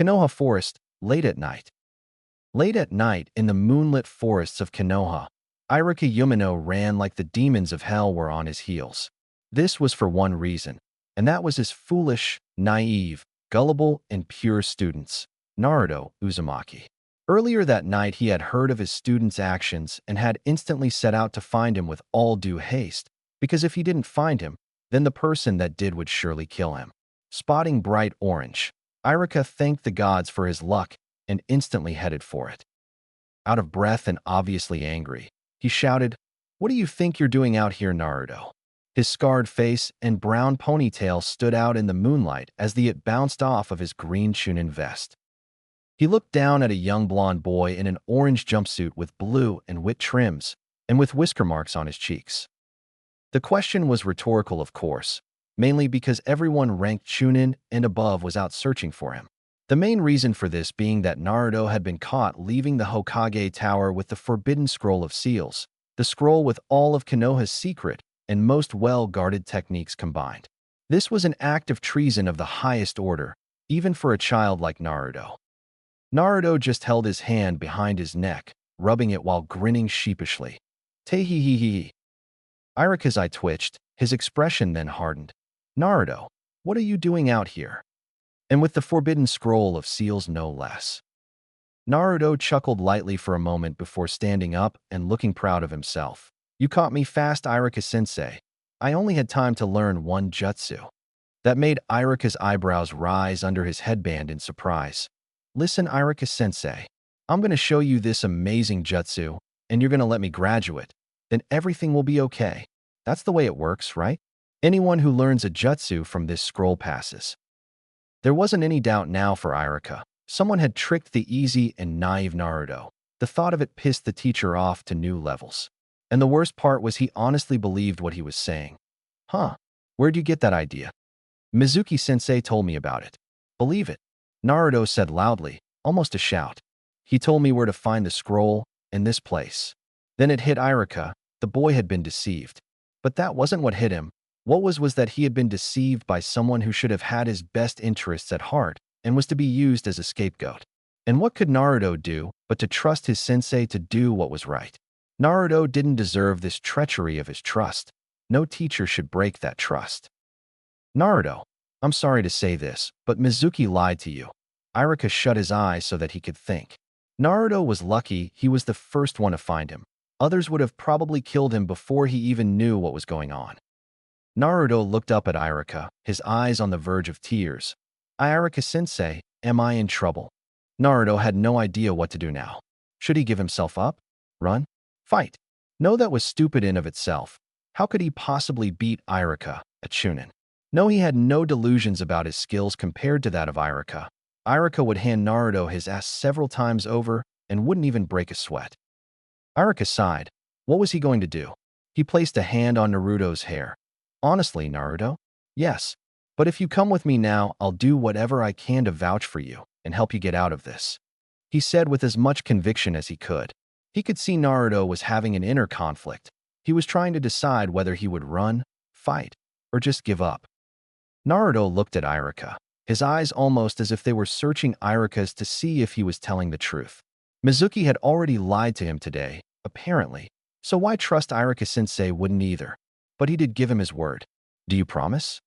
Konoha Forest, late at night. Late at night, in the moonlit forests of Konoha, Irika Yumino ran like the demons of hell were on his heels. This was for one reason, and that was his foolish, naive, gullible, and pure students, Naruto Uzumaki. Earlier that night, he had heard of his student's actions and had instantly set out to find him with all due haste, because if he didn't find him, then the person that did would surely kill him. Spotting bright orange, Irika thanked the gods for his luck and instantly headed for it. Out of breath and obviously angry, he shouted, "What do you think you're doing out here, Naruto?" His scarred face and brown ponytail stood out in the moonlight as it bounced off of his green Chunin vest. He looked down at a young blonde boy in an orange jumpsuit with blue and white trims and with whisker marks on his cheeks. The question was rhetorical, of course, mainly because everyone ranked Chunin and above was out searching for him. The main reason for this being that Naruto had been caught leaving the Hokage Tower with the Forbidden Scroll of Seals, the scroll with all of Konoha's secret and most well-guarded techniques combined. This was an act of treason of the highest order, even for a child like Naruto. Naruto just held his hand behind his neck, rubbing it while grinning sheepishly. Te-hee-hee-hee. Irika's eye twitched, his expression then hardened. Naruto, what are you doing out here? And with the Forbidden Scroll of Seals no less. Naruto chuckled lightly for a moment before standing up and looking proud of himself. You caught me fast, Irika-sensei. I only had time to learn one jutsu. That made Irika's eyebrows rise under his headband in surprise. Listen, Irika-sensei, I'm going to show you this amazing jutsu, and you're going to let me graduate. Then everything will be okay. That's the way it works, right? Anyone who learns a jutsu from this scroll passes. There wasn't any doubt now for Irika. Someone had tricked the easy and naive Naruto. The thought of it pissed the teacher off to new levels. And the worst part was he honestly believed what he was saying. Huh, where'd you get that idea? Mizuki-sensei told me about it. Believe it, Naruto said loudly, almost a shout. He told me where to find the scroll, in this place. Then it hit Irika. The boy had been deceived. But that wasn't what hit him. What was that he had been deceived by someone who should have had his best interests at heart and was to be used as a scapegoat. And what could Naruto do but to trust his sensei to do what was right? Naruto didn't deserve this treachery of his trust. No teacher should break that trust. Naruto, I'm sorry to say this, but Mizuki lied to you. Irika shut his eyes so that he could think. Naruto was lucky he was the first one to find him. Others would have probably killed him before he even knew what was going on. Naruto looked up at Irika, his eyes on the verge of tears. Irika-sensei, am I in trouble? Naruto had no idea what to do now. Should he give himself up? Run? Fight? No, that was stupid in of itself. How could he possibly beat Irika, a Chunin? No, he had no delusions about his skills compared to that of Irika. Irika would hand Naruto his ass several times over and wouldn't even break a sweat. Irika sighed. What was he going to do? He placed a hand on Naruto's hair. Honestly, Naruto? Yes. But if you come with me now, I'll do whatever I can to vouch for you and help you get out of this, he said with as much conviction as he could. He could see Naruto was having an inner conflict. He was trying to decide whether he would run, fight, or just give up. Naruto looked at Irika, his eyes almost as if they were searching Irika's to see if he was telling the truth. Mizuki had already lied to him today, apparently, so why trust Irika-sensei wouldn't either? But he did give him his word. Do you promise?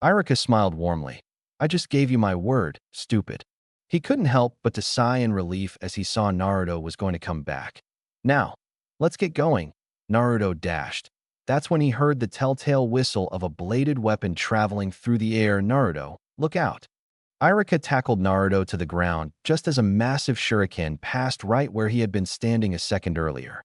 Irika smiled warmly. I just gave you my word, stupid. He couldn't help but to sigh in relief as he saw Naruto was going to come back. Now, let's get going. Naruto dashed. That's when he heard the telltale whistle of a bladed weapon traveling through the air. Naruto, look out. Irika tackled Naruto to the ground just as a massive shuriken passed right where he had been standing a second earlier.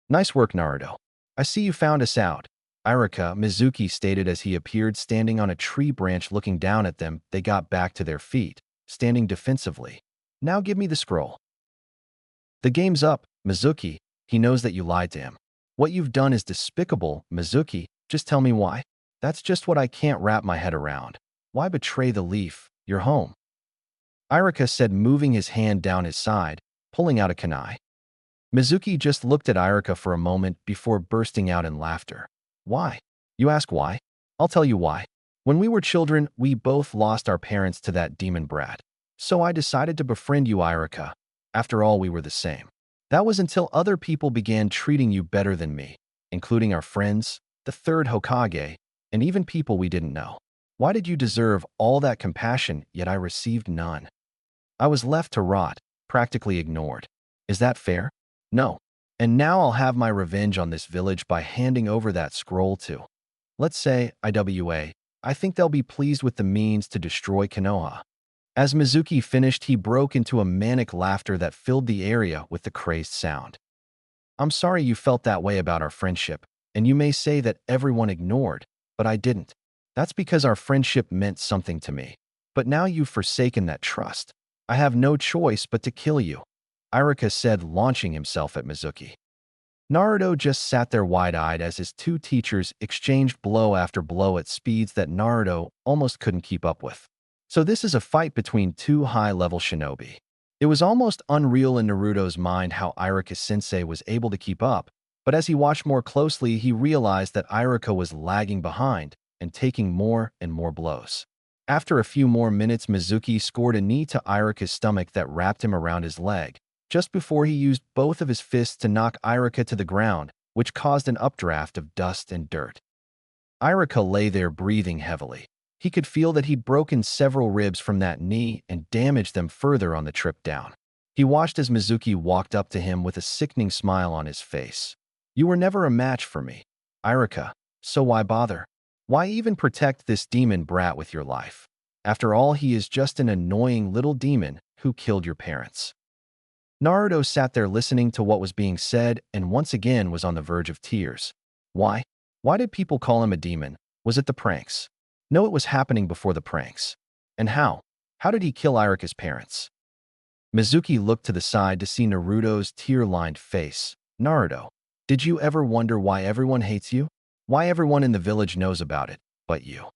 Nice work, Naruto. I see you found us out. Irika, Mizuki stated as he appeared standing on a tree branch looking down at them. They got back to their feet, standing defensively. Now give me the scroll. The game's up, Mizuki. He knows that you lied to him. What you've done is despicable, Mizuki. Just tell me why. That's just what I can't wrap my head around. Why betray the leaf, your home? Irika said, moving his hand down his side, pulling out a kunai. Mizuki just looked at Irika for a moment before bursting out in laughter. Why? You ask why? I'll tell you why. When we were children, we both lost our parents to that demon brat. So I decided to befriend you, Irika. After all, we were the same. That was until other people began treating you better than me, including our friends, the third Hokage, and even people we didn't know. Why did you deserve all that compassion, yet I received none? I was left to rot, practically ignored. Is that fair? No. And now I'll have my revenge on this village by handing over that scroll to, let's say, IWA. I think they'll be pleased with the means to destroy Konoha. As Mizuki finished, he broke into a manic laughter that filled the area with the crazed sound. I'm sorry you felt that way about our friendship, and you may say that everyone ignored, but I didn't. That's because our friendship meant something to me. But now you've forsaken that trust. I have no choice but to kill you, Irika said, launching himself at Mizuki. Naruto just sat there wide-eyed as his two teachers exchanged blow after blow at speeds that Naruto almost couldn't keep up with. So this is a fight between two high-level shinobi. It was almost unreal in Naruto's mind how Irika-sensei was able to keep up, but as he watched more closely, he realized that Irika was lagging behind and taking more and more blows. After a few more minutes, Mizuki scored a knee to Irika's stomach that wrapped him around his leg, just before he used both of his fists to knock Irika to the ground, which caused an updraft of dust and dirt. Irika lay there breathing heavily. He could feel that he'd broken several ribs from that knee and damaged them further on the trip down. He watched as Mizuki walked up to him with a sickening smile on his face. You were never a match for me, Irika, so why bother? Why even protect this demon brat with your life? After all, he is just an annoying little demon who killed your parents. Naruto sat there listening to what was being said and once again was on the verge of tears. Why? Why did people call him a demon? Was it the pranks? No, it was happening before the pranks. And how? How did he kill Irika's parents? Mizuki looked to the side to see Naruto's tear-lined face. Naruto, did you ever wonder why everyone hates you? Why everyone in the village knows about it, but you?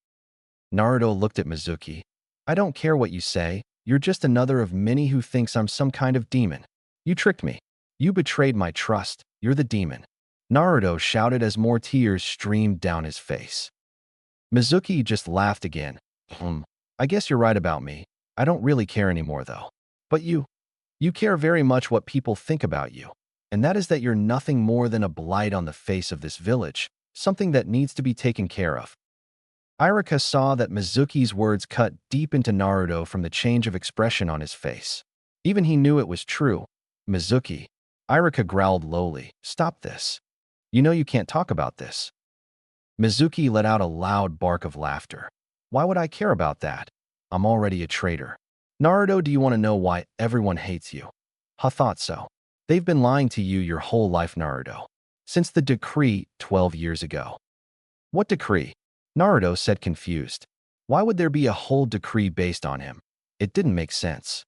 Naruto looked at Mizuki. I don't care what you say. You're just another of many who thinks I'm some kind of demon. You tricked me. You betrayed my trust. You're the demon. Naruto shouted as more tears streamed down his face. Mizuki just laughed again. I guess you're right about me. I don't really care anymore, though. But you care very much what people think about you. And that is that you're nothing more than a blight on the face of this village, something that needs to be taken care of. Irika saw that Mizuki's words cut deep into Naruto from the change of expression on his face. Even he knew it was true. Mizuki, Irika growled lowly, stop this. You know you can't talk about this. Mizuki let out a loud bark of laughter. Why would I care about that? I'm already a traitor. Naruto, do you want to know why everyone hates you? I thought so. They've been lying to you your whole life, Naruto. Since the decree 12 years ago. What decree? Naruto said, confused. Why would there be a whole decree based on him? It didn't make sense.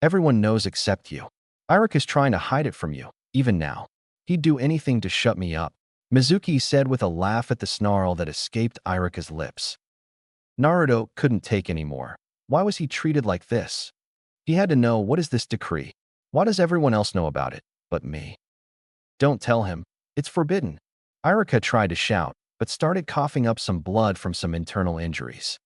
Everyone knows except you. Irika's trying to hide it from you, even now. He'd do anything to shut me up, Mizuki said with a laugh at the snarl that escaped Irika's lips. Naruto couldn't take any more. Why was he treated like this? He had to know, what is this decree? Why does everyone else know about it, but me? Don't tell him. It's forbidden. Irika tried to shout, but started coughing up some blood from some internal injuries.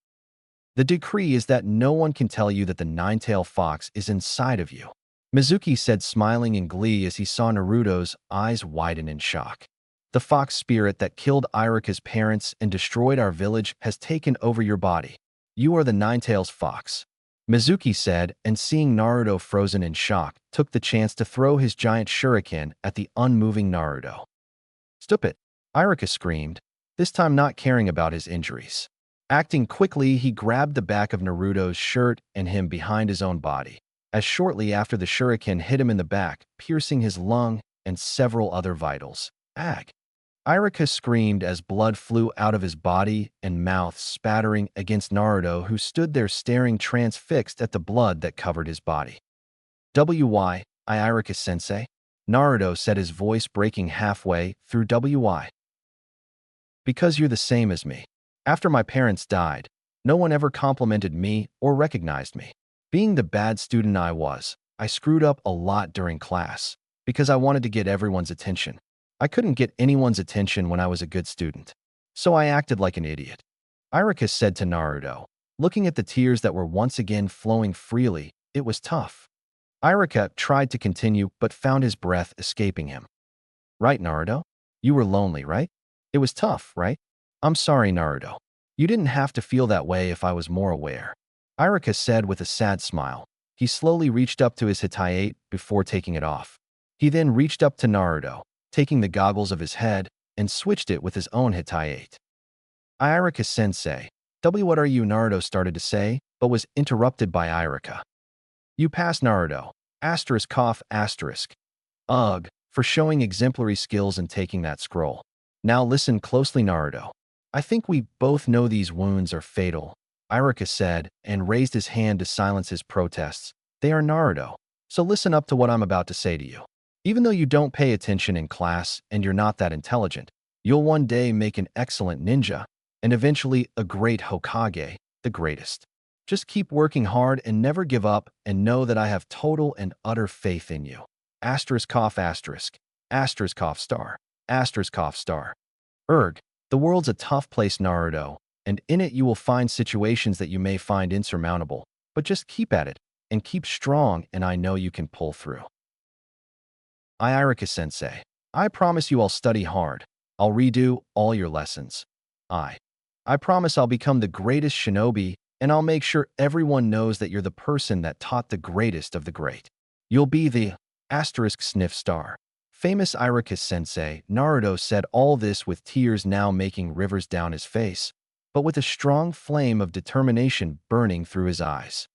The decree is that no one can tell you that the nine-tailed fox is inside of you, Mizuki said, smiling in glee as he saw Naruto's eyes widen in shock. The fox spirit that killed Irika's parents and destroyed our village has taken over your body. You are the nine-tailed fox, Mizuki said, and seeing Naruto frozen in shock, took the chance to throw his giant shuriken at the unmoving Naruto. Stop it, Irika screamed, this time not caring about his injuries. Acting quickly, he grabbed the back of Naruto's shirt and him behind his own body, as shortly after the shuriken hit him in the back, piercing his lung and several other vitals. Ag! Irika screamed as blood flew out of his body and mouth, spattering against Naruto, who stood there staring transfixed at the blood that covered his body. Why, Irika-sensei? Naruto said, his voice breaking halfway through. Why? Because you're the same as me. After my parents died, no one ever complimented me or recognized me. Being the bad student I was, I screwed up a lot during class because I wanted to get everyone's attention. I couldn't get anyone's attention when I was a good student, so I acted like an idiot. Irika said to Naruto, Looking at the tears that were once again flowing freely, it was tough. Iruka tried to continue but found his breath escaping him. Right, Naruto? You were lonely, right? It was tough, right? I'm sorry, Naruto. You didn't have to feel that way if I was more aware. Iruka said with a sad smile. He slowly reached up to his Hitayate before taking it off. He then reached up to Naruto, taking the goggles of his head, and switched it with his own Hitayate. Iruka-sensei, what are you? Naruto started to say, but was interrupted by Iruka. You passed Naruto. Asterisk cough asterisk. Ugh, for showing exemplary skills and taking that scroll. Now listen closely, Naruto. I think we both know these wounds are fatal, Iruka said, and raised his hand to silence his protests. They are, Naruto, so listen up to what I'm about to say to you. Even though you don't pay attention in class and you're not that intelligent, you'll one day make an excellent ninja, and eventually a great Hokage, the greatest. Just keep working hard and never give up, and know that I have total and utter faith in you. Asterisk cough asterisk. Asterisk cough star. Asterisk cough star. Erg, the world's a tough place, Naruto, and in it you will find situations that you may find insurmountable, but just keep at it, and keep strong, and I know you can pull through. Iruka-sensei, I promise you I'll study hard. I'll redo all your lessons. I promise I'll become the greatest shinobi, and I'll make sure everyone knows that you're the person that taught the greatest of the great. You'll be the asterisk sniff star. Famous Iruka-sensei. Naruto said all this with tears now making rivers down his face, but with a strong flame of determination burning through his eyes.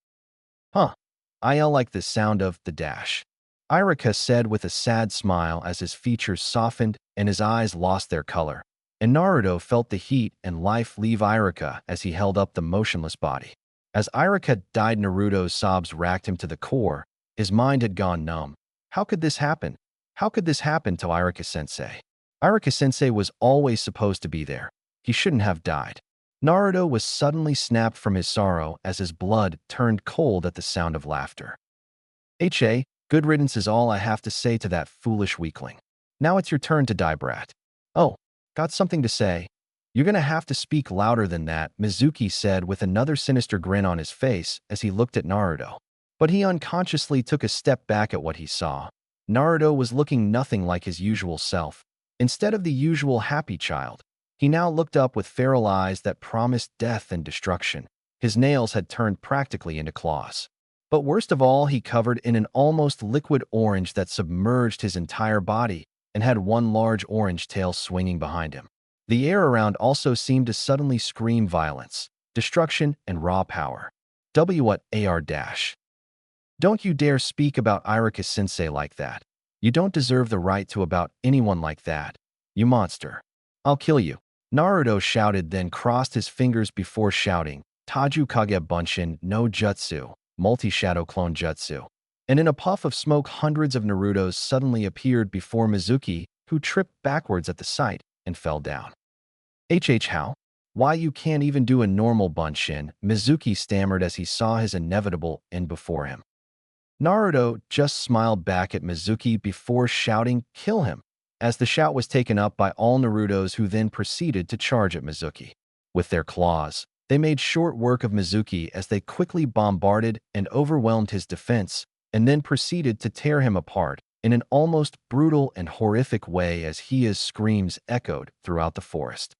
Huh. I like the sound of the dash. Iruka said with a sad smile as his features softened and his eyes lost their color. And Naruto felt the heat and life leave Iruka as he held up the motionless body. As Iruka died, Naruto's sobs racked him to the core. His mind had gone numb. How could this happen? How could this happen to Iruka-sensei? Iruka-sensei was always supposed to be there. He shouldn't have died. Naruto was suddenly snapped from his sorrow as his blood turned cold at the sound of laughter. Good riddance is all I have to say to that foolish weakling. Now it's your turn to die, brat. Oh, got something to say? You're gonna have to speak louder than that, Mizuki said with another sinister grin on his face as he looked at Naruto. But he unconsciously took a step back at what he saw. Naruto was looking nothing like his usual self. Instead of the usual happy child, he now looked up with feral eyes that promised death and destruction. His nails had turned practically into claws. But worst of all, he covered in an almost liquid orange that submerged his entire body and had one large orange tail swinging behind him. The air around also seemed to suddenly scream violence, destruction, and raw power. What? Don't you dare speak about Iruka-sensei like that. You don't deserve the right to about anyone like that. You monster. I'll kill you. Naruto shouted, then crossed his fingers before shouting, Taju Kage Bunshin no Jutsu, multi-shadow clone jutsu. And in a puff of smoke, hundreds of Narutos suddenly appeared before Mizuki, who tripped backwards at the sight and fell down. How? Why, you can't even do a normal Bunshin, Mizuki stammered as he saw his inevitable end before him. Naruto just smiled back at Mizuki before shouting, kill him, as the shout was taken up by all Narutos, who then proceeded to charge at Mizuki. With their claws, they made short work of Mizuki as they quickly bombarded and overwhelmed his defense, and then proceeded to tear him apart in an almost brutal and horrific way as his screams echoed throughout the forest.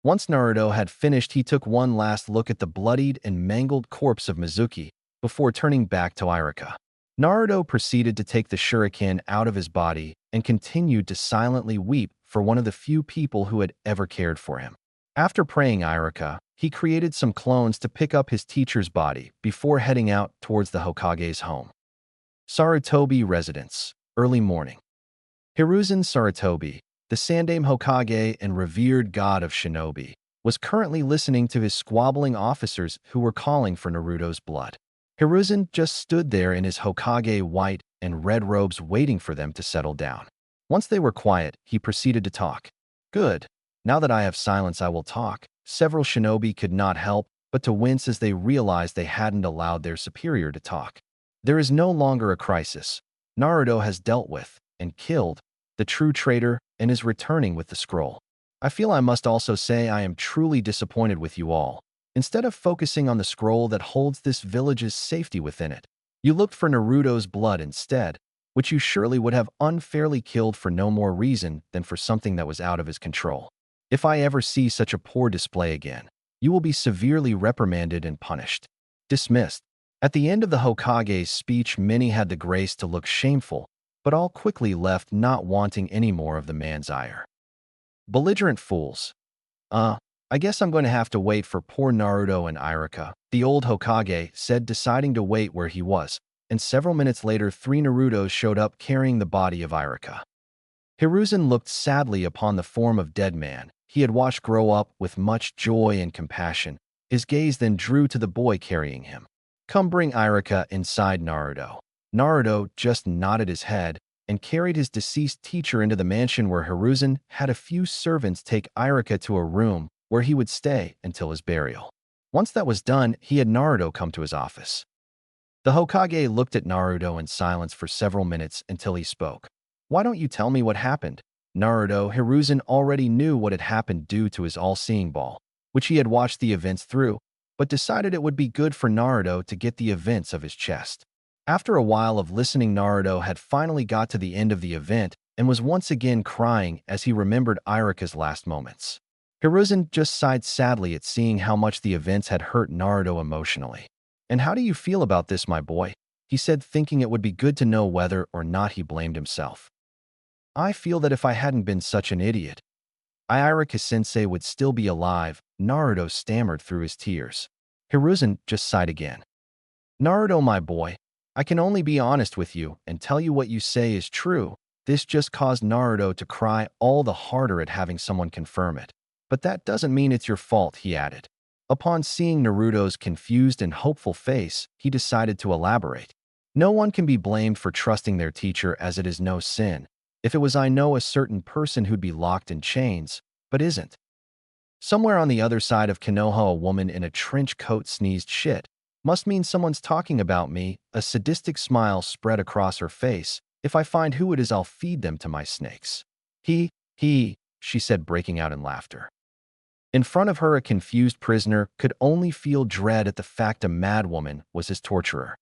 Once Naruto had finished, he took one last look at the bloodied and mangled corpse of Mizuki before turning back to Iruka. Naruto proceeded to take the shuriken out of his body and continued to silently weep for one of the few people who had ever cared for him. After praying Iruka, he created some clones to pick up his teacher's body before heading out towards the Hokage's home. Sarutobi residence. Early morning. Hiruzen Sarutobi, the Sandaime Hokage and revered god of shinobi, was currently listening to his squabbling officers who were calling for Naruto's blood. Hiruzen just stood there in his Hokage white and red robes waiting for them to settle down. Once they were quiet, he proceeded to talk. Good. Now that I have silence, I will talk. Several shinobi could not help but to wince as they realized they hadn't allowed their superior to talk. There is no longer a crisis. Naruto has dealt with and killed the true traitor and is returning with the scroll. I feel I must also say I am truly disappointed with you all. Instead of focusing on the scroll that holds this village's safety within it, you looked for Naruto's blood instead, which you surely would have unfairly killed for no more reason than for something that was out of his control. If I ever see such a poor display again, you will be severely reprimanded and punished. Dismissed. At the end of the Hokage's speech, many had the grace to look shameful, but all quickly left not wanting any more of the man's ire. Belligerent fools. I guess I'm going to have to wait for poor Naruto and Iruka, the old Hokage said, deciding to wait where he was, and several minutes later 3 Narutos showed up carrying the body of Iruka. Hiruzen looked sadly upon the form of dead man he had watched grow up with much joy and compassion. His gaze then drew to the boy carrying him. Come bring Iruka inside, Naruto. Naruto just nodded his head and carried his deceased teacher into the mansion where Hiruzen had a few servants take Iruka to a room where he would stay until his burial. Once that was done, he had Naruto come to his office. The Hokage looked at Naruto in silence for several minutes until he spoke. Why don't you tell me what happened? Naruto, Hiruzen already knew what had happened due to his all-seeing ball, which he had watched the events through, but decided it would be good for Naruto to get the events of his chest. After a while of listening, Naruto had finally got to the end of the event and was once again crying as he remembered Iruka's last moments. Hiruzen just sighed sadly at seeing how much the events had hurt Naruto emotionally. And how do you feel about this, my boy? He said, thinking it would be good to know whether or not he blamed himself. I feel that if I hadn't been such an idiot, Iruka-sensei would still be alive, Naruto stammered through his tears. Hiruzen just sighed again. Naruto, my boy, I can only be honest with you and tell you what you say is true. This just caused Naruto to cry all the harder at having someone confirm it. But that doesn't mean it's your fault, he added. Upon seeing Naruto's confused and hopeful face, he decided to elaborate. No one can be blamed for trusting their teacher, as it is no sin. If it was, I know a certain person who'd be locked in chains, but isn't. Somewhere on the other side of Konoha, a woman in a trench coat sneezed. Shit. Must mean someone's talking about me. A sadistic smile spread across her face. If I find who it is, I'll feed them to my snakes. He, she said, breaking out in laughter. In front of her, a confused prisoner could only feel dread at the fact a madwoman was his torturer.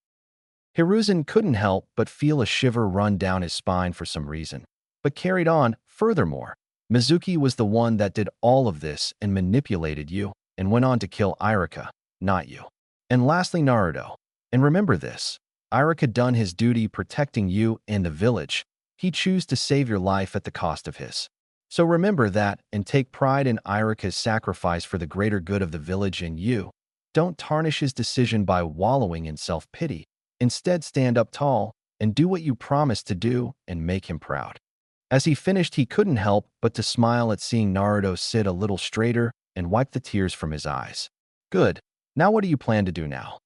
Hiruzen couldn't help but feel a shiver run down his spine for some reason, but carried on. Furthermore, Mizuki was the one that did all of this and manipulated you and went on to kill Iruka, not you. And lastly, Naruto. And remember this, Iruka done his duty protecting you and the village. He chose to save your life at the cost of his. So remember that and take pride in Iruka's sacrifice for the greater good of the village and you. Don't tarnish his decision by wallowing in self-pity. Instead, stand up tall and do what you promised to do and make him proud. As he finished, he couldn't help but to smile at seeing Naruto sit a little straighter and wipe the tears from his eyes. Good. Now what do you plan to do now?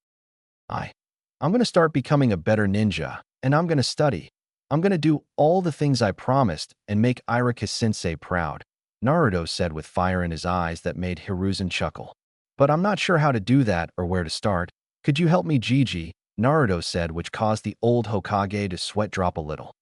I'm going to start becoming a better ninja, and I'm going to study. I'm going to do all the things I promised and make Iruka-sensei proud, Naruto said with fire in his eyes that made Hiruzen chuckle. But I'm not sure how to do that or where to start. Could you help me, Gigi? Naruto said, which caused the old Hokage to sweat drop a little.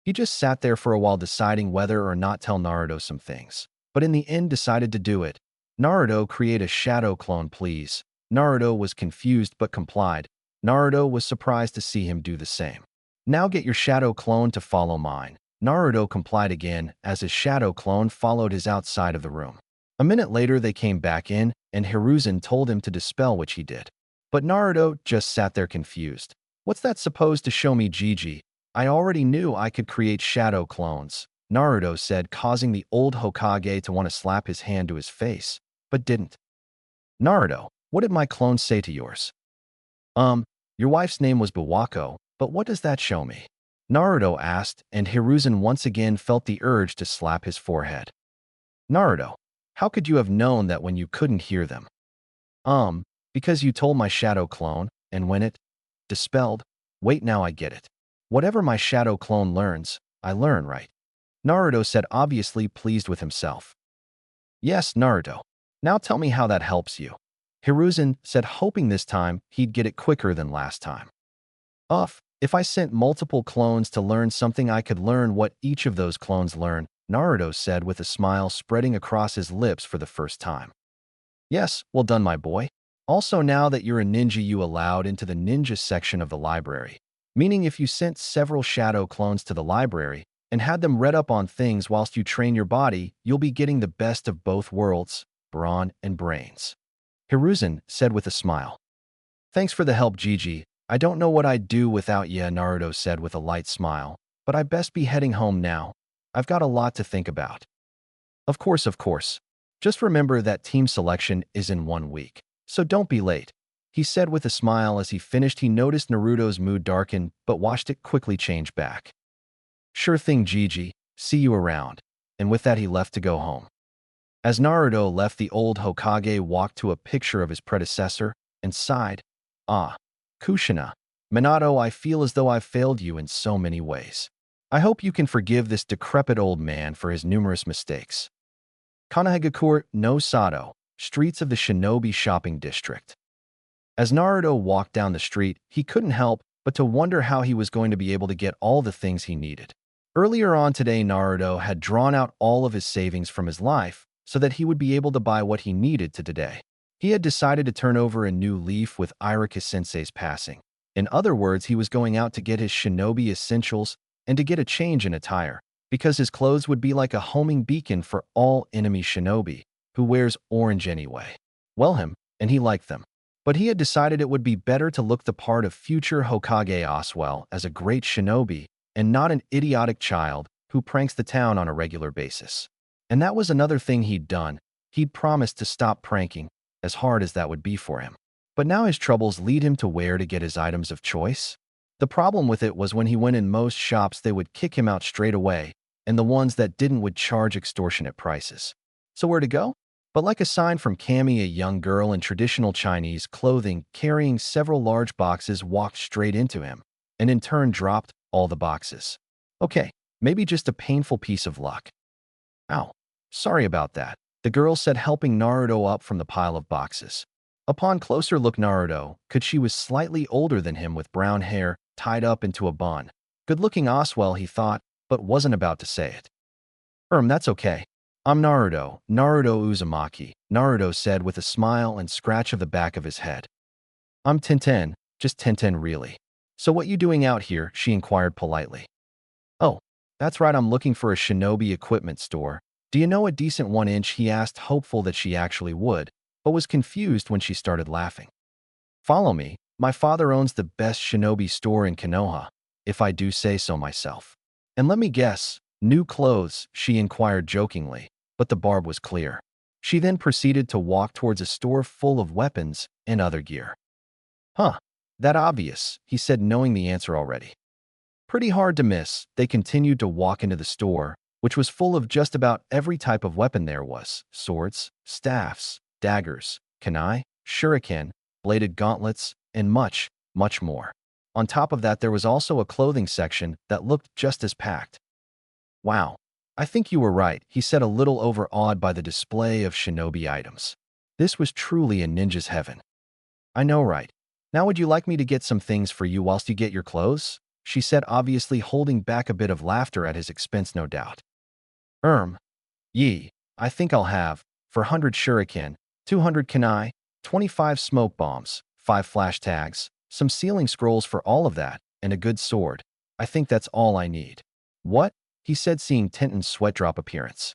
He just sat there for a while deciding whether or not tell Naruto some things, but in the end decided to do it. Naruto, create a shadow clone, please. Naruto was confused but complied. Naruto was surprised to see him do the same. Now get your shadow clone to follow mine. Naruto complied again as his shadow clone followed his outside of the room. A minute later they came back in and Hiruzen told him to dispel, which he did. But Naruto just sat there confused. What's that supposed to show me, Gigi? I already knew I could create shadow clones, Naruto said, causing the old Hokage to want to slap his hand to his face, but didn't. Naruto, what did my clone say to yours? Your wife's name was Buwako, but what does that show me? Naruto asked, and Hiruzen once again felt the urge to slap his forehead. Naruto, how could you have known that when you couldn't hear them? Because you told my shadow clone, and when it dispelled. Wait, now I get it. Whatever my shadow clone learns, I learn, right? Naruto said, obviously pleased with himself. Yes, Naruto. Now tell me how that helps you. Hiruzen said, hoping this time he'd get it quicker than last time. If I sent multiple clones to learn something, I could learn what each of those clones learn, Naruto said with a smile spreading across his lips for the first time. Yes, well done, my boy. Also, now that you're a ninja, you allowed into the ninja section of the library, meaning if you sent several shadow clones to the library and had them read up on things whilst you train your body, you'll be getting the best of both worlds, brawn and brains. Hiruzen said with a smile. Thanks for the help, Gigi. I don't know what I'd do without ya, Naruto said with a light smile, but I best be heading home now. I've got a lot to think about. Of course, of course. Just remember that team selection is in 1 week, so don't be late, he said with a smile. As he finished, he noticed Naruto's mood darken, but watched it quickly change back. Sure thing, Gigi. See you around. And with that, he left to go home. As Naruto left, the old Hokage walked to a picture of his predecessor and sighed. Ah, Kushina, Minato, I feel as though I've failed you in so many ways. I hope you can forgive this decrepit old man for his numerous mistakes. Konohagakure no Sato, streets of the Shinobi shopping district. As Naruto walked down the street, he couldn't help but to wonder how he was going to be able to get all the things he needed. Earlier on today, Naruto had drawn out all of his savings from his life so that he would be able to buy what he needed today. He had decided to turn over a new leaf with Irika-sensei's passing. In other words, he was going out to get his shinobi essentials and to get a change in attire, because his clothes would be like a homing beacon for all enemy shinobi, who wears orange anyway. Well, and he liked them. But he had decided it would be better to look the part of future Hokage Oswell as a great shinobi and not an idiotic child who pranks the town on a regular basis. And that was another thing he'd done. He'd promised to stop pranking, as hard as that would be for him. But now his troubles lead him to where to get his items of choice. The problem with it was when he went in most shops, they would kick him out straight away, and the ones that didn't would charge extortionate prices. So where to go? But like a sign from Cammy, a young girl in traditional Chinese clothing carrying several large boxes walked straight into him, and in turn dropped all the boxes. Okay, maybe just a painful piece of luck. Ow, sorry about that, the girl said, helping Naruto up from the pile of boxes. Upon closer look, Naruto could she was slightly older than him with brown hair tied up into a bun. Good-looking Oswell, he thought, but wasn't about to say it. That's okay. I'm Naruto Uzumaki, Naruto said with a smile and scratch of the back of his head. I'm Tenten, just Tenten really. So what you doing out here? She inquired politely. Oh, that's right, I'm looking for a shinobi equipment store. Do you know a decent 1-inch? He asked, hopeful that she actually would, but was confused when she started laughing. Follow me, my father owns the best shinobi store in Konoha, if I do say so myself. And let me guess, new clothes, she inquired jokingly, but the barb was clear. She then proceeded to walk towards a store full of weapons and other gear. Huh, that obvious, he said, knowing the answer already. Pretty hard to miss. They continued to walk into the store, which was full of just about every type of weapon there was: swords, staffs, daggers, kunai, shuriken, bladed gauntlets, and much, much more. On top of that, there was also a clothing section that looked just as packed. Wow, I think you were right, he said, a little overawed by the display of shinobi items. This was truly a ninja's heaven. I know, right? Now would you like me to get some things for you whilst you get your clothes? She said, obviously holding back a bit of laughter at his expense, no doubt. I think I'll have, for 100 shuriken, 200 kunai, 25 smoke bombs, 5 flash tags, some sealing scrolls for all of that, and a good sword. I think that's all I need. What? He said, seeing Tenten's sweat drop appearance.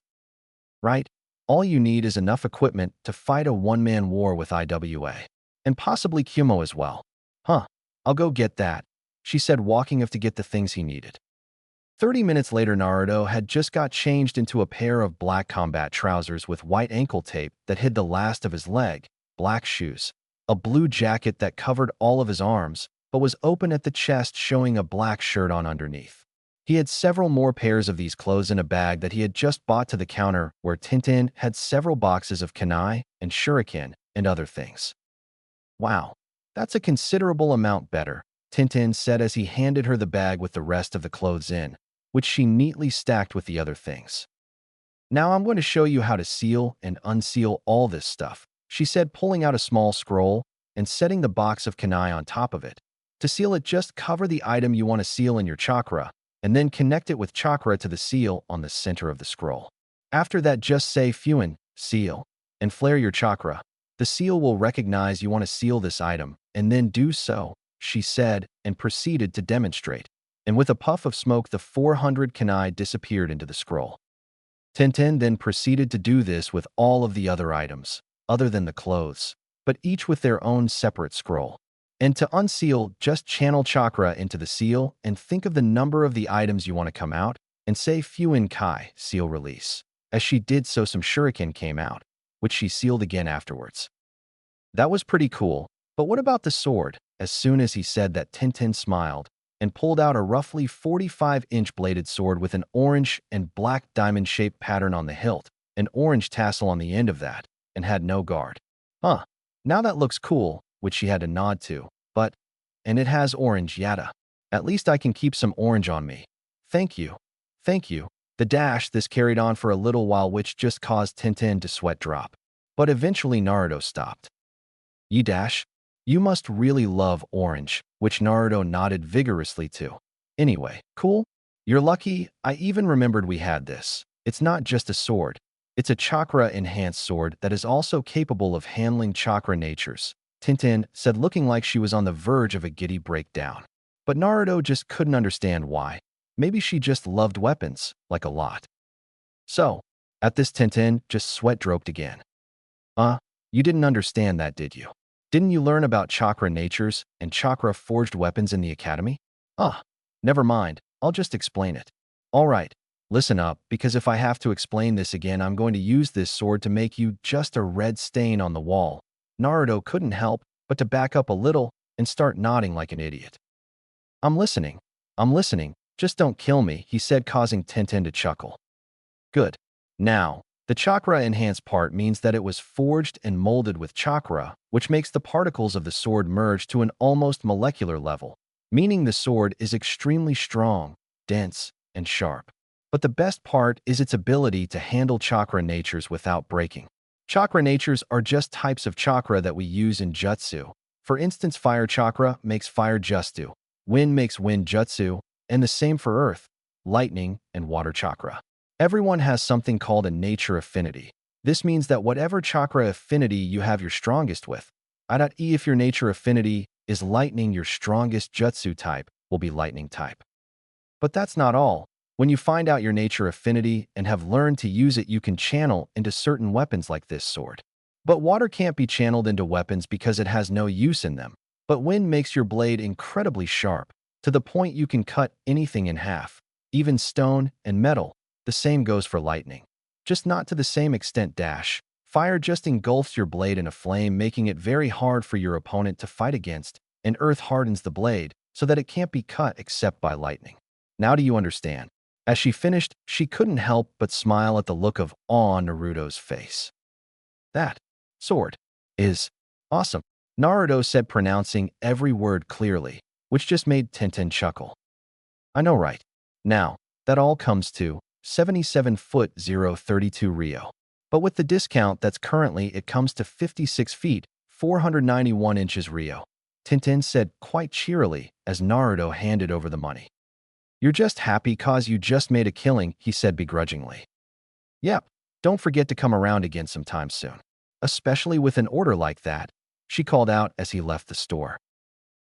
Right? All you need is enough equipment to fight a one-man war with IWA. And possibly Kumo as well. Huh, I'll go get that, she said, walking off to get the things he needed. 30 minutes later, Naruto had just got changed into a pair of black combat trousers with white ankle tape that hid the last of his leg, black shoes, a blue jacket that covered all of his arms but was open at the chest, showing a black shirt on underneath. He had several more pairs of these clothes in a bag that he had just bought to the counter, where Tenten had several boxes of kunai and shuriken and other things. Wow, that's a considerable amount better, Tenten said as he handed her the bag with the rest of the clothes in, which she neatly stacked with the other things. Now I'm going to show you how to seal and unseal all this stuff, she said, pulling out a small scroll and setting the box of kunai on top of it. To seal it, just cover the item you want to seal in your chakra, and then connect it with chakra to the seal on the center of the scroll. After that, just say Fuin, seal, and flare your chakra. The seal will recognize you want to seal this item, and then do so, she said, and proceeded to demonstrate. And with a puff of smoke, the 400 kunai disappeared into the scroll. Tintin then proceeded to do this with all of the other items, other than the clothes, but each with their own separate scroll. And to unseal, just channel chakra into the seal and think of the number of the items you want to come out, and say Fuin Kai, seal release. As she did so, some shuriken came out, which she sealed again afterwards. That was pretty cool, but what about the sword? As soon as he said that, Tintin smiled and pulled out a roughly 45-inch bladed sword with an orange and black diamond-shaped pattern on the hilt, an orange tassel on the end of that, and had no guard. Huh, now that looks cool, which she had to nod to, and it has orange yada. At least I can keep some orange on me. Thank you. Thank you. This carried on for a little while, which just caused Tintin to sweat drop. But eventually Naruto stopped. You must really love orange, which Naruto nodded vigorously to. Anyway, cool? You're lucky, I even remembered we had this. It's not just a sword. It's a chakra-enhanced sword that is also capable of handling chakra natures, Tintin said, looking like she was on the verge of a giddy breakdown. But Naruto just couldn't understand why. Maybe she just loved weapons, like a lot. So, at this, Tintin just sweat-dropped again. You didn't understand that, did you? Didn't you learn about chakra natures and chakra-forged weapons in the academy? Never mind, I'll just explain it. Alright, listen up, because if I have to explain this again, I'm going to use this sword to make you just a red stain on the wall. Naruto couldn't help but to back up a little and start nodding like an idiot. I'm listening, just don't kill me, he said, causing Tintin to chuckle. Good. Now, the chakra-enhanced part means that it was forged and molded with chakra, which makes the particles of the sword merge to an almost molecular level, meaning the sword is extremely strong, dense, and sharp. But the best part is its ability to handle chakra natures without breaking. Chakra natures are just types of chakra that we use in jutsu. For instance, fire chakra makes fire jutsu, wind makes wind jutsu, and the same for earth, lightning, and water chakra. Everyone has something called a nature affinity. This means that whatever chakra affinity you have your strongest with, i.e. if your nature affinity is lightning, your strongest jutsu type will be lightning type. But that's not all. When you find out your nature affinity and have learned to use it, you can channel into certain weapons like this sword. But water can't be channeled into weapons because it has no use in them. But wind makes your blade incredibly sharp, to the point you can cut anything in half, even stone and metal. The same goes for lightning. Just not to the same extent. Fire just engulfs your blade in a flame, making it very hard for your opponent to fight against, and earth hardens the blade so that it can't be cut except by lightning. Now do you understand? As she finished, she couldn't help but smile at the look of awe on Naruto's face. That sword is awesome, Naruto said, pronouncing every word clearly, which just made Tintin chuckle. I know, right? Now, that all comes to 77 foot 032 Rio. But with the discount that's currently, it comes to 56 feet 491 inches Rio, Tintin said quite cheerily as Naruto handed over the money. You're just happy cause you just made a killing, he said begrudgingly. Yep, don't forget to come around again sometime soon. Especially with an order like that, she called out as he left the store.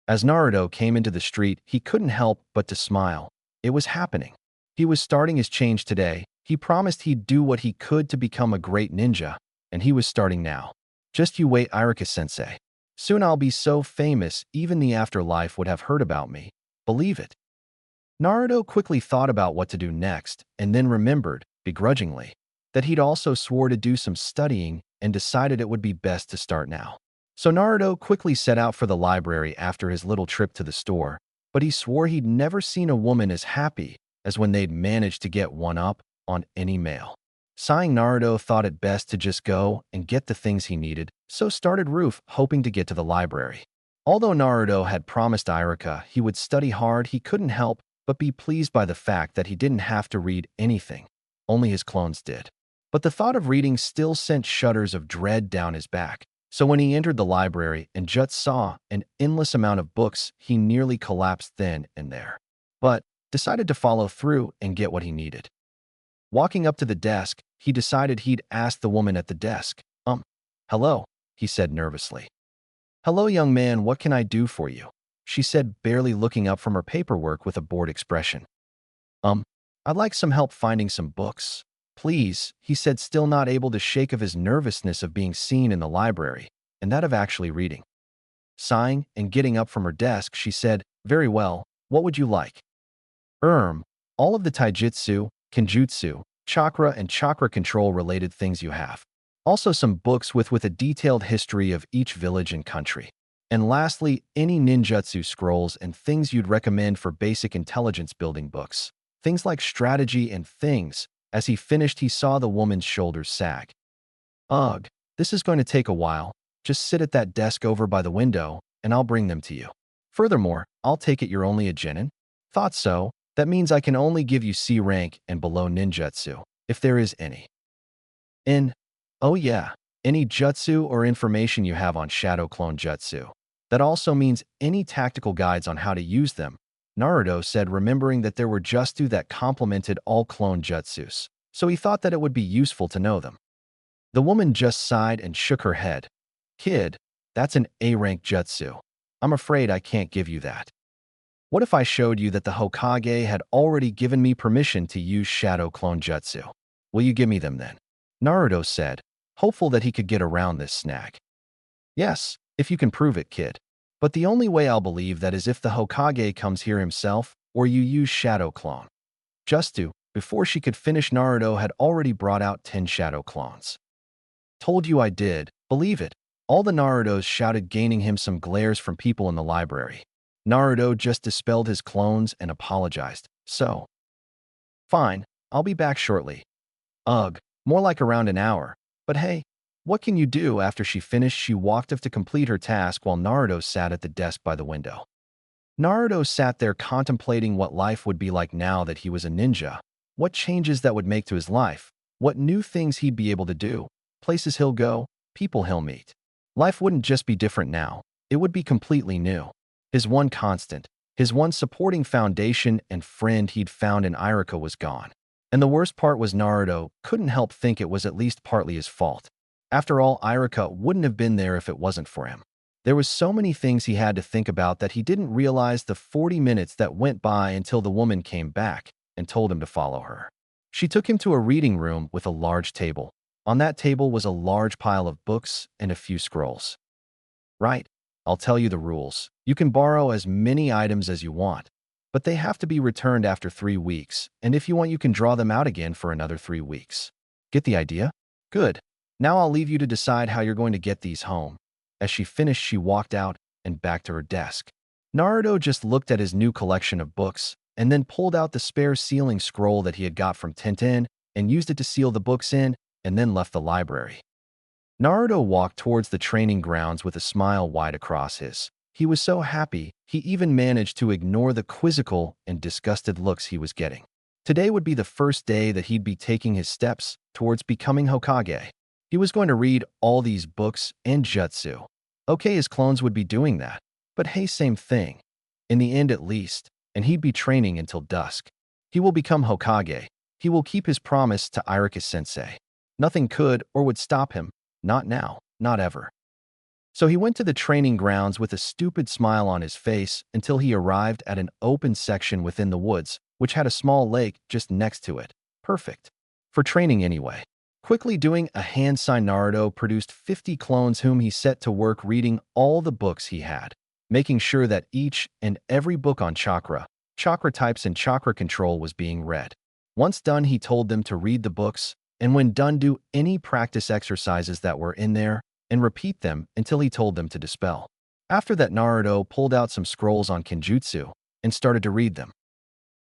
As Naruto came into the street, he couldn't help but to smile. It was happening. He was starting his change today. He promised he'd do what he could to become a great ninja, and he was starting now. Just you wait, Iruka-sensei. Soon I'll be so famous, even the afterlife would have heard about me. Believe it. Naruto quickly thought about what to do next, and then remembered, begrudgingly, that he'd also swore to do some studying and decided it would be best to start now. So Naruto quickly set out for the library after his little trip to the store, but he swore he'd never seen a woman as happy as when they'd managed to get one up on any male. Sighing, Naruto thought it best to just go and get the things he needed, so started Roof, hoping to get to the library. Although Naruto had promised Iruka he would study hard, he couldn't help but be pleased by the fact that he didn't have to read anything. Only his clones did. But the thought of reading still sent shudders of dread down his back. So when he entered the library and just saw an endless amount of books, he nearly collapsed then and there. But decided to follow through and get what he needed. Walking up to the desk, he decided he'd ask the woman at the desk, hello, he said nervously. "Hello, young man, what can I do for you?" she said, barely looking up from her paperwork with a bored expression. Um, I'd like some help finding some books. Please, he said, still not able to shake of his nervousness of being seen in the library, and that of actually reading. Sighing and getting up from her desk, she said, "Very well, what would you like?" Erm, all of the taijutsu, kenjutsu, chakra and chakra control related things you have. Also some books with a detailed history of each village and country. And lastly, any ninjutsu scrolls and things you'd recommend for basic intelligence building books. Things like strategy and things. As he finished, he saw the woman's shoulders sag. Ugh, this is going to take a while. Just sit at that desk over by the window, and I'll bring them to you. Furthermore, I'll take it you're only a genin? Thought so. That means I can only give you C rank and below ninjutsu, if there is any. In, oh yeah, any jutsu or information you have on shadow clone jutsu. That also means any tactical guides on how to use them, Naruto said, remembering that there were jutsu that complemented all clone jutsus, so he thought that it would be useful to know them. The woman just sighed and shook her head. Kid, that's an A-rank jutsu. I'm afraid I can't give you that. What if I showed you that the Hokage had already given me permission to use shadow clone jutsu? Will you give me them then? Naruto said, hopeful that he could get around this snag. Yes, if you can prove it, kid. But the only way I'll believe that is if the Hokage comes here himself or you use shadow clone. Jutsu, before she could finish, Naruto had already brought out 10 shadow clones. Told you I did, believe it. All the Narutos shouted, gaining him some glares from people in the library. Naruto just dispelled his clones and apologized. So, fine, I'll be back shortly. Ugh, more like around an hour. But hey, what can you do? After she finished, she walked off to complete her task while Naruto sat at the desk by the window. Naruto sat there contemplating what life would be like now that he was a ninja, what changes that would make to his life, what new things he'd be able to do, places he'll go, people he'll meet. Life wouldn't just be different now, it would be completely new. His one constant, his one supporting foundation and friend he'd found in Iruka was gone. And the worst part was Naruto couldn't help think it was at least partly his fault. After all, Iruka wouldn't have been there if it wasn't for him. There was so many things he had to think about that he didn't realize the 40 minutes that went by until the woman came back and told him to follow her. She took him to a reading room with a large table. On that table was a large pile of books and a few scrolls. Right, I'll tell you the rules. You can borrow as many items as you want, but they have to be returned after 3 weeks, and if you want, you can draw them out again for another 3 weeks. Get the idea? Good. Now I'll leave you to decide how you're going to get these home. As she finished, she walked out and back to her desk. Naruto just looked at his new collection of books and then pulled out the spare sealing scroll that he had got from Tenten and used it to seal the books in, and then left the library. Naruto walked towards the training grounds with a smile wide across his. He was so happy, he even managed to ignore the quizzical and disgusted looks he was getting. Today would be the first day that he'd be taking his steps towards becoming Hokage. He was going to read all these books and jutsu. Okay, his clones would be doing that, but hey, same thing. In the end at least, and he'd be training until dusk. He will become Hokage. He will keep his promise to Iruka-sensei. Nothing could or would stop him. Not now, not ever. So he went to the training grounds with a stupid smile on his face until he arrived at an open section within the woods, which had a small lake just next to it. Perfect. For training anyway. Quickly doing a hand sign, Naruto produced 50 clones whom he set to work reading all the books he had, making sure that each and every book on chakra, chakra types and chakra control was being read. Once done, he told them to read the books, and when done, do any practice exercises that were in there and repeat them until he told them to dispel. After that, Naruto pulled out some scrolls on kenjutsu and started to read them.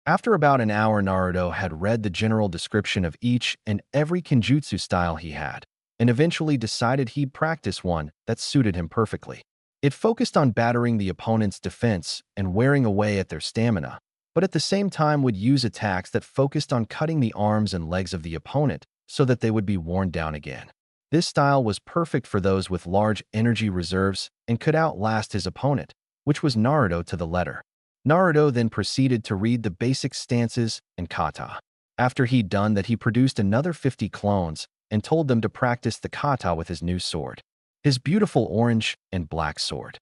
After about an hour, Naruto had read the general description of each and every kenjutsu style he had, and eventually decided he'd practice one that suited him perfectly. It focused on battering the opponent's defense and wearing away at their stamina, but at the same time would use attacks that focused on cutting the arms and legs of the opponent so that they would be worn down again. This style was perfect for those with large energy reserves and could outlast his opponent, which was Naruto to the letter. Naruto then proceeded to read the basic stances and kata. After he'd done that, he produced another 50 clones and told them to practice the kata with his new sword. his beautiful orange and black sword.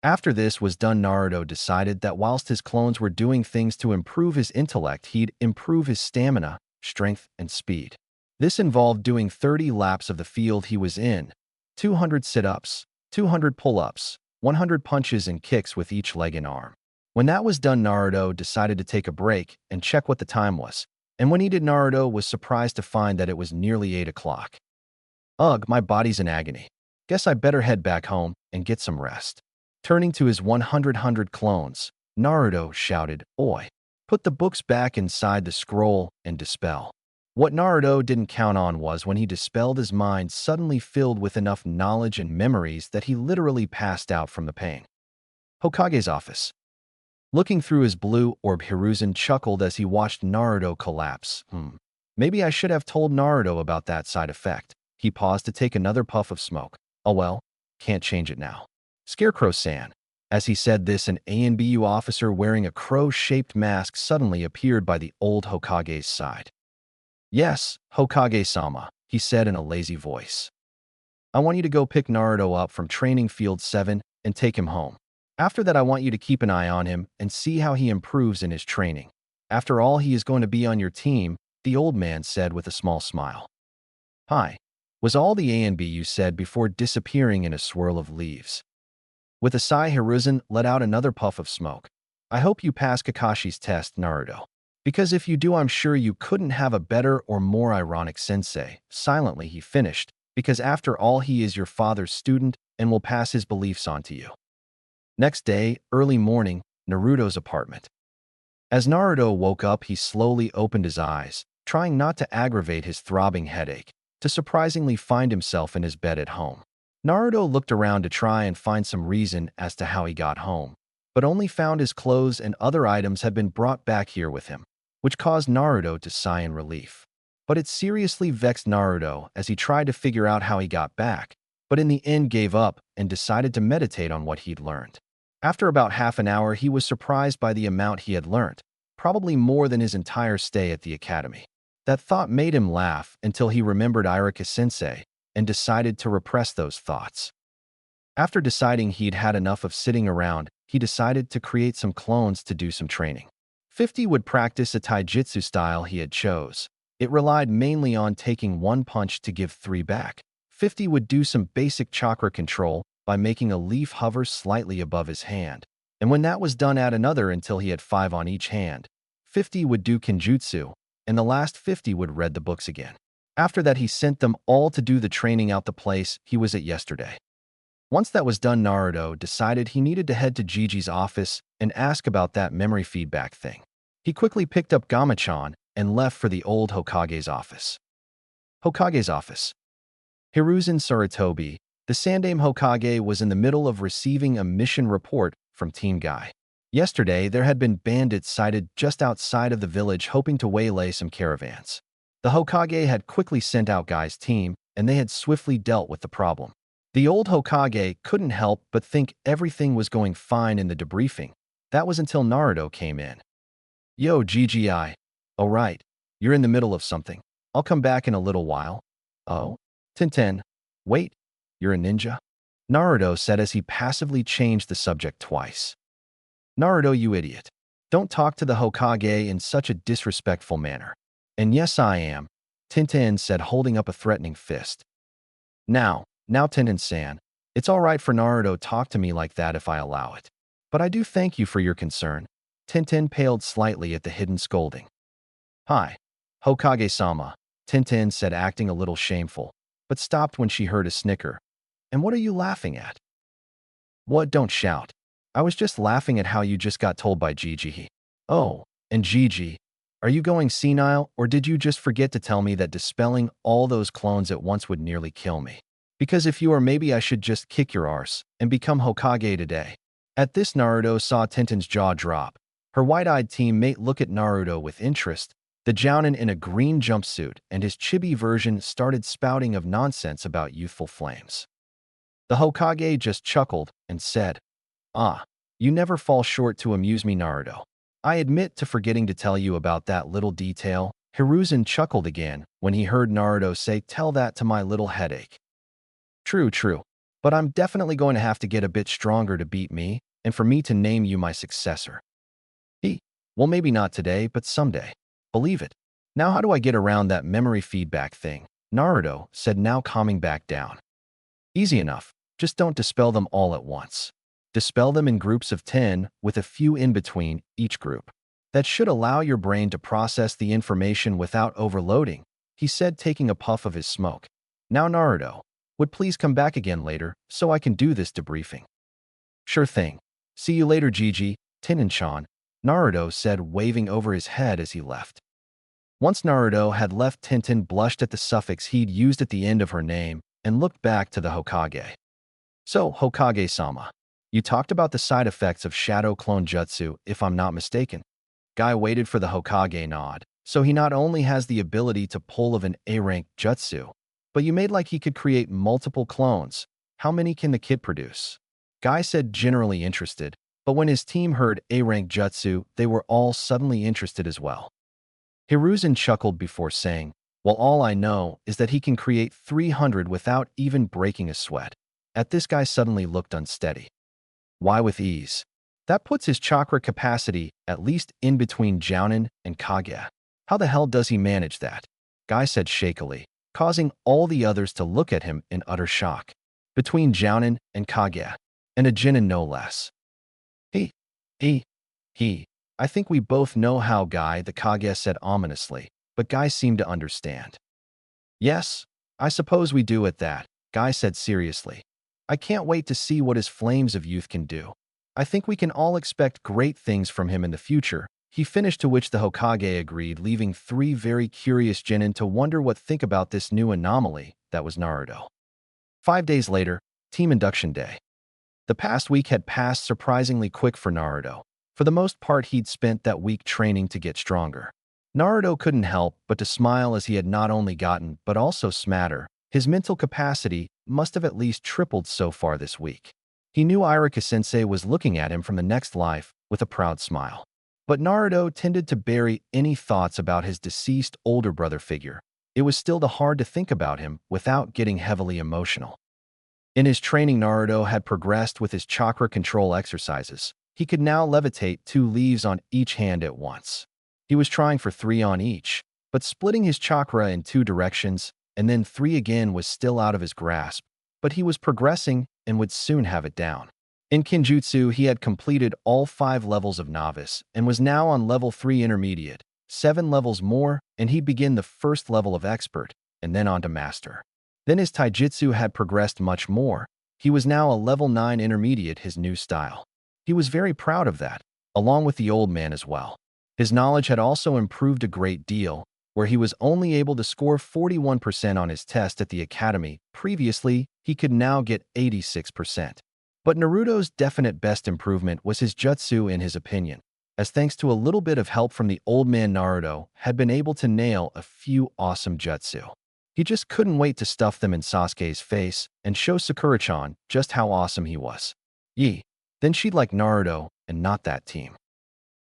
After this was done, Naruto decided that whilst his clones were doing things to improve his intellect, he'd improve his stamina, strength, and speed. This involved doing 30 laps of the field he was in, 200 sit-ups, 200 pull-ups, 100 punches and kicks with each leg and arm. When that was done, Naruto decided to take a break and check what the time was. And when he did, Naruto was surprised to find that it was nearly 8 o'clock. Ugh, my body's in agony. Guess I better head back home and get some rest. Turning to his 100 clones, Naruto shouted, "Oi! Put the books back inside the scroll and dispel." What Naruto didn't count on was when he dispelled, his mind suddenly filled with enough knowledge and memories that he literally passed out from the pain. Hokage's office. Looking through his blue orb, Hiruzen chuckled as he watched Naruto collapse. Maybe I should have told Naruto about that side effect. He paused to take another puff of smoke. Oh well, can't change it now. Scarecrow-san. As he said this, an ANBU officer wearing a crow-shaped mask suddenly appeared by the old Hokage's side. Yes, Hokage-sama, he said in a lazy voice. I want you to go pick Naruto up from Training Field 7 and take him home. After that, I want you to keep an eye on him and see how he improves in his training. After all, he is going to be on your team, the old man said with a small smile. Hi, was all the ANBU said before disappearing in a swirl of leaves. With a sigh, Hiruzen let out another puff of smoke. I hope you pass Kakashi's test, Naruto. Because if you do, I'm sure you couldn't have a better or more ironic sensei. Silently, he finished, because after all, he is your father's student and will pass his beliefs on to you. Next day, early morning, Naruto's apartment. As Naruto woke up, he slowly opened his eyes, trying not to aggravate his throbbing headache, to surprisingly find himself in his bed at home. Naruto looked around to try and find some reason as to how he got home, but only found his clothes and other items had been brought back here with him, which caused Naruto to sigh in relief. But it seriously vexed Naruto as he tried to figure out how he got back, but in the end gave up and decided to meditate on what he'd learned. After about half an hour, he was surprised by the amount he had learned, probably more than his entire stay at the academy. That thought made him laugh until he remembered Iruka-sensei and decided to repress those thoughts. After deciding he'd had enough of sitting around, he decided to create some clones to do some training. 50 would practice a taijutsu style he had chose. It relied mainly on taking one punch to give 3 back. 50 would do some basic chakra control by making a leaf hover slightly above his hand, and when that was done, add another until he had 5 on each hand. 50 would do kenjutsu, and the last 50 would read the books again. After that, he sent them all to do the training out the place he was at yesterday. Once that was done, Naruto decided he needed to head to Gigi's office and ask about that memory feedback thing. He quickly picked up Gamachan and left for the old Hokage's office. Hokage's office. Hiruzen Sarutobi, the Sandaime Hokage, was in the middle of receiving a mission report from Team Guy. Yesterday, there had been bandits sighted just outside of the village hoping to waylay some caravans. The Hokage had quickly sent out Guy's team, and they had swiftly dealt with the problem. The old Hokage couldn't help but think everything was going fine in the debriefing. That was until Naruto came in. Yo, GGI. Oh right, you're in the middle of something. I'll come back in a little while. Oh? Tintin. Wait, you're a ninja? Naruto said as he passively changed the subject twice. Naruto, you idiot. Don't talk to the Hokage in such a disrespectful manner. And yes, I am, Tintin said, holding up a threatening fist. Now Tintin-san, it's all right for Naruto to talk to me like that if I allow it. But I do thank you for your concern. Tintin paled slightly at the hidden scolding. Hi, Hokage-sama, Tintin said, acting a little shameful, but stopped when she heard a snicker. And what are you laughing at? What? Don't shout. I was just laughing at how you just got told by Gigi. Oh, and Gigi, are you going senile, or did you just forget to tell me that dispelling all those clones at once would nearly kill me? Because if you are, maybe I should just kick your arse and become Hokage today. At this, Naruto saw Tintin's jaw drop. Her wide-eyed teammate looked at Naruto with interest. The Jounin in a green jumpsuit and his chibi version started spouting of nonsense about youthful flames. The Hokage just chuckled and said, Ah, you never fall short to amuse me, Naruto. I admit to forgetting to tell you about that little detail. Hiruzen chuckled again when he heard Naruto say, Tell that to my little headache. True. but I'm definitely going to have to get a bit stronger to beat me and for me to name you my successor. He, well, maybe not today, but someday. Believe it. Now how do I get around that memory feedback thing? Naruto said, now calming back down. Easy enough. Just don't dispel them all at once. Dispel them in groups of 10 with a few in between each group. That should allow your brain to process the information without overloading, he said, taking a puff of his smoke. Now Naruto, would please come back again later so I can do this debriefing. Sure thing. See you later, Gigi, Tin-chan, Naruto said, waving over his head as he left. Once Naruto had left, Tintin blushed at the suffix he'd used at the end of her name and looked back to the Hokage. So, Hokage-sama, you talked about the side effects of Shadow Clone Jutsu, if I'm not mistaken. Guy waited for the Hokage nod, so he not only has the ability to pull of an A-rank jutsu, but you made like he could create multiple clones. How many can the kid produce? Guy said, generally interested, but when his team heard A-rank jutsu, they were all suddenly interested as well. Hiruzen chuckled before saying, well, all I know is that he can create 300 without even breaking a sweat. At this, Guy suddenly looked unsteady. Why with ease? That puts his chakra capacity at least in between Jounin and Kage. How the hell does he manage that? Guy said shakily, causing all the others to look at him in utter shock. Between Jounin and Kage, and a Jinin no less. He. I think we both know how, Guy, the Kage said ominously, but Guy seemed to understand. Yes, I suppose we do at that, Guy said seriously. I can't wait to see what his flames of youth can do. I think we can all expect great things from him in the future, he finished, to which the Hokage agreed, leaving 3 very curious Genin to wonder what think about this new anomaly that was Naruto. 5 days later, Team Induction Day. The past week had passed surprisingly quick for Naruto. For the most part, he'd spent that week training to get stronger. Naruto couldn't help but to smile as he had not only gotten, but also smatter. His mental capacity must have at least tripled so far this week. He knew Iruka-sensei was looking at him from the next life with a proud smile. But Naruto tended to bury any thoughts about his deceased older brother figure. It was still hard to think about him without getting heavily emotional. In his training, Naruto had progressed with his chakra control exercises. He could now levitate 2 leaves on each hand at once. He was trying for 3 on each, but splitting his chakra in 2 directions and then 3 again was still out of his grasp, but he was progressing and would soon have it down. In Kinjutsu, he had completed all 5 levels of novice and was now on level 3 intermediate. 7 levels more, and he'd begin the first level of expert, and then on to master. Then his taijutsu had progressed much more. He was now a level 9 intermediate, his new style. He was very proud of that, along with the old man as well. His knowledge had also improved a great deal, where he was only able to score 41% on his test at the academy. Previously, he could now get 86%. But Naruto's definite best improvement was his jutsu, in his opinion, as thanks to a little bit of help from the old man, Naruto had been able to nail a few awesome jutsu. He just couldn't wait to stuff them in Sasuke's face and show Sakura-chan just how awesome he was. Then she'd like Naruto and not that team.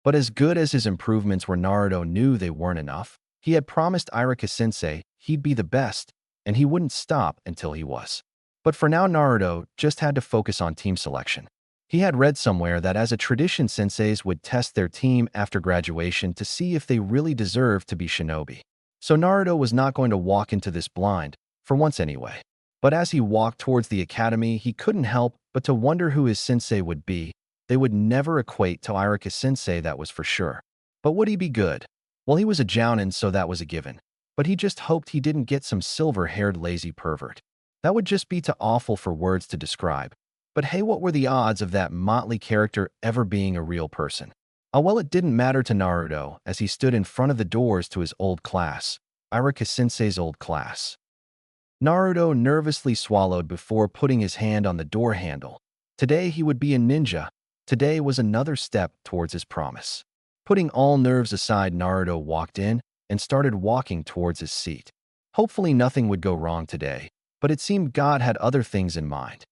But as good as his improvements were, Naruto knew they weren't enough. He had promised Iruka-sensei he'd be the best, and he wouldn't stop until he was. But for now, Naruto just had to focus on team selection. He had read somewhere that as a tradition, senseis would test their team after graduation to see if they really deserved to be shinobi. So Naruto was not going to walk into this blind, for once anyway. But as he walked towards the academy, he couldn't help but to wonder who his sensei would be. They would never equate to Iruka-sensei, that was for sure. But would he be good? Well, he was a jounin, so that was a given. But he just hoped he didn't get some silver-haired lazy pervert. That would just be too awful for words to describe. But hey, what were the odds of that motley character ever being a real person? Well, it didn't matter to Naruto as he stood in front of the doors to his old class, Iruka-sensei's old class. Naruto nervously swallowed before putting his hand on the door handle. Today he would be a ninja. Today was another step towards his promise. Putting all nerves aside, Naruto walked in and started walking towards his seat. Hopefully nothing would go wrong today, but it seemed God had other things in mind.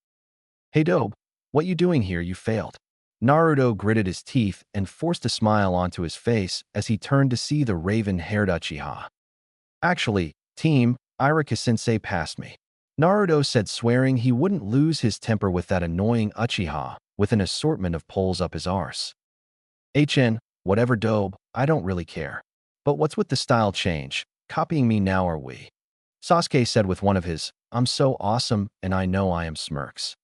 Hey Dobe, what you doing here? You failed. Naruto gritted his teeth and forced a smile onto his face as he turned to see the raven-haired Uchiha. Actually, team, Iruka-sensei passed me. Naruto said, swearing he wouldn't lose his temper with that annoying Uchiha with an assortment of poles up his arse. Whatever dobe, I don't really care. But what's with the style change? Copying me now are we? Sasuke said with one of his, I'm so awesome and I know I am smirks.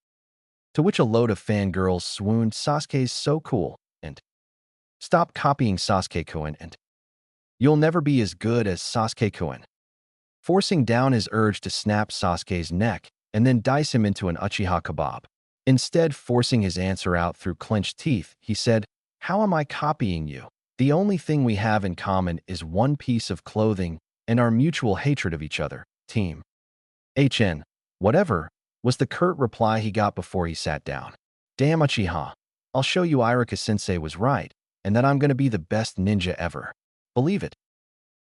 To which a load of fangirls swooned, Sasuke's so cool, and stop copying Sasuke-kun and you'll never be as good as Sasuke-kun. Forcing down his urge to snap Sasuke's neck and then dice him into an Uchiha kebab. Instead, forcing his answer out through clenched teeth, he said, how am I copying you? The only thing we have in common is one piece of clothing and our mutual hatred of each other, team. Whatever, was the curt reply he got before he sat down. Damn Uchiha, I'll show you Iruka-sensei was right, and that I'm gonna be the best ninja ever. Believe it.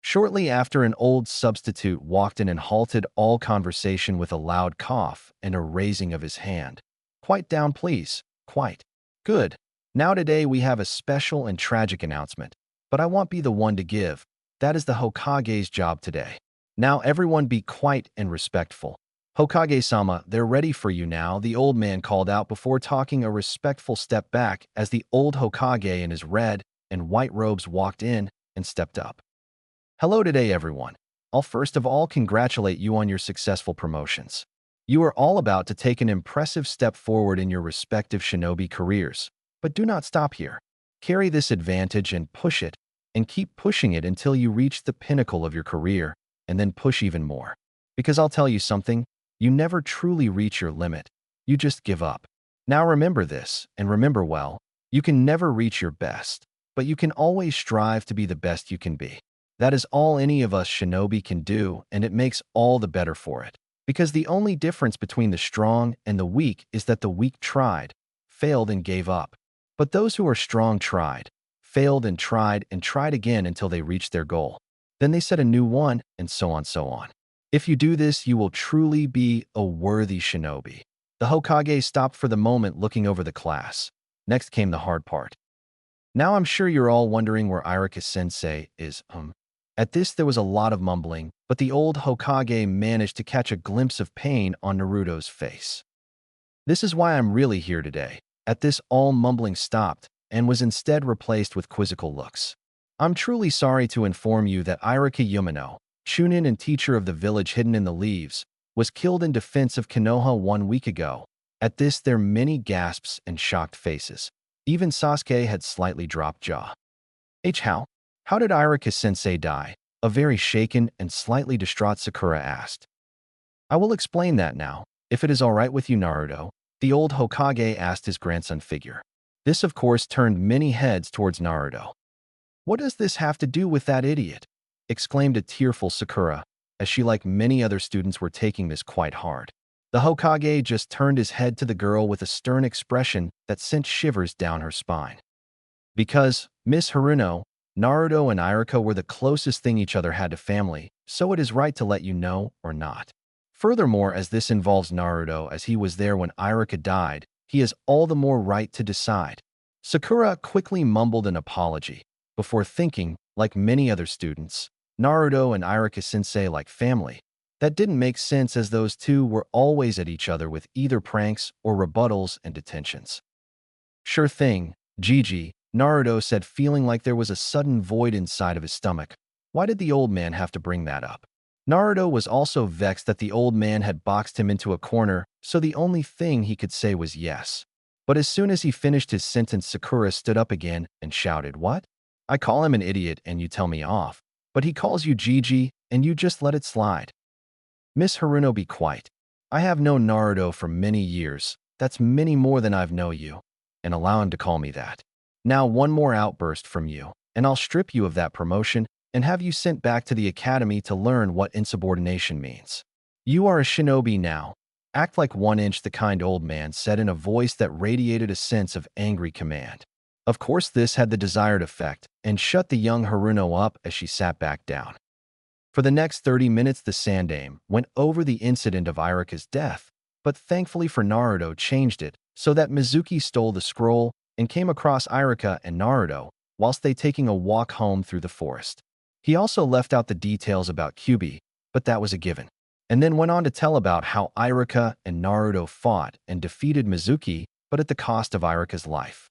Shortly after, an old substitute walked in and halted all conversation with a loud cough and a raising of his hand. Quiet down, please. Quiet. Good. Now today we have a special and tragic announcement, but I won't be the one to give. That is the Hokage's job today. Now everyone be quiet and respectful. Hokage-sama, they're ready for you now, the old man called out before taking a respectful step back as the old Hokage in his red and white robes walked in and stepped up. Hello today, everyone. I'll first of all congratulate you on your successful promotions. You are all about to take an impressive step forward in your respective shinobi careers. But do not stop here. Carry this advantage and push it, and keep pushing it until you reach the pinnacle of your career, and then push even more. Because I'll tell you something, you never truly reach your limit. You just give up. Now remember this, and remember well, you can never reach your best, but you can always strive to be the best you can be. That is all any of us shinobi can do, and it makes all the better for it. Because the only difference between the strong and the weak is that the weak tried, failed, and gave up. But those who are strong tried, failed, and tried again until they reached their goal. Then they set a new one, and so on, so on. If you do this, you will truly be a worthy shinobi. The Hokage stopped for the moment, looking over the class. Next came the hard part. Now I'm sure you're all wondering where Iruka-sensei is. At this, there was a lot of mumbling, but the old Hokage managed to catch a glimpse of pain on Naruto's face. This is why I'm really here today. At this, all mumbling stopped and was instead replaced with quizzical looks. I'm truly sorry to inform you that Iruka Yumino, Chunin and teacher of the village hidden in the leaves, was killed in defense of Konoha 1 week ago. At this, there were many gasps and shocked faces. Even Sasuke had slightly dropped jaw. How did Iruka-sensei die? A very shaken and slightly distraught Sakura asked. I will explain that now, if it is all right with you, Naruto, the old Hokage asked his grandson figure. This, of course, turned many heads towards Naruto. What does this have to do with that idiot? Exclaimed a tearful Sakura, as she, like many other students, were taking this quite hard. The Hokage just turned his head to the girl with a stern expression that sent shivers down her spine. Because, Miss Haruno, Naruto and Iruka were the closest thing each other had to family, so it is right to let you know or not. Furthermore, as this involves Naruto, as he was there when Iruka died, he has all the more right to decide. Sakura quickly mumbled an apology, before thinking, like many other students, Naruto and Iruka-sensei like family. That didn't make sense, as those two were always at each other with either pranks or rebuttals and detentions. Sure thing, Gigi, Naruto said, feeling like there was a sudden void inside of his stomach. Why did the old man have to bring that up? Naruto was also vexed that the old man had boxed him into a corner, so the only thing he could say was yes. But as soon as he finished his sentence, Sakura stood up again and shouted, What? I call him an idiot and you tell me off, but he calls you Gigi and you just let it slide. Miss Haruno, be quiet. I have known Naruto for many years. That's many more than I've known you, and allow him to call me that. Now one more outburst from you, and I'll strip you of that promotion and have you sent back to the academy to learn what insubordination means. You are a shinobi now. Act like 1 inch, the kind old man said in a voice that radiated a sense of angry command. Of course, this had the desired effect and shut the young Haruno up as she sat back down. For the next 30 minutes, the Sandaime went over the incident of Iruka's death, but thankfully for Naruto changed it so that Mizuki stole the scroll and came across Iruka and Naruto whilst they taking a walk home through the forest. He also left out the details about Kyubi, but that was a given. and then went on to tell about how Iruka and Naruto fought and defeated Mizuki, but at the cost of Iruka's life.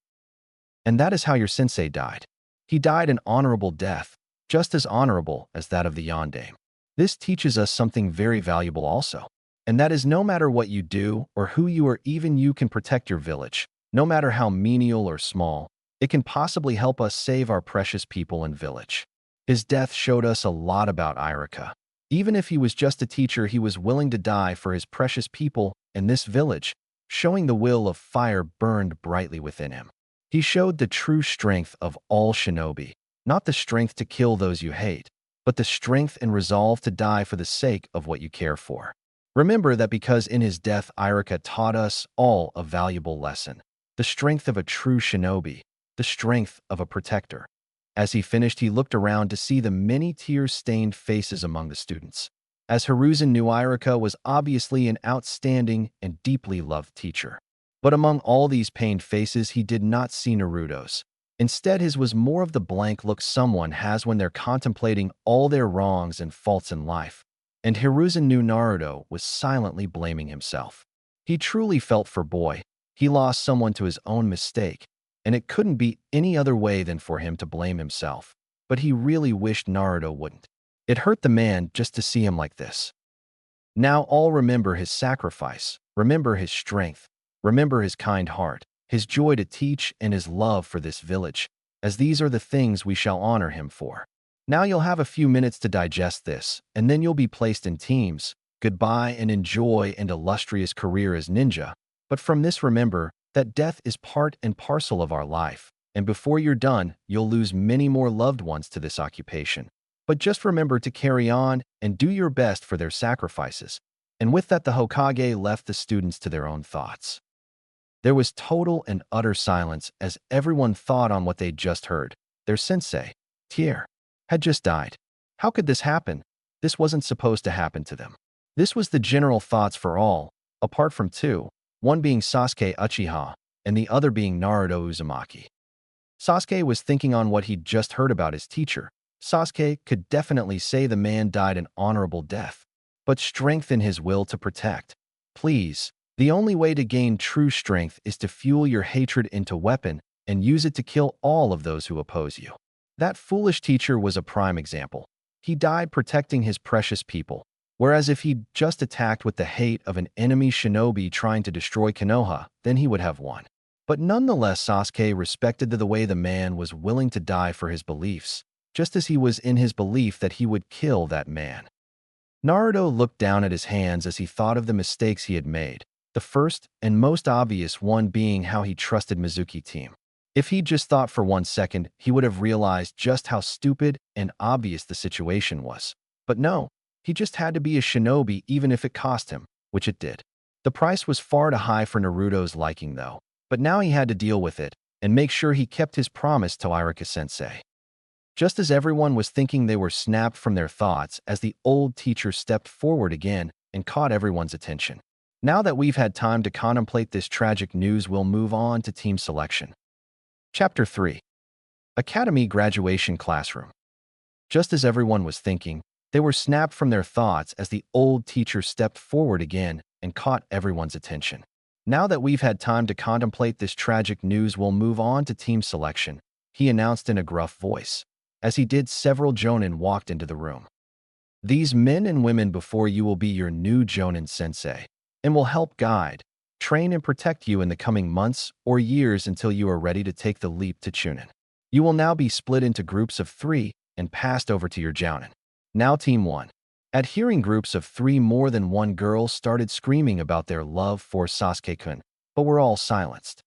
And that is how your sensei died. He died an honorable death, just as honorable as that of the Yondaime. This teaches us something very valuable also, and that is no matter what you do or who you are, even you can protect your village, no matter how menial or small. It can possibly help us save our precious people and village. His death showed us a lot about Iruka. Even if he was just a teacher, he was willing to die for his precious people and this village, showing the will of fire burned brightly within him. He showed the true strength of all shinobi, not the strength to kill those you hate, but the strength and resolve to die for the sake of what you care for. Remember that because in his death Iruka taught us all a valuable lesson, the strength of a true shinobi, the strength of a protector. As he finished, he looked around to see the many tear-stained faces among the students. As Hiruzen knew, Iruka was obviously an outstanding and deeply loved teacher. But among all these pained faces, he did not see Naruto's. Instead, his was more of the blank look someone has when they're contemplating all their wrongs and faults in life. And Hiruzen knew Naruto was silently blaming himself. He truly felt for boy. He lost someone to his own mistake, and it couldn't be any other way than for him to blame himself. But he really wished Naruto wouldn't. It hurt the man just to see him like this. Now all remember his sacrifice, remember his strength, remember his kind heart, his joy to teach, and his love for this village, as these are the things we shall honor him for. Now you'll have a few minutes to digest this, and then you'll be placed in teams. Goodbye and enjoy an illustrious career as ninja. But from this remember that death is part and parcel of our life, and before you're done, you'll lose many more loved ones to this occupation. But just remember to carry on and do your best for their sacrifices. And with that, the Hokage left the students to their own thoughts. There was total and utter silence as everyone thought on what they'd just heard. Their sensei, Tier, had just died. How could this happen? This wasn't supposed to happen to them. This was the general thoughts for all, apart from two, one being Sasuke Uchiha, and the other being Naruto Uzumaki. Sasuke was thinking on what he'd just heard about his teacher. Sasuke could definitely say the man died an honorable death, but strengthen his will to protect. Please, the only way to gain true strength is to fuel your hatred into weapon and use it to kill all of those who oppose you. That foolish teacher was a prime example. He died protecting his precious people, whereas if he'd just attacked with the hate of an enemy shinobi trying to destroy Konoha, then he would have won. But nonetheless, Sasuke respected the way the man was willing to die for his beliefs, just as he was in his belief that he would kill that man. Naruto looked down at his hands as he thought of the mistakes he had made, the first and most obvious one being how he trusted Mizuki team. If he'd just thought for 1 second, he would have realized just how stupid and obvious the situation was. But no, he just had to be a shinobi even if it cost him, which it did. The price was far too high for Naruto's liking though, but now he had to deal with it and make sure he kept his promise to Iruka-sensei. Just as everyone was thinking, they were snapped from their thoughts as the old teacher stepped forward again and caught everyone's attention. Now that we've had time to contemplate this tragic news, we'll move on to team selection. Chapter 3. Academy Graduation Classroom. Just as everyone was thinking, they were snapped from their thoughts as the old teacher stepped forward again and caught everyone's attention. Now that we've had time to contemplate this tragic news, we'll move on to team selection, he announced in a gruff voice. As he did, several jonin walked into the room. These men and women before you will be your new jonin sensei and will help guide, train, and protect you in the coming months or years until you are ready to take the leap to Chunin. You will now be split into groups of 3 and passed over to your jounin. Now Team 1. At hearing groups of 3, more than one girl started screaming about their love for Sasuke-kun, but were all silenced.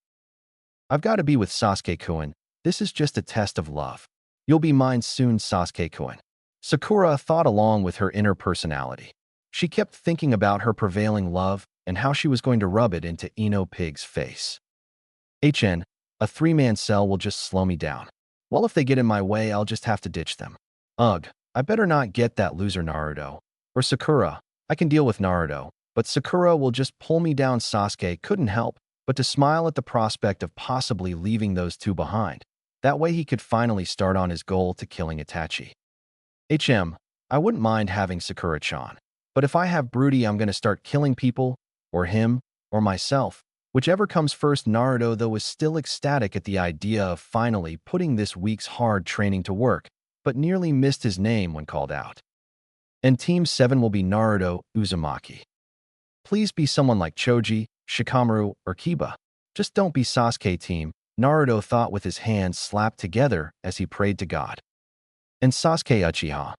I've got to be with Sasuke-kun. This is just a test of love. You'll be mine soon, Sasuke-kun. Sakura thought along with her inner personality. She kept thinking about her prevailing love and how she was going to rub it into Ino Pig's face. A 3-man cell will just slow me down. Well, if they get in my way, I'll just have to ditch them. Ugh, I better not get that loser Naruto. Or Sakura. I can deal with Naruto, but Sakura will just pull me down. Sasuke couldn't help but to smile at the prospect of possibly leaving those two behind. That way he could finally start on his goal to killing Itachi. I wouldn't mind having Sakura-chan, But if I have broody, I'm gonna start killing people, or him, or myself. Whichever comes first. Naruto, though, was still ecstatic at the idea of finally putting this week's hard training to work, but nearly missed his name when called out. And Team 7 will be Naruto Uzumaki. Please be someone like Choji, Shikamaru, or Kiba. Just don't be Sasuke. Team, Naruto thought with his hands slapped together as he prayed to God. And Sasuke Uchiha.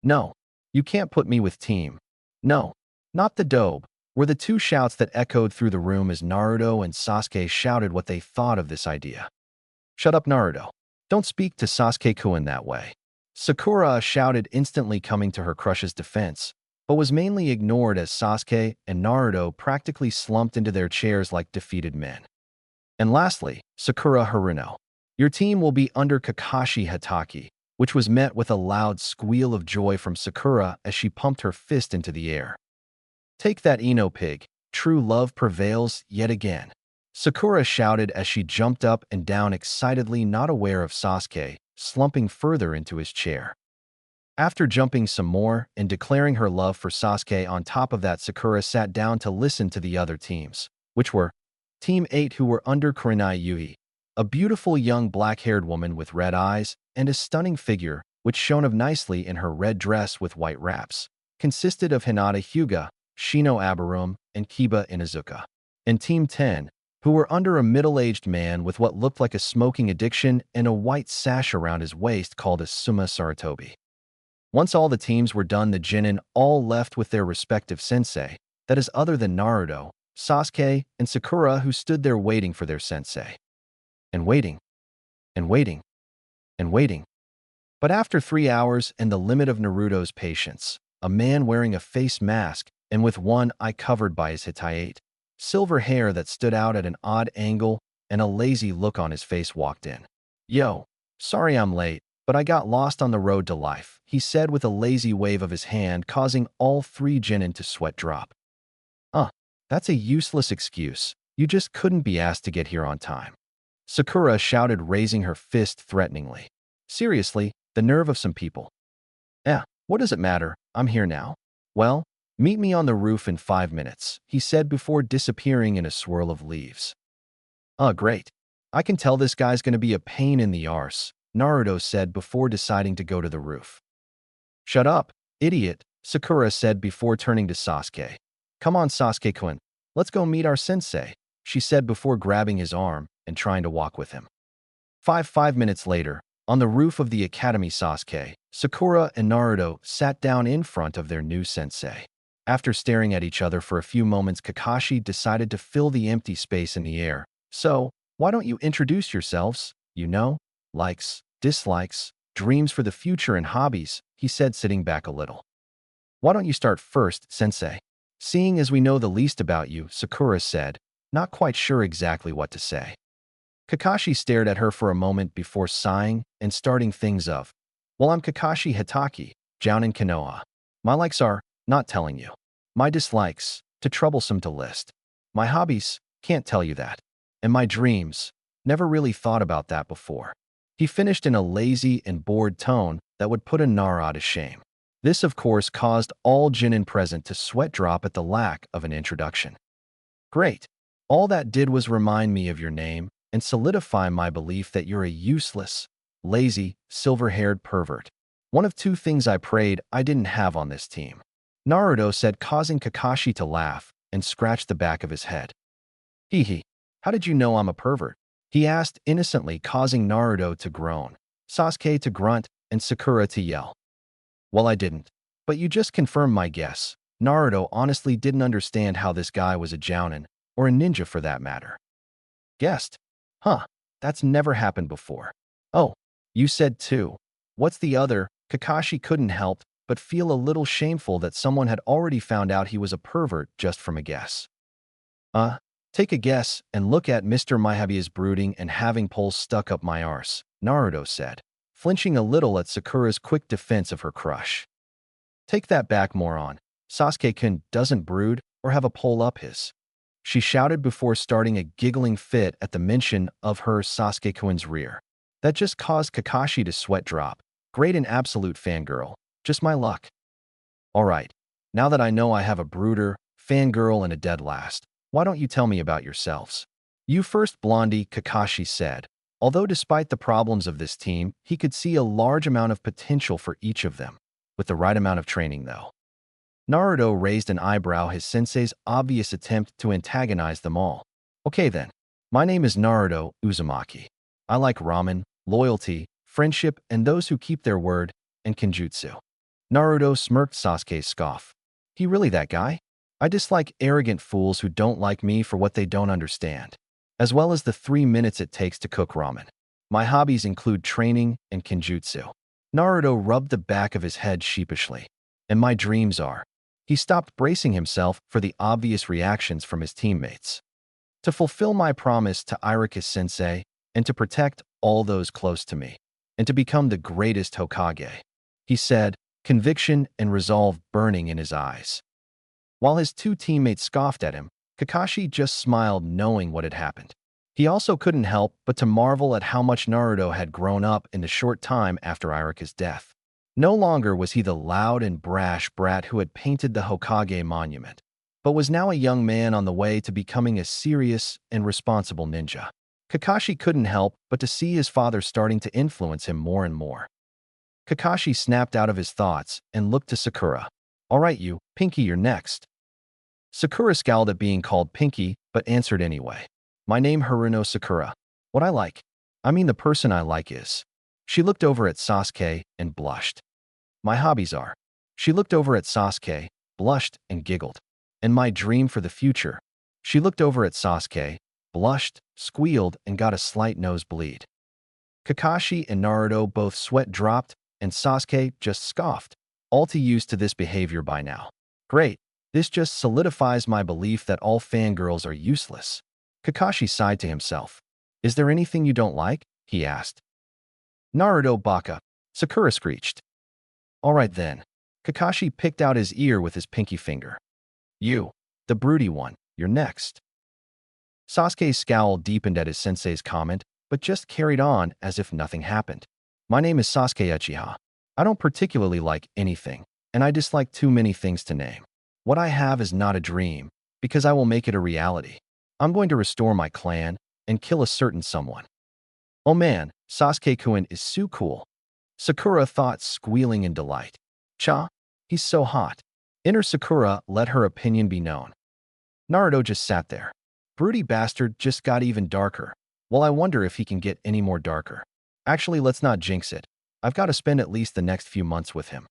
No, you can't put me with Team. No, not the dobe, were the two shouts that echoed through the room as Naruto and Sasuke shouted what they thought of this idea. Shut up, Naruto. Don't speak to Sasuke-kun that way. Sakura shouted, instantly coming to her crush's defense, but was mainly ignored as Sasuke and Naruto practically slumped into their chairs like defeated men. And lastly, Sakura Haruno. Your team will be under Kakashi Hatake, which was met with a loud squeal of joy from Sakura as she pumped her fist into the air. Take that, Ino pig. True love prevails yet again. Sakura shouted as she jumped up and down excitedly, not aware of Sasuke, slumping further into his chair. After jumping some more and declaring her love for Sasuke on top of that, Sakura sat down to listen to the other teams, which were Team 8, who were under Kurenai Yui, a beautiful young black-haired woman with red eyes and a stunning figure, which shone of nicely in her red dress with white wraps, consisted of Hinata Hyuga, Shino Abarum, and Kiba Inuzuka. And Team 10, who were under a middle-aged man with what looked like a smoking addiction and a white sash around his waist called a Suma Saratobi. Once all the teams were done, the Genin all left with their respective sensei, that is other than Naruto, Sasuke, and Sakura, who stood there waiting for their sensei. And waiting, and waiting, and waiting. But after 3 hours and the limit of Naruto's patience, a man wearing a face mask and with one eye covered by his Hittite silver hair that stood out at an odd angle and a lazy look on his face walked in. Yo, sorry I'm late, but I got lost on the road to life, he said with a lazy wave of his hand, causing all 3 Genin to sweat drop. That's a useless excuse. You just couldn't be asked to get here on time. Sakura shouted, raising her fist threateningly. Seriously, the nerve of some people. What does it matter? I'm here now. Well, meet me on the roof in 5 minutes, he said before disappearing in a swirl of leaves. Great. I can tell this guy's gonna be a pain in the arse, Naruto said before deciding to go to the roof. Shut up, idiot, Sakura said before turning to Sasuke. Come on, Sasuke-kun, let's go meet our sensei, she said before grabbing his arm and trying to walk with him. 5 minutes later, on the roof of the academy, Sasuke, Sakura, and Naruto sat down in front of their new sensei. After staring at each other for a few moments, Kakashi decided to fill the empty space in the air. So, why don't you introduce yourselves? You know, likes, dislikes, dreams for the future, and hobbies, he said, sitting back a little. Why don't you start first, sensei? Seeing as we know the least about you, Sakura said, not quite sure exactly what to say. Kakashi stared at her for a moment before sighing and starting things off. Well, I'm Kakashi Hatake, Jounin Konoha. My likes are, not telling you. My dislikes, too troublesome to list. My hobbies, can't tell you that. And my dreams, never really thought about that before. He finished in a lazy and bored tone that would put a Nara to shame. This, of course, caused all Genin present to sweat drop at the lack of an introduction. Great. All that did was remind me of your name and solidify my belief that you're a useless, lazy, silver-haired pervert. One of 2 things I prayed I didn't have on this team, Naruto said, causing Kakashi to laugh and scratch the back of his head. Hee, how did you know I'm a pervert? He asked innocently, causing Naruto to groan, Sasuke to grunt, and Sakura to yell. Well, I didn't. But you just confirmed my guess. Naruto honestly didn't understand how this guy was a jounin, or a ninja for that matter. Guessed? That's never happened before. Oh, you said 2. What's the other? Kakashi couldn't help but feel a little shameful that someone had already found out he was a pervert just from a guess. Take a guess and look at Mr. Mihabia's brooding and having poles stuck up my arse, Naruto said, flinching a little at Sakura's quick defense of her crush. Take that back, moron. Sasuke-kun doesn't brood or have a pole up his. She shouted before starting a giggling fit at the mention of her Sasuke-kun's rear. That just caused Kakashi to sweat drop. Great and absolute fangirl. Just my luck. All right. Now that I know I have a brooder, fangirl, and a dead last, why don't you tell me about yourselves? You first, Blondie, Kakashi said. Although despite the problems of this team, he could see a large amount of potential for each of them, with the right amount of training though. Naruto raised an eyebrow, his sensei's obvious attempt to antagonize them all. Okay then, my name is Naruto Uzumaki. I like ramen, loyalty, friendship, and those who keep their word, and kenjutsu. Naruto smirked Sasuke's scoff. He really that guy? I dislike arrogant fools who don't like me for what they don't understand, as well as the 3 minutes it takes to cook ramen. My hobbies include training and kenjutsu. Naruto rubbed the back of his head sheepishly. And my dreams are. He stopped bracing himself for the obvious reactions from his teammates. To fulfill my promise to Iruka-sensei and to protect all those close to me, and to become the greatest Hokage, he said, conviction and resolve burning in his eyes. While his two teammates scoffed at him, Kakashi just smiled knowing what had happened. He also couldn't help but to marvel at how much Naruto had grown up in the short time after Iruka's death. No longer was he the loud and brash brat who had painted the Hokage monument, but was now a young man on the way to becoming a serious and responsible ninja. Kakashi couldn't help but to see his father starting to influence him more and more. Kakashi snapped out of his thoughts and looked to Sakura. All right, you, Pinky, you're next. Sakura scowled at being called Pinky, but answered anyway. My name Haruno Sakura. What I like? I mean the person I like is. She looked over at Sasuke and blushed. My hobbies are. She looked over at Sasuke, blushed and giggled. And my dream for the future. She looked over at Sasuke, blushed, squealed, and got a slight nosebleed. Kakashi and Naruto both sweat dropped, and Sasuke just scoffed, all too used to this behavior by now. Great, this just solidifies my belief that all fangirls are useless. Kakashi sighed to himself. Is there anything you don't like? He asked. Naruto baka, Sakura screeched. All right then. Kakashi picked out his ear with his pinky finger. You, the broody one, you're next. Sasuke's scowl deepened at his sensei's comment, but just carried on as if nothing happened. My name is Sasuke Uchiha. I don't particularly like anything, and I dislike too many things to name. What I have is not a dream, because I will make it a reality. I'm going to restore my clan and kill a certain someone. Oh man, Sasuke-kun is so cool. Sakura thought, squealing in delight. Cha, he's so hot. Inner Sakura let her opinion be known. Naruto just sat there. Broody bastard just got even darker. Well, I wonder if he can get any more darker. Actually, let's not jinx it. I've got to spend at least the next few months with him.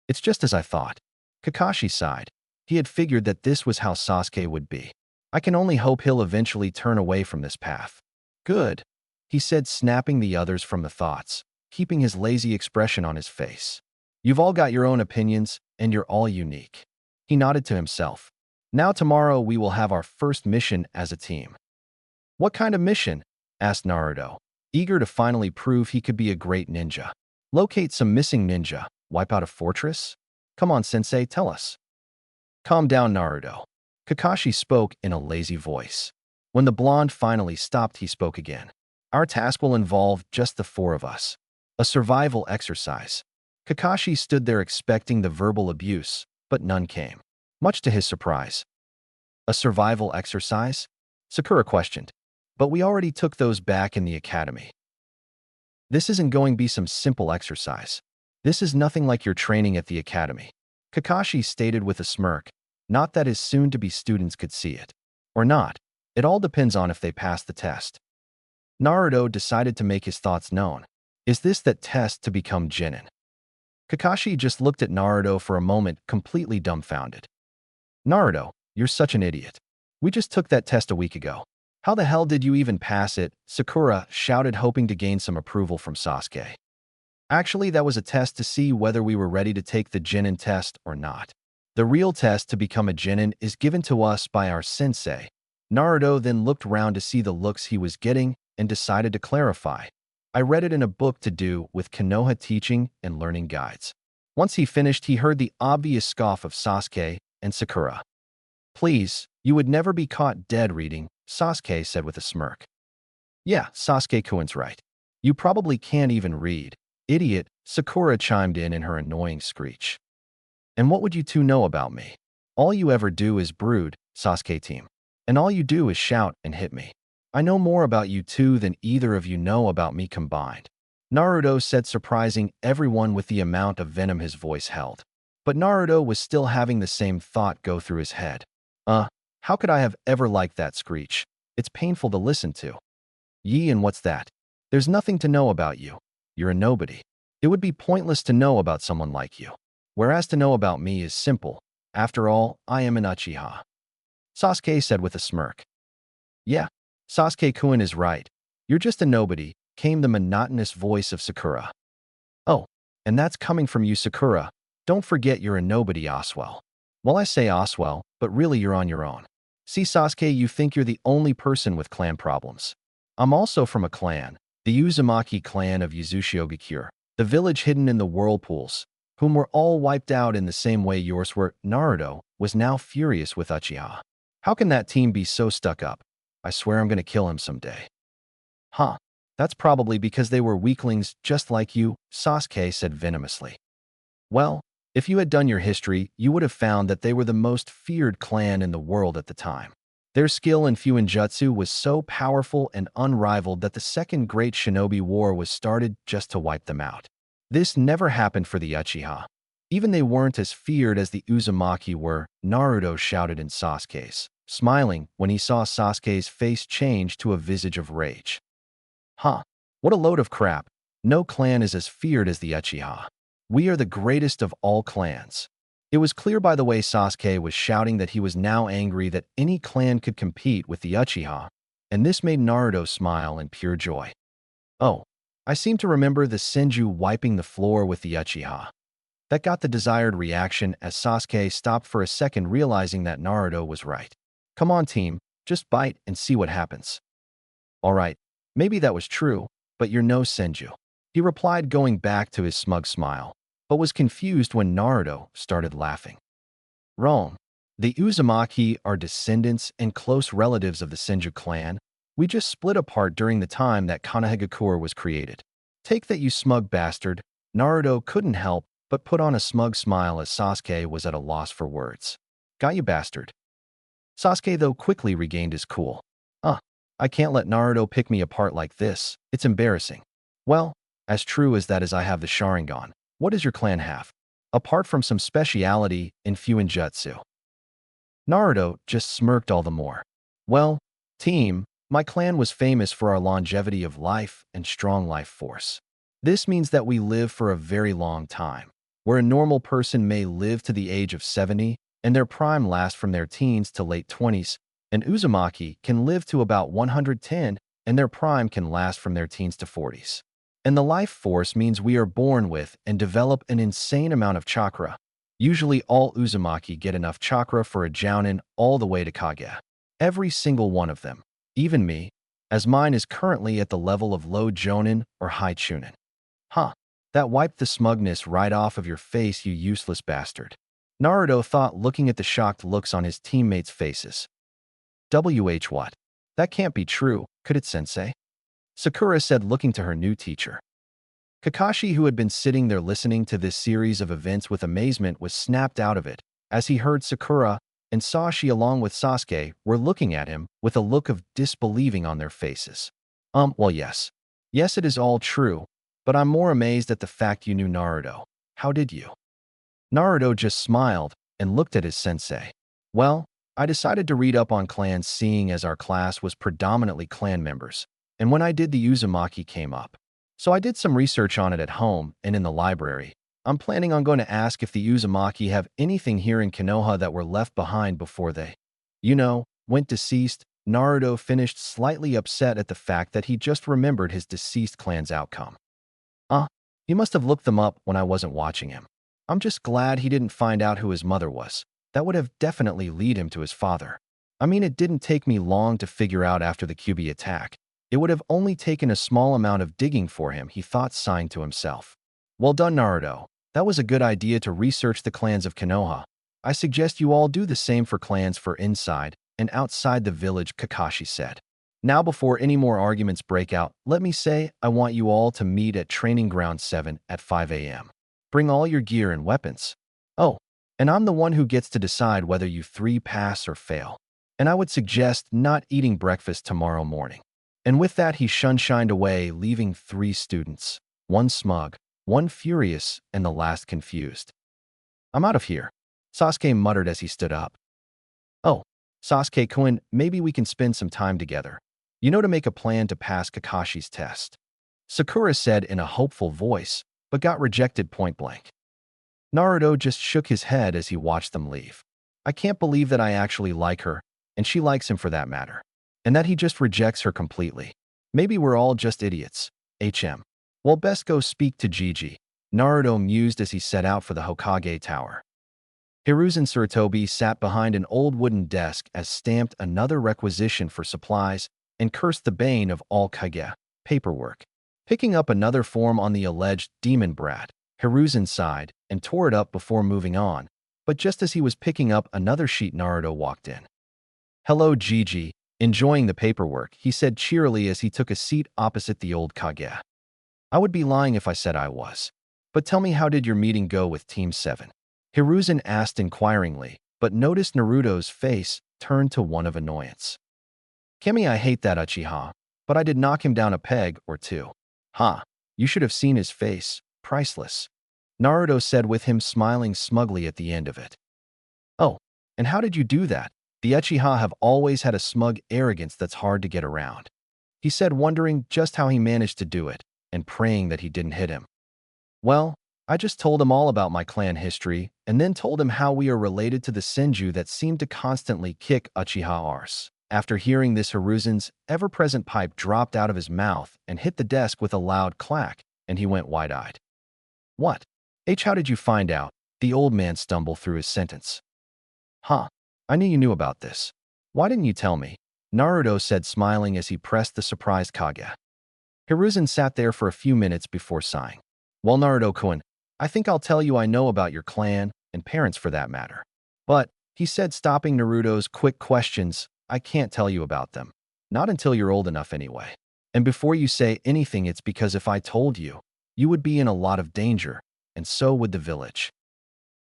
It's just as I thought. Kakashi sighed. He had figured that this was how Sasuke would be. I can only hope he'll eventually turn away from this path. Good, he said, snapping the others from the thoughts, keeping his lazy expression on his face. You've all got your own opinions, and you're all unique. He nodded to himself. Now tomorrow we will have our first mission as a team. What kind of mission? Asked Naruto, eager to finally prove he could be a great ninja. Locate some missing ninja, wipe out a fortress? Come on, sensei, tell us. Calm down, Naruto. Kakashi spoke in a lazy voice. When the blonde finally stopped, he spoke again. Our task will involve just the four of us. A survival exercise. Kakashi stood there expecting the verbal abuse, but none came. Much to his surprise. A survival exercise? Sakura questioned. But we already took those back in the academy. This isn't going to be some simple exercise. This is nothing like your training at the academy. Kakashi stated with a smirk, not that his soon-to-be students could see it. Or not. It all depends on if they pass the test. Naruto decided to make his thoughts known. Is this that test to become Genin? Kakashi just looked at Naruto for a moment, completely dumbfounded. Naruto, you're such an idiot. We just took that test a week ago. How the hell did you even pass it? Sakura shouted, hoping to gain some approval from Sasuke. Actually, that was a test to see whether we were ready to take the Genin test or not. The real test to become a Genin is given to us by our sensei. Naruto then looked round to see the looks he was getting and decided to clarify. I read it in a book to do with Konoha teaching and learning guides. Once he finished, he heard the obvious scoff of Sasuke and Sakura. Please, you would never be caught dead reading, Sasuke said with a smirk. Yeah, Sasuke-kun's right. You probably can't even read. Idiot, Sakura chimed in her annoying screech. And what would you two know about me? All you ever do is brood, Sasuke team. And all you do is shout and hit me. I know more about you two than either of you know about me combined. Naruto said, surprising everyone with the amount of venom his voice held. But Naruto was still having the same thought go through his head. How could I have ever liked that screech? It's painful to listen to. Yi, and what's that? There's nothing to know about you. You're a nobody. It would be pointless to know about someone like you. Whereas to know about me is simple. After all, I am an Uchiha. Sasuke said with a smirk. Yeah, Sasuke-kun is right. You're just a nobody, came the monotonous voice of Sakura. Oh, and that's coming from you, Sakura. Don't forget you're a nobody, Oswell. Well, I say Oswell, but really you're on your own. See, Sasuke, you think you're the only person with clan problems. I'm also from a clan, the Uzumaki clan of Yuzushiogakure, the village hidden in the whirlpools, whom were all wiped out in the same way yours were. Naruto was now furious with Uchiha. How can that team be so stuck up? I swear I'm going to kill him someday. Huh, that's probably because they were weaklings just like you, Sasuke said venomously. Well, if you had done your history, you would have found that they were the most feared clan in the world at the time. Their skill in Fuinjutsu was so powerful and unrivaled that the Second Great Shinobi War was started just to wipe them out. This never happened for the Uchiha. Even they weren't as feared as the Uzumaki were, Naruto shouted in Sasuke's, smiling when he saw Sasuke's face change to a visage of rage. Huh, what a load of crap. No clan is as feared as the Uchiha. We are the greatest of all clans. It was clear by the way Sasuke was shouting that he was now angry that any clan could compete with the Uchiha, and this made Naruto smile in pure joy. Oh, I seem to remember the Senju wiping the floor with the Uchiha. That got the desired reaction as Sasuke stopped for a second, realizing that Naruto was right. Come on, team, just bite and see what happens. All right, maybe that was true, but you're no Senju, he replied, going back to his smug smile, but was confused when Naruto started laughing. Wrong. The Uzumaki are descendants and close relatives of the Senju clan. We just split apart during the time that Konohagakure was created. Take that, you smug bastard. Naruto couldn't help but put on a smug smile as Sasuke was at a loss for words. Got you, bastard. Sasuke, though, quickly regained his cool. I can't let Naruto pick me apart like this. It's embarrassing. Well, as true as that is, I have the Sharingan. What does your clan have? Apart from some speciality in Fuinjutsu. Naruto just smirked all the more. Well, team, my clan was famous for our longevity of life and strong life force. This means that we live for a very long time, where a normal person may live to the age of 70 and their prime lasts from their teens to late 20s, and Uzumaki can live to about 110 and their prime can last from their teens to 40s. And the life force means we are born with and develop an insane amount of chakra. Usually all Uzumaki get enough chakra for a Jounin all the way to Kage. Every single one of them. Even me, as mine is currently at the level of low Jonin or high Chunin. Huh, that wiped the smugness right off of your face, you useless bastard. Naruto thought, looking at the shocked looks on his teammates' faces. What? That can't be true, could it, sensei? Sakura said, looking to her new teacher. Kakashi, who had been sitting there listening to this series of events with amazement, was snapped out of it as he heard Sakura and saw she, along with Sasuke, were looking at him with a look of disbelieving on their faces. Well, yes. Yes, it is all true, but I'm more amazed at the fact you knew Naruto. How did you? Naruto just smiled and looked at his sensei. Well, I decided to read up on clans, seeing as our class was predominantly clan members, and when I did, the Uzumaki came up. So I did some research on it at home and in the library. I'm planning on going to ask if the Uzumaki have anything here in Konoha that were left behind before they, went deceased. Naruto finished, slightly upset at the fact that he just remembered his deceased clan's outcome. He must have looked them up when I wasn't watching him. I'm just glad he didn't find out who his mother was. That would have definitely led him to his father. I mean, it didn't take me long to figure out after the QB attack. It would have only taken a small amount of digging for him, he thought, sighing to himself. Well done, Naruto. That was a good idea to research the clans of Konoha. I suggest you all do the same for clans for inside and outside the village, Kakashi said. Now, before any more arguments break out, let me say I want you all to meet at Training Ground 7 at 5 a.m. Bring all your gear and weapons. Oh, And I'm the one who gets to decide whether you three pass or fail. And I would suggest not eating breakfast tomorrow morning. And with that, he shined away, leaving three students, one smug, one furious, and the last confused. I'm out of here, Sasuke muttered as he stood up. Oh, Sasuke-kun, maybe we can spend some time together. You know, to make a plan to pass Kakashi's test. Sakura said in a hopeful voice, but got rejected point blank. Naruto just shook his head as he watched them leave. I can't believe that I actually like her, and she likes him for that matter. And that he just rejects her completely. Maybe we're all just idiots. Well, best go speak to Gigi, Naruto mused as he set out for the Hokage Tower. Hiruzen Sarutobi sat behind an old wooden desk as stamped another requisition for supplies and cursed the bane of all Kage, paperwork. Picking up another form on the alleged demon brat, Hiruzen sighed and tore it up before moving on, but just as he was picking up another sheet, Naruto walked in. Hello, Gigi, enjoying the paperwork, he said cheerily as he took a seat opposite the old Kage. I would be lying if I said I was. But tell me, how did your meeting go with Team 7? Hiruzen asked inquiringly, but noticed Naruto's face turned to one of annoyance. Kemi, I hate that Uchiha, but I did knock him down a peg or two. Ha, you should have seen his face, priceless. Naruto said with him smiling smugly at the end of it. Oh, and how did you do that? The Uchiha have always had a smug arrogance that's hard to get around. He said, wondering just how he managed to do it, and praying that he didn't hit him. Well, I just told him all about my clan history, and then told him how we are related to the Senju that seemed to constantly kick Uchiha arse. After hearing this, Hiruzen's ever-present pipe dropped out of his mouth and hit the desk with a loud clack, and he went wide-eyed. What? How did you find out? The old man stumbled through his sentence. Huh, I knew you knew about this. Why didn't you tell me? Naruto said, smiling as he pressed the surprised Kage. Hiruzen sat there for a few minutes before sighing. Well, Naruto-kun, I think I'll tell you I know about your clan, and parents for that matter. But, he said, stopping Naruto's quick questions, I can't tell you about them. Not until you're old enough anyway. And before you say anything, it's because if I told you, you would be in a lot of danger, and so would the village.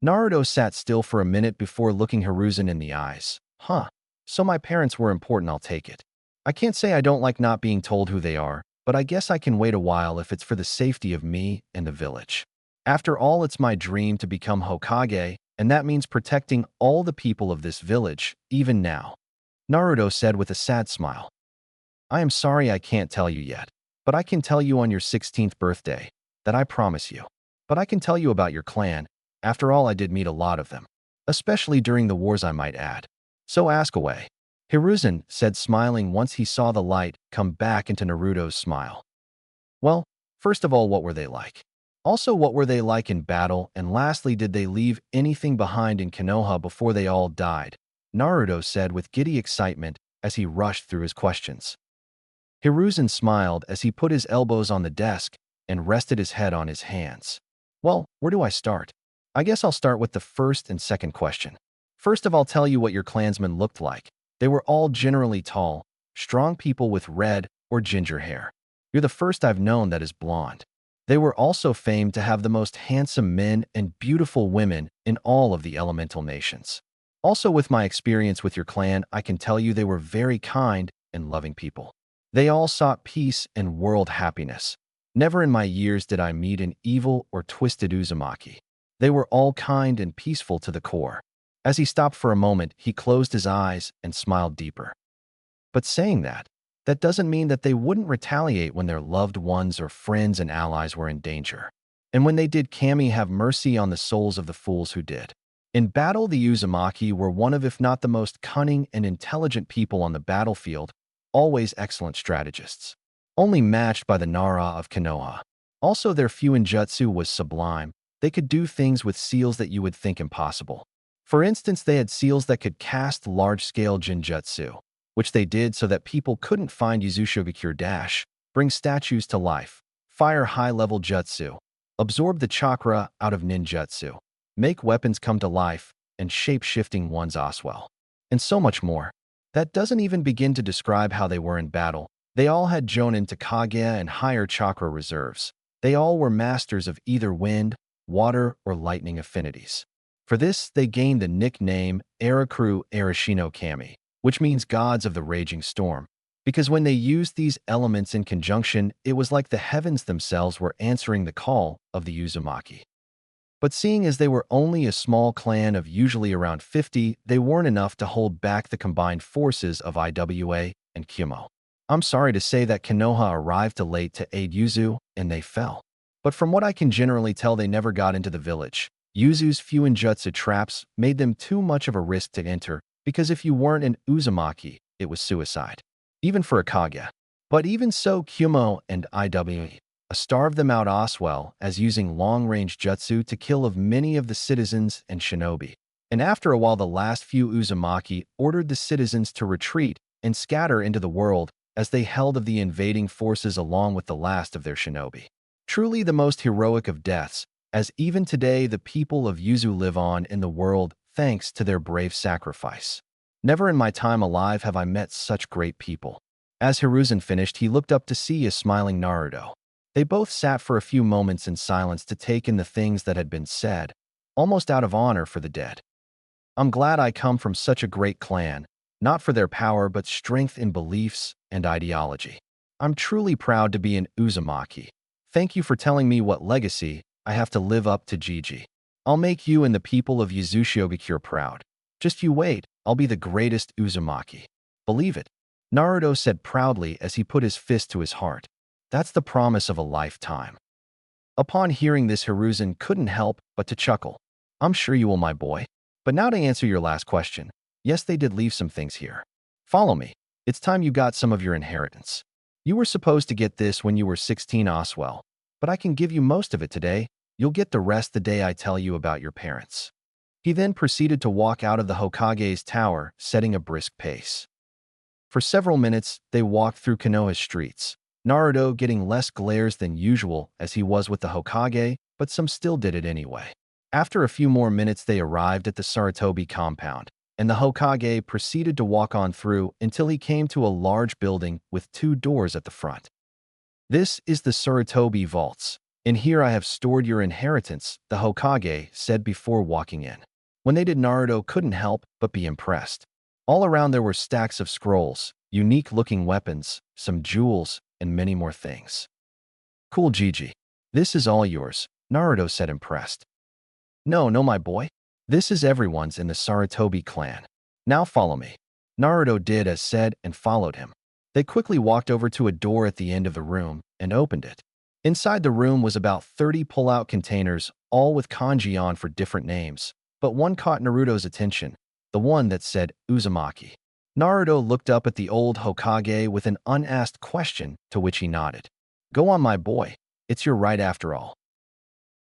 Naruto sat still for a minute before looking Hiruzen in the eyes. Huh, so my parents were important, I'll take it. I can't say I don't like not being told who they are, but I guess I can wait a while if it's for the safety of me and the village. After all, it's my dream to become Hokage, and that means protecting all the people of this village, even now. Naruto said with a sad smile. I am sorry I can't tell you yet, but I can tell you on your 16th birthday, that I promise you. But I can tell you about your clan. After all, I did meet a lot of them, especially during the wars, I might add. So ask away. Hiruzen said, smiling once he saw the light come back into Naruto's smile. Well, first of all, what were they like? Also, what were they like in battle? And lastly, did they leave anything behind in Konoha before they all died? Naruto said with giddy excitement as he rushed through his questions. Hiruzen smiled as he put his elbows on the desk and rested his head on his hands. Well, where do I start? I guess I'll start with the first and second question. First of all, tell you what your clansmen looked like. They were all generally tall, strong people with red or ginger hair. You're the first I've known that is blonde. They were also famed to have the most handsome men and beautiful women in all of the elemental nations. Also, with my experience with your clan, I can tell you they were very kind and loving people. They all sought peace and world happiness. Never in my years did I meet an evil or twisted Uzumaki. They were all kind and peaceful to the core. As he stopped for a moment, he closed his eyes and smiled deeper. But saying that doesn't mean that they wouldn't retaliate when their loved ones or friends and allies were in danger. And when they did, Kami have mercy on the souls of the fools who did. In battle, the Uzumaki were one of, if not the most cunning and intelligent people on the battlefield, always excellent strategists. Only matched by the Nara of Konoha. Also, their Fuinjutsu was sublime. They could do things with seals that you would think impossible. For instance, they had seals that could cast large-scale Jinjutsu, which they did so that people couldn't find Yuzushogakur dash, bring statues to life, fire high-level jutsu, absorb the chakra out of ninjutsu, make weapons come to life, and shape-shifting one's Oswell. And so much more. That doesn't even begin to describe how they were in battle. They all had Jonin to Kage and higher chakra reserves. They all were masters of either wind, water, or lightning affinities. For this, they gained the nickname Arakuru Arashino Kami, which means gods of the raging storm, because when they used these elements in conjunction, it was like the heavens themselves were answering the call of the Uzumaki. But seeing as they were only a small clan of usually around 50, they weren't enough to hold back the combined forces of IWA and Kumo. I'm sorry to say that Konoha arrived too late to aid Yuzu, and they fell. But from what I can generally tell, they never got into the village. Yuzu's Fuinjutsu traps made them too much of a risk to enter, because if you weren't an Uzumaki, it was suicide. Even for a Kage. But even so, Kumo and IWA starved them out as well as using long-range jutsu to kill of many of the citizens and shinobi. And after a while, the last few Uzumaki ordered the citizens to retreat and scatter into the world as they held of the invading forces along with the last of their shinobi. Truly the most heroic of deaths, as even today the people of Yuzu live on in the world thanks to their brave sacrifice. Never in my time alive have I met such great people. As Hiruzen finished, he looked up to see a smiling Naruto. They both sat for a few moments in silence to take in the things that had been said, almost out of honor for the dead. I'm glad I come from such a great clan, not for their power but strength in beliefs and ideology. I'm truly proud to be an Uzumaki. Thank you for telling me what legacy I have to live up to, Gigi. I'll make you and the people of Yuzushiogakure proud. Just you wait, I'll be the greatest Uzumaki. Believe it, Naruto said proudly as he put his fist to his heart. That's the promise of a lifetime. Upon hearing this, Hiruzen couldn't help but to chuckle. I'm sure you will, my boy. But now to answer your last question. Yes, they did leave some things here. Follow me. It's time you got some of your inheritance. You were supposed to get this when you were 16 Oswell, but I can give you most of it today. You'll get the rest the day I tell you about your parents. He then proceeded to walk out of the Hokage's tower, setting a brisk pace. For several minutes, they walked through Konoha's streets, Naruto getting less glares than usual as he was with the Hokage, but some still did it anyway. After a few more minutes, they arrived at the Sarutobi compound, and the Hokage proceeded to walk on through until he came to a large building with 2 doors at the front. This is the Sarutobi vaults. In here I have stored your inheritance, the Hokage said before walking in. When they did, Naruto couldn't help but be impressed. All around there were stacks of scrolls, unique-looking weapons, some jewels, and many more things. Cool, Gigi. This is all yours, Naruto said, impressed. No, my boy. This is everyone's in the Sarutobi clan. Now follow me. Naruto did as said and followed him. They quickly walked over to a door at the end of the room and opened it. Inside the room was about 30 pull-out containers, all with kanji on for different names, but one caught Naruto's attention, the one that said Uzumaki. Naruto looked up at the old Hokage with an unasked question, to which he nodded. Go on, my boy. It's your right after all.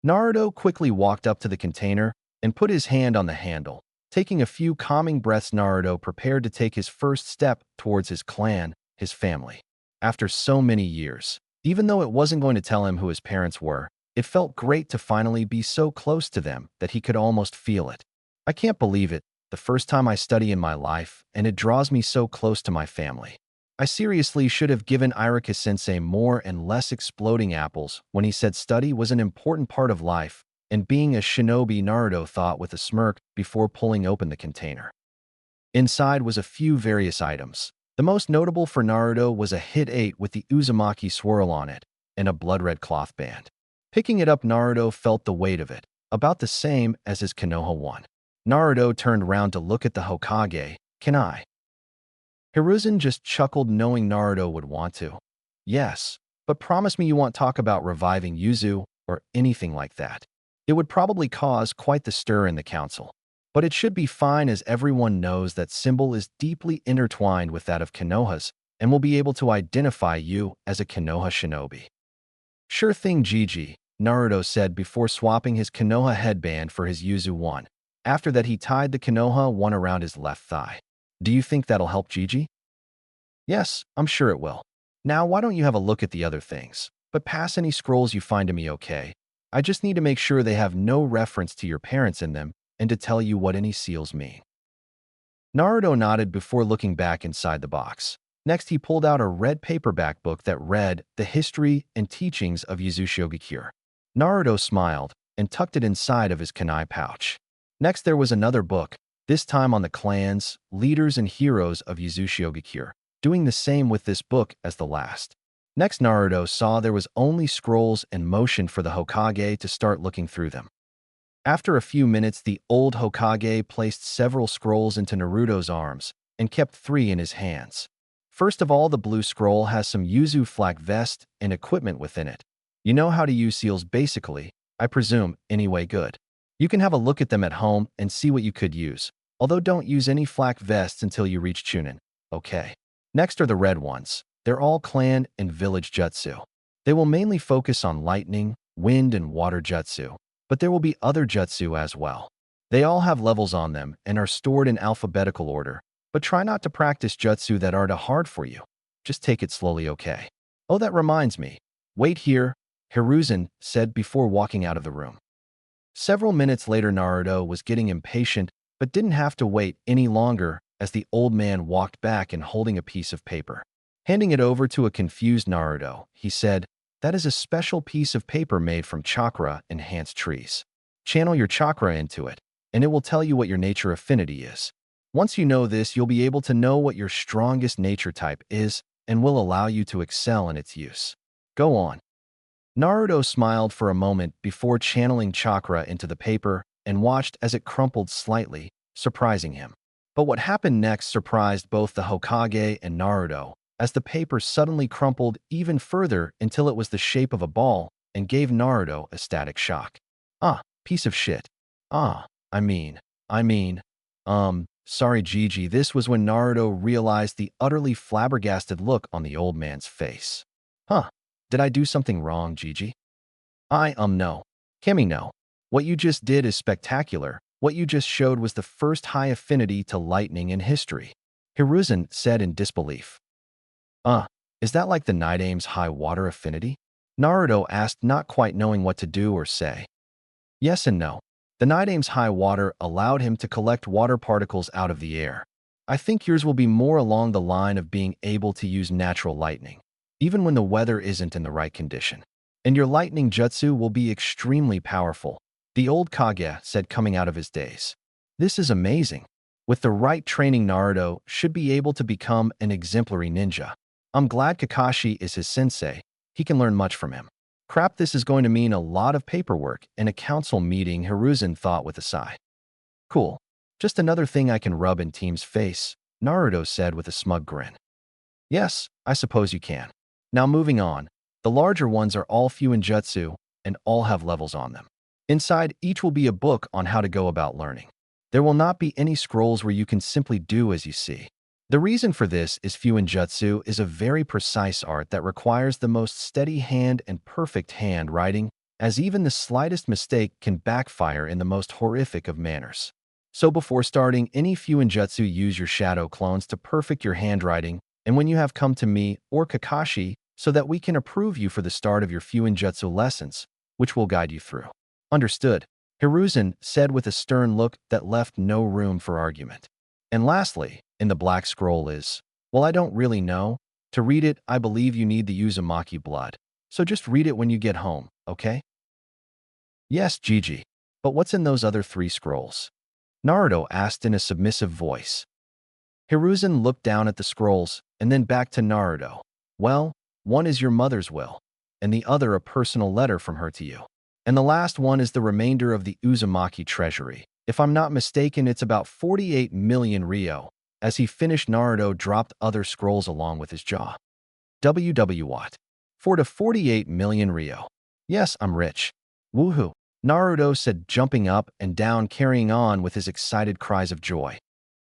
Naruto quickly walked up to the container and put his hand on the handle. Taking a few calming breaths, Naruto prepared to take his first step towards his clan, his family. After so many years, even though it wasn't going to tell him who his parents were, it felt great to finally be so close to them that he could almost feel it. I can't believe it. The first time I study in my life, and it draws me so close to my family. I seriously should have given Irika-sensei more and less exploding apples when he said study was an important part of life, and being a shinobi, Naruto thought with a smirk before pulling open the container. Inside was a few various items. The most notable for Naruto was a Hit 8 with the Uzumaki swirl on it, and a blood-red cloth band. Picking it up, Naruto felt the weight of it, about the same as his Konoha one. Naruto turned round to look at the Hokage. Can I? Hiruzen just chuckled, knowing Naruto would want to. Yes, but promise me you won't talk about reviving Yuzu or anything like that. It would probably cause quite the stir in the council. But it should be fine, as everyone knows that symbol is deeply intertwined with that of Konoha's and will be able to identify you as a Konoha shinobi. Sure thing, Gigi, Naruto said before swapping his Konoha headband for his Yuzu one. After that, he tied the Konoha one around his left thigh. Do you think that'll help, Gigi? Yes, I'm sure it will. Now, why don't you have a look at the other things? But pass any scrolls you find to me, okay? I just need to make sure they have no reference to your parents in them and to tell you what any seals mean. Naruto nodded before looking back inside the box. Next, he pulled out a red paperback book that read The History and Teachings of Yuzushiogakure. Naruto smiled and tucked it inside of his kunai pouch. Next, there was another book, this time on the clans, leaders, and heroes of Yuzushiogakure, doing the same with this book as the last. Next, Naruto saw there was only scrolls and motioned for the Hokage to start looking through them. After a few minutes, the old Hokage placed several scrolls into Naruto's arms and kept 3 in his hands. First of all, the blue scroll has some Yuzu flak vest and equipment within it. You know how to use seals basically, I presume, anyway good. You can have a look at them at home and see what you could use, although don't use any flak vests until you reach Chunin, okay? Next are the red ones. They're all clan and village jutsu. They will mainly focus on lightning, wind, and water jutsu, but there will be other jutsu as well. They all have levels on them and are stored in alphabetical order, but try not to practice jutsu that are too hard for you. Just take it slowly, okay? Oh, that reminds me. Wait here, Hiruzen said before walking out of the room. Several minutes later, Naruto was getting impatient but didn't have to wait any longer as the old man walked back and holding a piece of paper. Handing it over to a confused Naruto, he said, "That is a special piece of paper made from chakra-enhanced trees. Channel your chakra into it, and it will tell you what your nature affinity is. Once you know this, you'll be able to know what your strongest nature type is and will allow you to excel in its use. Go on." Naruto smiled for a moment before channeling chakra into the paper and watched as it crumpled slightly, surprising him. But what happened next surprised both the Hokage and Naruto, as the paper suddenly crumpled even further until it was the shape of a ball and gave Naruto a static shock. "Ah, piece of shit. I mean, sorry Gigi." This was when Naruto realized the utterly flabbergasted look on the old man's face. "Huh, did I do something wrong, Gigi?" No. Kimmy, no. What you just did is spectacular. What you just showed was the first high affinity to lightning in history," Hiruzen said in disbelief. Is that like the Night Aim's high water affinity?" Naruto asked, not quite knowing what to do or say. Yes and no. The Night Aim's high water allowed him to collect water particles out of the air. I think yours will be more along the line of being able to use natural lightning, even when the weather isn't in the right condition. And your lightning jutsu will be extremely powerful, the old Kage said, coming out of his daze. This is amazing. With the right training, Naruto should be able to become an exemplary ninja. I'm glad Kakashi is his sensei. He can learn much from him. Crap, this is going to mean a lot of paperwork and a council meeting, Hiruzen thought with a sigh. Cool. Just another thing I can rub in Team's face, Naruto said with a smug grin. Yes, I suppose you can. Now moving on. The larger ones are all Fuinjutsu and all have levels on them. Inside each will be a book on how to go about learning. There will not be any scrolls where you can simply do as you see. The reason for this is Fuinjutsu is a very precise art that requires the most steady hand and perfect handwriting, as even the slightest mistake can backfire in the most horrific of manners. So before starting any Fuinjutsu, use your shadow clones to perfect your handwriting, and when you have come to me or Kakashi so that we can approve you for the start of your Fuinjutsu lessons, which will guide you through. Understood, Hiruzen said with a stern look that left no room for argument. And lastly, in the black scroll is, well, I don't really know. To read it, I believe you need the Uzumaki blood. So just read it when you get home, okay? Yes, Gigi. But what's in those other 3 scrolls? Naruto asked in a submissive voice. Hiruzen looked down at the scrolls and then back to Naruto. Well, one is your mother's will, and the other a personal letter from her to you. And the last one is the remainder of the Uzumaki treasury. If I'm not mistaken, it's about 48 million Ryo. As he finished, Naruto dropped other scrolls along with his jaw. What? 4 to 48 million Ryo. Yes, I'm rich. Woohoo, Naruto said, jumping up and down, carrying on with his excited cries of joy.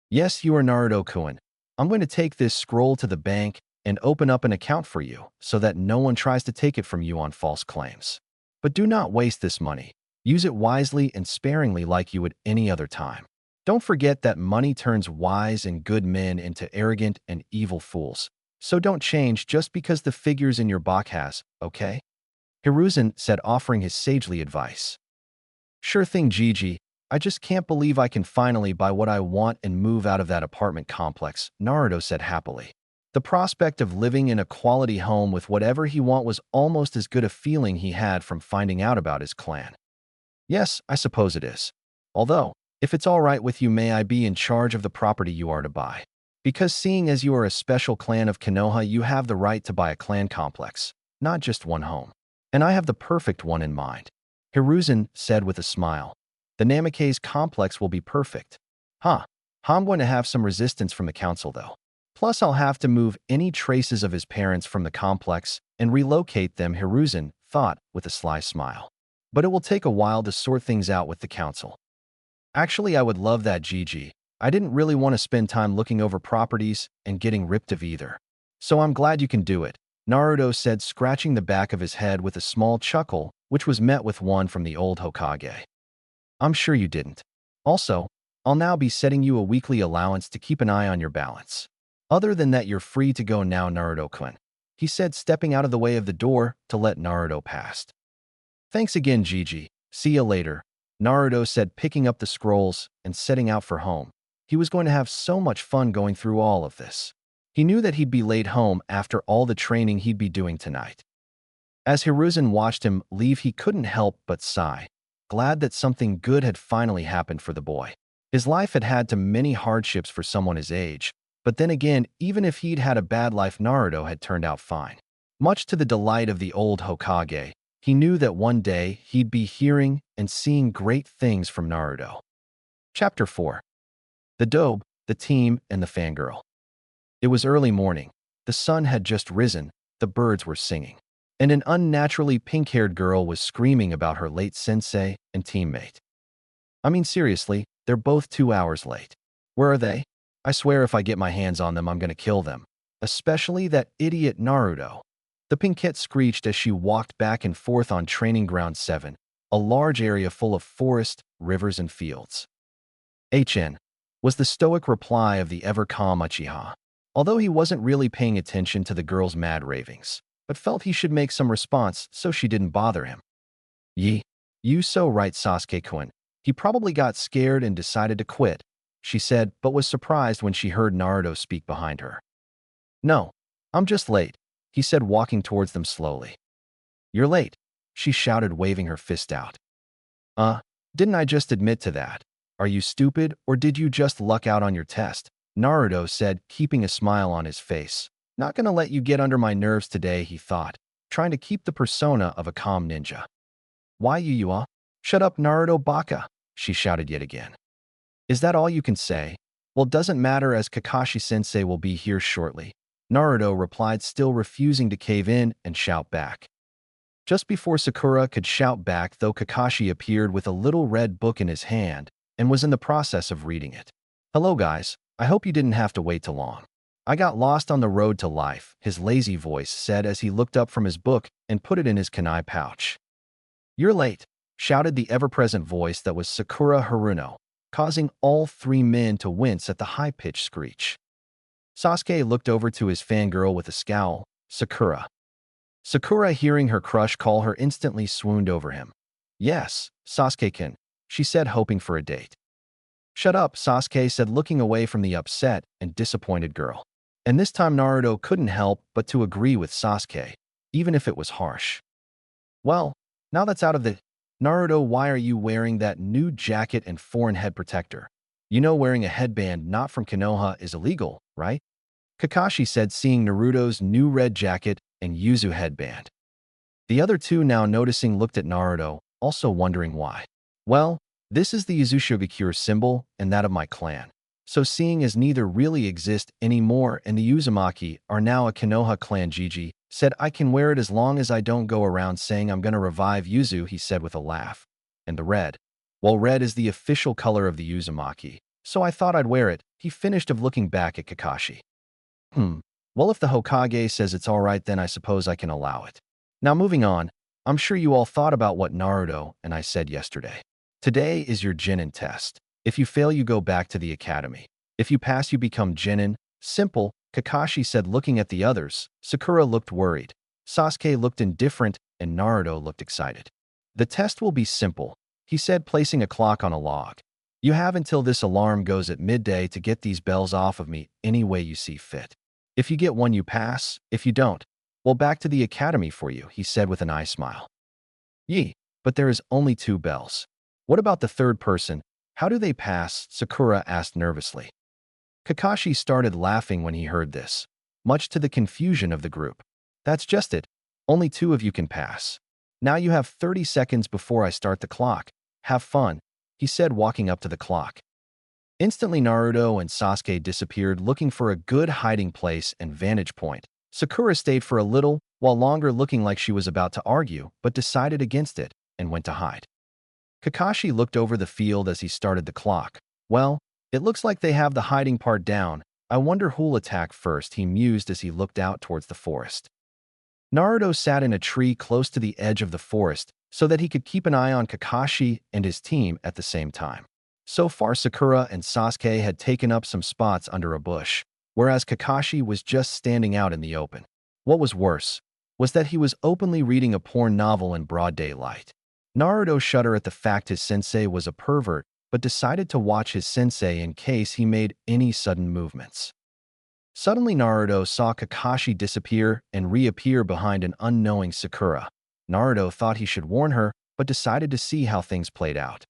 Yes, you are Naruto-kun. I'm going to take this scroll to the bank and open up an account for you so that no one tries to take it from you on false claims. But do not waste this money. Use it wisely and sparingly like you would any other time. Don't forget that money turns wise and good men into arrogant and evil fools. So don't change just because the figures in your box has, okay? Hiruzen said, offering his sagely advice. Sure thing, Gigi. I just can't believe I can finally buy what I want and move out of that apartment complex, Naruto said happily. The prospect of living in a quality home with whatever he want was almost as good a feeling he had from finding out about his clan. Yes, I suppose it is. Although, If it's all right with you, may I be in charge of the property you are to buy? Because seeing as you are a special clan of Konoha, you have the right to buy a clan complex, not just one home. And I have the perfect one in mind. Hiruzen said with a smile. The Namikaze complex will be perfect. Huh. I'm going to have some resistance from the council, though. Plus, I'll have to move any traces of his parents from the complex and relocate them, Hiruzen thought with a sly smile. But it will take a while to sort things out with the council. Actually, I would love that, Gigi. I didn't really want to spend time looking over properties and getting ripped of either. So I'm glad you can do it, Naruto said, scratching the back of his head with a small chuckle, which was met with one from the old Hokage. I'm sure you didn't. Also, I'll now be setting you a weekly allowance to keep an eye on your balance. Other than that, you're free to go now, Naruto-kun, he said, stepping out of the way of the door to let Naruto pass. Thanks again, Gigi. See you later, Naruto said, picking up the scrolls and setting out for home. He was going to have so much fun going through all of this. He knew that he'd be late home after all the training he'd be doing tonight. As Hiruzen watched him leave, he couldn't help but sigh, glad that something good had finally happened for the boy. His life had had too many hardships for someone his age, but then again, even if he'd had a bad life, Naruto had turned out fine. Much to the delight of the old Hokage, he knew that one day he'd be hearing and seeing great things from Naruto. Chapter 4. The Dobe, the Team, and the Fangirl. It was early morning. The sun had just risen, the birds were singing, and an unnaturally pink-haired girl was screaming about her late sensei and teammate. I mean, seriously, they're both 2 hours late. Where are they? I swear if I get my hands on them, I'm gonna kill them. Especially that idiot Naruto. The pinkette screeched as she walked back and forth on Training Ground 7, a large area full of forest, rivers, and fields. HN was the stoic reply of the ever-calm Uchiha, although he wasn't really paying attention to the girl's mad ravings, but felt he should make some response so she didn't bother him. You so right, Sasuke-kun. He probably got scared and decided to quit, she said, but was surprised when she heard Naruto speak behind her. No, I'm just late, he said, walking towards them slowly. You're late, she shouted, waving her fist out. Didn't I just admit to that? Are you stupid, or did you just luck out on your test? Naruto said, keeping a smile on his face. Not gonna let you get under my nerves today, he thought, trying to keep the persona of a calm ninja. Why you? Shut up, Naruto baka, she shouted yet again. Is that all you can say? Well, doesn't matter, as Kakashi-sensei will be here shortly, Naruto replied, still refusing to cave in and shout back. Just before Sakura could shout back, though, Kakashi appeared with a little red book in his hand and was in the process of reading it. Hello guys, I hope you didn't have to wait too long. I got lost on the road to life, his lazy voice said as he looked up from his book and put it in his kunai pouch. You're late, shouted the ever-present voice that was Sakura Haruno, causing all three men to wince at the high-pitched screech. Sasuke looked over to his fangirl with a scowl. Sakura. Sakura, hearing her crush call her, instantly swooned over him. Yes, Sasuke-kun, she said, hoping for a date. Shut up, Sasuke said, looking away from the upset and disappointed girl. And this time Naruto couldn't help but to agree with Sasuke, even if it was harsh. Well, now that's out of the... Naruto, why are you wearing that new jacket and foreign head protector? You know wearing a headband not from Konoha is illegal, right? Kakashi said, seeing Naruto's new red jacket and Yuzu headband. The other two, now noticing, looked at Naruto, also wondering why. Well, this is the Uzumaki symbol and that of my clan. So seeing as neither really exist anymore and the Uzumaki are now a Konoha clan, Gigi said, I can wear it as long as I don't go around saying I'm gonna revive Yuzu, he said with a laugh. And the red? Well, red is the official color of the Uzumaki, so I thought I'd wear it, he finished of looking back at Kakashi. Well, if the Hokage says it's alright, then I suppose I can allow it. Now moving on, I'm sure you all thought about what Naruto and I said yesterday. Today is your Genin test. If you fail, you go back to the academy. If you pass, you become Genin. Simple, Kakashi said, looking at the others. Sakura looked worried. Sasuke looked indifferent, and Naruto looked excited. The test will be simple, he said, placing a clock on a log. You have until this alarm goes at midday to get these bells off of me any way you see fit. If you get one, you pass. If you don't, well, back to the academy for you, he said with an eye smile. But there is only 2 bells. What about the third person? How do they pass? Sakura asked nervously. Kakashi started laughing when he heard this, much to the confusion of the group. That's just it. Only two of you can pass. Now you have 30 seconds before I start the clock. Have fun, he said, walking up to the clock. Instantly, Naruto and Sasuke disappeared, looking for a good hiding place and vantage point. Sakura stayed for a little while longer, looking like she was about to argue, but decided against it and went to hide. Kakashi looked over the field as he started the clock. Well, it looks like they have the hiding part down. I wonder who'll attack first, he mused as he looked out towards the forest. Naruto sat in a tree close to the edge of the forest so that he could keep an eye on Kakashi and his team at the same time. So far, Sakura and Sasuke had taken up some spots under a bush, whereas Kakashi was just standing out in the open. What was worse was that he was openly reading a porn novel in broad daylight. Naruto shuddered at the fact his sensei was a pervert, but decided to watch his sensei in case he made any sudden movements. Suddenly, Naruto saw Kakashi disappear and reappear behind an unknowing Sakura. Naruto thought he should warn her, but decided to see how things played out.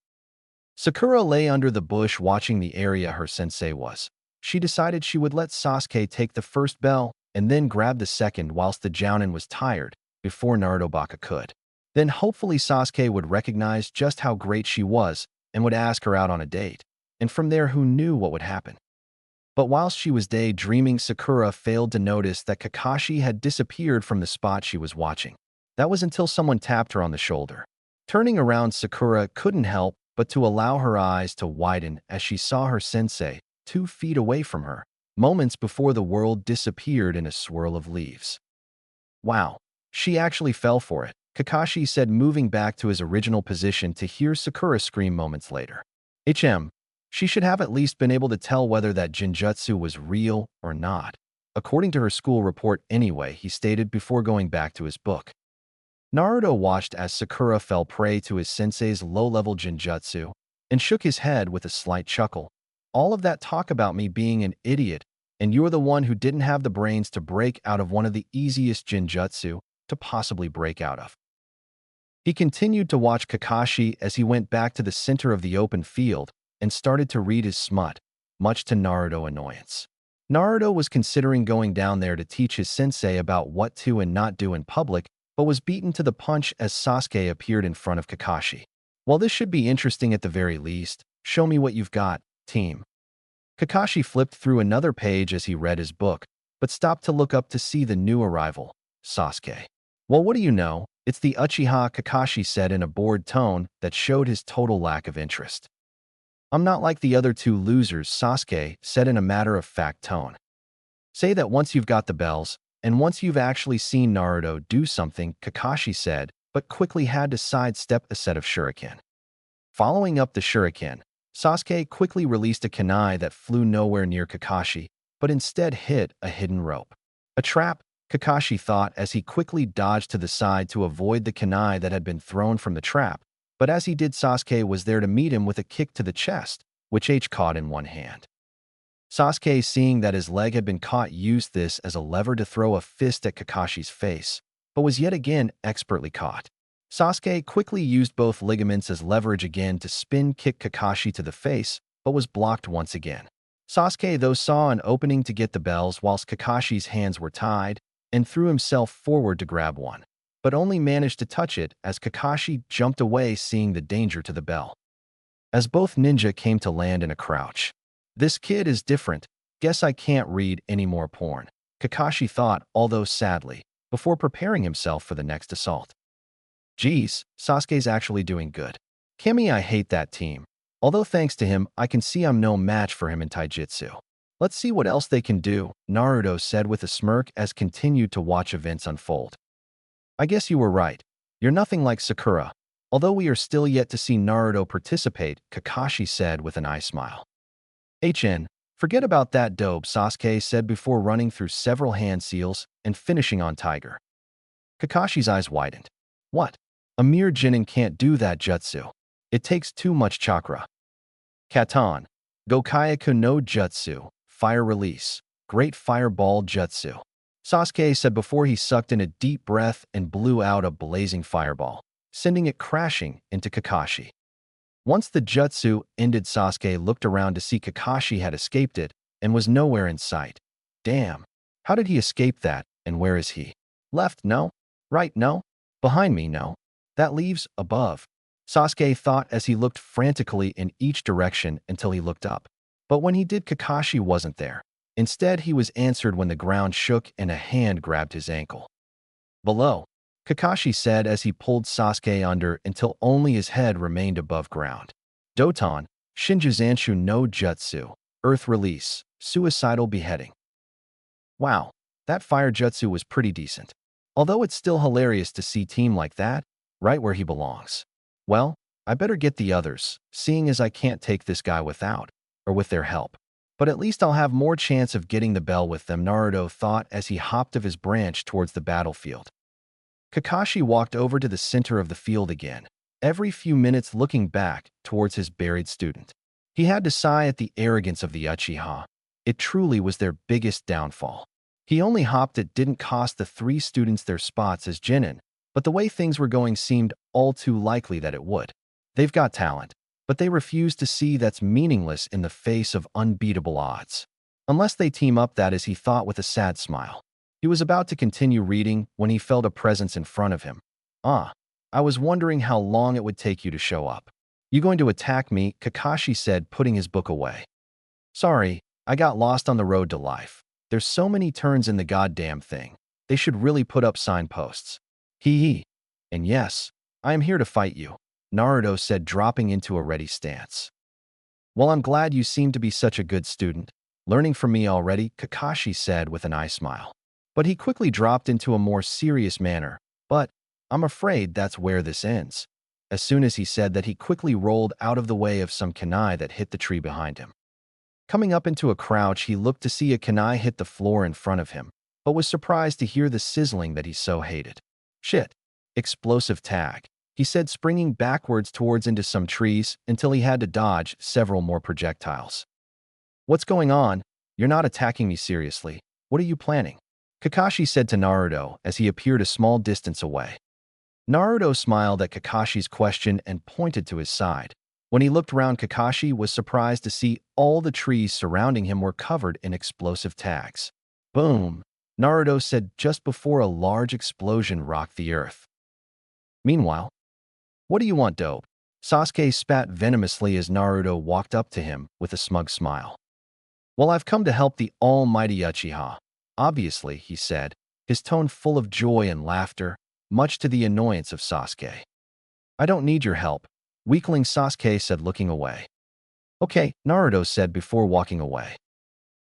Sakura lay under the bush watching the area her sensei was. She decided she would let Sasuke take the first bell and then grab the second whilst the Jounin was tired before Naruto Baka could. Then hopefully Sasuke would recognize just how great she was and would ask her out on a date. And from there, who knew what would happen? But whilst she was daydreaming, Sakura failed to notice that Kakashi had disappeared from the spot she was watching. That was until someone tapped her on the shoulder. Turning around, Sakura couldn't help but to allow her eyes to widen as she saw her sensei 2 feet away from her, moments before the world disappeared in a swirl of leaves. Wow, she actually fell for it, Kakashi said, moving back to his original position to hear Sakura scream moments later. She should have at least been able to tell whether that Jinjutsu was real or not. According to her school report anyway, he stated before going back to his book. Naruto watched as Sakura fell prey to his sensei's low-level Jinjutsu and shook his head with a slight chuckle. All of that talk about me being an idiot, and you're the one who didn't have the brains to break out of one of the easiest Jinjutsu to possibly break out of. He continued to watch Kakashi as he went back to the center of the open field and started to read his smut, much to Naruto's annoyance. Naruto was considering going down there to teach his sensei about what to and not do in public, but was beaten to the punch as Sasuke appeared in front of Kakashi. Well, this should be interesting at the very least. Show me what you've got, team. Kakashi flipped through another page as he read his book, but stopped to look up to see the new arrival, Sasuke. Well, what do you know? It's the Uchiha, Kakashi said in a bored tone that showed his total lack of interest. I'm not like the other two losers, Sasuke said in a matter-of-fact tone. Say that once you've got the bells, and once you've actually seen Naruto do something, Kakashi said, but quickly had to sidestep a set of shuriken. Following up the shuriken, Sasuke quickly released a kunai that flew nowhere near Kakashi, but instead hit a hidden rope. A trap, Kakashi thought as he quickly dodged to the side to avoid the kunai that had been thrown from the trap, but as he did, Sasuke was there to meet him with a kick to the chest, which H caught in one hand. Sasuke, seeing that his leg had been caught, used this as a lever to throw a fist at Kakashi's face, but was yet again expertly caught. Sasuke quickly used both ligaments as leverage again to spin kick Kakashi to the face, but was blocked once again. Sasuke, though, saw an opening to get the bells whilst Kakashi's hands were tied and threw himself forward to grab one, but only managed to touch it as Kakashi jumped away, seeing the danger to the bell. As both ninja came to land in a crouch. This kid is different. Guess I can't read any more porn, Kakashi thought, although sadly, before preparing himself for the next assault. Geez, Sasuke's actually doing good. Kami, I hate that team. Although thanks to him, I can see I'm no match for him in taijutsu. Let's see what else they can do, Naruto said with a smirk as continued to watch events unfold. I guess you were right. You're nothing like Sakura. Although we are still yet to see Naruto participate, Kakashi said with an eye smile. Forget about that dope, Sasuke said before running through several hand seals and finishing on Tiger. Kakashi's eyes widened. What? A mere Jinin can't do that jutsu. It takes too much chakra. Katan. Gokyaku no Jutsu. Fire release. Great fireball jutsu. Sasuke said before he sucked in a deep breath and blew out a blazing fireball, sending it crashing into Kakashi. Once the jutsu ended, Sasuke looked around to see Kakashi had escaped it and was nowhere in sight. Damn, how did he escape that, and where is he? Left, no. Right, no. Behind me, no. That leaves above. Sasuke thought as he looked frantically in each direction until he looked up. But when he did, Kakashi wasn't there. Instead, he was answered when the ground shook and a hand grabbed his ankle. Below, Kakashi said as he pulled Sasuke under until only his head remained above ground. Doton, Shinjuzanshu no Jutsu, Earth Release, Suicidal Beheading. Wow, that fire jutsu was pretty decent. Although it's still hilarious to see team like that, right where he belongs. Well, I better get the others, seeing as I can't take this guy without, or with their help. But at least I'll have more chance of getting the bell with them, Naruto thought as he hopped off his branch towards the battlefield. Kakashi walked over to the center of the field again, every few minutes looking back towards his buried student. He had to sigh at the arrogance of the Uchiha. It truly was their biggest downfall. He only hopped. It didn't cost the 3 students their spots as Jinin, but the way things were going seemed all too likely that it would. They've got talent, but they refuse to see that's meaningless in the face of unbeatable odds. Unless they team up, that is, he thought with a sad smile. He was about to continue reading when he felt a presence in front of him. Ah, I was wondering how long it would take you to show up. You going to attack me? Kakashi said, putting his book away. Sorry, I got lost on the road to life. There's so many turns in the goddamn thing. They should really put up signposts. Hee. And yes, I am here to fight you, Naruto said, dropping into a ready stance. Well, I'm glad you seem to be such a good student. Learning from me already, Kakashi said with an eye smile. But he quickly dropped into a more serious manner. But I'm afraid that's where this ends. As soon as he said that, he quickly rolled out of the way of some kunai that hit the tree behind him. Coming up into a crouch, he looked to see a kunai hit the floor in front of him, but was surprised to hear the sizzling that he so hated. Shit. Explosive tag, he said, springing backwards towards into some trees until he had to dodge several more projectiles. What's going on? You're not attacking me seriously. What are you planning? Kakashi said to Naruto as he appeared a small distance away. Naruto smiled at Kakashi's question and pointed to his side. When he looked round, Kakashi was surprised to see all the trees surrounding him were covered in explosive tags. Boom, Naruto said just before a large explosion rocked the earth. Meanwhile, what do you want, dope? Sasuke spat venomously as Naruto walked up to him with a smug smile. Well, I've come to help the almighty Uchiha. Obviously, he said, his tone full of joy and laughter, much to the annoyance of Sasuke. I don't need your help, weakling, Sasuke said, looking away. Okay, Naruto said before walking away.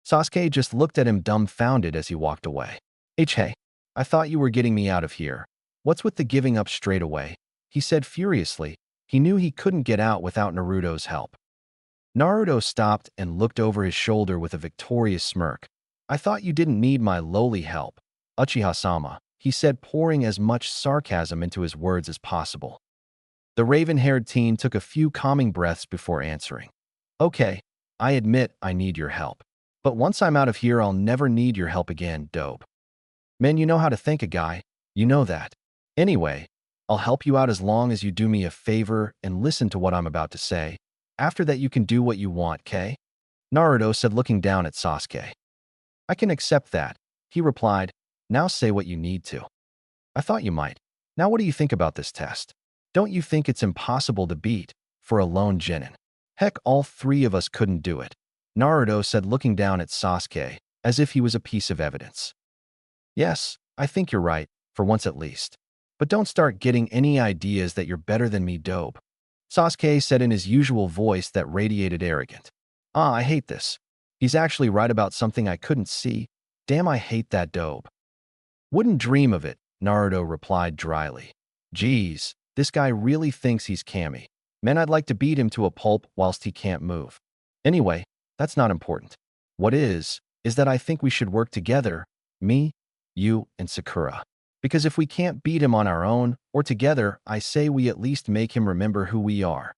Sasuke just looked at him dumbfounded as he walked away. Hey, I thought you were getting me out of here. What's with the giving up straight away? He said furiously. He knew he couldn't get out without Naruto's help. Naruto stopped and looked over his shoulder with a victorious smirk. I thought you didn't need my lowly help, Uchiha-sama, he said, pouring as much sarcasm into his words as possible. The raven-haired teen took a few calming breaths before answering. Okay, I admit I need your help. But once I'm out of here, I'll never need your help again, dope. Man, you know how to thank a guy. You know that. Anyway, I'll help you out as long as you do me a favor and listen to what I'm about to say. After that, you can do what you want, K? Naruto said, looking down at Sasuke. I can accept that, he replied. Now say what you need to. I thought you might. Now what do you think about this test? Don't you think it's impossible to beat for a lone genin? Heck, all 3 of us couldn't do it, Naruto said, looking down at Sasuke as if he was a piece of evidence. Yes, I think you're right, for once at least. But don't start getting any ideas that you're better than me, dope, Sasuke said in his usual voice that radiated arrogant. Ah, I hate this. He's actually right about something I couldn't see. Damn, I hate that dope. Wouldn't dream of it, Naruto replied dryly. Geez, this guy really thinks he's Kami. Man, I'd like to beat him to a pulp whilst he can't move. Anyway, that's not important. What is that I think we should work together, me, you, and Sakura. Because if we can't beat him on our own or together, I say we at least make him remember who we are.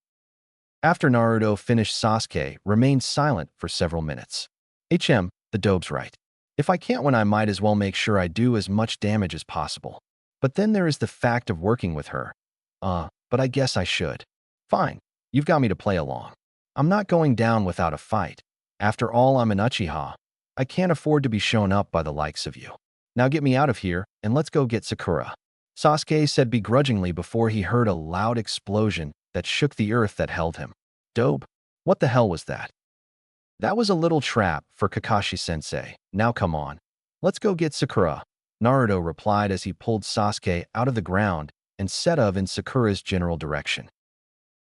After Naruto finished, Sasuke remained silent for several minutes. The dope's right. If I can't win, I might as well make sure I do as much damage as possible. But then there is the fact of working with her. But I guess I should. Fine. You've got me to play along. I'm not going down without a fight. After all, I'm an Uchiha. I can't afford to be shown up by the likes of you. Now get me out of here, and let's go get Sakura." Sasuke said begrudgingly before he heard a loud explosion that shook the earth that held him. "Dope. What the hell was that?" "That was a little trap for Kakashi-sensei. Now come on. Let's go get Sakura," Naruto replied as he pulled Sasuke out of the ground and set off in Sakura's general direction.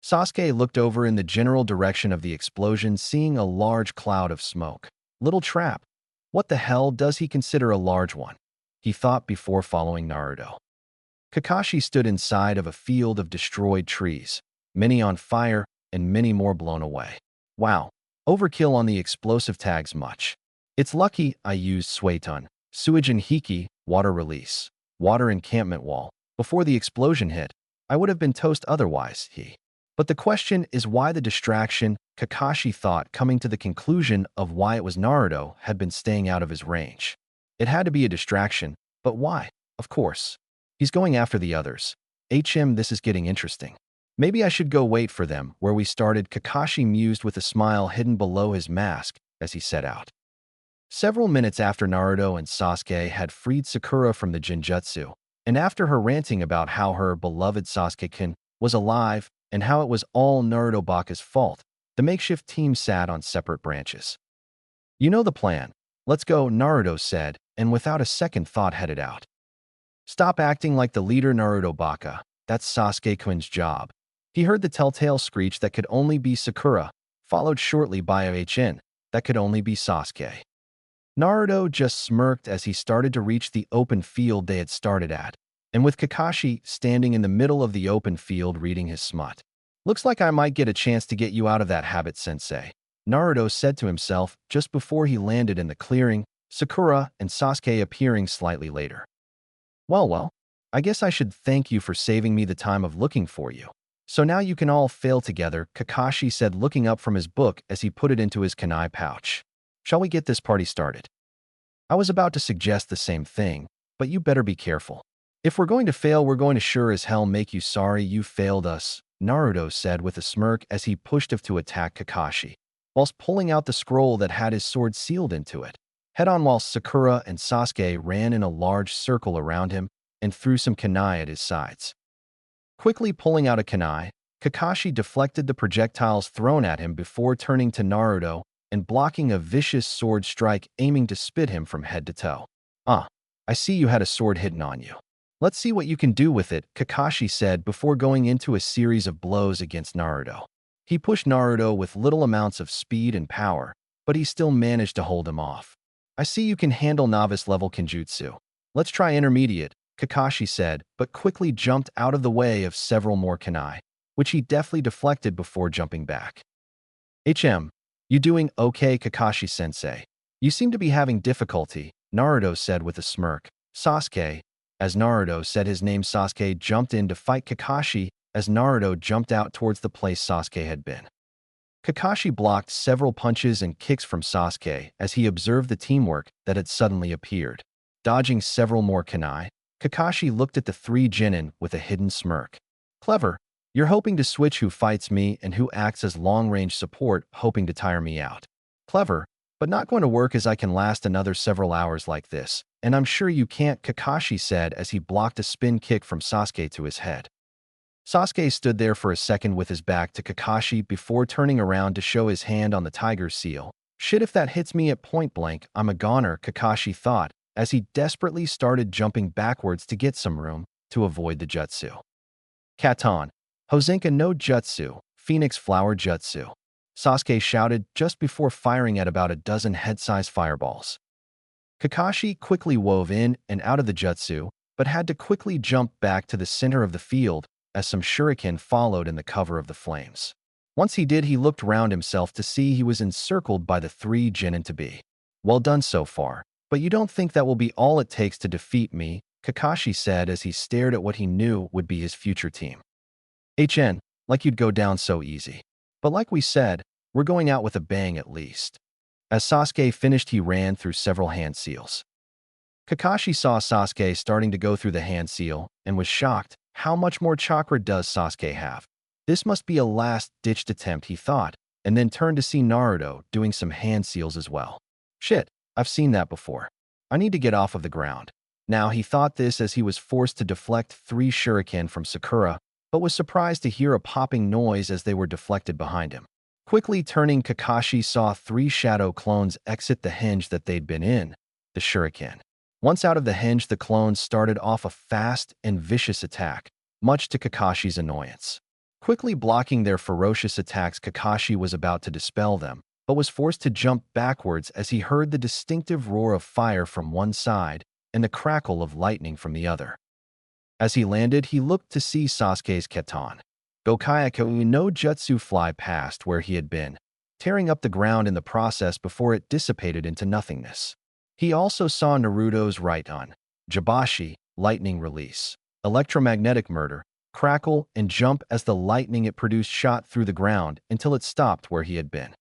Sasuke looked over in the general direction of the explosion, seeing a large cloud of smoke. Little trap. What the hell does he consider a large one? He thought before following Naruto. Kakashi stood inside of a field of destroyed trees, many on fire and many more blown away. Wow, overkill on the explosive tags much. It's lucky I used Suiton, Suijin Hiki, water release, water encampment wall. Before the explosion hit, I would have been toast otherwise, But the question is why the distraction, Kakashi thought, coming to the conclusion of why it was Naruto had been staying out of his range. It had to be a distraction, but why? Of course. He's going after the others. This is getting interesting. Maybe I should go wait for them where we started, Kakashi mused with a smile hidden below his mask as he set out. Several minutes after Naruto and Sasuke had freed Sakura from the Jinjutsu, and after her ranting about how her beloved Sasuke-kun was alive and how it was all Naruto Baka's fault, the makeshift team sat on separate branches. "You know the plan. Let's go," Naruto said, and without a second thought headed out. "Stop acting like the leader, Naruto Baka. That's Sasuke-kun's job." He heard the telltale screech that could only be Sakura, followed shortly by a HN that could only be Sasuke. Naruto just smirked as he started to reach the open field they had started at, and with Kakashi standing in the middle of the open field reading his smut. "Looks like I might get a chance to get you out of that habit, sensei," Naruto said to himself just before he landed in the clearing, Sakura and Sasuke appearing slightly later. Well, I guess I should thank you for saving me the time of looking for you. So now you can all fail together," Kakashi said, looking up from his book as he put it into his kunai pouch. "Shall we get this party started?" "I was about to suggest the same thing, but you better be careful. If we're going to fail, we're going to sure as hell make you sorry you failed us," Naruto said with a smirk as he pushed off to attack Kakashi, whilst pulling out the scroll that had his sword sealed into it. Head on, while Sakura and Sasuke ran in a large circle around him and threw some kunai at his sides. Quickly pulling out a kunai, Kakashi deflected the projectiles thrown at him before turning to Naruto and blocking a vicious sword strike aiming to spit him from head to toe. I see you had a sword hidden on you. Let's see what you can do with it," Kakashi said before going into a series of blows against Naruto. He pushed Naruto with little amounts of speed and power, but he still managed to hold him off. "I see you can handle novice-level Kenjutsu. Let's try intermediate," Kakashi said, but quickly jumped out of the way of several more kunai, which he deftly deflected before jumping back. You doing okay, Kakashi-sensei? You seem to be having difficulty," Naruto said with a smirk. Sasuke, as Naruto said his name, Sasuke jumped in to fight Kakashi as Naruto jumped out towards the place Sasuke had been. Kakashi blocked several punches and kicks from Sasuke as he observed the teamwork that had suddenly appeared. Dodging several more kunai, Kakashi looked at the three genin with a hidden smirk. "Clever. You're hoping to switch who fights me and who acts as long-range support, hoping to tire me out. Clever, but not going to work as I can last another several hours like this. And I'm sure you can't," Kakashi said as he blocked a spin kick from Sasuke to his head. Sasuke stood there for a second with his back to Kakashi before turning around to show his hand on the tiger's seal. "Shit, if that hits me at point blank, I'm a goner," Kakashi thought as he desperately started jumping backwards to get some room to avoid the jutsu. "Katon, Hozenka no Jutsu, Phoenix Flower Jutsu," Sasuke shouted just before firing at about a dozen head-sized fireballs. Kakashi quickly wove in and out of the jutsu, but had to quickly jump back to the center of the field as some shuriken followed in the cover of the flames. Once he did, he looked round himself to see he was encircled by the three genin to be. "Well done so far, but you don't think that will be all it takes to defeat me," Kakashi said as he stared at what he knew would be his future team. Like you'd go down so easy. But like we said, we're going out with a bang at least." As Sasuke finished, he ran through several hand seals. Kakashi saw Sasuke starting to go through the hand seal and was shocked. How much more chakra does Sasuke have? This must be a last-ditched attempt, he thought, and then turned to see Naruto doing some hand seals as well. Shit, I've seen that before. I need to get off of the ground. Now he thought this as he was forced to deflect 3 shuriken from Sakura, but was surprised to hear a popping noise as they were deflected behind him. Quickly turning, Kakashi saw 3 shadow clones exit the henge that they'd been in, the shuriken. Once out of the henge, the clones started off a fast and vicious attack, much to Kakashi's annoyance. Quickly blocking their ferocious attacks, Kakashi was about to dispel them, but was forced to jump backwards as he heard the distinctive roar of fire from one side and the crackle of lightning from the other. As he landed, he looked to see Sasuke's Keton Gokyaku no Jutsu fly past where he had been, tearing up the ground in the process before it dissipated into nothingness. He also saw Naruto's Raiton Jabashi lightning release, electromagnetic murder, crackle, and jump as the lightning it produced shot through the ground until it stopped where he had been.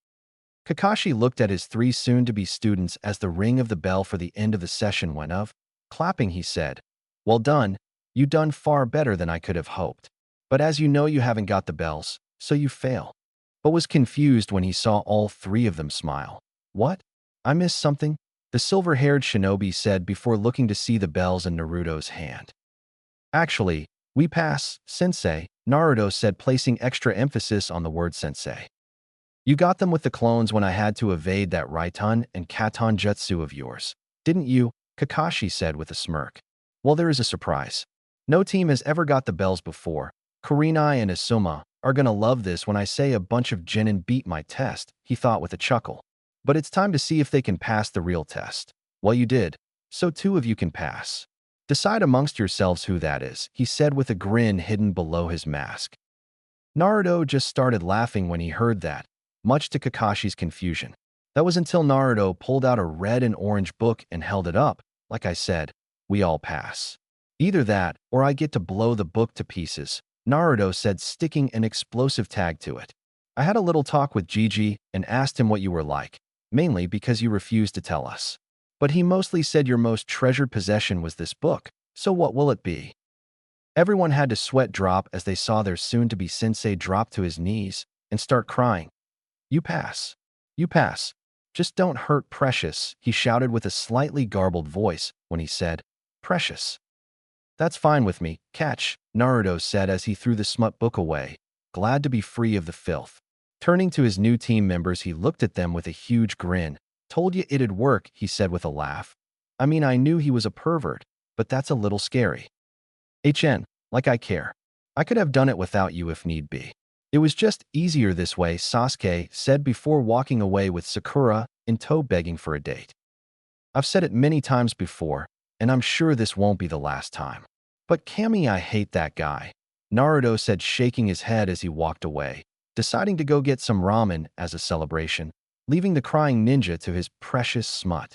Kakashi looked at his 3 soon-to-be students as the ring of the bell for the end of the session went off. Clapping, he said, "Well done, you done far better than I could have hoped. But as you know, you haven't got the bells, so you fail." But was confused when he saw all 3 of them smile. "What? I missed something?" the silver-haired shinobi said before looking to see the bells in Naruto's hand. "Actually, we pass, sensei," Naruto said, placing extra emphasis on the word sensei. "You got them with the clones when I had to evade that Raiton and Katon jutsu of yours, didn't you?" Kakashi said with a smirk. "Well, there is a surprise. No team has ever got the bells before. Kurenai and Asuma are gonna love this when I say a bunch of genin beat my test," he thought with a chuckle. "But it's time to see if they can pass the real test. Well, you did, so 2 of you can pass. Decide amongst yourselves who that is," he said with a grin hidden below his mask. Naruto just started laughing when he heard that, much to Kakashi's confusion. That was until Naruto pulled out a red and orange book and held it up. "Like I said, we all pass. Either that, or I get to blow the book to pieces," Naruto said, sticking an explosive tag to it. "I had a little talk with Gigi and asked him what you were like, mainly because you refused to tell us. But he mostly said your most treasured possession was this book, so what will it be?" Everyone had to sweat drop as they saw their soon-to-be sensei drop to his knees and start crying. "You pass. You pass. Just don't hurt Precious," he shouted with a slightly garbled voice when he said, "Precious." "That's fine with me, catch," Naruto said as he threw the smut book away, glad to be free of the filth. Turning to his new team members, he looked at them with a huge grin. "Told you it'd work," he said with a laugh. "I mean, I knew he was a pervert, but that's a little scary. Like I care. I could have done it without you if need be. It was just easier this way," Sasuke said before walking away with Sakura in tow begging for a date. "I've said it many times before, and I'm sure this won't be the last time. But Kami, I hate that guy," Naruto said, shaking his head as he walked away, deciding to go get some ramen as a celebration, leaving the crying ninja to his precious smut.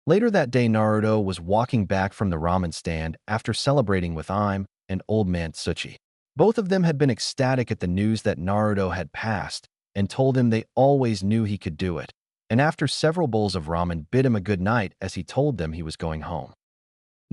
Later that day, Naruto was walking back from the ramen stand after celebrating with Aim and Old Man Tsuchi. Both of them had been ecstatic at the news that Naruto had passed and told him they always knew he could do it, and after several bowls of ramen bid him a good night as he told them he was going home.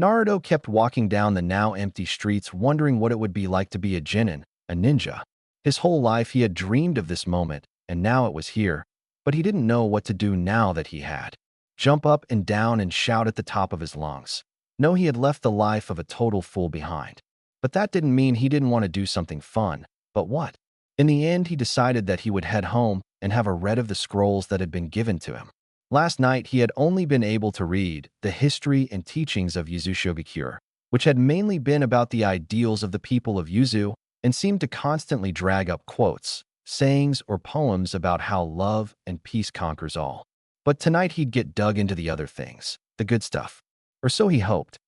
Naruto kept walking down the now empty streets, wondering what it would be like to be a genin, a ninja. His whole life he had dreamed of this moment, and now it was here, but he didn't know what to do now that he had. Jump up and down and shout at the top of his lungs. No, he had left the life of a total fool behind. But that didn't mean he didn't want to do something fun. But what? In the end, he decided that he would head home and have a read of the scrolls that had been given to him. Last night, he had only been able to read the history and teachings of Yuzu Shogakure, which had mainly been about the ideals of the people of Yuzu and seemed to constantly drag up quotes, sayings, or poems about how love and peace conquers all. But tonight he'd get dug into the other things, the good stuff. Or so he hoped.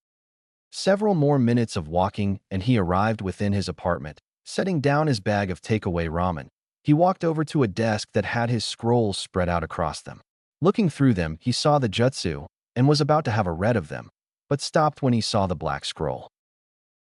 Several more minutes of walking and he arrived within his apartment. Setting down his bag of takeaway ramen, he walked over to a desk that had his scrolls spread out across them. Looking through them, he saw the jutsu and was about to have a read of them, but stopped when he saw the black scroll.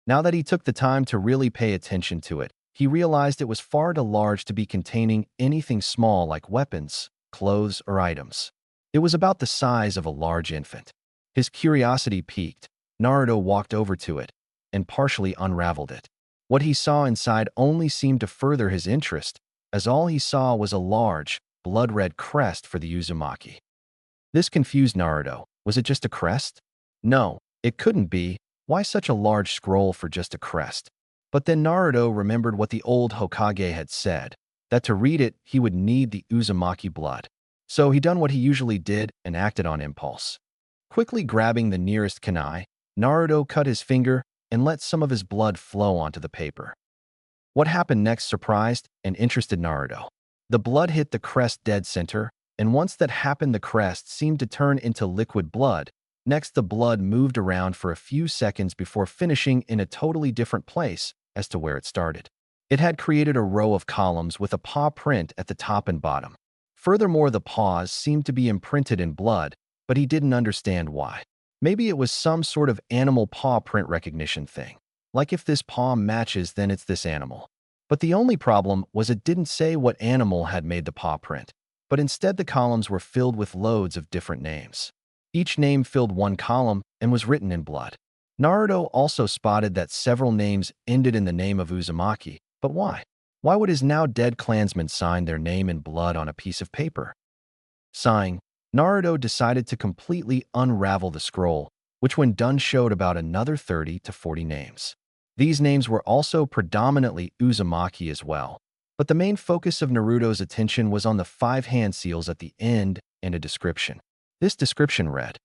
Now that he took the time to really pay attention to it, he realized it was far too large to be containing anything small like weapons, clothes, or items. It was about the size of a large infant. His curiosity piqued. Naruto walked over to it and partially unraveled it. What he saw inside only seemed to further his interest, as all he saw was a large, blood-red crest for the Uzumaki. This confused Naruto. Was it just a crest? No, it couldn't be. Why such a large scroll for just a crest? But then Naruto remembered what the old Hokage had said, that to read it, he would need the Uzumaki blood. So he done what he usually did and acted on impulse. Quickly grabbing the nearest kunai, Naruto cut his finger and let some of his blood flow onto the paper. What happened next surprised and interested Naruto. The blood hit the crest dead center, and once that happened the crest seemed to turn into liquid blood. Next the blood moved around for a few seconds before finishing in a totally different place as to where it started. It had created a row of columns with a paw print at the top and bottom. Furthermore, the paws seemed to be imprinted in blood, but he didn't understand why. Maybe it was some sort of animal paw print recognition thing. Like if this paw matches, then it's this animal. But the only problem was it didn't say what animal had made the paw print, but instead the columns were filled with loads of different names. Each name filled one column and was written in blood. Naruto also spotted that several names ended in the name of Uzumaki, but why? Why would his now dead clansmen sign their name in blood on a piece of paper? Sighing, Naruto decided to completely unravel the scroll, which when done showed about another 30 to 40 names. These names were also predominantly Uzumaki as well, but the main focus of Naruto's attention was on the 5 hand seals at the end and a description. This description read,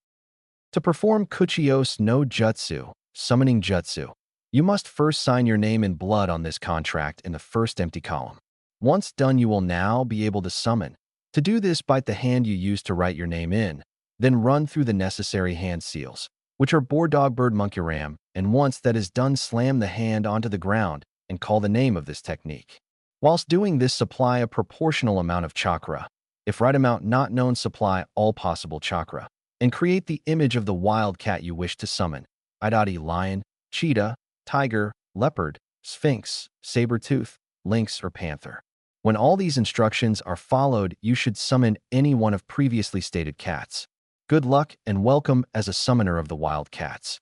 "To perform Kuchiyos no Jutsu, summoning jutsu, you must first sign your name in blood on this contract in the first empty column. Once done, you will now be able to summon. To do this, bite the hand you used to write your name in, then run through the necessary hand seals, which are boar, dog, bird, monkey, ram, and once that is done, slam the hand onto the ground and call the name of this technique. Whilst doing this, supply a proportional amount of chakra. If right amount not known, supply all possible chakra, and create the image of the wild cat you wish to summon, i.e. lion, cheetah, tiger, leopard, sphinx, saber-tooth, lynx, or panther. When all these instructions are followed, you should summon any one of previously stated cats. Good luck and welcome as a summoner of the wild cats."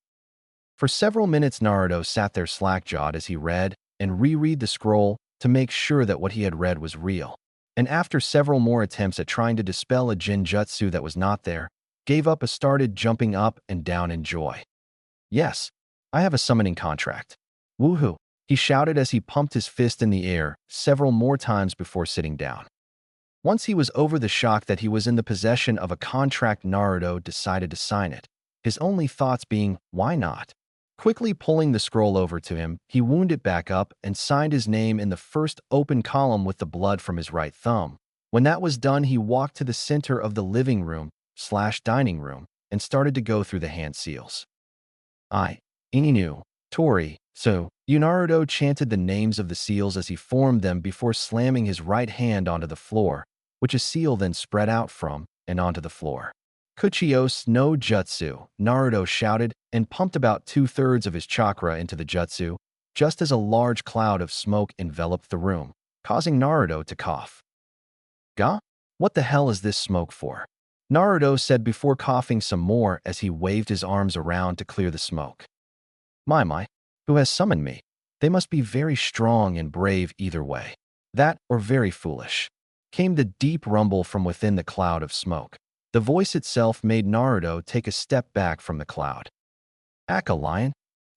For several minutes, Naruto sat there slack-jawed as he read and reread the scroll to make sure that what he had read was real. And after several more attempts at trying to dispel a genjutsu that was not there, gave up and started jumping up and down in joy. "Yes, I have a summoning contract. Woohoo!" he shouted as he pumped his fist in the air several more times before sitting down. Once he was over the shock that he was in the possession of a contract, Naruto decided to sign it, his only thoughts being, why not? Quickly pulling the scroll over to him, he wound it back up and signed his name in the first open column with the blood from his right thumb. When that was done, he walked to the center of the living room/dining room and started to go through the hand seals. Inu, Tori, So, Naruto chanted the names of the seals as he formed them before slamming his right hand onto the floor, which a seal then spread out from and onto the floor. "Kuchiyos no Jutsu," Naruto shouted and pumped about 2/3 of his chakra into the jutsu, just as a large cloud of smoke enveloped the room, causing Naruto to cough. "Gah? What the hell is this smoke for?" Naruto said before coughing some more as he waved his arms around to clear the smoke. My, who has summoned me? They must be very strong and brave either way. That or very foolish. Came the deep rumble from within the cloud of smoke. The voice itself made Naruto take a step back from the cloud. "Aka, lion!"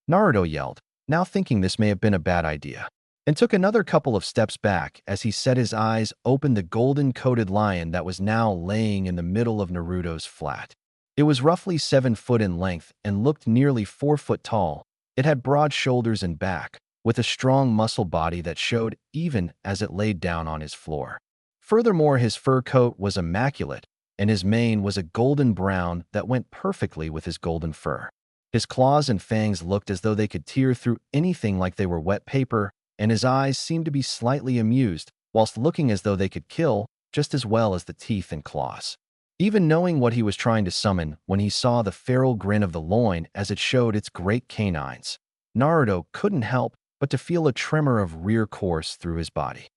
Naruto yelled, now thinking this may have been a bad idea, and took another couple of steps back as he set his eyes open the golden-coated lion that was now laying in the middle of Naruto's flat. It was roughly 7 foot in length and looked nearly 4 foot tall. It had broad shoulders and back, with a strong muscle body that showed even as it laid down on his floor. Furthermore, his fur coat was immaculate, and his mane was a golden brown that went perfectly with his golden fur. His claws and fangs looked as though they could tear through anything like they were wet paper, and his eyes seemed to be slightly amused, whilst looking as though they could kill just as well as the teeth and claws. Even knowing what he was trying to summon, when he saw the feral grin of the loin as it showed its great canines, Naruto couldn't help but to feel a tremor of rear course through his body.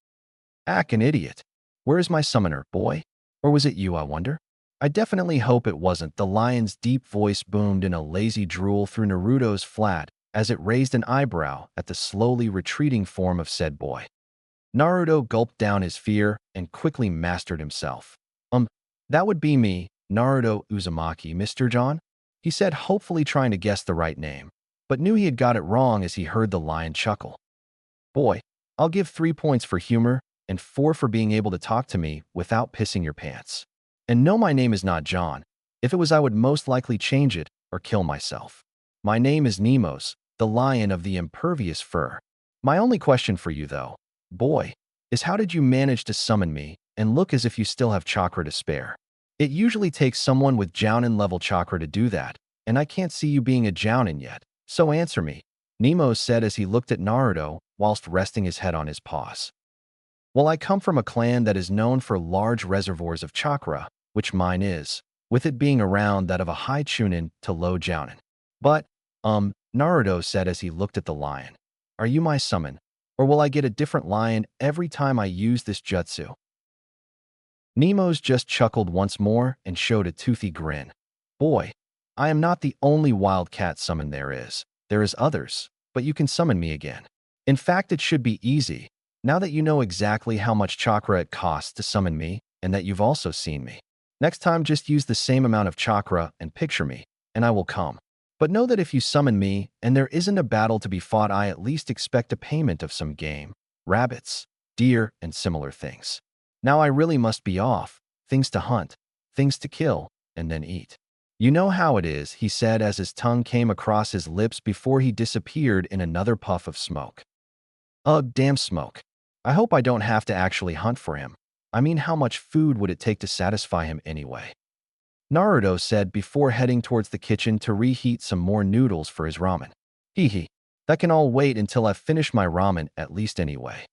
An idiot. Where is my summoner, boy? Or was it you, I wonder? I definitely hope it wasn't. The lion's deep voice boomed in a lazy drool through Naruto's flat as it raised an eyebrow at the slowly retreating form of said boy. Naruto gulped down his fear and quickly mastered himself. That would be me, Naruto Uzumaki, Mr. John? He said, hopefully trying to guess the right name, but knew he had got it wrong as he heard the lion chuckle. Boy, I'll give 3 points for humor and 4 for being able to talk to me without pissing your pants. And no, my name is not John. If it was, I would most likely change it or kill myself. My name is Nemos, the lion of the impervious fur. My only question for you, though, boy, is how did you manage to summon me and look as if you still have chakra to spare? It usually takes someone with Jounin-level chakra to do that, and I can't see you being a Jounin yet, so answer me, Nemo said as he looked at Naruto whilst resting his head on his paws. Well, I come from a clan that is known for large reservoirs of chakra, which mine is, with it being around that of a high Chunin to low Jounin. But, Naruto said as he looked at the lion. Are you my summon, or will I get a different lion every time I use this jutsu? Nemo's just chuckled once more and showed a toothy grin. Boy, I am not the only wildcat summon there is. There is others, but you can summon me again. In fact, it should be easy, now that you know exactly how much chakra it costs to summon me and that you've also seen me. Next time, just use the same amount of chakra and picture me, and I will come. But know that if you summon me and there isn't a battle to be fought, I at least expect a payment of some game, rabbits, deer, and similar things. Now I really must be off, things to hunt, things to kill, and then eat. You know how it is, he said as his tongue came across his lips before he disappeared in another puff of smoke. Ugh, damn smoke. I hope I don't have to actually hunt for him. I mean, how much food would it take to satisfy him anyway? Naruto said before heading towards the kitchen to reheat some more noodles for his ramen. Hee, that can all wait until I've finished my ramen at least anyway.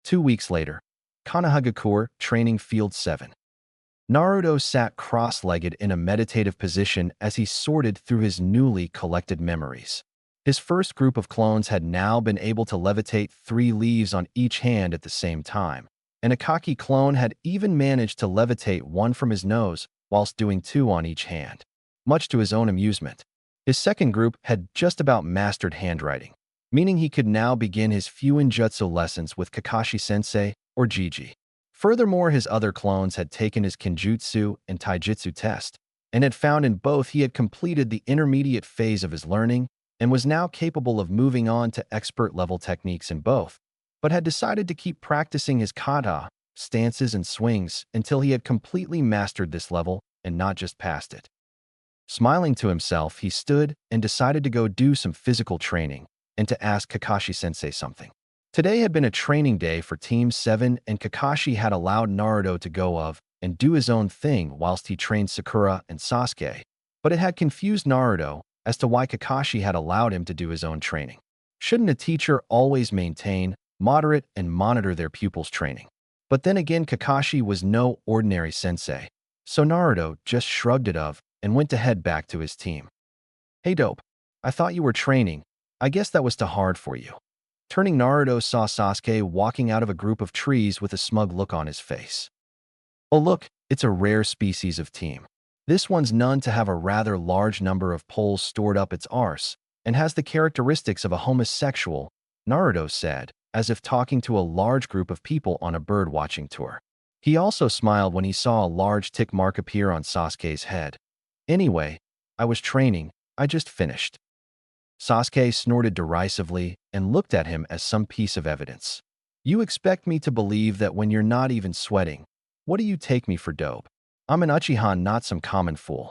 2 weeks later, Konohagakure, Training Field 7. Naruto sat cross-legged in a meditative position as he sorted through his newly collected memories. His first group of clones had now been able to levitate 3 leaves on each hand at the same time, and Akaki clone had even managed to levitate 1 from his nose whilst doing 2 on each hand, much to his own amusement. His second group had just about mastered handwriting, meaning he could now begin his Fuinjutsu lessons with Kakashi-sensei or Gigi. Furthermore, his other clones had taken his Kenjutsu and Taijutsu test, and had found in both he had completed the intermediate phase of his learning and was now capable of moving on to expert-level techniques in both, but had decided to keep practicing his kata, stances, and swings until he had completely mastered this level and not just passed it. Smiling to himself, he stood and decided to go do some physical training and to ask Kakashi-sensei something. Today had been a training day for Team 7, and Kakashi had allowed Naruto to go of and do his own thing whilst he trained Sakura and Sasuke, but it had confused Naruto as to why Kakashi had allowed him to do his own training. Shouldn't a teacher always maintain, moderate, and monitor their pupils' training? But then again, Kakashi was no ordinary sensei, so Naruto just shrugged it off and went to head back to his team. Hey dope, I thought you were training. I guess that was too hard for you. Turning, Naruto saw Sasuke walking out of a group of trees with a smug look on his face. Oh look, it's a rare species of team. This one's known to have a rather large number of poles stored up its arse, and has the characteristics of a homosexual, Naruto said, as if talking to a large group of people on a bird-watching tour. He also smiled when he saw a large tick mark appear on Sasuke's head. Anyway, I was training, I just finished. Sasuke snorted derisively and looked at him as some piece of evidence. You expect me to believe that when you're not even sweating? What do you take me for, dope? I'm an Uchiha, not some common fool.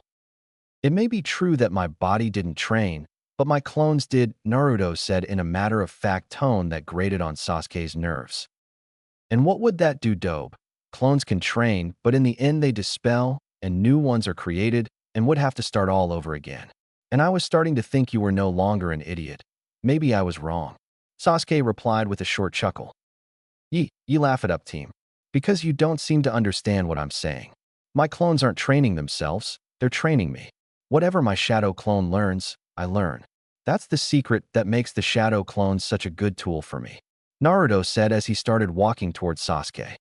It may be true that my body didn't train, but my clones did, Naruto said in a matter-of-fact tone that grated on Sasuke's nerves. And what would that do, dope? Clones can train, but in the end they dispel, and new ones are created, and would have to start all over again. And I was starting to think you were no longer an idiot. Maybe I was wrong. Sasuke replied with a short chuckle. You laugh it up, team. Because you don't seem to understand what I'm saying. My clones aren't training themselves, they're training me. Whatever my shadow clone learns, I learn. That's the secret that makes the shadow clones such a good tool for me. Naruto said as he started walking towards Sasuke.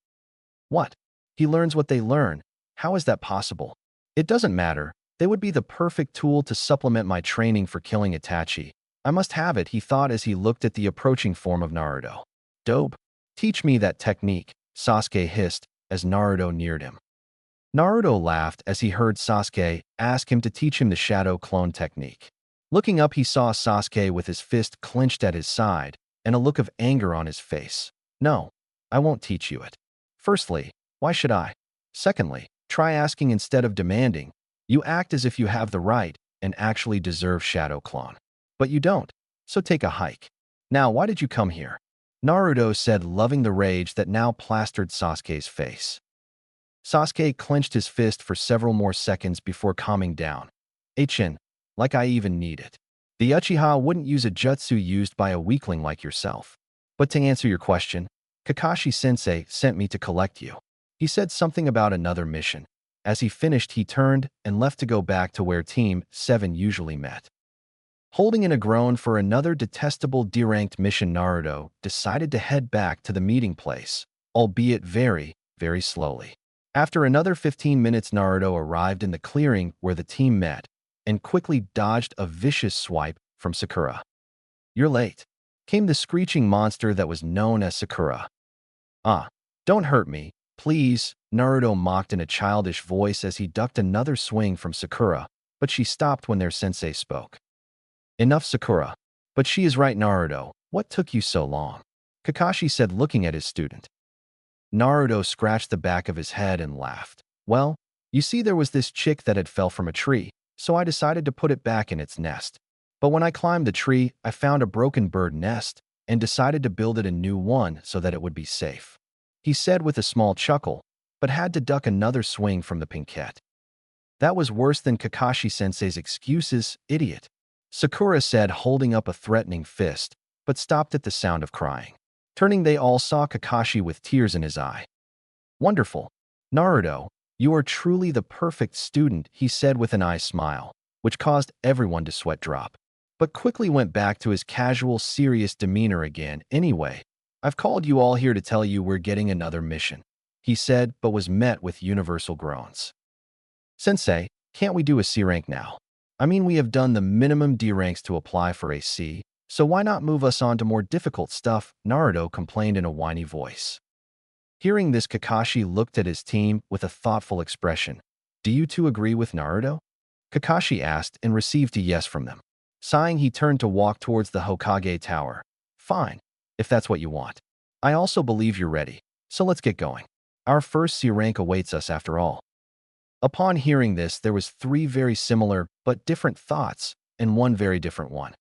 What? He learns what they learn. How is that possible? It doesn't matter. They would be the perfect tool to supplement my training for killing Itachi. I must have it, he thought as he looked at the approaching form of Naruto. Dope. Teach me that technique, Sasuke hissed as Naruto neared him. Naruto laughed as he heard Sasuke ask him to teach him the shadow clone technique. Looking up, he saw Sasuke with his fist clenched at his side and a look of anger on his face. No, I won't teach you it. Firstly, why should I? Secondly, try asking instead of demanding. You act as if you have the right and actually deserve shadow clone. But you don't, so take a hike. Now, why did you come here? Naruto said, loving the rage that now plastered Sasuke's face. Sasuke clenched his fist for several more seconds before calming down. Chin, like I even need it. The Uchiha wouldn't use a jutsu used by a weakling like yourself. But to answer your question, Kakashi-sensei sent me to collect you. He said something about another mission. As he finished, he turned and left to go back to where Team 7 usually met. Holding in a groan for another detestable D-ranked mission, Naruto decided to head back to the meeting place, albeit very, very slowly. After another 15 minutes, Naruto arrived in the clearing where the team met and quickly dodged a vicious swipe from Sakura. You're late, came the screeching monster that was known as Sakura. Ah, don't hurt me, please, Naruto mocked in a childish voice as he ducked another swing from Sakura, but she stopped when their sensei spoke. Enough, Sakura. But she is right, Naruto. What took you so long? Kakashi said, looking at his student. Naruto scratched the back of his head and laughed. Well, you see, there was this chick that had fell from a tree, so I decided to put it back in its nest. But when I climbed the tree, I found a broken bird nest and decided to build it a new one so that it would be safe. He said with a small chuckle, but had to duck another swing from the pinkette. That was worse than Kakashi-sensei's excuses, idiot. Sakura said, holding up a threatening fist, but stopped at the sound of crying. Turning, they all saw Kakashi with tears in his eye. Wonderful. Naruto, you are truly the perfect student, he said with an eye smile, which caused everyone to sweat drop, but quickly went back to his casual, serious demeanor again. Anyway, I've called you all here to tell you we're getting another mission, he said, but was met with universal groans. Sensei, can't we do a C rank now? I mean, we have done the minimum D ranks to apply for a C, so why not move us on to more difficult stuff? Naruto complained in a whiny voice. Hearing this, Kakashi looked at his team with a thoughtful expression. Do you two agree with Naruto? Kakashi asked and received a yes from them. Sighing, he turned to walk towards the Hokage Tower. Fine, if that's what you want. I also believe you're ready, so let's get going. Our first C rank awaits us after all. Upon hearing this, there was 3 very similar but different thoughts and one very different one.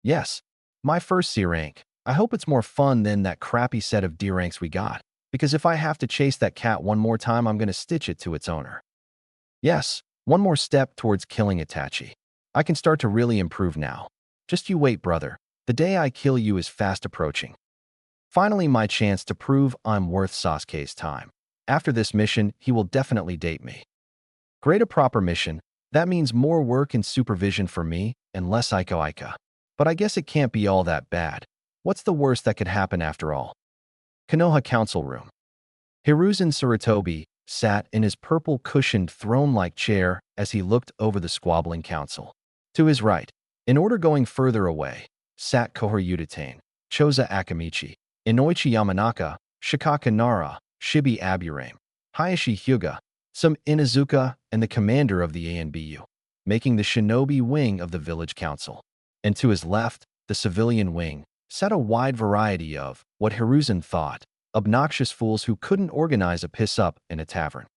Yes, my first C rank. I hope it's more fun than that crappy set of D ranks we got, because if I have to chase that cat one more time, I'm going to stitch it to its owner. Yes, one more step towards killing Itachi. I can start to really improve now. Just you wait, brother. The day I kill you is fast approaching. Finally, my chance to prove I'm worth Sasuke's time. After this mission, he will definitely date me. Great, a proper mission. That means more work and supervision for me and less Ika. But I guess it can't be all that bad. What's the worst that could happen after all? Konoha Council Room. Hiruzen Sarutobi sat in his purple cushioned throne-like chair as he looked over the squabbling council. To his right, in order going further away, sat Kohor Udatane, Choza Akamichi, Inoichi Yamanaka, Shikaka Nara, Shibi Aburame, Hayashi Hyuga, some Inuzuka, and the commander of the ANBU, making the shinobi wing of the village council. And to his left, the civilian wing, sat a wide variety of, what Hiruzen thought, obnoxious fools who couldn't organize a piss-up in a tavern.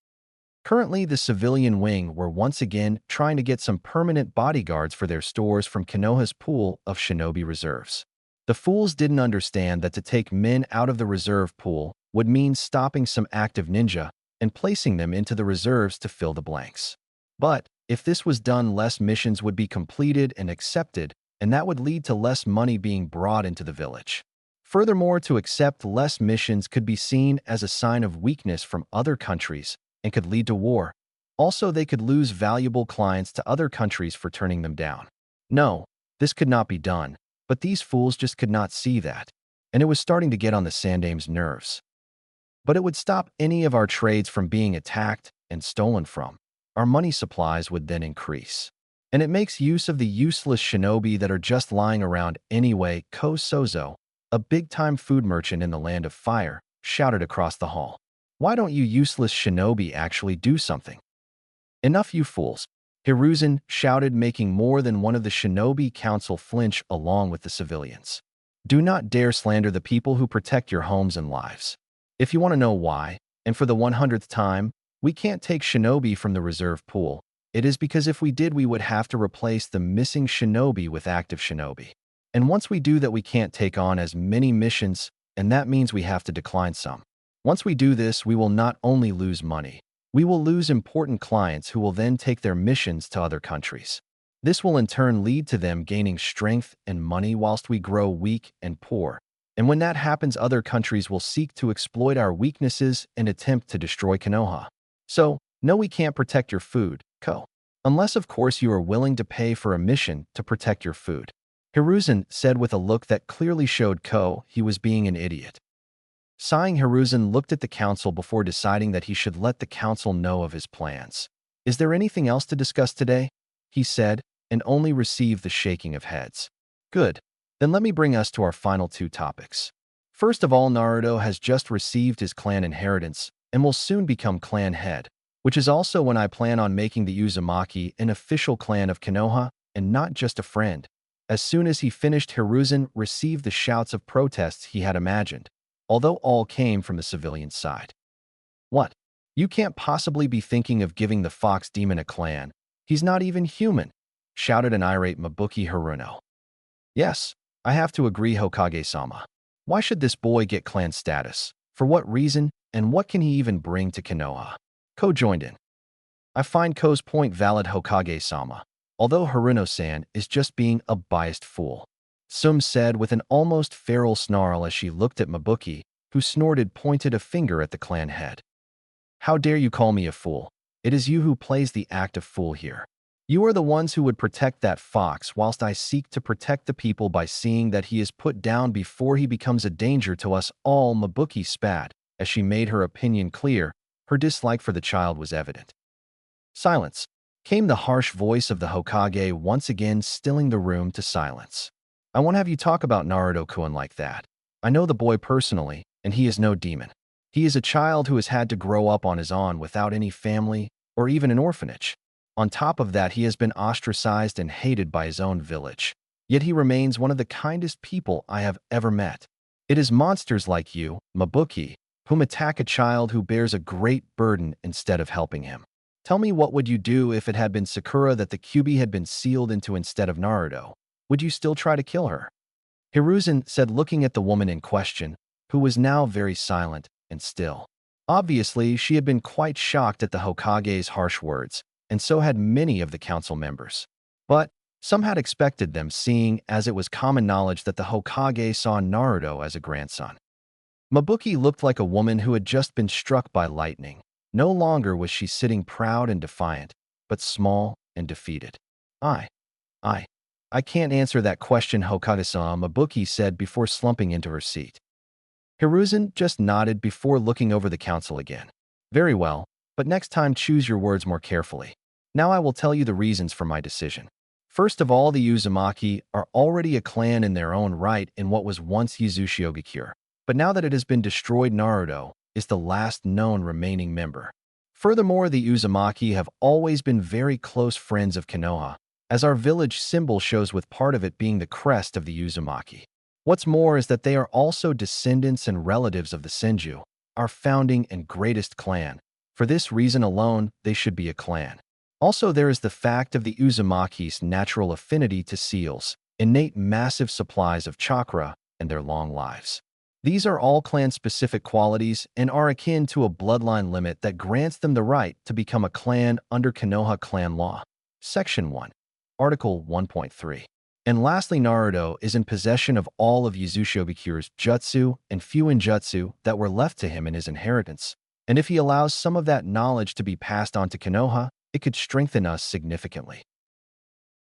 Currently, the civilian wing were once again trying to get some permanent bodyguards for their stores from Konoha's pool of shinobi reserves. The fools didn't understand that to take men out of the reserve pool would mean stopping some active ninja and placing them into the reserves to fill the blanks. But if this was done, less missions would be completed and accepted, and that would lead to less money being brought into the village. Furthermore, to accept less missions could be seen as a sign of weakness from other countries and could lead to war. Also, they could lose valuable clients to other countries for turning them down. No, this could not be done, but these fools just could not see that, and it was starting to get on the Sandame's nerves. But it would stop any of our trades from being attacked and stolen from. Our money supplies would then increase. and it makes use of the useless shinobi that are just lying around anyway. Ko Sozo, a big-time food merchant in the Land of Fire, shouted across the hall. Why don't you useless shinobi actually do something? Enough, you fools, Hiruzen shouted, making more than one of the shinobi council flinch along with the civilians. Do not dare slander the people who protect your homes and lives. If you want to know why, and for the 100th time, we can't take shinobi from the reserve pool, it is because if we did, we would have to replace the missing shinobi with active shinobi. And once we do that, we can't take on as many missions, and that means we have to decline some. Once we do this, we will not only lose money, we will lose important clients who will then take their missions to other countries. This will in turn lead to them gaining strength and money whilst we grow weak and poor. And when that happens, other countries will seek to exploit our weaknesses and attempt to destroy Konoha. So, no, we can't protect your food, Ko. Unless, of course, you are willing to pay for a mission to protect your food. Hiruzen said with a look that clearly showed Ko he was being an idiot. Sighing, Hiruzen looked at the council before deciding that he should let the council know of his plans. Is there anything else to discuss today? He said, and only received the shaking of heads. Good. Then let me bring us to our final two topics. First of all, Naruto has just received his clan inheritance and will soon become clan head, which is also when I plan on making the Uzumaki an official clan of Konoha and not just a friend. As soon as he finished, Hiruzen received the shouts of protests he had imagined, although all came from the civilian side. What? You can't possibly be thinking of giving the fox demon a clan. He's not even human, shouted an irate Mabuki Haruno. Yes, I have to agree, Hokage-sama. Why should this boy get clan status? For what reason? And what can he even bring to Konoha? Ko joined in. I find Ko's point valid, Hokage-sama, although Haruno-san is just being a biased fool. Sum said with an almost feral snarl as she looked at Mabuki, who snorted, pointed a finger at the clan head. How dare you call me a fool? It is you who plays the act of fool here. You are the ones who would protect that fox whilst I seek to protect the people by seeing that he is put down before he becomes a danger to us all. Mabuki spat. As she made her opinion clear, her dislike for the child was evident. Silence. Came the harsh voice of the Hokage, once again stilling the room to silence. I won't have you talk about Naruto-kun like that. I know the boy personally, and he is no demon. He is a child who has had to grow up on his own without any family or even an orphanage. On top of that, he has been ostracized and hated by his own village. Yet he remains one of the kindest people I have ever met. It is monsters like you, Mabuki, whom attack a child who bears a great burden instead of helping him. Tell me, what would you do if it had been Sakura that the Kyuubi had been sealed into instead of Naruto? Would you still try to kill her? Hiruzen said, looking at the woman in question, who was now very silent and still. Obviously, she had been quite shocked at the Hokage's harsh words, and so had many of the council members. But some had expected them, seeing as it was common knowledge that the Hokage saw Naruto as a grandson. Mabuki looked like a woman who had just been struck by lightning. No longer was she sitting proud and defiant, but small and defeated. I can't answer that question, Hokage-sama, Mabuki said before slumping into her seat. Hiruzen just nodded before looking over the council again. Very well, but next time choose your words more carefully. Now I will tell you the reasons for my decision. First of all, the Uzumaki are already a clan in their own right in what was once Yuzushiogakure, but now that it has been destroyed, Naruto is the last known remaining member. Furthermore, the Uzumaki have always been very close friends of Konoha, as our village symbol shows, with part of it being the crest of the Uzumaki. What's more is that they are also descendants and relatives of the Senju, our founding and greatest clan. For this reason alone, they should be a clan. Also, there is the fact of the Uzumaki's natural affinity to seals, innate massive supplies of chakra, and their long lives. These are all clan-specific qualities and are akin to a bloodline limit that grants them the right to become a clan under Konoha clan law. Section 1. Article 1.3. And lastly, Naruto is in possession of all of Yuzushiogakyo's jutsu and Fuinjutsu that were left to him in his inheritance. And if he allows some of that knowledge to be passed on to Konoha, it could strengthen us significantly.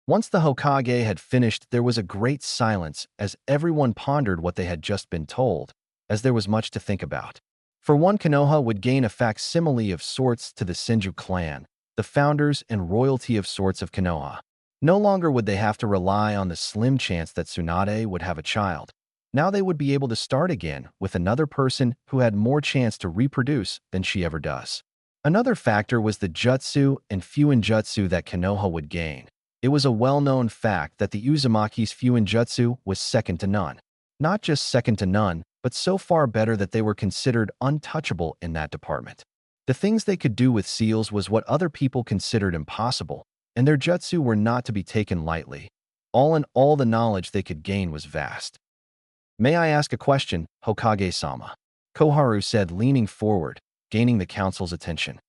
Once the Hokage had finished, there was a great silence as everyone pondered what they had just been told, as there was much to think about. For one, Konoha would gain a facsimile of sorts to the Senju clan, the founders and royalty of sorts of Konoha. No longer would they have to rely on the slim chance that Tsunade would have a child. Now they would be able to start again with another person who had more chance to reproduce than she ever does. Another factor was the jutsu and fuinjutsu that Konoha would gain. It was a well-known fact that the Uzumaki's fuinjutsu was second to none. Not just second to none, but so far better that they were considered untouchable in that department. The things they could do with seals was what other people considered impossible, and their jutsu were not to be taken lightly. All in all, the knowledge they could gain was vast. "May I ask a question, Hokage-sama?" Koharu said, leaning forward, gaining the council's attention.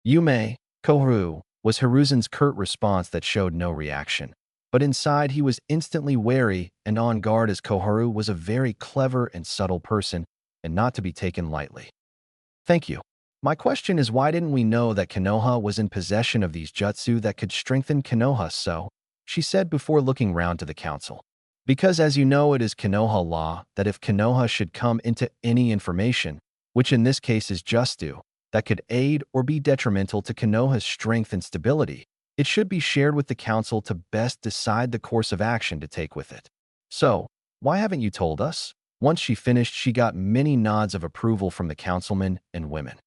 "You may, Koharu," was Hiruzen's curt response that showed no reaction. But inside he was instantly wary and on guard, as Koharu was a very clever and subtle person and not to be taken lightly. "Thank you. My question is, why didn't we know that Konoha was in possession of these jutsu that could strengthen Konoha so?" she said before looking round to the council. "Because as you know, it is Konoha law that if Konoha should come into any information, which in this case is jutsu, that could aid or be detrimental to Konoha's strength and stability, it should be shared with the council to best decide the course of action to take with it. So, why haven't you told us?" Once she finished, she got many nods of approval from the councilmen and women.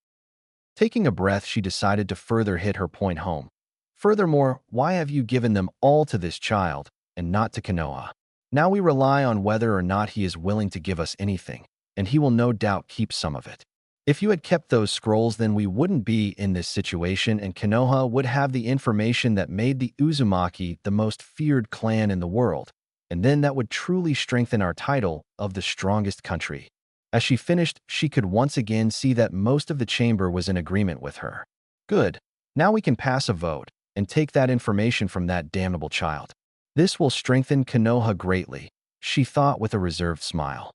Taking a breath, she decided to further hit her point home. "Furthermore, why have you given them all to this child and not to Konoha? Now we rely on whether or not he is willing to give us anything, and he will no doubt keep some of it. If you had kept those scrolls, then we wouldn't be in this situation, and Konoha would have the information that made the Uzumaki the most feared clan in the world, and then that would truly strengthen our title of the strongest country." As she finished, she could once again see that most of the chamber was in agreement with her. "Good. Now we can pass a vote and take that information from that damnable child. This will strengthen Konoha greatly," she thought with a reserved smile.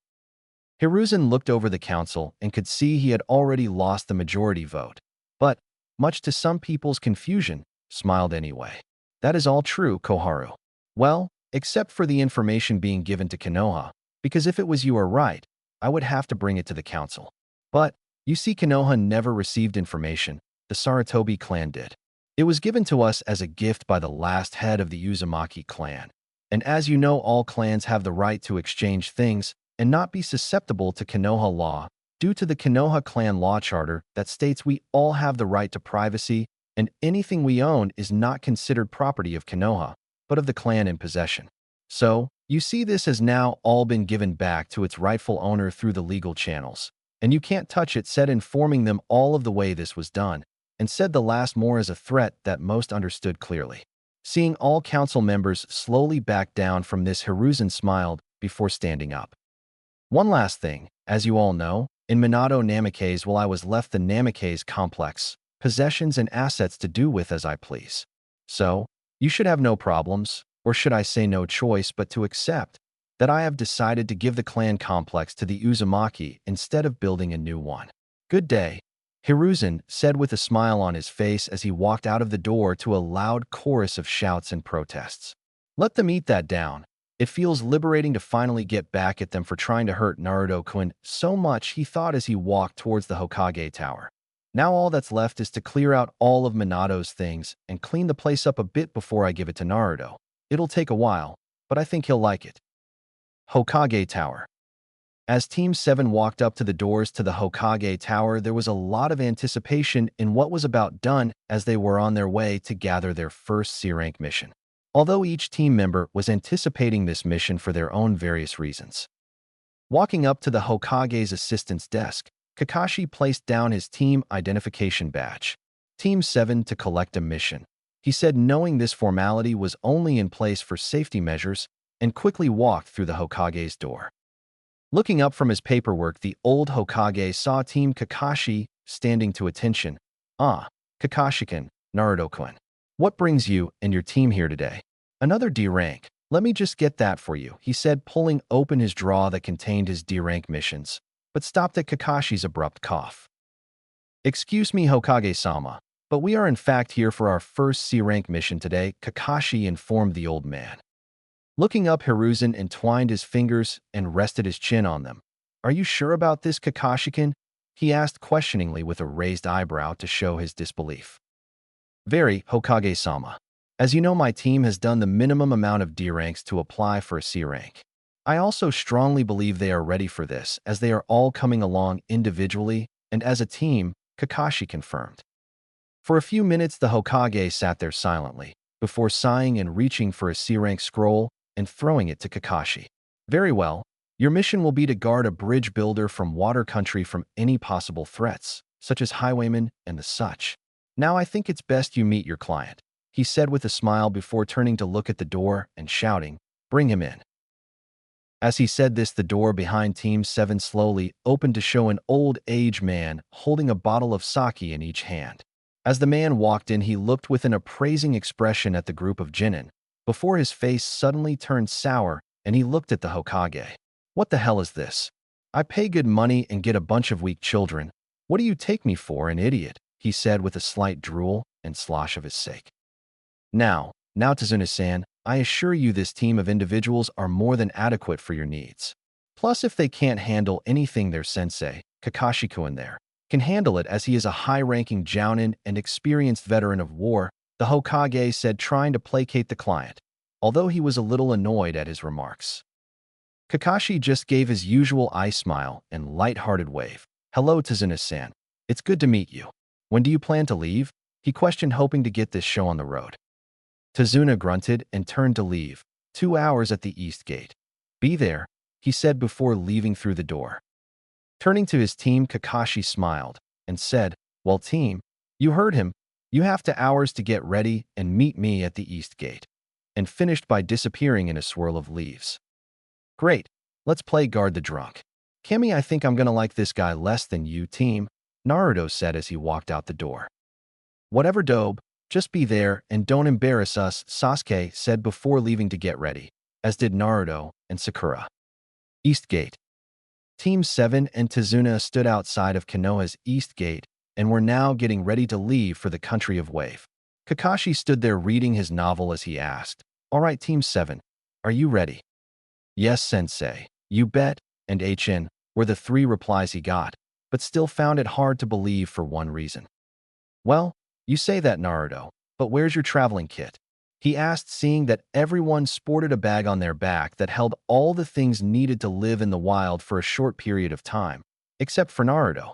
Hiruzen looked over the council and could see he had already lost the majority vote, but, much to some people's confusion, smiled anyway. "That is all true, Koharu. Well, except for the information being given to Konoha, because if it was you are right, I would have to bring it to the council. But, you see, Konoha never received information, the Sarutobi clan did. It was given to us as a gift by the last head of the Uzumaki clan. And as you know, all clans have the right to exchange things and not be susceptible to Konoha law, due to the Konoha clan law charter that states we all have the right to privacy and anything we own is not considered property of Konoha, but of the clan in possession. So, you see, this has now all been given back to its rightful owner through the legal channels, and you can't touch it," said, informing them all of the way this was done, and said the last more as a threat that most understood clearly. Seeing all council members slowly back down from this, Hiruzen smiled before standing up. "One last thing, as you all know, in Minato Namikaze, while I was left the Namikaze complex, possessions and assets to do with as I please. So, you should have no problems, or should I say no choice but to accept, that I have decided to give the clan complex to the Uzumaki instead of building a new one. Good day," Hiruzen said with a smile on his face as he walked out of the door to a loud chorus of shouts and protests. "Let them eat that down. It feels liberating to finally get back at them for trying to hurt Naruto-kun so much," he thought as he walked towards the Hokage Tower. "Now all that's left is to clear out all of Minato's things and clean the place up a bit before I give it to Naruto. It'll take a while, but I think he'll like it." Hokage Tower. As Team 7 walked up to the doors to the Hokage Tower, there was a lot of anticipation in what was about done as they were on their way to gather their first C-rank mission. Although each team member was anticipating this mission for their own various reasons. Walking up to the Hokage's assistant's desk, Kakashi placed down his team identification badge. "Team 7 to collect a mission," he said, knowing this formality was only in place for safety measures, and quickly walked through the Hokage's door. Looking up from his paperwork, the old Hokage saw Team Kakashi standing to attention. "Ah, Kakashi-kun, Naruto-kun. What brings you and your team here today?" "Another D rank. Let me just get that for you," he said, pulling open his drawer that contained his D rank missions, but stopped at Kakashi's abrupt cough. "Excuse me, Hokage-sama, but we are in fact here for our first C rank mission today," Kakashi informed the old man. Looking up, Hiruzen entwined his fingers and rested his chin on them. "Are you sure about this, Kakashi-kun?" he asked questioningly with a raised eyebrow to show his disbelief. "Very, Hokage-sama." As you know, my team has done the minimum amount of D ranks to apply for a C rank. I also strongly believe they are ready for this, as they are all coming along individually and as a team, Kakashi confirmed. For a few minutes, the Hokage sat there silently, before sighing and reaching for a C-rank scroll and throwing it to Kakashi. Very well, your mission will be to guard a bridge builder from water country from any possible threats, such as highwaymen and the such. Now I think it's best you meet your client, he said with a smile before turning to look at the door and shouting, "Bring him in." As he said this, the door behind Team 7 slowly opened to show an old-age man holding a bottle of sake in each hand. As the man walked in, he looked with an appraising expression at the group of Jinin, before his face suddenly turned sour and he looked at the Hokage. "What the hell is this? I pay good money and get a bunch of weak children. What do you take me for, an idiot?" he said with a slight drool and slosh of his sake. Now Tazuna-san, I assure you this team of individuals are more than adequate for your needs. Plus, if they can't handle anything, their sensei, Kakashi-kun there, can handle it, as he is a high-ranking jounin and experienced veteran of war, the Hokage said, trying to placate the client, although he was a little annoyed at his remarks. Kakashi just gave his usual eye smile and light-hearted wave. "Hello, Tazuna-san. It's good to meet you. When do you plan to leave?" he questioned, hoping to get this show on the road. Tazuna grunted and turned to leave. 2 hours at the east gate. "Be there," he said before leaving through the door. Turning to his team, Kakashi smiled and said, "Well, team, you heard him. You have 2 hours to get ready and meet me at the east gate," and finished by disappearing in a swirl of leaves. "Great, let's play guard the drunk. Kami, I think I'm gonna like this guy less than you, team," Naruto said as he walked out the door. "Whatever, Dobe. Just be there and don't embarrass us," Sasuke said before leaving to get ready, as did Naruto and Sakura. East Gate. Team 7 and Tazuna stood outside of Konoha's East Gate and were now getting ready to leave for the country of Wave. Kakashi stood there reading his novel as he asked, "All right, Team 7, are you ready?" "Yes, Sensei. You bet," and HN were the 3 replies he got, but still found it hard to believe for one reason. "Well, you say that, Naruto, but where's your traveling kit?" he asked, seeing that everyone sported a bag on their back that held all the things needed to live in the wild for a short period of time, except for Naruto.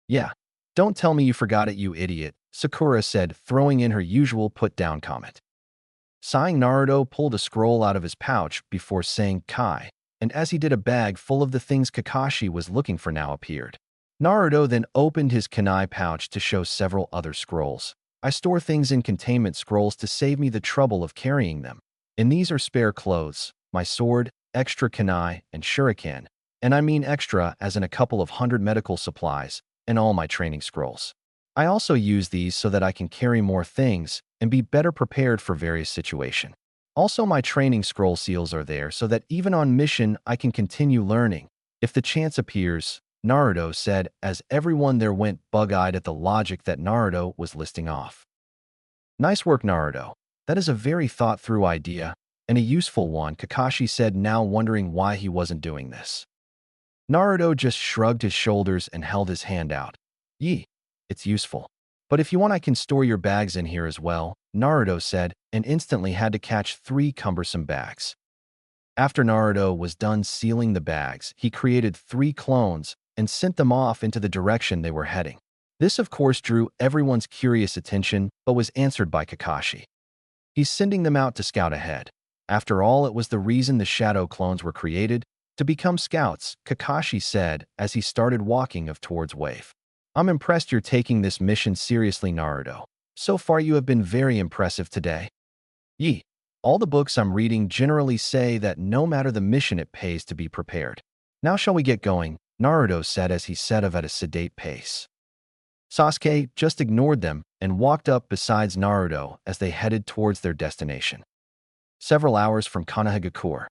"Yeah, don't tell me you forgot it, you idiot," Sakura said, throwing in her usual put-down comment. Sighing, Naruto pulled a scroll out of his pouch before saying "Kai," and as he did, a bag full of the things Kakashi was looking for now appeared. Naruto then opened his kunai pouch to show several other scrolls. "I store things in containment scrolls to save me the trouble of carrying them. And these are spare clothes, my sword, extra kunai, and shuriken. And I mean extra as in a couple of hundred medical supplies, and all my training scrolls. I also use these so that I can carry more things and be better prepared for various situations. Also, my training scroll seals are there so that even on mission I can continue learning if the chance appears," Naruto said as everyone there went bug-eyed at the logic that Naruto was listing off. "Nice work, Naruto. That is a very thought-through idea, and a useful one," Kakashi said, now wondering why he wasn't doing this. Naruto just shrugged his shoulders and held his hand out. "Yee, it's useful. But if you want, I can store your bags in here as well," Naruto said, and instantly had to catch 3 cumbersome bags. After Naruto was done sealing the bags, he created 3 clones and sent them off into the direction they were heading. This, of course, drew everyone's curious attention, but was answered by Kakashi. "He's sending them out to scout ahead. After all, it was the reason the shadow clones were created, to become scouts," Kakashi said as he started walking towards Wave. "I'm impressed you're taking this mission seriously, Naruto. So far you have been very impressive today." "Yee, all the books I'm reading generally say that no matter the mission it pays to be prepared. Now shall we get going?" Naruto said as he set off at a sedate pace. Sasuke just ignored them and walked up beside Naruto as they headed towards their destination. Several hours from Konohagakure.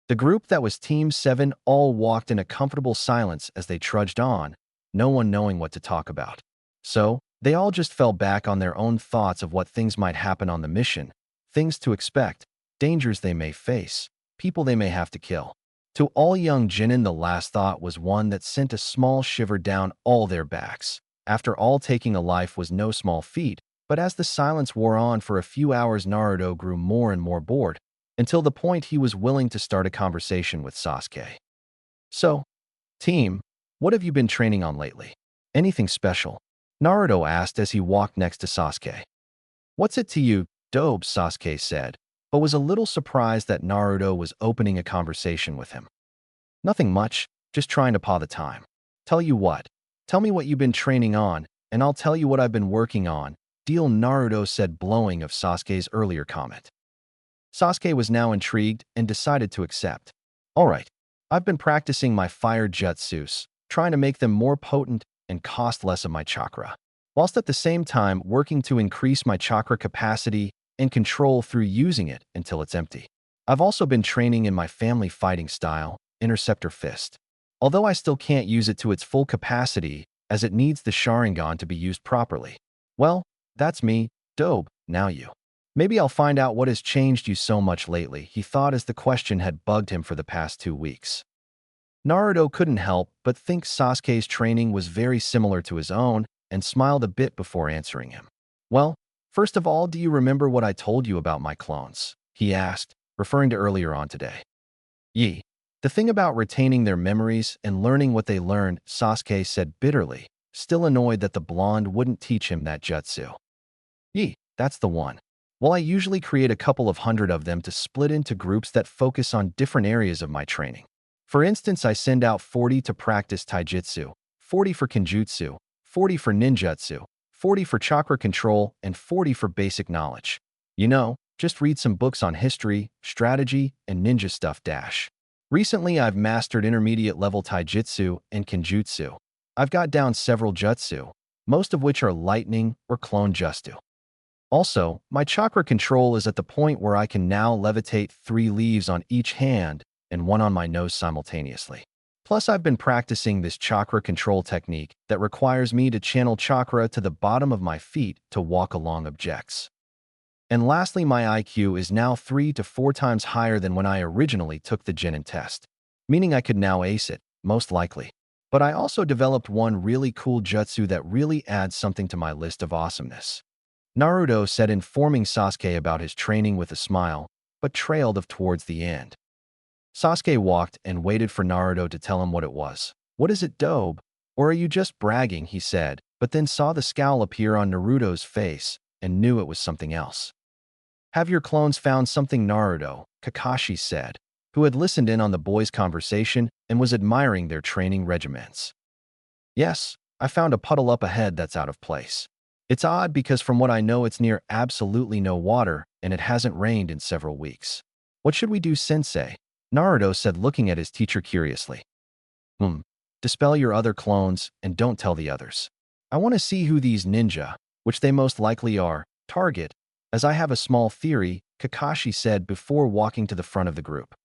The group that was Team 7 all walked in a comfortable silence as they trudged on, no one knowing what to talk about. So, they all just fell back on their own thoughts of what things might happen on the mission, things to expect, dangers they may face, people they may have to kill. To all young Jinin, the last thought was one that sent a small shiver down all their backs. After all, taking a life was no small feat, But as the silence wore on for a few hours, Naruto grew more and more bored, until the point he was willing to start a conversation with Sasuke. So, team, what have you been training on lately? Anything special? Naruto asked as he walked next to Sasuke. What's it to you, Dobe? Sasuke said, but was a little surprised that Naruto was opening a conversation with him. Nothing much, just trying to pass the time. Tell you what, tell me what you've been training on, and I'll tell you what I've been working on, deal, Naruto said, blowing of Sasuke's earlier comment. Sasuke was now intrigued and decided to accept. All right, I've been practicing my fire jutsus, trying to make them more potent and cost less of my chakra, whilst at the same time working to increase my chakra capacity and control through using it until it's empty. I've also been training in my family fighting style, Interceptor Fist. Although I still can't use it to its full capacity, as it needs the Sharingan to be used properly. Well, that's me, Dobe, now you. Maybe I'll find out what has changed you so much lately, he thought as the question had bugged him for the past 2 weeks. Naruto couldn't help but think Sasuke's training was very similar to his own and smiled a bit before answering him. Well, first of all, do you remember what I told you about my clones? He asked, referring to earlier on today. Yi. The thing about retaining their memories and learning what they learned, Sasuke said bitterly, still annoyed that the blonde wouldn't teach him that jutsu. Yi, that's the one. Well, I usually create a couple of hundred of them to split into groups that focus on different areas of my training. For instance, I send out 40 to practice taijutsu, 40 for kenjutsu, 40 for ninjutsu, 40 for chakra control, and 40 for basic knowledge. You know, just read some books on history, strategy, and ninja stuff dash. Recently, I've mastered intermediate level taijutsu and kenjutsu. I've got down several jutsu, most of which are lightning or clone jutsu. Also, my chakra control is at the point where I can now levitate 3 leaves on each hand and 1 on my nose simultaneously. Plus, I've been practicing this chakra control technique that requires me to channel chakra to the bottom of my feet to walk along objects. And lastly, my IQ is now 3 to 4 times higher than when I originally took the Genin test, meaning I could now ace it, most likely. But I also developed one really cool jutsu that really adds something to my list of awesomeness. Naruto said, informing Sasuke about his training with a smile, but trailed off towards the end. Sasuke walked and waited for Naruto to tell him what it was. What is it, Dobe? Or are you just bragging, he said, but then saw the scowl appear on Naruto's face and knew it was something else. Have your clones found something, Naruto? Kakashi said, who had listened in on the boys' conversation and was admiring their training regimens. Yes, I found a puddle up ahead that's out of place. It's odd because from what I know it's near absolutely no water and it hasn't rained in several weeks. What should we do, sensei? Naruto said, looking at his teacher curiously. Dispel your other clones and don't tell the others. I want to see who these ninja, which they most likely are, target, as I have a small theory, Kakashi said before walking to the front of the group.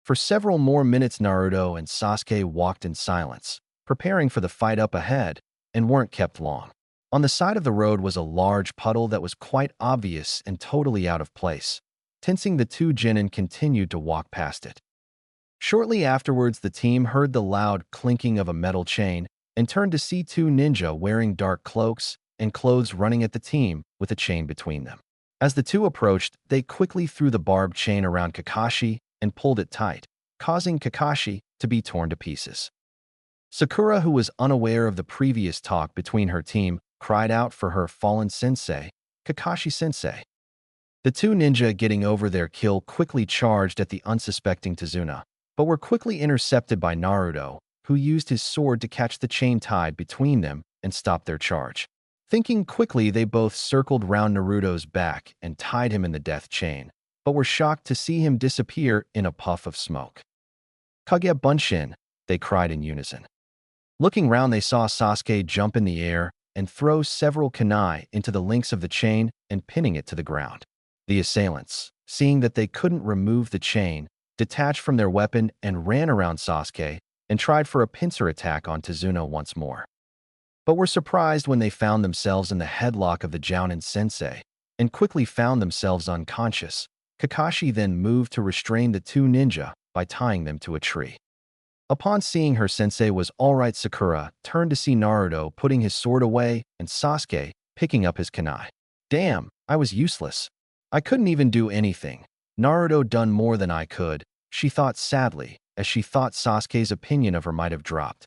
For several more minutes, Naruto and Sasuke walked in silence, preparing for the fight up ahead, and weren't kept long. On the side of the road was a large puddle that was quite obvious and totally out of place. Tensing, the 2 genin continued to walk past it. Shortly afterwards, the team heard the loud clinking of a metal chain and turned to see 2 ninja wearing dark cloaks and clothes running at the team with a chain between them. As the 2 approached, they quickly threw the barbed chain around Kakashi and pulled it tight, causing Kakashi to be torn to pieces. Sakura, who was unaware of the previous talk between her team, cried out for her fallen sensei, Kakashi-sensei. The 2 ninja, getting over their kill, quickly charged at the unsuspecting Tazuna, but were quickly intercepted by Naruto, who used his sword to catch the chain tied between them and stop their charge. Thinking quickly, they both circled round Naruto's back and tied him in the death chain, but were shocked to see him disappear in a puff of smoke. Kage Bunshin, they cried in unison. Looking round, they saw Sasuke jump in the air and throw several kunai into the links of the chain and pinning it to the ground. The assailants, seeing that they couldn't remove the chain, detached from their weapon and ran around Sasuke and tried for a pincer attack on Tazuna once more. But were surprised when they found themselves in the headlock of the Jounin sensei and quickly found themselves unconscious. Kakashi then moved to restrain the 2 ninja by tying them to a tree. Upon seeing her sensei was all right, Sakura turned to see Naruto putting his sword away and Sasuke picking up his kunai. Damn, I was useless. I couldn't even do anything. Naruto done more than I could, she thought sadly, as she thought Sasuke's opinion of her might have dropped.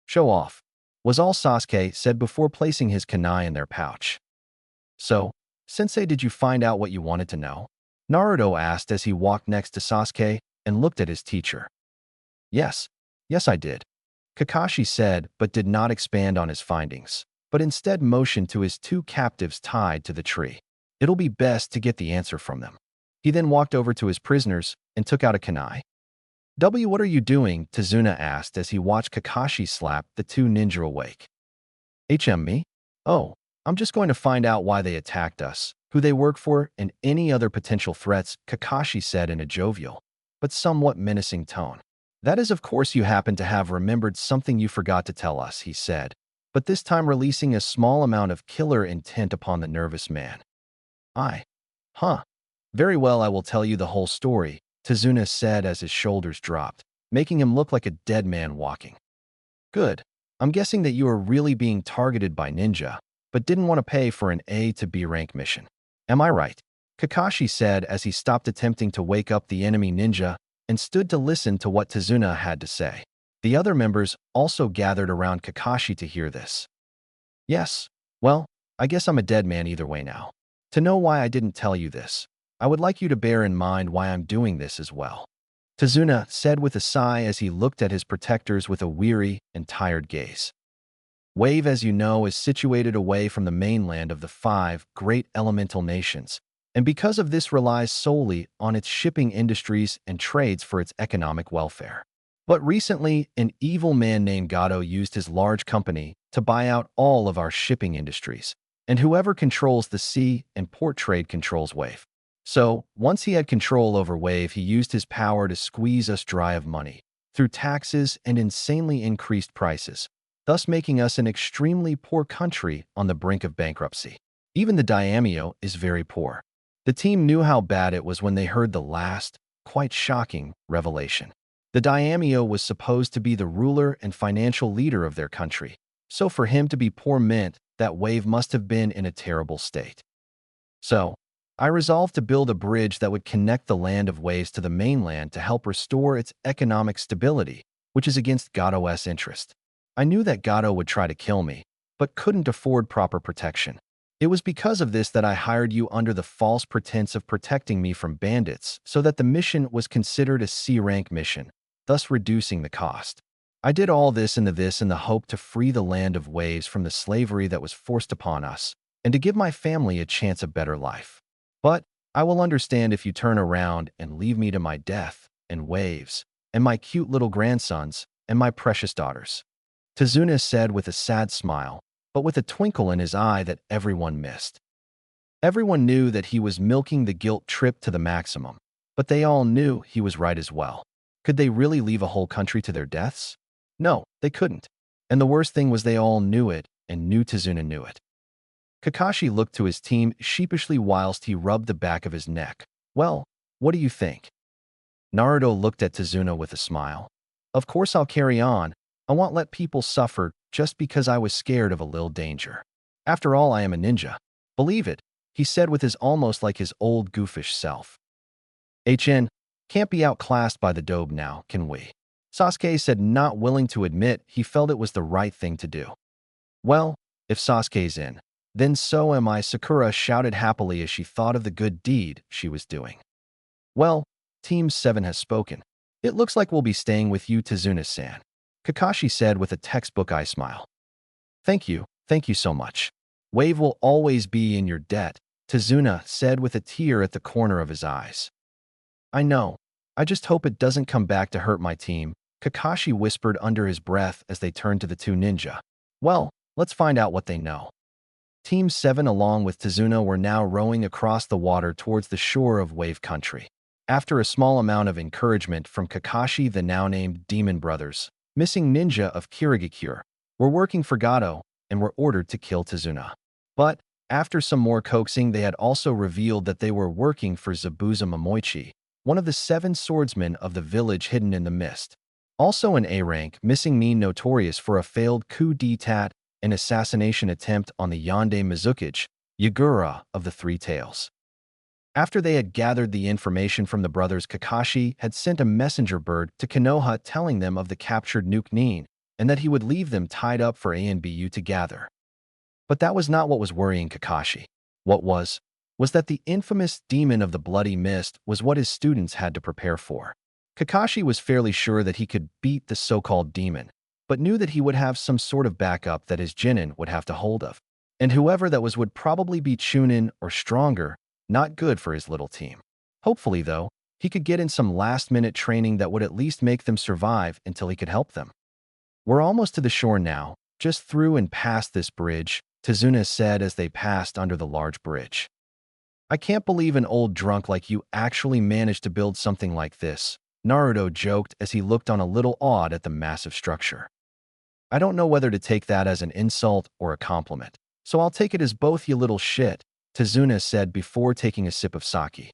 Show off, was all Sasuke said before placing his kunai in their pouch. So, Sensei, did you find out what you wanted to know? Naruto asked as he walked next to Sasuke and looked at his teacher. Yes, yes I did, Kakashi said, but did not expand on his findings, but instead motioned to his two captives tied to the tree. It'll be best to get the answer from them. He then walked over to his prisoners and took out a kunai. What are you doing? Tazuna asked as he watched Kakashi slap the two ninja awake. Me? Oh, I'm just going to find out why they attacked us, who they work for, and any other potential threats, Kakashi said in a jovial, but somewhat menacing tone. That is, of course, you happen to have remembered something you forgot to tell us, he said, but this time releasing a small amount of killer intent upon the nervous man. Huh. Very well, I will tell you the whole story, Tazuna said as his shoulders dropped, making him look like a dead man walking. Good. I'm guessing that you are really being targeted by ninja, but didn't want to pay for an A to B rank mission. Am I right? Kakashi said as he stopped attempting to wake up the enemy ninja and stood to listen to what Tazuna had to say. The other members also gathered around Kakashi to hear this. Yes. Well, I guess I'm a dead man either way now. To know why I didn't tell you this, I would like you to bear in mind why I'm doing this as well, Tazuna said with a sigh as he looked at his protectors with a weary and tired gaze. Wave, as you know, is situated away from the mainland of the 5 great elemental nations, and because of this relies solely on its shipping industries and trades for its economic welfare. But recently, an evil man named Gato used his large company to buy out all of our shipping industries, and whoever controls the sea and port trade controls Wave. So, once he had control over Wave, he used his power to squeeze us dry of money through taxes and insanely increased prices, thus making us an extremely poor country on the brink of bankruptcy. Even the daimyo is very poor. The team knew how bad it was when they heard the last, quite shocking, revelation. The daimyo was supposed to be the ruler and financial leader of their country, so for him to be poor meant that Wave must have been in a terrible state. So, I resolved to build a bridge that would connect the land of Waves to the mainland to help restore its economic stability, which is against Gato's interest. I knew that Gato would try to kill me, but couldn't afford proper protection. It was because of this that I hired you under the false pretense of protecting me from bandits so that the mission was considered a C-rank mission, thus reducing the cost. I did all this in the hope to free the land of Waves from the slavery that was forced upon us and to give my family a chance of better life. But I will understand if you turn around and leave me to my death and Waves and my cute little grandsons and my precious daughters, Tazuna said with a sad smile, but with a twinkle in his eye that everyone missed. Everyone knew that he was milking the guilt trip to the maximum, but they all knew he was right as well. Could they really leave a whole country to their deaths? No, they couldn't. And the worst thing was they all knew it, and knew Tazuna knew it. Kakashi looked to his team sheepishly whilst he rubbed the back of his neck. Well, what do you think? Naruto looked at Tazuna with a smile. Of course I'll carry on. I won't let people suffer just because I was scared of a little danger. After all, I am a ninja. Believe it, he said with his almost like his old goofish self. Can't be outclassed by the dobe now, can we? Sasuke said, not willing to admit he felt it was the right thing to do. Well, if Sasuke's in, then so am I, Sakura shouted happily as she thought of the good deed she was doing. Well, Team 7 has spoken. It looks like we'll be staying with you, Tazuna-san, Kakashi said with a textbook eye smile. Thank you so much. Wave will always be in your debt, Tazuna said with a tear at the corner of his eyes. I know. I just hope it doesn't come back to hurt my team, Kakashi whispered under his breath as they turned to the two ninja. Well, let's find out what they know. Team 7 along with Tazuna were now rowing across the water towards the shore of Wave Country. After a small amount of encouragement from Kakashi, the now named Demon Brothers, missing ninja of Kirigakure, were working for Gato and were ordered to kill Tazuna. But, after some more coaxing, they had also revealed that they were working for Zabuza Momoichi, one of the 7 swordsmen of the village hidden in the mist. Also an A-rank, missing mean notorious for a failed coup d'etat and assassination attempt on the Yonde Mizukage, Yagura of the Three Tails. After they had gathered the information from the brothers, Kakashi had sent a messenger bird to Konoha telling them of the captured Nuke Nin and that he would leave them tied up for A and BU to gather. But that was not what was worrying Kakashi. What was that the infamous demon of the bloody mist was what his students had to prepare for. Kakashi was fairly sure that he could beat the so-called demon, but knew that he would have some sort of backup that his Jinin would have to hold of. And whoever that was would probably be Chunin or stronger, not good for his little team. Hopefully, though, he could get in some last-minute training that would at least make them survive until he could help them. We're almost to the shore now, just through and past this bridge, Tazuna said as they passed under the large bridge. I can't believe an old drunk like you actually managed to build something like this, Naruto joked as he looked on a little awed at the massive structure. I don't know whether to take that as an insult or a compliment, so I'll take it as both, you little shit, Tazuna said before taking a sip of sake.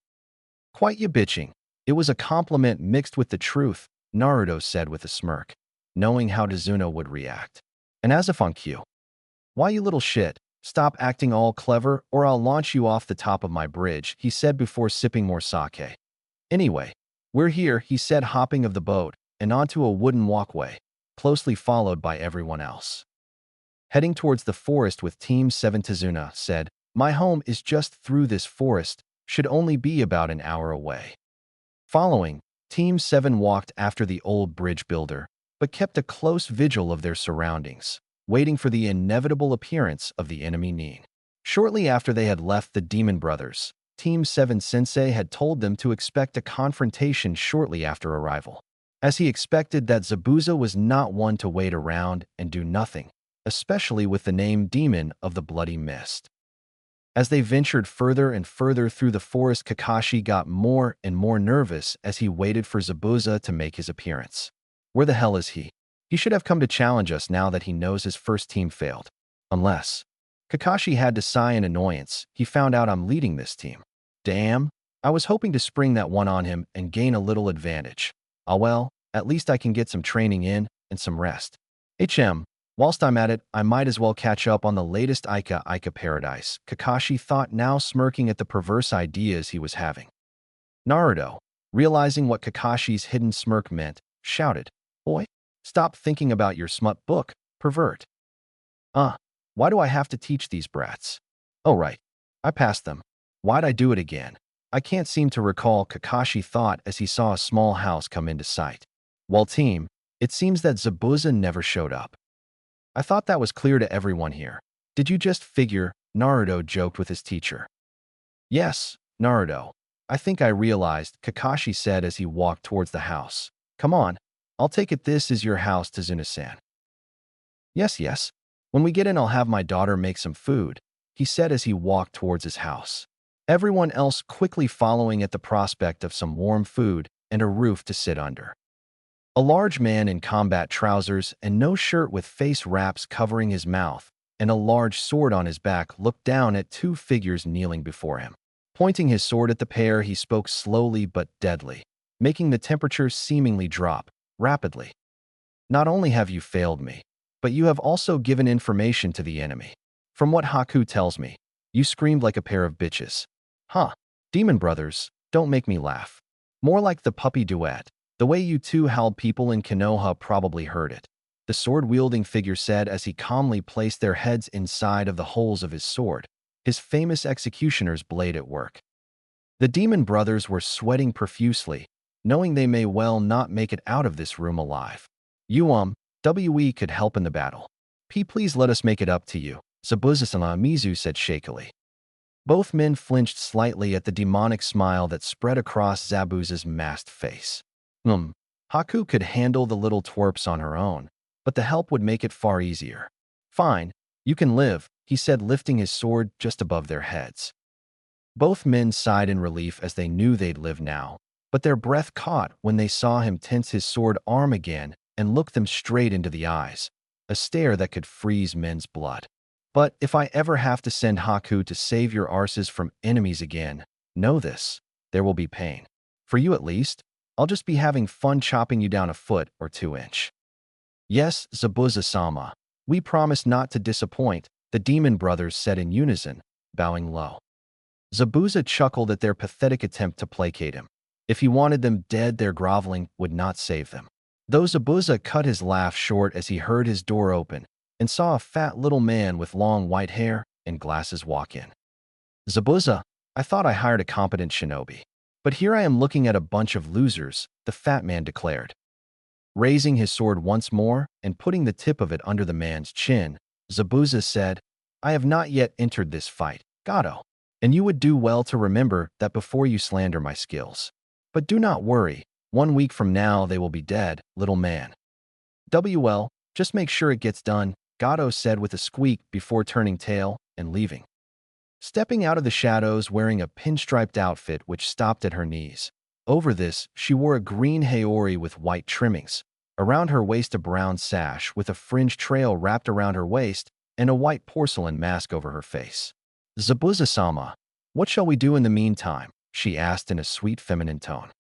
Quite you bitching. It was a compliment mixed with the truth, Naruto said with a smirk, knowing how Tazuna would react. And as if on cue, why you little shit, stop acting all clever or I'll launch you off the top of my bridge, he said before sipping more sake. Anyway, we're here, he said, hopping of the boat and onto a wooden walkway, closely followed by everyone else. Heading towards the forest with Team 7, Tazuna said, my home is just through this forest, should only be about an hour away. Following, Team 7 walked after the old bridge builder, but kept a close vigil of their surroundings, waiting for the inevitable appearance of the enemy Nin. Shortly after they had left the Demon Brothers, Team 7 Sensei had told them to expect a confrontation shortly after arrival, as he expected that Zabuza was not one to wait around and do nothing, especially with the name Demon of the Bloody Mist. As they ventured further and further through the forest, Kakashi got more and more nervous as he waited for Zabuza to make his appearance. Where the hell is he? He should have come to challenge us now that he knows his first team failed. Unless... Kakashi had to sigh in annoyance. He found out I'm leading this team. Damn, I was hoping to spring that one on him and gain a little advantage. Ah well, at least I can get some training in and some rest. Whilst I'm at it, I might as well catch up on the latest Ica Paradise, Kakashi thought, now smirking at the perverse ideas he was having. Naruto, realizing what Kakashi's hidden smirk meant, shouted, Boy, stop thinking about your smut book, pervert. Why do I have to teach these brats? Oh right, I passed them. Why'd I do it again? I can't seem to recall, Kakashi thought as he saw a small house come into sight. Well team, it seems that Zabuza never showed up. I thought that was clear to everyone here. Did you just figure? Naruto joked with his teacher. Yes, Naruto. I think I realized, Kakashi said as he walked towards the house. Come on, I'll take it this is your house, Tazuna-san. Yes. When we get in, I'll have my daughter make some food, he said as he walked towards his house. Everyone else quickly following at the prospect of some warm food and a roof to sit under. A large man in combat trousers and no shirt with face wraps covering his mouth and a large sword on his back looked down at two figures kneeling before him. Pointing his sword at the pair, he spoke slowly but deadly, making the temperature seemingly drop rapidly. Not only have you failed me, but you have also given information to the enemy. From what Haku tells me, you screamed like a pair of bitches. Demon Brothers, don't make me laugh. More like the puppy duet. The way you two howled, people in Konoha probably heard it, the sword-wielding figure said as he calmly placed their heads inside of the holes of his sword, his famous executioner's blade at work. The Demon Brothers were sweating profusely, knowing they may well not make it out of this room alive. We could help in the battle. Please let us make it up to you, Zabuza-sama, Mizu said shakily. Both men flinched slightly at the demonic smile that spread across Zabuza's masked face. Haku could handle the little twerps on her own, but the help would make it far easier. Fine, you can live, he said, lifting his sword just above their heads. Both men sighed in relief as they knew they'd live now, but their breath caught when they saw him tense his sword arm again and look them straight into the eyes, a stare that could freeze men's blood. But if I ever have to send Haku to save your arses from enemies again, know this, there will be pain. For you at least, I'll just be having fun chopping you down a foot or 2 inch. Yes, Zabuza-sama, we promise not to disappoint, the Demon Brothers said in unison, bowing low. Zabuza chuckled at their pathetic attempt to placate him. If he wanted them dead, their groveling would not save them. Though Zabuza cut his laugh short as he heard his door open and saw a fat little man with long white hair and glasses walk in. Zabuza, I thought I hired a competent shinobi. But here I am looking at a bunch of losers, the fat man declared. Raising his sword once more and putting the tip of it under the man's chin, Zabuza said, I have not yet entered this fight, Gato, and you would do well to remember that before you slander my skills. But do not worry, 1 week from now they will be dead, little man. WL, just make sure it gets done, Gato said with a squeak before turning tail and leaving. Stepping out of the shadows wearing a pinstriped outfit which stopped at her knees. Over this, she wore a green haori with white trimmings. Around her waist a brown sash with a fringe trail wrapped around her waist and a white porcelain mask over her face. Zabuza-sama, what shall we do in the meantime? She asked in a sweet feminine tone.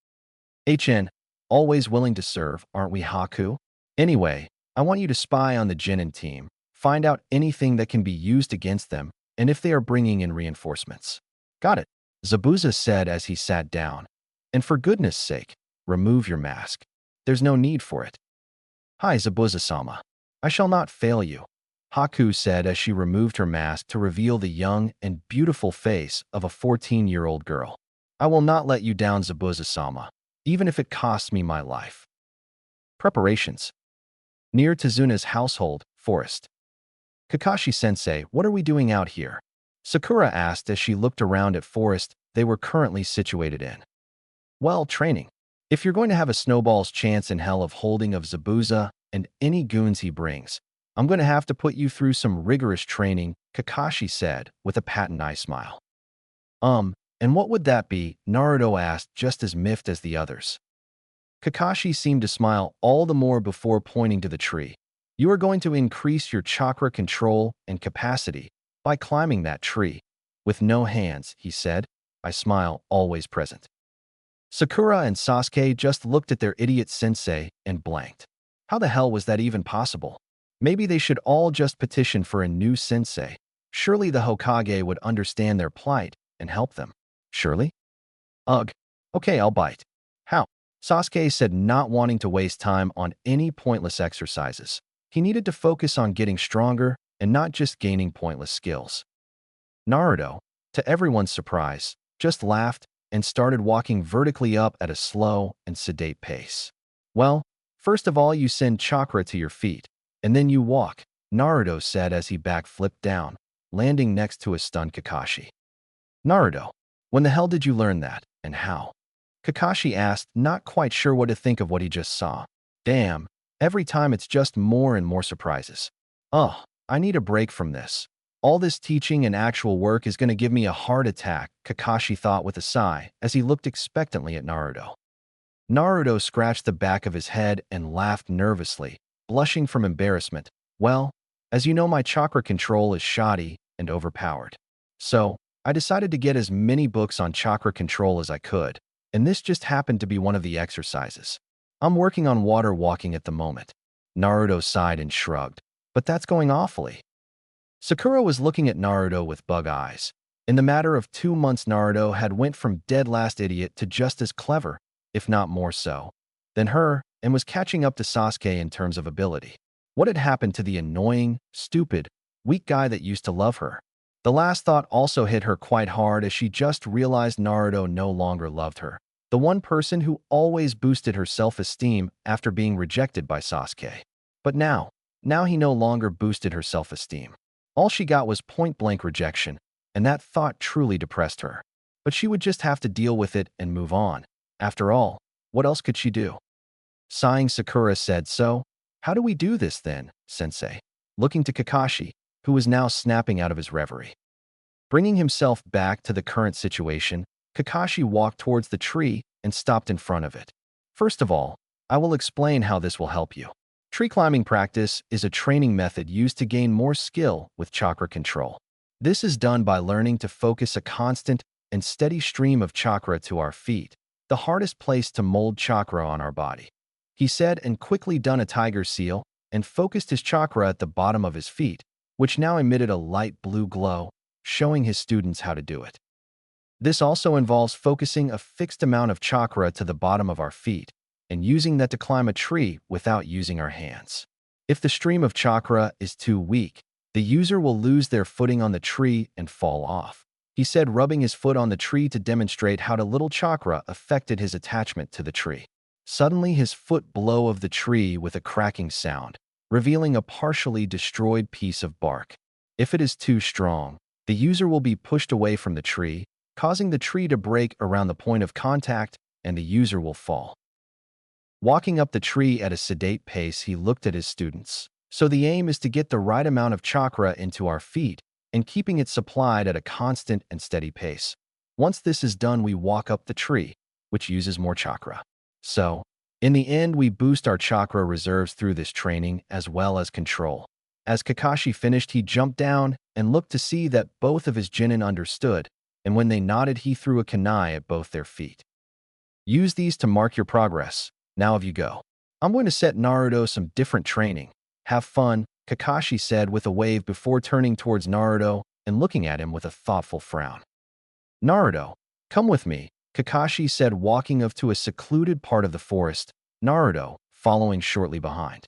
HN, always willing to serve, aren't we, Haku? Anyway, I want you to spy on the Jinin team, find out anything that can be used against them, and if they are bringing in reinforcements. Got it, Zabuza said as he sat down. And for goodness sake, remove your mask. There's no need for it. Hi, Zabuza-sama. I shall not fail you, Haku said as she removed her mask to reveal the young and beautiful face of a 14-year-old girl. I will not let you down, Zabuza-sama, even if it costs me my life. Preparations. Near Tezuna's household, forest. Kakashi-sensei, what are we doing out here? Sakura asked as she looked around at forest they were currently situated in. Well, training. If you're going to have a snowball's chance in hell of holding of Zabuza and any goons he brings, I'm going to have to put you through some rigorous training, Kakashi said with a patent-eye smile. And what would that be? Naruto asked, just as miffed as the others. Kakashi seemed to smile all the more before pointing to the tree. You are going to increase your chakra control and capacity by climbing that tree. With no hands, he said. I smile, always present. Sakura and Sasuke just looked at their idiot sensei and blanked. How the hell was that even possible? Maybe they should all just petition for a new sensei. Surely the Hokage would understand their plight and help them. Surely? Ugh. Okay, I'll bite. How? Sasuke said, not wanting to waste time on any pointless exercises. He needed to focus on getting stronger and not just gaining pointless skills. Naruto, to everyone's surprise, just laughed and started walking vertically up at a slow and sedate pace. Well, first of all you send chakra to your feet, and then you walk, Naruto said as he backflipped down, landing next to a stunned Kakashi. Naruto, when the hell did you learn that, and how? Kakashi asked, not quite sure what to think of what he just saw. Damn, every time it's just more and more surprises. Ugh, I need a break from this. All this teaching and actual work is going to give me a heart attack, Kakashi thought with a sigh as he looked expectantly at Naruto. Naruto scratched the back of his head and laughed nervously, blushing from embarrassment. Well, as you know, my chakra control is shoddy and overpowered. So, I decided to get as many books on chakra control as I could, and this just happened to be one of the exercises. I'm working on water walking at the moment. Naruto sighed and shrugged, but that's going awfully. Sakura was looking at Naruto with bug eyes. In the matter of 2 months, Naruto had went from dead last idiot to just as clever, if not more so, than her, and was catching up to Sasuke in terms of ability. What had happened to the annoying, stupid, weak guy that used to love her? The last thought also hit her quite hard as she just realized Naruto no longer loved her, the one person who always boosted her self-esteem after being rejected by Sasuke. But now he no longer boosted her self-esteem. All she got was point-blank rejection, and that thought truly depressed her. But she would just have to deal with it and move on. After all, what else could she do? Sighing, Sakura said, so, how do we do this then, sensei? Looking to Kakashi, who was now snapping out of his reverie. Bringing himself back to the current situation, Kakashi walked towards the tree and stopped in front of it. First of all, I will explain how this will help you. Tree climbing practice is a training method used to gain more skill with chakra control. This is done by learning to focus a constant and steady stream of chakra to our feet, the hardest place to mold chakra on our body. He said and quickly done a tiger seal and focused his chakra at the bottom of his feet, which now emitted a light blue glow showing his students how to do it. This also involves focusing a fixed amount of chakra to the bottom of our feet and using that to climb a tree without using our hands. If the stream of chakra is too weak, the user will lose their footing on the tree and fall off. He said, rubbing his foot on the tree to demonstrate how little chakra affected his attachment to the tree. Suddenly, his foot blew of the tree with a cracking sound, revealing a partially destroyed piece of bark. If it is too strong, the user will be pushed away from the tree, causing the tree to break around the point of contact, and the user will fall. Walking up the tree at a sedate pace, he looked at his students. So the aim is to get the right amount of chakra into our feet and keeping it supplied at a constant and steady pace. Once this is done, we walk up the tree, which uses more chakra. So, in the end, we boost our chakra reserves through this training as well as control. As Kakashi finished, he jumped down and looked to see that both of his genin understood, and when they nodded, he threw a kunai at both their feet. Use these to mark your progress. Now if you go. I'm going to set Naruto some different training. Have fun, Kakashi said with a wave before turning towards Naruto and looking at him with a thoughtful frown. Naruto, come with me, Kakashi said, walking up to a secluded part of the forest, Naruto following shortly behind.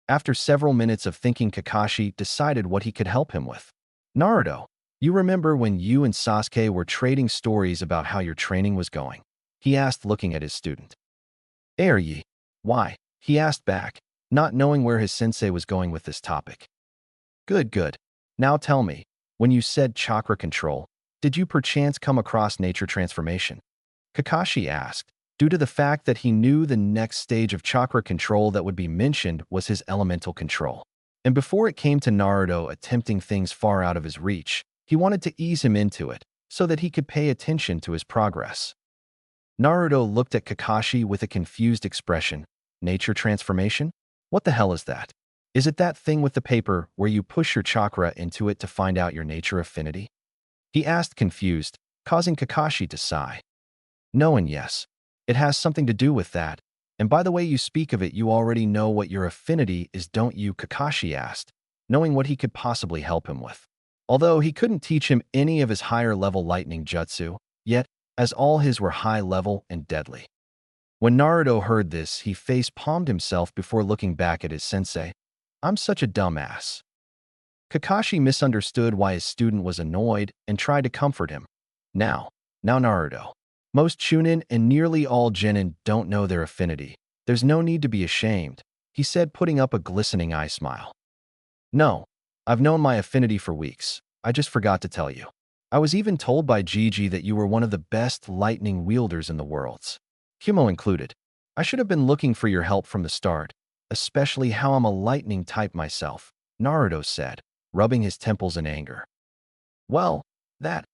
After several minutes of thinking, Kakashi decided what he could help him with. Naruto, you remember when you and Sasuke were trading stories about how your training was going? He asked, looking at his student. Are ye? Why? He asked back, not knowing where his sensei was going with this topic. Good. Now tell me, when you said chakra control, did you perchance come across nature transformation? Kakashi asked, due to the fact that he knew the next stage of chakra control that would be mentioned was his elemental control. And before it came to Naruto attempting things far out of his reach, he wanted to ease him into it so that he could pay attention to his progress. Naruto looked at Kakashi with a confused expression. Nature transformation? What the hell is that? Is it that thing with the paper where you push your chakra into it to find out your nature affinity? He asked, confused, causing Kakashi to sigh. No and yes. It has something to do with that. And by the way you speak of it, you already know what your affinity is, don't you? Kakashi asked, knowing what he could possibly help him with. Although he couldn't teach him any of his higher-level lightning jutsu, yet, as all his were high-level and deadly. When Naruto heard this, he face-palmed himself before looking back at his sensei. I'm such a dumbass. Kakashi misunderstood why his student was annoyed and tried to comfort him. Now Naruto. Most Chunin and nearly all genin don't know their affinity. There's no need to be ashamed, he said, putting up a glistening eye smile. No, I've known my affinity for weeks. I just forgot to tell you. I was even told by Gigi that you were one of the best lightning wielders in the worlds. Kumo included. I should have been looking for your help from the start, especially how I'm a lightning type myself, Naruto said, rubbing his temples in anger. Well, that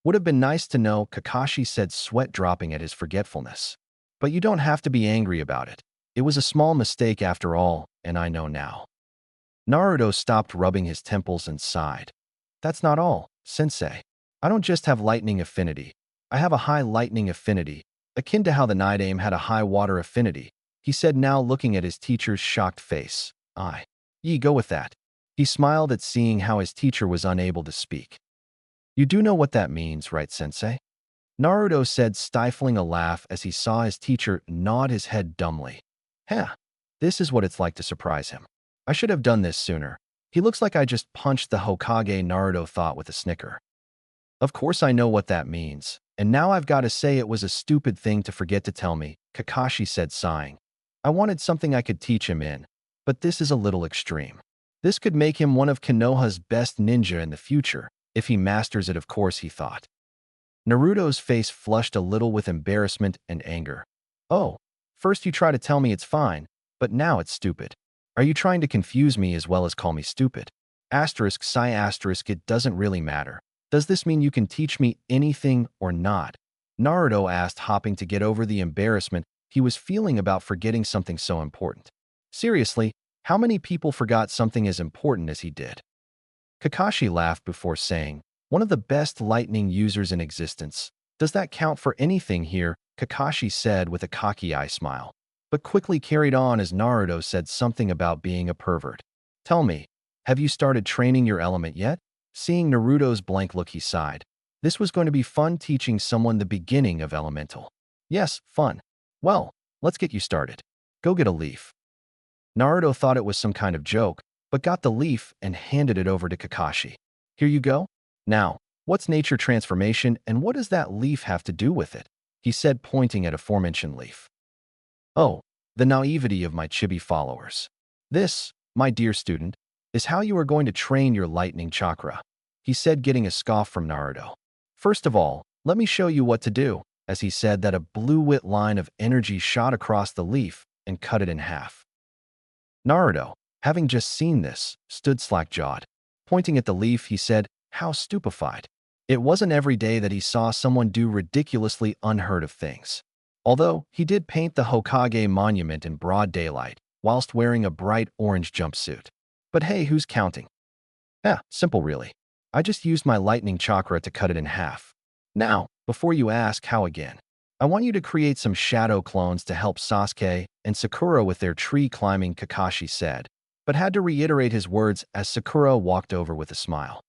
would have been nice to know, Kakashi said, sweat dropping at his forgetfulness. But you don't have to be angry about it. It was a small mistake after all, and I know now. Naruto stopped rubbing his temples and sighed. That's not all, sensei. I don't just have lightning affinity. I have a high lightning affinity, akin to how the Night Aim had a high water affinity, he said, now looking at his teacher's shocked face. Ye go with that. He smiled at seeing how his teacher was unable to speak. You do know what that means, right, sensei? Naruto said, stifling a laugh as he saw his teacher nod his head dumbly. This is what it's like to surprise him. I should have done this sooner. He looks like I just punched the Hokage, Naruto thought with a snicker. Of course I know what that means, and now I've got to say it was a stupid thing to forget to tell me, Kakashi said, sighing. I wanted something I could teach him in, but this is a little extreme. This could make him one of Konoha's best ninja in the future, if he masters it, of course, he thought. Naruto's face flushed a little with embarrassment and anger. Oh, first you try to tell me it's fine, but now it's stupid. Are you trying to confuse me as well as call me stupid? It doesn't really matter. Does this mean you can teach me anything or not? Naruto asked, hopping to get over the embarrassment he was feeling about forgetting something so important. Seriously, how many people forgot something as important as he did? Kakashi laughed before saying, one of the best lightning users in existence. Does that count for anything here? Kakashi said with a cocky eye smile, but quickly carried on as Naruto said something about being a pervert. Tell me, have you started training your element yet? Seeing Naruto's blank look, he sighed. This was going to be fun teaching someone the beginning of elemental. Yes, fun. Well, let's get you started. Go get a leaf. Naruto thought it was some kind of joke, but got the leaf and handed it over to Kakashi. Here you go. Now, what's nature transformation and what does that leaf have to do with it? He said, pointing at aforementioned leaf. Oh, the naivety of my chibi followers. This, my dear student, is how you are going to train your lightning chakra, he said, getting a scoff from Naruto. First of all, let me show you what to do, as he said that a blue-wit line of energy shot across the leaf and cut it in half. Naruto, having just seen this, stood slack-jawed. Pointing at the leaf, he said, how stupefied. It wasn't every day that he saw someone do ridiculously unheard of things. Although, he did paint the Hokage monument in broad daylight, whilst wearing a bright orange jumpsuit. But hey, who's counting? Simple really. I just used my lightning chakra to cut it in half. Now, before you ask how again, I want you to create some shadow clones to help Sasuke and Sakura with their tree climbing, Kakashi said, but had to reiterate his words as Sakura walked over with a smile.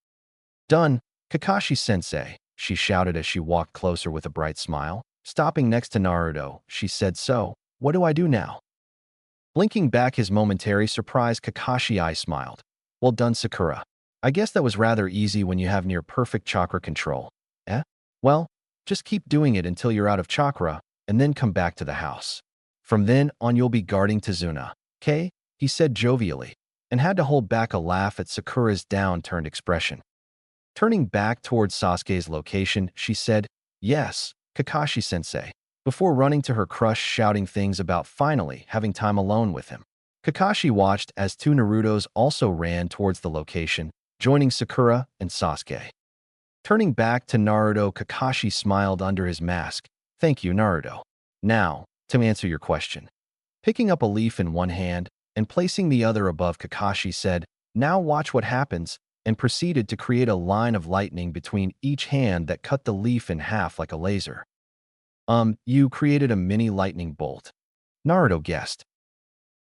Done, Kakashi-sensei, she shouted as she walked closer with a bright smile. Stopping next to Naruto, she said, so, what do I do now? Blinking back his momentary surprise, Kakashi smiled. Well done, Sakura. I guess that was rather easy when you have near-perfect chakra control. Well, just keep doing it until you're out of chakra, and then come back to the house. From then on you'll be guarding Tazuna, okay? He said jovially, and had to hold back a laugh at Sakura's downturned expression. Turning back towards Sasuke's location, she said, yes, Kakashi-sensei, before running to her crush shouting things about finally having time alone with him. Kakashi watched as two Narutos also ran towards the location, joining Sakura and Sasuke. Turning back to Naruto, Kakashi smiled under his mask. Thank you, Naruto. Now, to answer your question. Picking up a leaf in one hand and placing the other above, Kakashi said, now watch what happens, and proceeded to create a line of lightning between each hand that cut the leaf in half like a laser. You created a mini lightning bolt. Naruto guessed.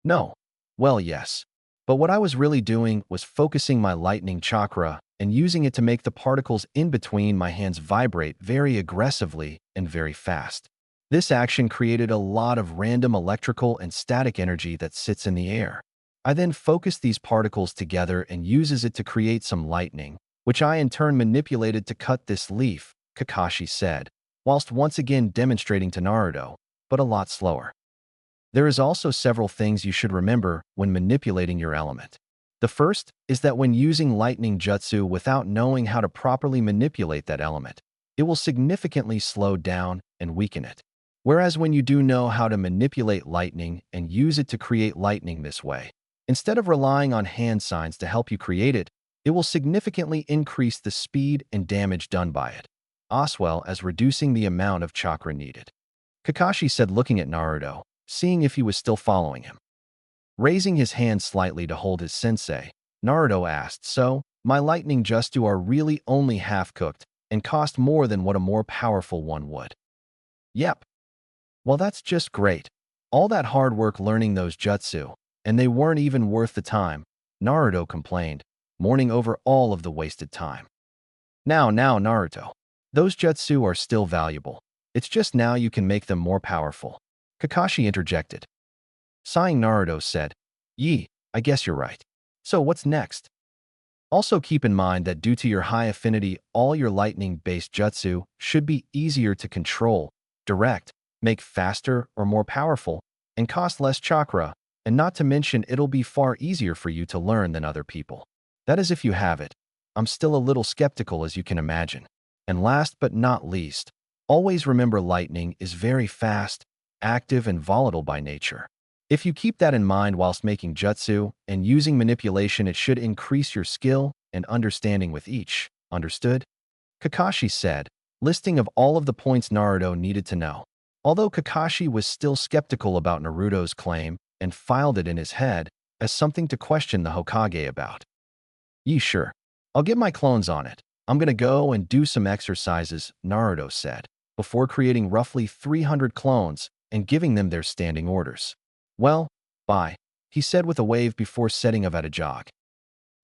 No. Well, yes. But what I was really doing was focusing my lightning chakra and using it to make the particles in between my hands vibrate very aggressively and very fast. This action created a lot of random electrical and static energy that sits in the air. I then focused these particles together and uses it to create some lightning, which I in turn manipulated to cut this leaf, Kakashi said, whilst once again demonstrating to Naruto, but a lot slower. There is also several things you should remember when manipulating your element. The first is that when using lightning jutsu without knowing how to properly manipulate that element, it will significantly slow down and weaken it. Whereas when you do know how to manipulate lightning and use it to create lightning this way, instead of relying on hand signs to help you create it, it will significantly increase the speed and damage done by it, as well as reducing the amount of chakra needed. Kakashi said, looking at Naruto, seeing if he was still following him. Raising his hand slightly to hold his sensei, Naruto asked, so, my lightning jutsu are really only half-cooked and cost more than what a more powerful one would? Yep. Well, that's just great. All that hard work learning those jutsu, and they weren't even worth the time, Naruto complained, mourning over all of the wasted time. Now, Naruto. Those jutsu are still valuable. It's just now you can make them more powerful. Kakashi interjected. Sighing, Naruto said, I guess you're right. So what's next? Also keep in mind that due to your high affinity, all your lightning-based jutsu should be easier to control, direct, make faster or more powerful, and cost less chakra, and not to mention it'll be far easier for you to learn than other people. That is if you have it. I'm still a little skeptical, as you can imagine. And last but not least, always remember lightning is very fast, active, and volatile by nature. If you keep that in mind whilst making jutsu and using manipulation, it should increase your skill and understanding with each. Understood? Kakashi said, listing of all of the points Naruto needed to know. Although Kakashi was still skeptical about Naruto's claim and filed it in his head as something to question the Hokage about. Sure. I'll get my clones on it. I'm gonna go and do some exercises, Naruto said, before creating roughly 300 clones and giving them their standing orders. Well, bye, he said with a wave before setting off at a jog.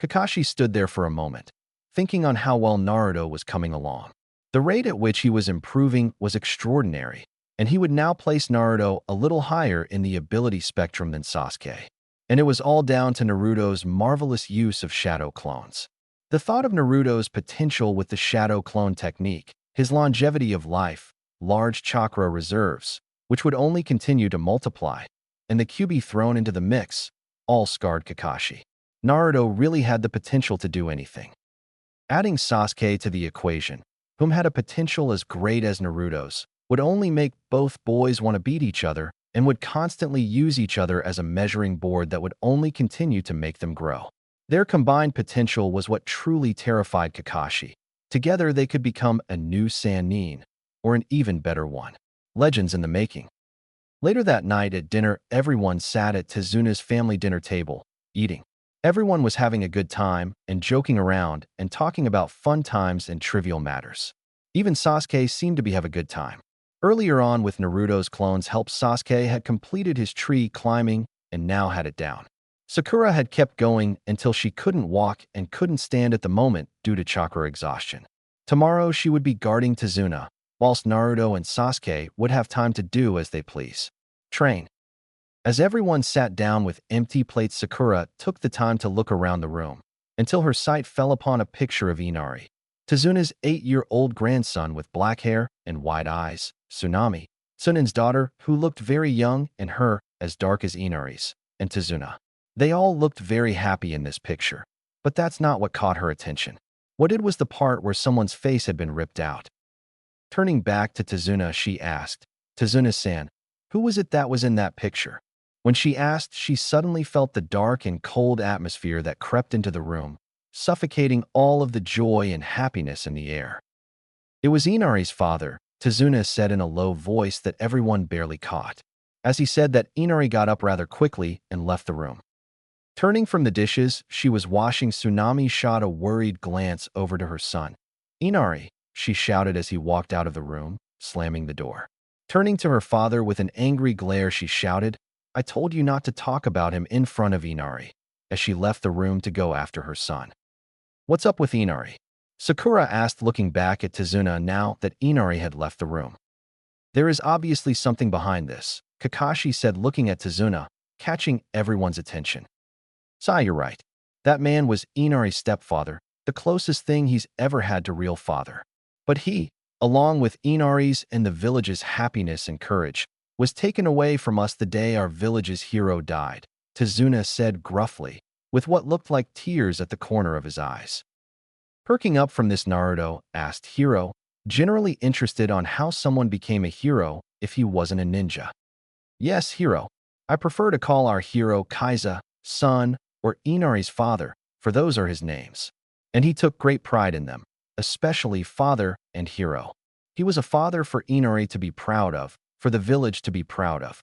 Kakashi stood there for a moment, thinking on how well Naruto was coming along. The rate at which he was improving was extraordinary, and he would now place Naruto a little higher in the ability spectrum than Sasuke. And it was all down to Naruto's marvelous use of shadow clones. The thought of Naruto's potential with the shadow clone technique, his longevity of life, large chakra reserves, which would only continue to multiply, and the Kyuubi thrown into the mix, all scarred Kakashi. Naruto really had the potential to do anything. Adding Sasuke to the equation, whom had a potential as great as Naruto's, would only make both boys want to beat each other and would constantly use each other as a measuring board that would only continue to make them grow. Their combined potential was what truly terrified Kakashi. Together they could become a new Sannin, or an even better one. Legends in the making. Later that night at dinner, everyone sat at Tezuna's family dinner table, eating. Everyone was having a good time and joking around and talking about fun times and trivial matters. Even Sasuke seemed to have a good time. Earlier on with Naruto's clones helped, Sasuke had completed his tree climbing and now had it down. Sakura had kept going until she couldn't walk and couldn't stand at the moment due to chakra exhaustion. Tomorrow she would be guarding Tezuna, whilst Naruto and Sasuke would have time to do as they please. Train. As everyone sat down with empty plates, Sakura took the time to look around the room, until her sight fell upon a picture of Inari, Tezuna's 8-year-old grandson with black hair and wide eyes, Tsunami, Sunin's daughter, who looked very young, and her, as dark as Inari's, and Tezuna. They all looked very happy in this picture, but that's not what caught her attention. What did was the part where someone's face had been ripped out. Turning back to Tezuna, she asked, "Tezuna-san, who was it that was in that picture?" When she asked, she suddenly felt the dark and cold atmosphere that crept into the room, suffocating all of the joy and happiness in the air. It was Inari's father, Tezuna said in a low voice that everyone barely caught. As he said that, Inari got up rather quickly and left the room. Turning from the dishes she was washing, Tsunami shot a worried glance over to her son. "Inari," she shouted as he walked out of the room, slamming the door. Turning to her father with an angry glare, she shouted, "I told you not to talk about him in front of Inari," as she left the room to go after her son. "What's up with Inari?" Sakura asked, looking back at Tezuna now that Inari had left the room. "There is obviously something behind this," Kakashi said, looking at Tezuna, catching everyone's attention. "Sai, you're right. That man was Inari's stepfather, the closest thing he's ever had to real father. But he, along with Inari's and the village's happiness and courage, was taken away from us the day our village's hero died," Tezuna said gruffly, with what looked like tears at the corner of his eyes. Perking up from this, Naruto asked Hiro, generally interested on how someone became a hero if he wasn't a ninja. "Yes, Hiro. I prefer to call our hero Kaiza, son, or Inari's father, for those are his names. And he took great pride in them, especially father and hero. He was a father for Inari to be proud of, for the village to be proud of.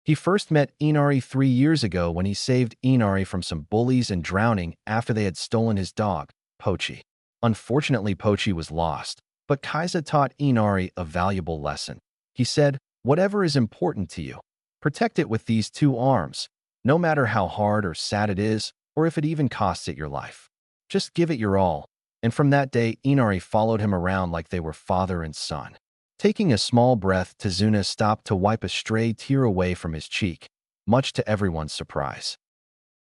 He first met Inari 3 years ago when he saved Inari from some bullies and drowning after they had stolen his dog, Pochi. Unfortunately, Pochi was lost, but Kaiza taught Inari a valuable lesson. He said, 'Whatever is important to you, protect it with these 2 arms, no matter how hard or sad it is, or if it even costs it your life. Just give it your all.' And from that day, Inari followed him around like they were father and son." Taking a small breath, Tezuna stopped to wipe a stray tear away from his cheek, much to everyone's surprise.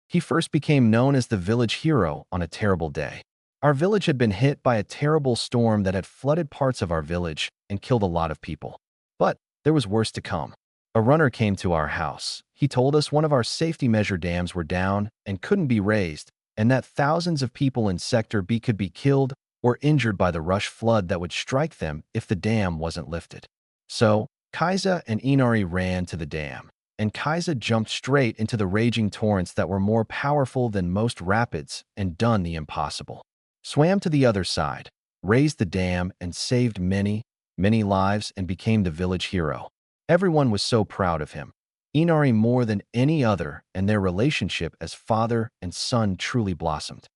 "He first became known as the village hero on a terrible day. Our village had been hit by a terrible storm that had flooded parts of our village and killed a lot of people. But there was worse to come. A runner came to our house. He told us one of our safety measure dams were down and couldn't be raised, and that thousands of people in Sector B could be killed or injured by the rush flood that would strike them if the dam wasn't lifted. So, Kaiza and Inari ran to the dam, and Kaiza jumped straight into the raging torrents that were more powerful than most rapids and done the impossible. Swam to the other side, raised the dam, and saved many, many lives and became the village hero. Everyone was so proud of him. Inari more than any other, and their relationship as father and son truly blossomed."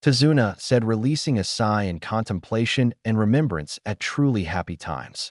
Tezuna said, releasing a sigh in contemplation and remembrance at truly happy times.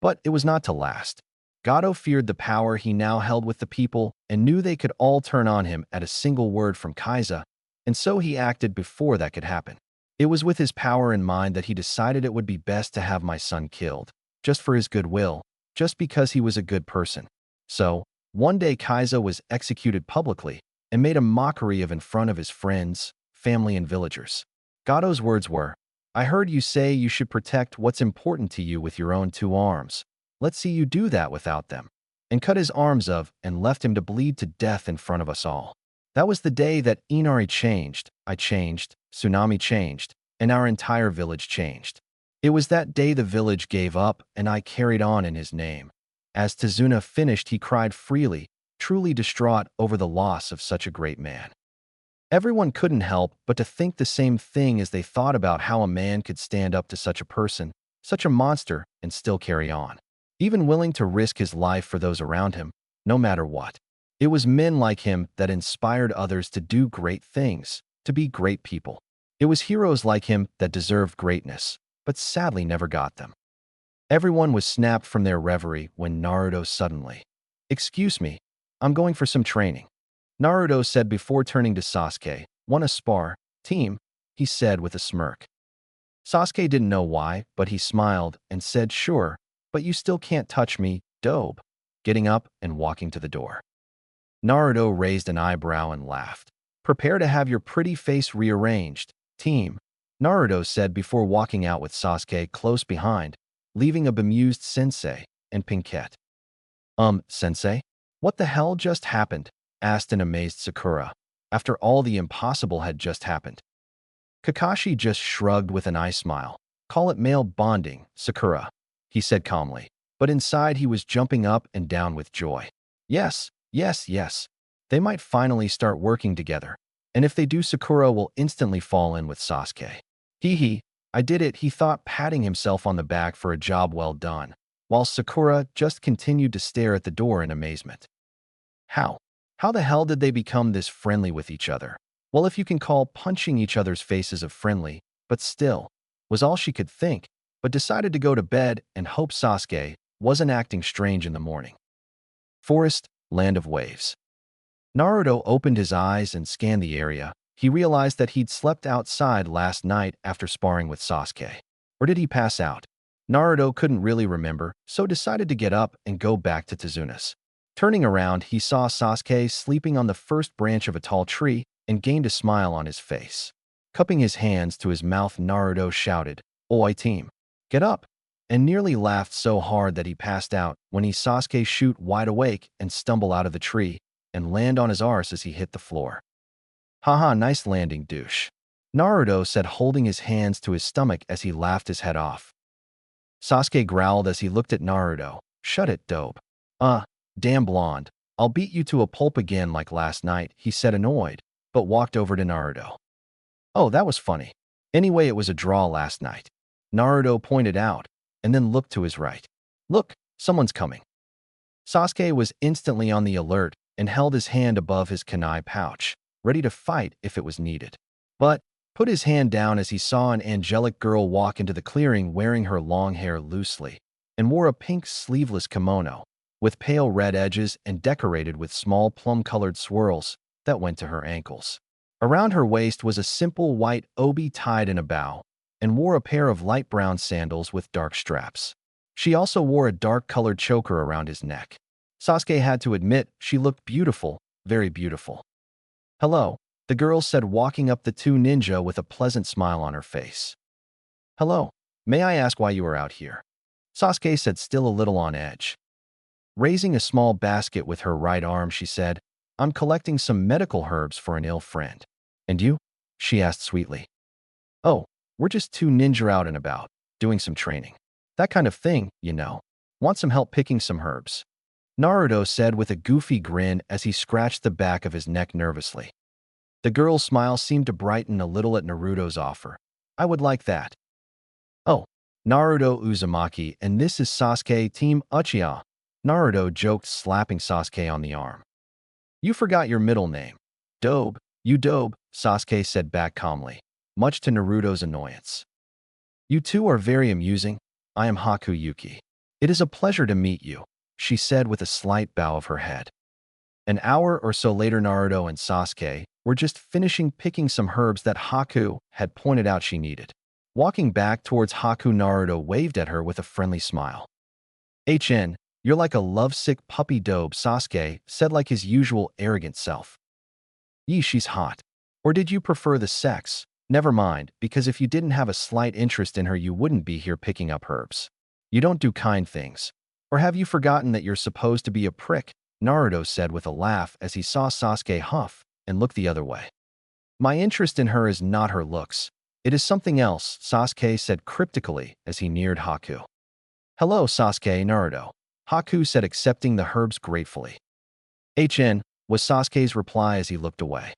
But it was not to last. Gato feared the power he now held with the people and knew they could all turn on him at a single word from Kaiza, and so he acted before that could happen. It was with his power in mind that he decided it would be best to have my son killed, just for his goodwill, just because he was a good person. So, one day Kaizo was executed publicly and made a mockery of in front of his friends, family, and villagers. Gato's words were, "I heard you say you should protect what's important to you with your own two arms. Let's see you do that without them." And cut his arms of and left him to bleed to death in front of us all. That was the day that Inari changed, I changed, Tsunami changed, and our entire village changed. It was that day the village gave up and I carried on in his name. As Tazuna finished, he cried freely, truly distraught over the loss of such a great man. Everyone couldn't help but to think the same thing as they thought about how a man could stand up to such a person, such a monster, and still carry on, even willing to risk his life for those around him, no matter what. It was men like him that inspired others to do great things, to be great people. It was heroes like him that deserved greatness, but sadly never got them. Everyone was snapped from their reverie when Naruto suddenly, "Excuse me, I'm going for some training," Naruto said before turning to Sasuke. "Want to spar, team?" he said with a smirk. Sasuke didn't know why, but he smiled and said, "Sure, but you still can't touch me, dope," getting up and walking to the door. Naruto raised an eyebrow and laughed. "Prepare to have your pretty face rearranged, team," Naruto said before walking out with Sasuke close behind, leaving a bemused Sensei and Pinkette. Sensei? What the hell just happened?" asked an amazed Sakura, after all the impossible had just happened. Kakashi just shrugged with an eye smile. "Call it male bonding, Sakura," he said calmly, but inside he was jumping up and down with joy. Yes, yes, yes. They might finally start working together, and if they do, Sakura will instantly fall in with Sasuke. Hee, I did it, he thought, patting himself on the back for a job well done, while Sakura just continued to stare at the door in amazement. How? How the hell did they become this friendly with each other? Well, if you can call punching each other's faces of friendly, but still, was all she could think, but decided to go to bed and hope Sasuke wasn't acting strange in the morning. Forest, land of waves. Naruto opened his eyes and scanned the area. He realized that he'd slept outside last night after sparring with Sasuke. Or did he pass out? Naruto couldn't really remember, so decided to get up and go back to Tazuna's. Turning around, he saw Sasuke sleeping on the first branch of a tall tree and gained a smile on his face. Cupping his hands to his mouth, Naruto shouted, "Oi team, get up!" and nearly laughed so hard that he passed out when he saw Sasuke shoot wide awake and stumble out of the tree and land on his arse as he hit the floor. "Haha, nice landing, douche," Naruto said, holding his hands to his stomach as he laughed his head off. Sasuke growled as he looked at Naruto. "Shut it, dope. Damn blonde. I'll beat you to a pulp again like last night," he said, annoyed, but walked over to Naruto. "Oh, that was funny. Anyway, it was a draw last night," Naruto pointed out, and then looked to his right. "Look, someone's coming." Sasuke was instantly on the alert and held his hand above his kunai pouch, ready to fight if it was needed. But put his hand down as he saw an angelic girl walk into the clearing wearing her long hair loosely and wore a pink sleeveless kimono with pale red edges and decorated with small plum-colored swirls that went to her ankles. Around her waist was a simple white obi tied in a bow and wore a pair of light brown sandals with dark straps. She also wore a dark-colored choker around his neck. Sasuke had to admit she looked beautiful, very beautiful. "Hello," the girl said, walking up the two ninja with a pleasant smile on her face. "Hello. May I ask why you are out here?" Sasuke said, still a little on edge. Raising a small basket with her right arm, she said, "I'm collecting some medical herbs for an ill friend." "And you?" she asked sweetly. "Oh, we're just two ninja out and about, doing some training. That kind of thing, you know. Want some help picking some herbs?" Naruto said with a goofy grin as he scratched the back of his neck nervously. The girl's smile seemed to brighten a little at Naruto's offer. "I would like that." "Oh, Naruto Uzumaki, and this is Sasuke, Team Uchiha," Naruto joked, slapping Sasuke on the arm. "You forgot your middle name." "Dobe, you dobe," Sasuke said back calmly, much to Naruto's annoyance. "You two are very amusing. I am Hakuyuki. It is a pleasure to meet you," she said with a slight bow of her head. An hour or so later, Naruto and Sasuke were just finishing picking some herbs that Haku had pointed out she needed. Walking back towards Haku, Naruto waved at her with a friendly smile. "HN, you're like a lovesick puppy dobe," Sasuke said like his usual arrogant self. "Yee, she's hot. Or did you prefer the sex? Never mind, because if you didn't have a slight interest in her, you wouldn't be here picking up herbs. You don't do kind things. Or have you forgotten that you're supposed to be a prick?" Naruto said with a laugh as he saw Sasuke huff and look the other way. "My interest in her is not her looks. It is something else," Sasuke said cryptically as he neared Haku. "Hello, Sasuke." Naruto, Haku said, accepting the herbs gratefully. "HN," was Sasuke's reply as he looked away.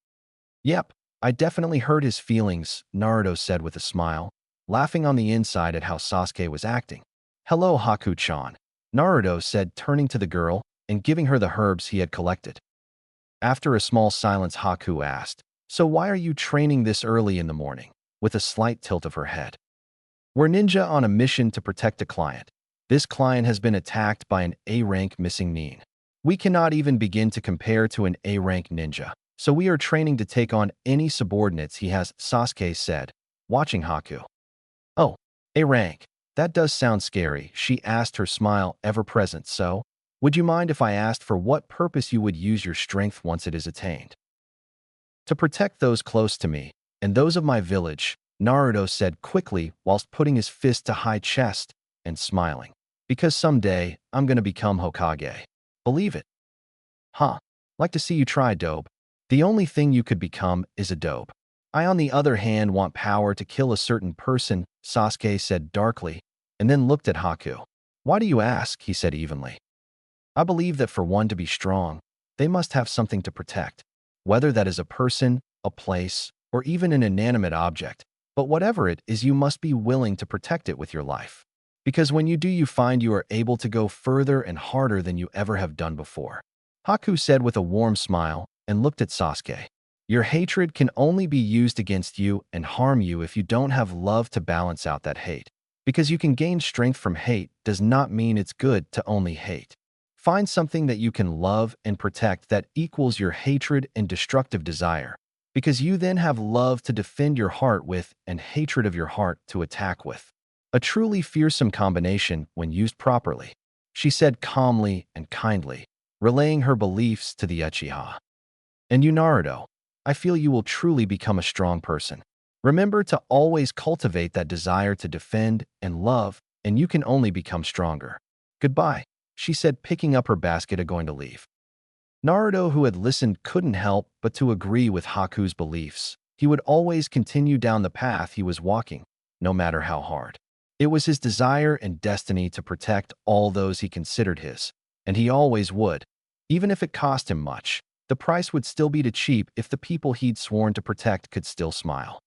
"Yep, I definitely hurt his feelings," Naruto said with a smile, laughing on the inside at how Sasuke was acting. "Hello, Haku-chan," Naruto said, turning to the girl and giving her the herbs he had collected. After a small silence, Haku asked, "So why are you training this early in the morning?" with a slight tilt of her head. "We're ninja on a mission to protect a client. This client has been attacked by an A-rank missing nin. We cannot even begin to compare to an A-rank ninja, so we are training to take on any subordinates he has," Sasuke said, watching Haku. "Oh, A-rank. That does sound scary," she asked, her smile ever present. "So, would you mind if I asked for what purpose you would use your strength once it is attained?" "To protect those close to me, and those of my village," Naruto said quickly whilst putting his fist to high chest and smiling. "Because someday, I'm gonna become Hokage. Believe it." "Huh. Like to see you try, dope. The only thing you could become is a dope. I, on the other hand, want power to kill a certain person," Sasuke said darkly, and then looked at Haku. "Why do you ask?" he said evenly. "I believe that for one to be strong, they must have something to protect, whether that is a person, a place, or even an inanimate object. But whatever it is, you must be willing to protect it with your life. Because when you do, you find you are able to go further and harder than you ever have done before," Haku said with a warm smile and looked at Sasuke. "Your hatred can only be used against you and harm you if you don't have love to balance out that hate. Because you can gain strength from hate does not mean it's good to only hate. Find something that you can love and protect that equals your hatred and destructive desire, because you then have love to defend your heart with and hatred of your heart to attack with. A truly fearsome combination when used properly," she said calmly and kindly, relaying her beliefs to the Uchiha. "And you, Naruto, I feel you will truly become a strong person. Remember to always cultivate that desire to defend and love, and you can only become stronger. Goodbye," she said, picking up her basket and going to leave. Naruto, who had listened, couldn't help but to agree with Haku's beliefs. He would always continue down the path he was walking, no matter how hard. It was his desire and destiny to protect all those he considered his, and he always would. Even if it cost him much, the price would still be too cheap if the people he'd sworn to protect could still smile.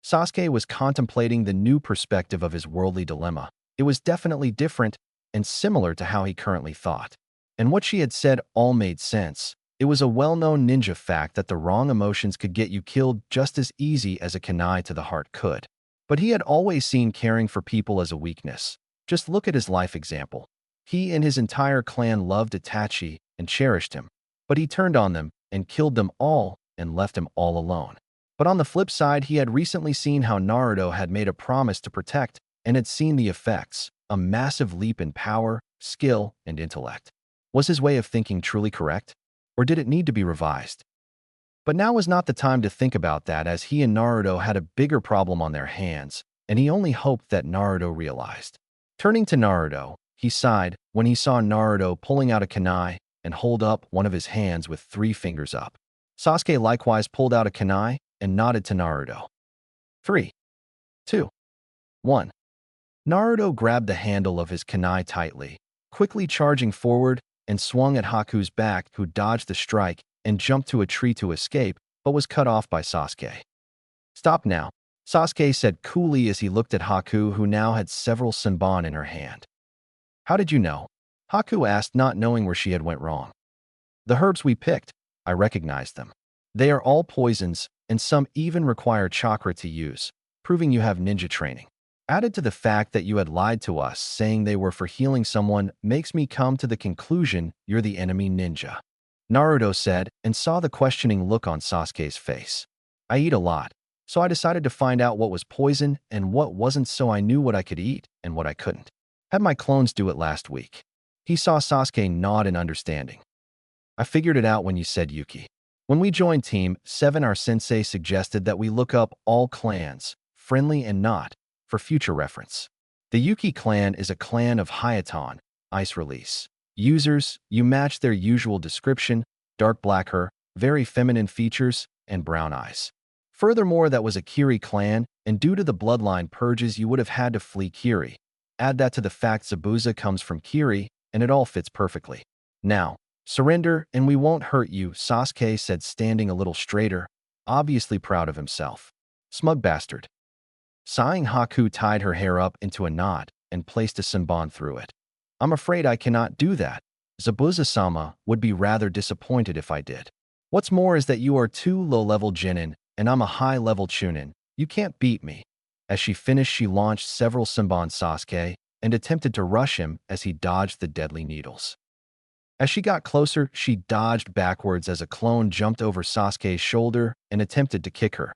Sasuke was contemplating the new perspective of his worldly dilemma. It was definitely different and similar to how he currently thought. And what she had said all made sense. It was a well-known ninja fact that the wrong emotions could get you killed just as easy as a kunai to the heart could. But he had always seen caring for people as a weakness. Just look at his life example. He and his entire clan loved Itachi and cherished him, but he turned on them and killed them all and left him all alone. But on the flip side, he had recently seen how Naruto had made a promise to protect and had seen the effects, a massive leap in power, skill, and intellect. Was his way of thinking truly correct? Or did it need to be revised? But now was not the time to think about that, as he and Naruto had a bigger problem on their hands, and he only hoped that Naruto realized. Turning to Naruto, he sighed when he saw Naruto pulling out a kunai and hold up one of his hands with 3 fingers up. Sasuke likewise pulled out a kunai and nodded to Naruto. 3, 2, 1. Naruto grabbed the handle of his kunai tightly, quickly charging forward and swung at Haku's back, who dodged the strike and jumped to a tree to escape, but was cut off by Sasuke. "Stop now," Sasuke said coolly as he looked at Haku, who now had several senbon in her hand. "How did you know?" Haku asked, not knowing where she had went wrong. "The herbs we picked, I recognized them. They are all poisons, and some even require chakra to use, proving you have ninja training. Added to the fact that you had lied to us, saying they were for healing someone, makes me come to the conclusion you're the enemy ninja." Naruto said, and saw the questioning look on Sasuke's face. I eat a lot, so I decided to find out what was poison and what wasn't so I knew what I could eat and what I couldn't. Had my clones do it last week. He saw Sasuke nod in understanding. I figured it out when you said Yuki. When we joined Team 7, our sensei suggested that we look up all clans, friendly and not, for future reference. The Yuki clan is a clan of Hayaton, ice release. Users, you match their usual description, dark black hair, very feminine features, and brown eyes. Furthermore, that was a Kiri clan, and due to the bloodline purges you would have had to flee Kiri. Add that to the fact Zabuza comes from Kiri, and it all fits perfectly. Now, surrender and we won't hurt you, Sasuke said, standing a little straighter, obviously proud of himself. Smug bastard. Sighing, Haku tied her hair up into a knot and placed a senbon through it. I'm afraid I cannot do that. Zabuza-sama would be rather disappointed if I did. What's more is that you are 2 low-level Genin, and I'm a high-level Chunin. You can't beat me. As she finished, she launched several senbon Sasuke and attempted to rush him as he dodged the deadly needles. As she got closer, she dodged backwards as a clone jumped over Sasuke's shoulder and attempted to kick her.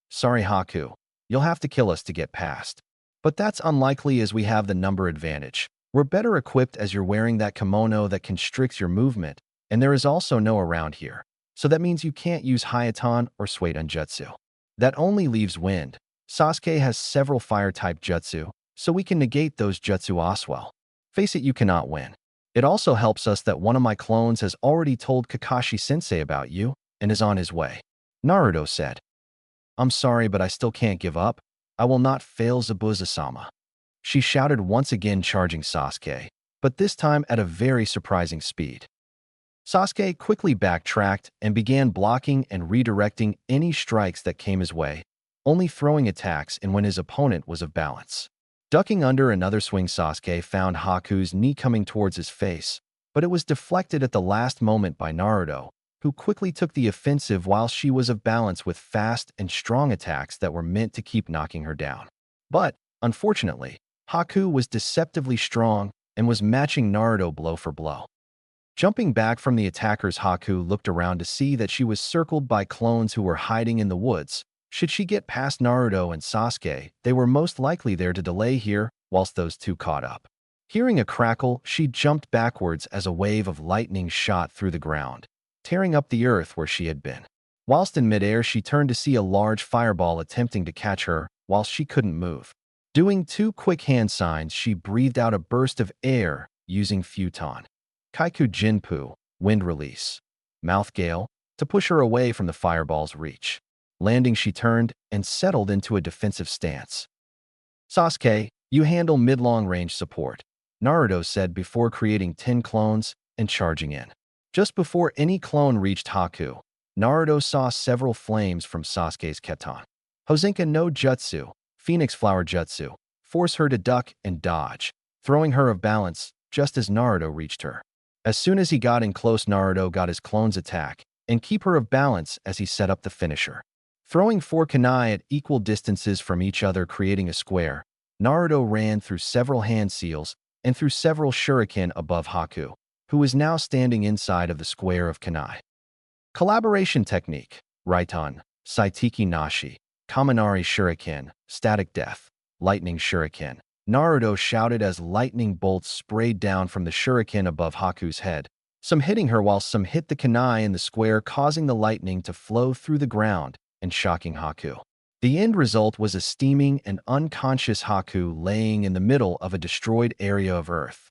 Sorry, Haku. You'll have to kill us to get past. But that's unlikely as we have the number advantage. We're better equipped as you're wearing that kimono that constricts your movement, and there is also no around here. So that means you can't use Hayaton or Suidan Jutsu. That only leaves wind. Sasuke has several fire-type jutsu, so we can negate those jutsu as well. Face it, you cannot win. It also helps us that one of my clones has already told Kakashi-sensei about you and is on his way. Naruto said. I'm sorry, but I still can't give up. I will not fail Zabuza-sama. She shouted once again, charging Sasuke, but this time at a very surprising speed. Sasuke quickly backtracked and began blocking and redirecting any strikes that came his way, only throwing attacks in when his opponent was of balance. Ducking under another swing, Sasuke found Haku's knee coming towards his face, but it was deflected at the last moment by Naruto, who quickly took the offensive while she was of balance with fast and strong attacks that were meant to keep knocking her down. But, unfortunately, Haku was deceptively strong and was matching Naruto blow for blow. Jumping back from the attackers, Haku looked around to see that she was circled by clones who were hiding in the woods. Should she get past Naruto and Sasuke, they were most likely there to delay here whilst those two caught up. Hearing a crackle, she jumped backwards as a wave of lightning shot through the ground, tearing up the earth where she had been. Whilst in midair, she turned to see a large fireball attempting to catch her whilst she couldn't move. Doing 2 quick hand signs, she breathed out a burst of air using Futon. Kaiku Jinpu, wind release. Mouth gale, to push her away from the fireball's reach. Landing, she turned and settled into a defensive stance. Sasuke, you handle mid-long range support, Naruto said before creating 10 clones and charging in. Just before any clone reached Haku, Naruto saw several flames from Sasuke's Keton. Hozenka no Jutsu, Phoenix Flower Jutsu, force her to duck and dodge, throwing her off balance just as Naruto reached her. As soon as he got in close, Naruto got his clone's attack and keep her off balance as he set up the finisher. Throwing 4 kunai at equal distances from each other, creating a square, Naruto ran through several hand seals and through several shuriken above Haku, who was now standing inside of the square of kunai. Collaboration technique, Raiton, Saitiki Nashi, Kaminari Shuriken, Static Death, Lightning Shuriken. Naruto shouted as lightning bolts sprayed down from the shuriken above Haku's head, some hitting her while some hit the kunai in the square, causing the lightning to flow through the ground and shocking Haku. The end result was a steaming and unconscious Haku laying in the middle of a destroyed area of Earth.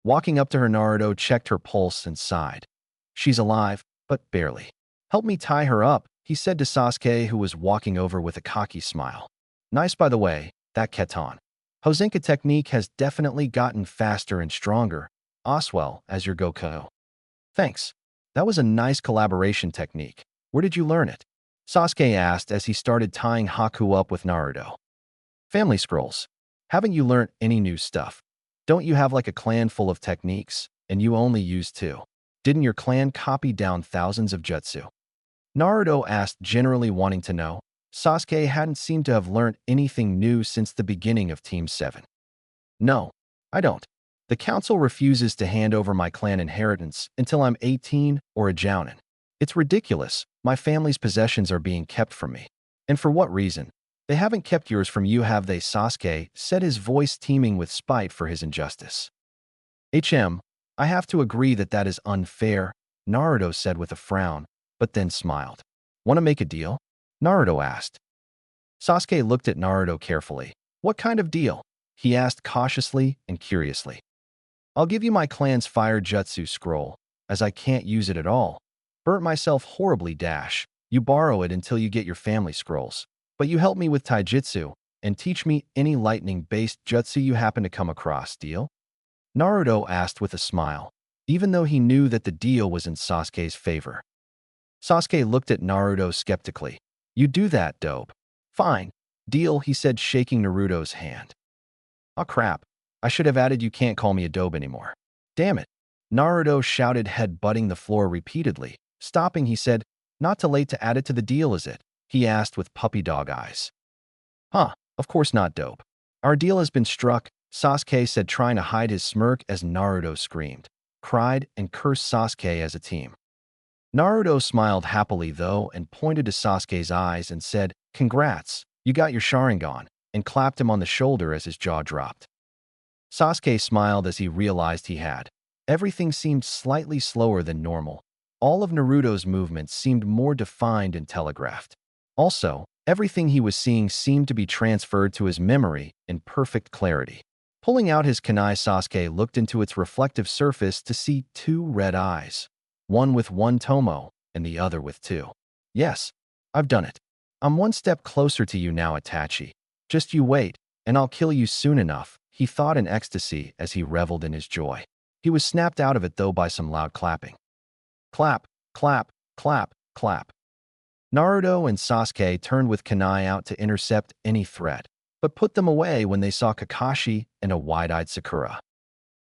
Walking up to her, Naruto checked her pulse and sighed. She's alive, but barely. Help me tie her up, he said to Sasuke, who was walking over with a cocky smile. Nice, by the way, that Keton. Hozenka technique has definitely gotten faster and stronger, as well as your Goku. Thanks. That was a nice collaboration technique. Where did you learn it? Sasuke asked as he started tying Haku up with Naruto. Family scrolls. Haven't you learned any new stuff? Don't you have like a clan full of techniques, and you only use 2? Didn't your clan copy down thousands of jutsu? Naruto asked, generally wanting to know. Sasuke hadn't seemed to have learned anything new since the beginning of Team 7. No, I don't. The council refuses to hand over my clan inheritance until I'm 18 or a jounin. It's ridiculous. My family's possessions are being kept from me. And for what reason? They haven't kept yours from you, have they? Sasuke said, his voice teeming with spite for his injustice. I have to agree that is unfair, Naruto said with a frown, but then smiled. Want to make a deal? Naruto asked. Sasuke looked at Naruto carefully. What kind of deal? He asked cautiously and curiously. I'll give you my clan's fire jutsu scroll, as I can't use it at all. Burnt myself horribly. You borrow it until you get your family scrolls. But you help me with taijutsu, and teach me any lightning-based jutsu you happen to come across. Deal? Naruto asked with a smile, even though he knew that the deal was in Sasuke's favor. Sasuke looked at Naruto skeptically. You do that, dope. Fine. Deal, he said, shaking Naruto's hand. Aw crap. I should have added you can't call me a dope anymore. Damn it. Naruto shouted, head-butting the floor repeatedly. Stopping, he said, not too late to add it to the deal, is it? He asked with puppy dog eyes. Huh, of course not, dope. Our deal has been struck, Sasuke said, trying to hide his smirk as Naruto screamed, cried, and cursed Sasuke as a team. Naruto smiled happily, though, and pointed to Sasuke's eyes and said, Congrats, you got your Sharingan, and clapped him on the shoulder as his jaw dropped. Sasuke smiled as he realized he had. Everything seemed slightly slower than normal. All of Naruto's movements seemed more defined and telegraphed. Also, everything he was seeing seemed to be transferred to his memory in perfect clarity. Pulling out his kunai, Sasuke looked into its reflective surface to see two red eyes. One with one tomo, and the other with two. Yes, I've done it. I'm one step closer to you now, Itachi. Just you wait, and I'll kill you soon enough, he thought in ecstasy as he reveled in his joy. He was snapped out of it, though, by some loud clapping. Clap, clap, clap, clap. Naruto and Sasuke turned with kunai out to intercept any threat, but put them away when they saw Kakashi and a wide-eyed Sakura.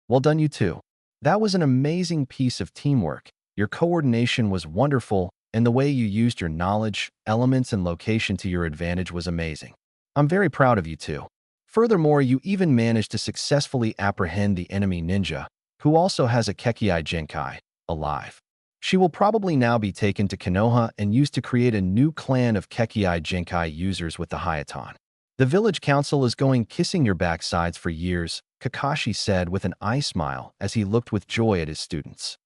Well done, you two. That was an amazing piece of teamwork. Your coordination was wonderful, and the way you used your knowledge, elements, and location to your advantage was amazing. I'm very proud of you two. Furthermore, you even managed to successfully apprehend the enemy ninja, who also has a Kekkei Genkai, alive. She will probably now be taken to Konoha and used to create a new clan of Kekkei Genkai users with the Hayatan. The village council is going kissing your backsides for years, Kakashi said with an eye smile as he looked with joy at his students.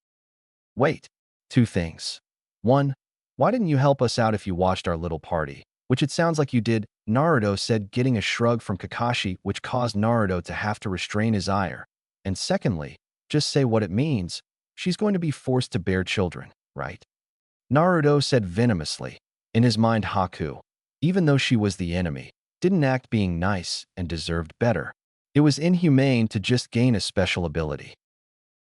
Wait, two things. One, why didn't you help us out if you watched our little party? Which it sounds like you did, Naruto said, getting a shrug from Kakashi, which caused Naruto to have to restrain his ire. And secondly, just say what it means. She's going to be forced to bear children, right? Naruto said venomously. In his mind, Haku, even though she was the enemy, didn't act being nice and deserved better. It was inhumane to just gain a special ability.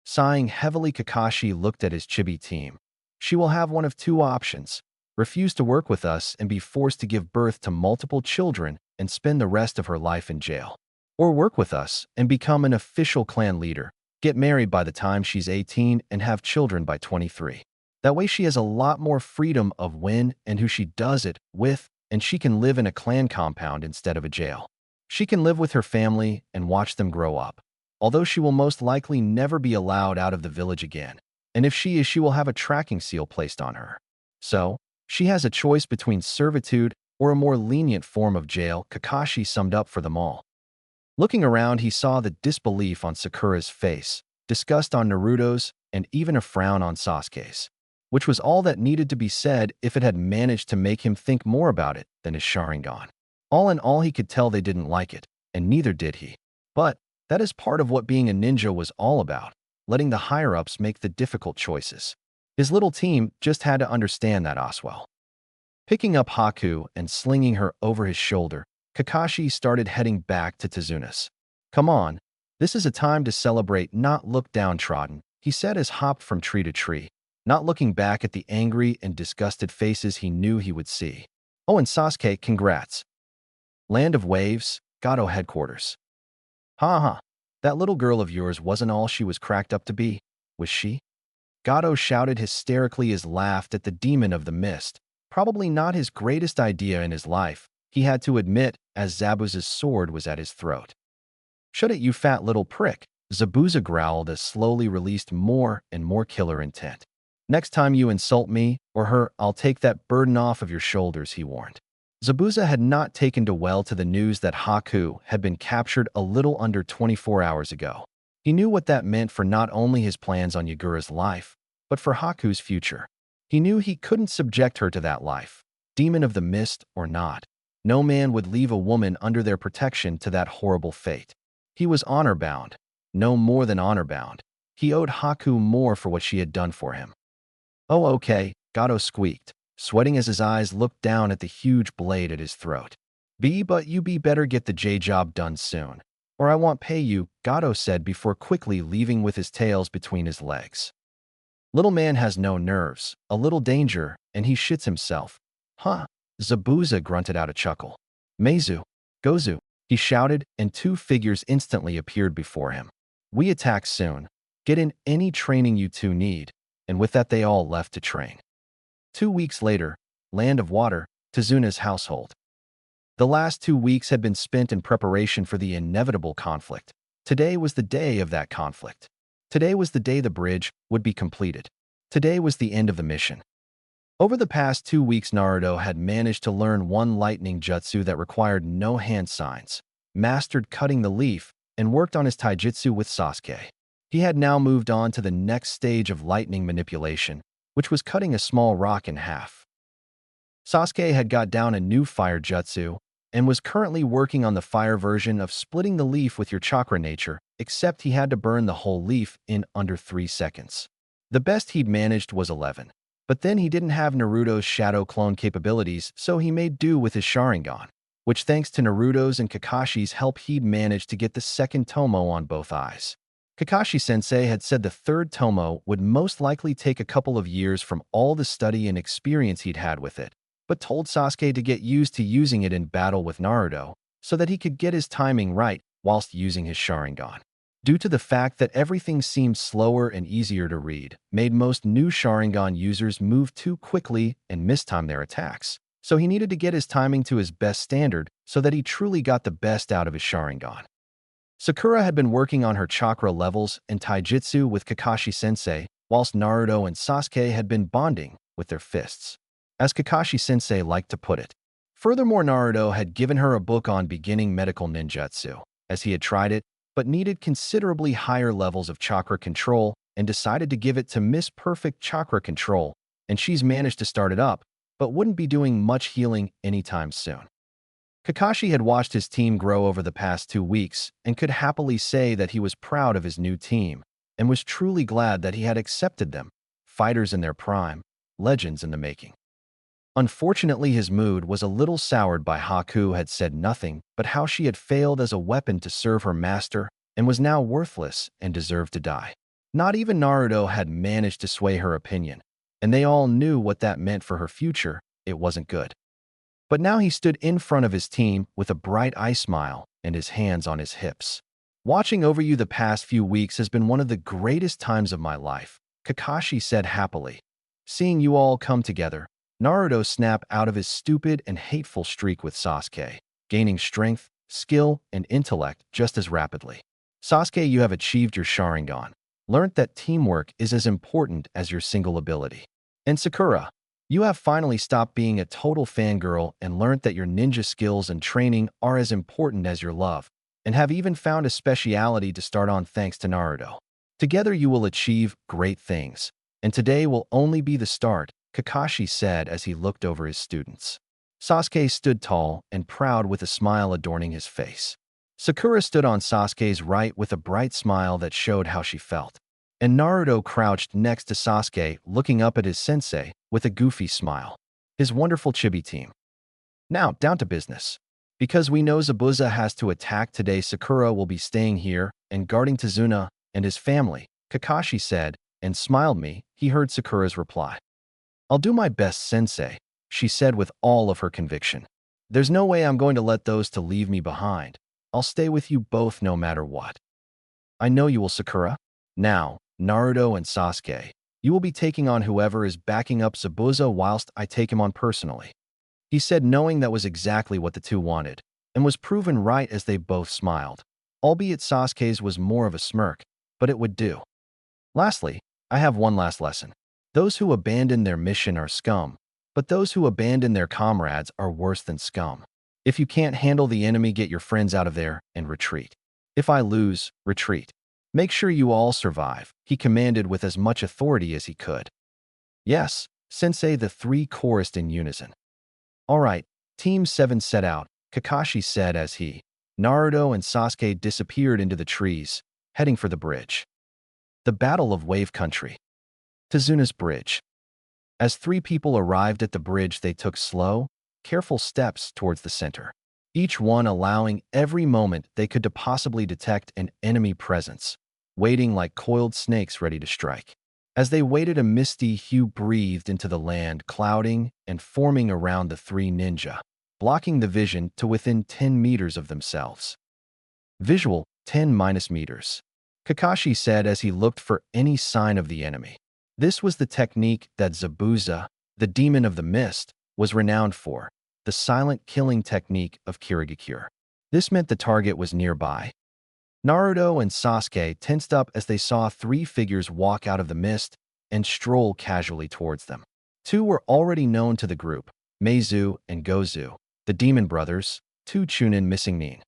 Sighing heavily, Kakashi looked at his chibi team. She will have one of two options: refuse to work with us and be forced to give birth to multiple children and spend the rest of her life in jail. Or work with us and become an official clan leader, get married by the time she's 18 and have children by 23. That way she has a lot more freedom of when and who she does it with, and she can live in a clan compound instead of a jail. She can live with her family and watch them grow up, although she will most likely never be allowed out of the village again. And if she is, she will have a tracking seal placed on her. So, she has a choice between servitude or a more lenient form of jail, Kakashi summed up for them all. Looking around, he saw the disbelief on Sakura's face, disgust on Naruto's, and even a frown on Sasuke's, which was all that needed to be said if it had managed to make him think more about it than his Sharingan. All in all, he could tell they didn't like it, and neither did he. But that is part of what being a ninja was all about, letting the higher-ups make the difficult choices. His little team just had to understand that as well. Picking up Haku and slinging her over his shoulder, Kakashi started heading back to Tezuna's. Come on, this is a time to celebrate, not look downtrodden, he said as hopped from tree to tree, not looking back at the angry and disgusted faces he knew he would see. Oh, and Sasuke, congrats. Land of Waves, Gato headquarters. Ha ha, that little girl of yours wasn't all she was cracked up to be, was she? Gato shouted hysterically as laughed at the demon of the mist, probably not his greatest idea in his life, he had to admit, as Zabuza's sword was at his throat. Shut it, you fat little prick, Zabuza growled as slowly released more and more killer intent. Next time you insult me or her, I'll take that burden off of your shoulders, he warned. Zabuza had not taken to well to the news that Haku had been captured a little under 24 hours ago. He knew what that meant for not only his plans on Yagura's life, but for Haku's future. He knew he couldn't subject her to that life, demon of the mist or not. No man would leave a woman under their protection to that horrible fate. He was honor-bound, no more than honor-bound. He owed Haku more for what she had done for him. Oh, okay, Gato squeaked, sweating as his eyes looked down at the huge blade at his throat. But you better get the J-job done soon, or I won't pay you, Gato said before quickly leaving with his tails between his legs. Little man has no nerves, a little danger, and he shits himself. Huh? Zabuza grunted out a chuckle. Meizu, Gozu, he shouted, and two figures instantly appeared before him. We attack soon. Get in any training you two need. And with that they all left to train. 2 weeks later, Land of Water, Tazuna's household. The last 2 weeks had been spent in preparation for the inevitable conflict. Today was the day of that conflict. Today was the day the bridge would be completed. Today was the end of the mission. Over the past 2 weeks, Naruto had managed to learn one lightning jutsu that required no hand signs, mastered cutting the leaf, and worked on his taijutsu with Sasuke. He had now moved on to the next stage of lightning manipulation, which was cutting a small rock in half. Sasuke had got down a new fire jutsu and was currently working on the fire version of splitting the leaf with your chakra nature, except he had to burn the whole leaf in under 3 seconds. The best he'd managed was 11. But then he didn't have Naruto's shadow clone capabilities, so he made do with his Sharingan, which thanks to Naruto's and Kakashi's help he'd managed to get the second tomo on both eyes. Kakashi-sensei had said the third tomo would most likely take a couple of years from all the study and experience he'd had with it, but told Sasuke to get used to using it in battle with Naruto so that he could get his timing right whilst using his Sharingan. Due to the fact that everything seemed slower and easier to read, made most new Sharingan users move too quickly and mistime their attacks, so he needed to get his timing to his best standard so that he truly got the best out of his Sharingan. Sakura had been working on her chakra levels and taijutsu with Kakashi-sensei, whilst Naruto and Sasuke had been bonding with their fists, as Kakashi-sensei liked to put it. Furthermore, Naruto had given her a book on beginning medical ninjutsu, as he had tried it, but needed considerably higher levels of chakra control and decided to give it to Miss Perfect Chakra Control, and she's managed to start it up, but wouldn't be doing much healing anytime soon. Kakashi had watched his team grow over the past 2 weeks and could happily say that he was proud of his new team and was truly glad that he had accepted them, fighters in their prime, legends in the making. Unfortunately, his mood was a little soured by Haku had said nothing but how she had failed as a weapon to serve her master and was now worthless and deserved to die. Not even Naruto had managed to sway her opinion, and they all knew what that meant for her future. It wasn't good. But now he stood in front of his team with a bright eye smile and his hands on his hips. Watching over you the past few weeks has been one of the greatest times of my life, Kakashi said happily. Seeing you all come together, Naruto snapped out of his stupid and hateful streak with Sasuke, gaining strength, skill, and intellect just as rapidly. Sasuke, you have achieved your Sharingan, learnt that teamwork is as important as your single ability. And Sakura, you have finally stopped being a total fangirl and learnt that your ninja skills and training are as important as your love, and have even found a speciality to start on thanks to Naruto. Together you will achieve great things, and today will only be the start, Kakashi said as he looked over his students. Sasuke stood tall and proud with a smile adorning his face. Sakura stood on Sasuke's right with a bright smile that showed how she felt. And Naruto crouched next to Sasuke, looking up at his sensei with a goofy smile. His wonderful chibi team. Now, down to business. Because we know Zabuza has to attack today, Sakura will be staying here and guarding Tazuna and his family, Kakashi said, and smiled me. He heard Sakura's reply. I'll do my best, sensei, she said with all of her conviction. There's no way I'm going to let those two leave me behind. I'll stay with you both no matter what. I know you will, Sakura. Now, Naruto and Sasuke, you will be taking on whoever is backing up Zabuza whilst I take him on personally. He said, knowing that was exactly what the two wanted, and was proven right as they both smiled. albeit Sasuke's was more of a smirk, but it would do. Lastly, I have one last lesson. Those who abandon their mission are scum, but those who abandon their comrades are worse than scum. If you can't handle the enemy, get your friends out of there and retreat. If I lose, retreat. Make sure you all survive, he commanded with as much authority as he could. Yes, Sensei, the three chorused in unison. All right, Team 7 set out, Kakashi said as he, Naruto and Sasuke disappeared into the trees, heading for the bridge. The Battle of Wave Country. Tazuna's Bridge. As three people arrived at the bridge, they took slow, careful steps towards the center, each one allowing every moment they could to possibly detect an enemy presence, waiting like coiled snakes ready to strike. As they waited, a misty hue breathed into the land, clouding and forming around the three ninja, blocking the vision to within 10 meters of themselves. Visual, 10 meters. Kakashi said as he looked for any sign of the enemy. This was the technique that Zabuza, the demon of the mist, was renowned for, the silent killing technique of Kirigakure. This meant the target was nearby. Naruto and Sasuke tensed up as they saw three figures walk out of the mist and stroll casually towards them. Two were already known to the group, Meizu and Gozu, the demon brothers, two Chunin missing Nin.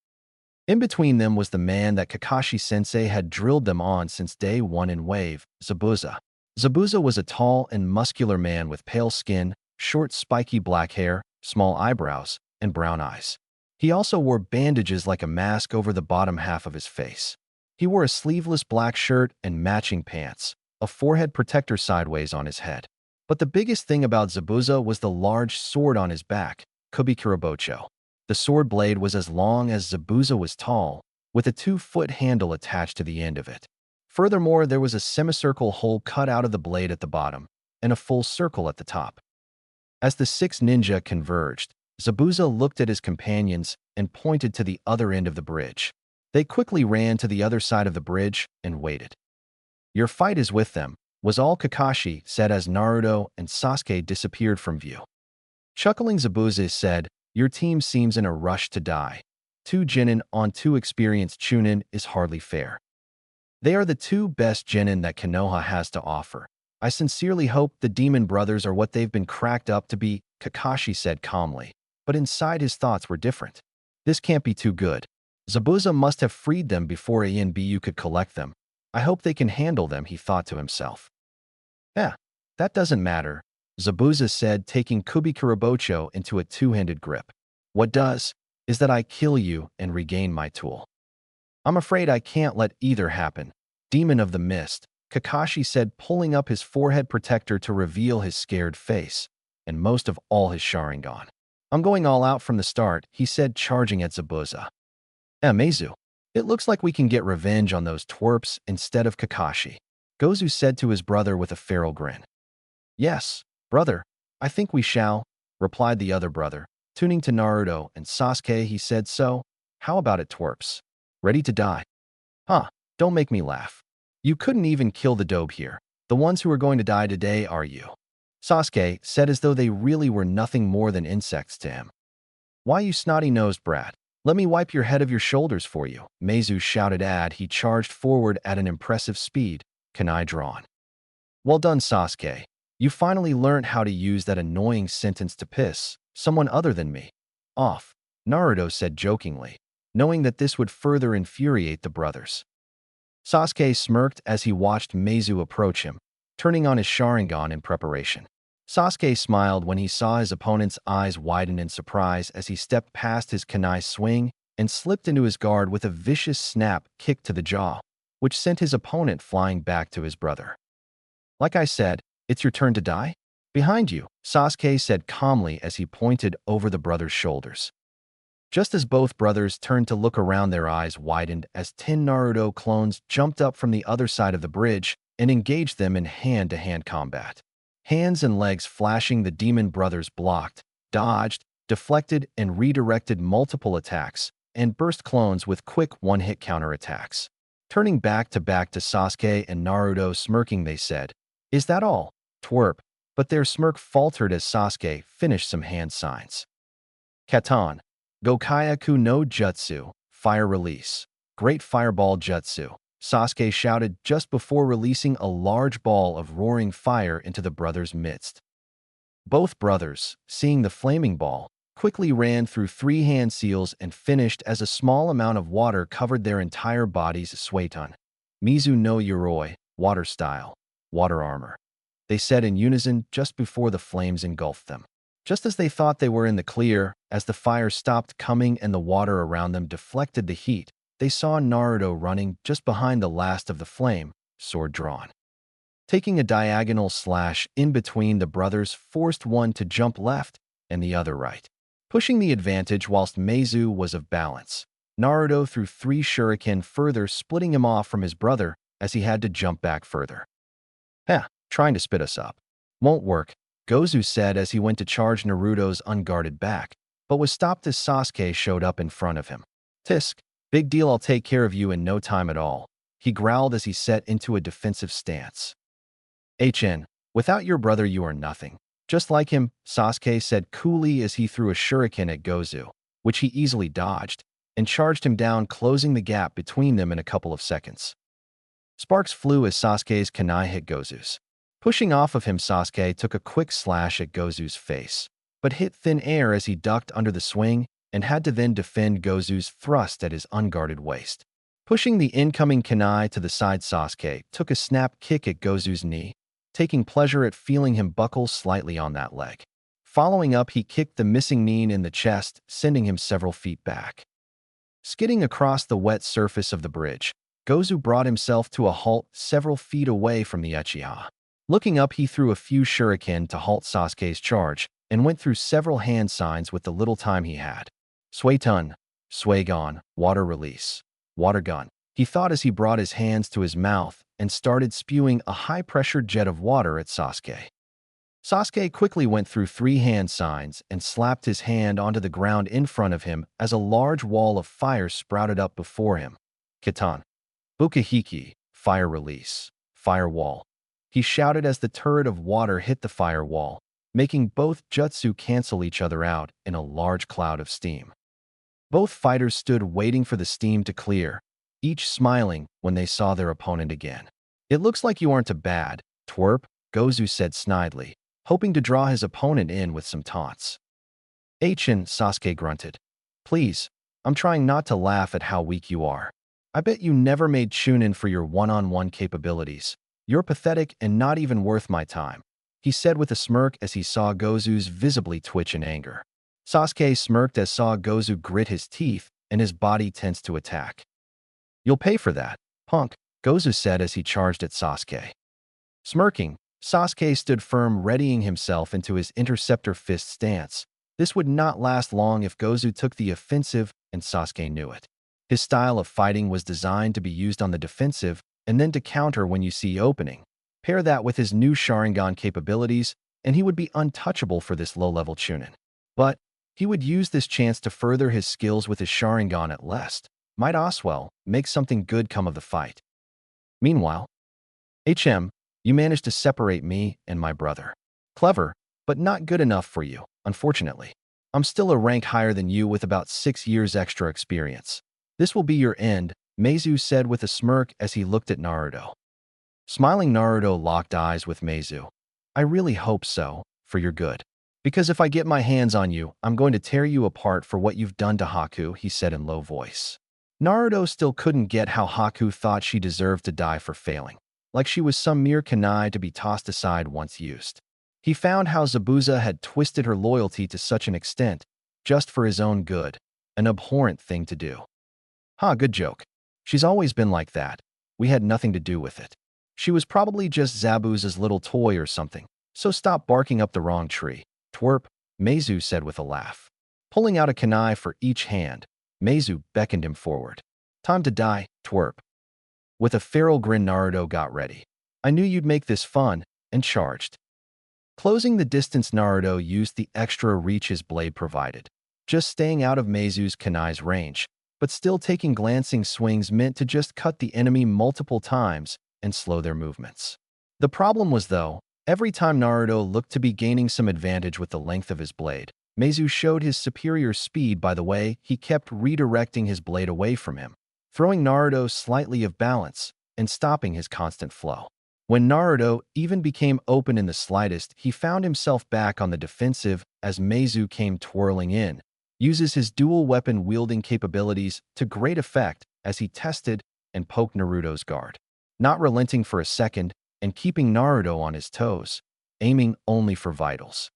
In between them was the man that Kakashi-sensei had drilled them on since day one in Wave, Zabuza. Zabuza was a tall and muscular man with pale skin, short spiky black hair, small eyebrows, and brown eyes. He also wore bandages like a mask over the bottom half of his face. He wore a sleeveless black shirt and matching pants, a forehead protector sideways on his head. But the biggest thing about Zabuza was the large sword on his back, Kubikurabocho. The sword blade was as long as Zabuza was tall, with a 2-foot handle attached to the end of it. Furthermore, there was a semicircle hole cut out of the blade at the bottom, and a full circle at the top. As the six ninja converged, Zabuza looked at his companions and pointed to the other end of the bridge. They quickly ran to the other side of the bridge and waited. Your fight is with them, was all Kakashi said as Naruto and Sasuke disappeared from view. Chuckling, Zabuza said, your team seems in a rush to die. 2 genin on 2 experienced Chunin is hardly fair. They are the 2 best genin that Konoha has to offer. I sincerely hope the demon brothers are what they've been cracked up to be, Kakashi said calmly. But inside his thoughts were different. This can't be too good. Zabuza must have freed them before ANBU could collect them. I hope they can handle them, he thought to himself. That doesn't matter, Zabuza said, taking Kubikurabocho into a 2-handed grip. What does, is that I kill you and regain my tool. I'm afraid I can't let either happen. Demon of the Mist, Kakashi said, pulling up his forehead protector to reveal his scared face, and most of all his Sharingan. I'm going all out from the start, he said, charging at Zabuza. Meizu, it looks like we can get revenge on those twerps instead of Kakashi, Gozu said to his brother with a feral grin. Yes, brother, I think we shall, replied the other brother. Tuning to Naruto and Sasuke, he said, so, how about it, twerps? Ready to die? Don't make me laugh. You couldn't even kill the dobe here. The ones who are going to die today are you. Sasuke said as though they really were nothing more than insects to him. Why, you snotty-nosed brat? Let me wipe your head of your shoulders for you, Meizu shouted as he charged forward at an impressive speed, kunai drawn. Well done, Sasuke. You finally learned how to use that annoying sentence to piss someone other than me off, Naruto said jokingly, knowing that this would further infuriate the brothers. Sasuke smirked as he watched Meizu approach him, turning on his Sharingan in preparation. Sasuke smiled when he saw his opponent's eyes widen in surprise as he stepped past his kunai swing and slipped into his guard with a vicious snap kick to the jaw, which sent his opponent flying back to his brother. Like I said, it's your turn to die? Behind you, Sasuke said calmly as he pointed over the brothers' shoulders. Just as both brothers turned to look around, their eyes widened as 10 Naruto clones jumped up from the other side of the bridge and engaged them in hand-to-hand combat. Hands and legs flashing, the demon brothers blocked, dodged, deflected, and redirected multiple attacks, and burst clones with quick one-hit counterattacks. Turning back to Sasuke and Naruto, smirking, they said, "Is that all, twerp?" But their smirk faltered as Sasuke finished some hand signs. Katan, Gokyaku no Jutsu, Fire Release. Great fireball jutsu, Sasuke shouted just before releasing a large ball of roaring fire into the brothers' midst. Both brothers, seeing the flaming ball, quickly ran through three hand seals and finished as a small amount of water covered their entire bodies. Suiton. Mizu no Yoroi, water style, water armor. They said in unison just before the flames engulfed them. Just as they thought they were in the clear, as the fire stopped coming and the water around them deflected the heat, they saw Naruto running just behind the last of the flame, sword drawn. Taking a diagonal slash in between, the brothers forced one to jump left and the other right, pushing the advantage whilst Meizu was of balance. Naruto threw three shuriken, further splitting him off from his brother as he had to jump back further. Trying to spit us up. Won't work, Gozu said as he went to charge Naruto's unguarded back, but was stopped as Sasuke showed up in front of him. Tisk, big deal, I'll take care of you in no time at all, he growled as he set into a defensive stance. Without your brother you are nothing. Just like him, Sasuke said coolly as he threw a shuriken at Gozu, which he easily dodged, and charged him down, closing the gap between them in a couple of seconds. Sparks flew as Sasuke's kunai hit Gozu's. Pushing off of him, Sasuke took a quick slash at Gozu's face, but hit thin air as he ducked under the swing and had to then defend Gozu's thrust at his unguarded waist. Pushing the incoming kunai to the side, Sasuke took a snap kick at Gozu's knee, taking pleasure at feeling him buckle slightly on that leg. Following up, he kicked the missing knee in the chest, sending him several feet back. Skidding across the wet surface of the bridge, Gozu brought himself to a halt several feet away from the Uchiha. Looking up, he threw a few shuriken to halt Sasuke's charge and went through several hand signs with the little time he had. Suiton, Suigon, water release, water gun, he thought as he brought his hands to his mouth and started spewing a high-pressure jet of water at Sasuke. Sasuke quickly went through three hand signs and slapped his hand onto the ground in front of him as a large wall of fire sprouted up before him. Kitan. Bukahiki, fire release, firewall, he shouted as the turret of water hit the firewall, making both jutsu cancel each other out in a large cloud of steam. Both fighters stood waiting for the steam to clear, each smiling when they saw their opponent again. It looks like you aren't a bad twerp, Gozu said snidely, hoping to draw his opponent in with some taunts. Sasuke grunted. Please, I'm trying not to laugh at how weak you are. I bet you never made Chunin for your one-on-one capabilities. You're pathetic and not even worth my time, he said with a smirk as he saw Gozu's visibly twitch in anger. Sasuke smirked as saw Gozu grit his teeth and his body tense to attack. You'll pay for that, punk, Gozu said as he charged at Sasuke. Smirking, Sasuke stood firm, readying himself into his interceptor fist stance. This would not last long if Gozu took the offensive, and Sasuke knew it. His style of fighting was designed to be used on the defensive and then to counter when you see opening. Pair that with his new Sharingan capabilities, and he would be untouchable for this low-level Chunin. But he would use this chance to further his skills with his Sharingan at least. Might Oswell make something good come of the fight. Meanwhile, you managed to separate me and my brother. Clever, but not good enough for you, unfortunately. I'm still a rank higher than you with about 6 years extra experience. This will be your end, Meizu said with a smirk as he looked at Naruto. Smiling, Naruto locked eyes with Meizu. I really hope so, for your good. Because if I get my hands on you, I'm going to tear you apart for what you've done to Haku, he said in low voice. Naruto still couldn't get how Haku thought she deserved to die for failing, like she was some mere kunai to be tossed aside once used. He found how Zabuza had twisted her loyalty to such an extent, just for his own good, an abhorrent thing to do. Good joke. She's always been like that. We had nothing to do with it. She was probably just Zabuza's little toy or something, so stop barking up the wrong tree. Twerp, Meizu said with a laugh. Pulling out a kunai for each hand, Meizu beckoned him forward. Time to die, twerp. With a feral grin, Naruto got ready. I knew you'd make this fun, and charged. Closing the distance, Naruto used the extra reach his blade provided, just staying out of Meizu's kunai's range, but still taking glancing swings meant to just cut the enemy multiple times and slow their movements. The problem was, though, every time Naruto looked to be gaining some advantage with the length of his blade, Meizu showed his superior speed by the way he kept redirecting his blade away from him, throwing Naruto slightly off balance and stopping his constant flow. When Naruto even became open in the slightest, he found himself back on the defensive as Meizu came twirling in, uses his dual weapon wielding capabilities to great effect as he tested and poked Naruto's guard, not relenting for a second and keeping Naruto on his toes, aiming only for vitals.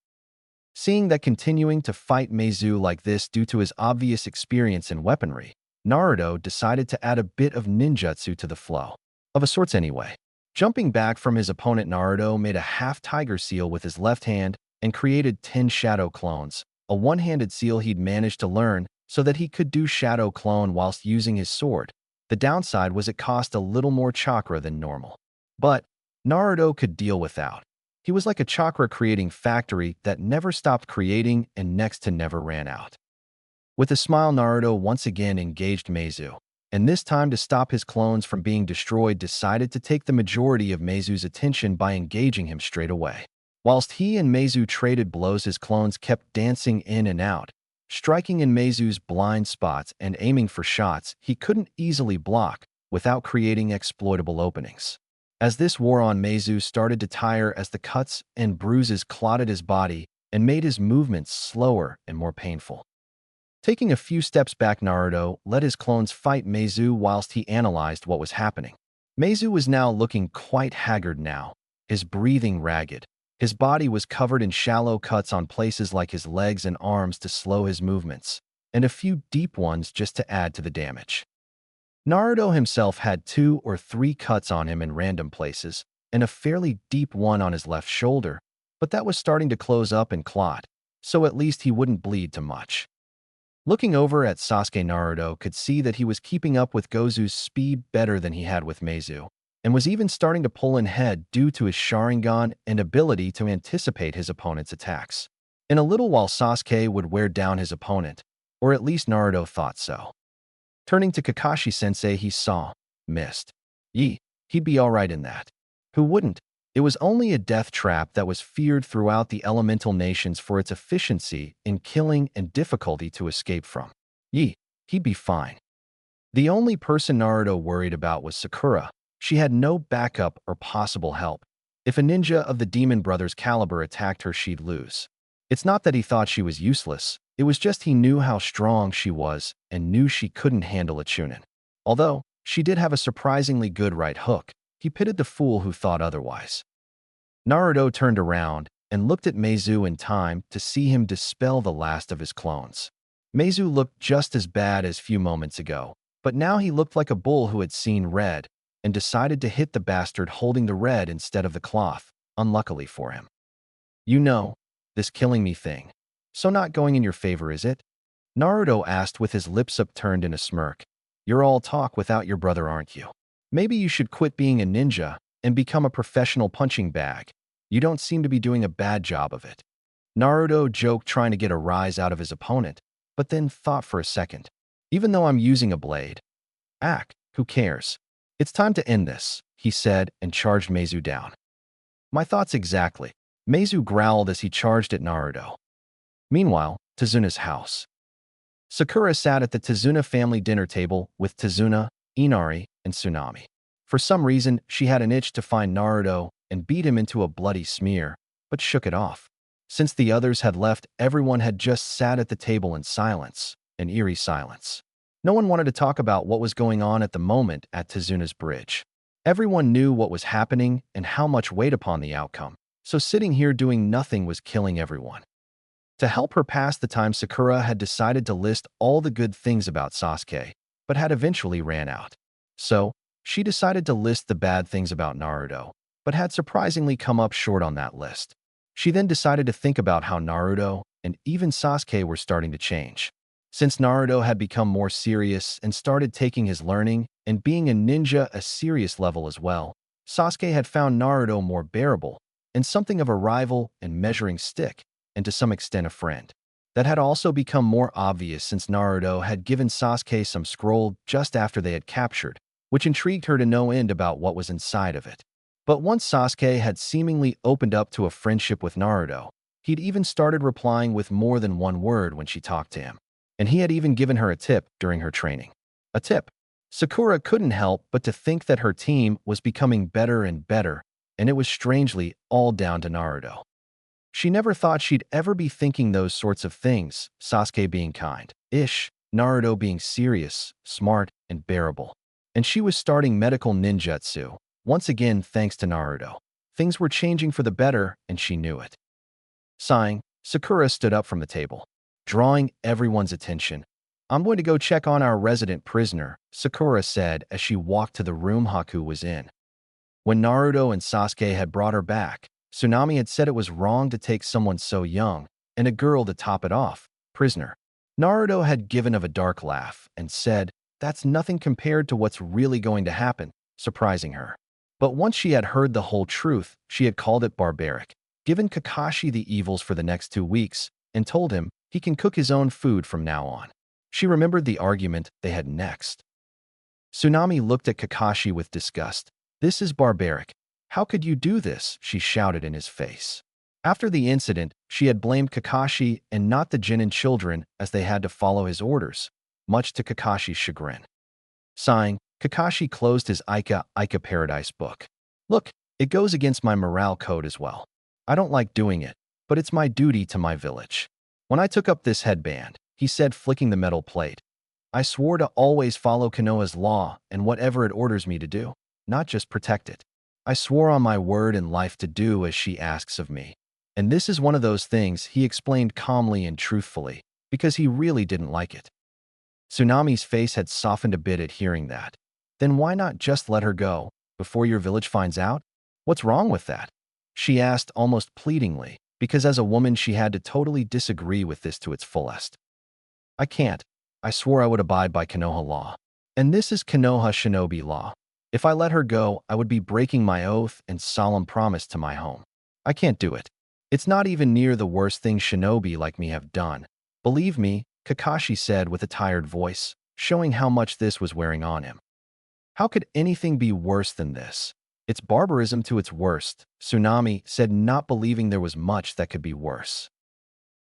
Seeing that continuing to fight Meizu like this due to his obvious experience in weaponry, Naruto decided to add a bit of ninjutsu to the flow. Of a sorts anyway. Jumping back from his opponent, Naruto made a half-tiger seal with his left hand and created 10 shadow clones, a one-handed seal he'd managed to learn so that he could do shadow clone whilst using his sword. The downside was it cost a little more chakra than normal. But Naruto could deal without. He was like a chakra-creating factory that never stopped creating and next to never ran out. With a smile, Naruto once again engaged Meizu, and this time to stop his clones from being destroyed decided to take the majority of Meizu's attention by engaging him straight away. Whilst he and Meizu traded blows, his clones kept dancing in and out, striking in Meizu's blind spots and aiming for shots he couldn't easily block without creating exploitable openings. As this war on Meizu started to tire as the cuts and bruises clotted his body and made his movements slower and more painful. Taking a few steps back, Naruto let his clones fight Meizu whilst he analyzed what was happening. Meizu was now looking quite haggard now, his breathing ragged. His body was covered in shallow cuts on places like his legs and arms to slow his movements, and a few deep ones just to add to the damage. Naruto himself had 2 or 3 cuts on him in random places, and a fairly deep one on his left shoulder, but that was starting to close up and clot, so at least he wouldn't bleed too much. Looking over at Sasuke, Naruto could see that he was keeping up with Gozu's speed better than he had with Meizu, and was even starting to pull in head due to his Sharingan and ability to anticipate his opponent's attacks. In a little while, Sasuke would wear down his opponent, or at least Naruto thought so. Turning to Kakashi-sensei, he saw, missed. He'd be alright in that. Who wouldn't? It was only a death trap that was feared throughout the elemental nations for its efficiency in killing and difficulty to escape from. He'd be fine. The only person Naruto worried about was Sakura. She had no backup or possible help. If a ninja of the Demon Brothers' caliber attacked her, she'd lose. It's not that he thought she was useless, it was just he knew how strong she was and knew she couldn't handle a Chunin. Although she did have a surprisingly good right hook, he pitied the fool who thought otherwise. Naruto turned around and looked at Meizu in time to see him dispel the last of his clones. Meizu looked just as bad as few moments ago, but now he looked like a bull who had seen red and decided to hit the bastard holding the red instead of the cloth, unluckily for him. You know, this killing me thing. So not going in your favor, is it? Naruto asked with his lips upturned in a smirk. You're all talk without your brother, aren't you? Maybe you should quit being a ninja and become a professional punching bag. You don't seem to be doing a bad job of it. Naruto joked, trying to get a rise out of his opponent, but then thought for a second. Even though I'm using a blade. Who cares? It's time to end this, he said and charged Meizu down. My thoughts exactly. Meizu growled as he charged at Naruto. Meanwhile, Tezuna's house. Sakura sat at the Tezuna family dinner table with Tezuna, Inari, and Tsunami. For some reason, she had an itch to find Naruto and beat him into a bloody smear, but shook it off. Since the others had left, everyone had just sat at the table in silence, an eerie silence. No one wanted to talk about what was going on at the moment at Tezuna's bridge. Everyone knew what was happening and how much weighed upon the outcome, so sitting here doing nothing was killing everyone. To help her pass the time, Sakura had decided to list all the good things about Sasuke, but had eventually ran out. So, she decided to list the bad things about Naruto, but had surprisingly come up short on that list. She then decided to think about how Naruto and even Sasuke were starting to change. Since Naruto had become more serious and started taking his learning and being a ninja a serious level as well, Sasuke had found Naruto more bearable and something of a rival and measuring stick, and to some extent a friend. That had also become more obvious since Naruto had given Sasuke some scroll just after they had captured, which intrigued her to no end about what was inside of it. But once Sasuke had seemingly opened up to a friendship with Naruto, he'd even started replying with more than one word when she talked to him. And he had even given her a tip during her training. A tip. Sakura couldn't help but to think that her team was becoming better and better, and it was strangely all down to Naruto. She never thought she'd ever be thinking those sorts of things, Sasuke being kind-ish, Naruto being serious, smart, and bearable. And she was starting medical ninjutsu, once again thanks to Naruto. Things were changing for the better, and she knew it. Sighing, Sakura stood up from the table, drawing everyone's attention. "I'm going to go check on our resident prisoner," Sakura said as she walked to the room Haku was in. When Naruto and Sasuke had brought her back, Tsunami had said it was wrong to take someone so young, and a girl to top it off, prisoner. Naruto had given of a dark laugh and said, "That's nothing compared to what's really going to happen," surprising her. But once she had heard the whole truth, she had called it barbaric, given Kakashi the evils for the next 2 weeks, and told him he can cook his own food from now on. She remembered the argument they had next. Tsunami looked at Kakashi with disgust. "This is barbaric. How could you do this?" she shouted in his face. After the incident, she had blamed Kakashi and not the Genin children as they had to follow his orders, much to Kakashi's chagrin. Sighing, Kakashi closed his Aika Paradise book. "Look, it goes against my morale code as well. I don't like doing it, but it's my duty to my village. When I took up this headband," he said, flicking the metal plate, "I swore to always follow Konoha's law and whatever it orders me to do, not just protect it. I swore on my word and life to do as she asks of me. And this is one of those things," he explained calmly and truthfully, because he really didn't like it. Tsunami's face had softened a bit at hearing that. "Then why not just let her go, before your village finds out? What's wrong with that?" she asked almost pleadingly, because as a woman she had to totally disagree with this to its fullest. "I can't. I swore I would abide by Konoha law. And this is Konoha shinobi law. If I let her go, I would be breaking my oath and solemn promise to my home. I can't do it. It's not even near the worst thing shinobi like me have done. Believe me," Kakashi said with a tired voice, showing how much this was wearing on him. "How could anything be worse than this? It's barbarism to its worst," Tsunami said, not believing there was much that could be worse.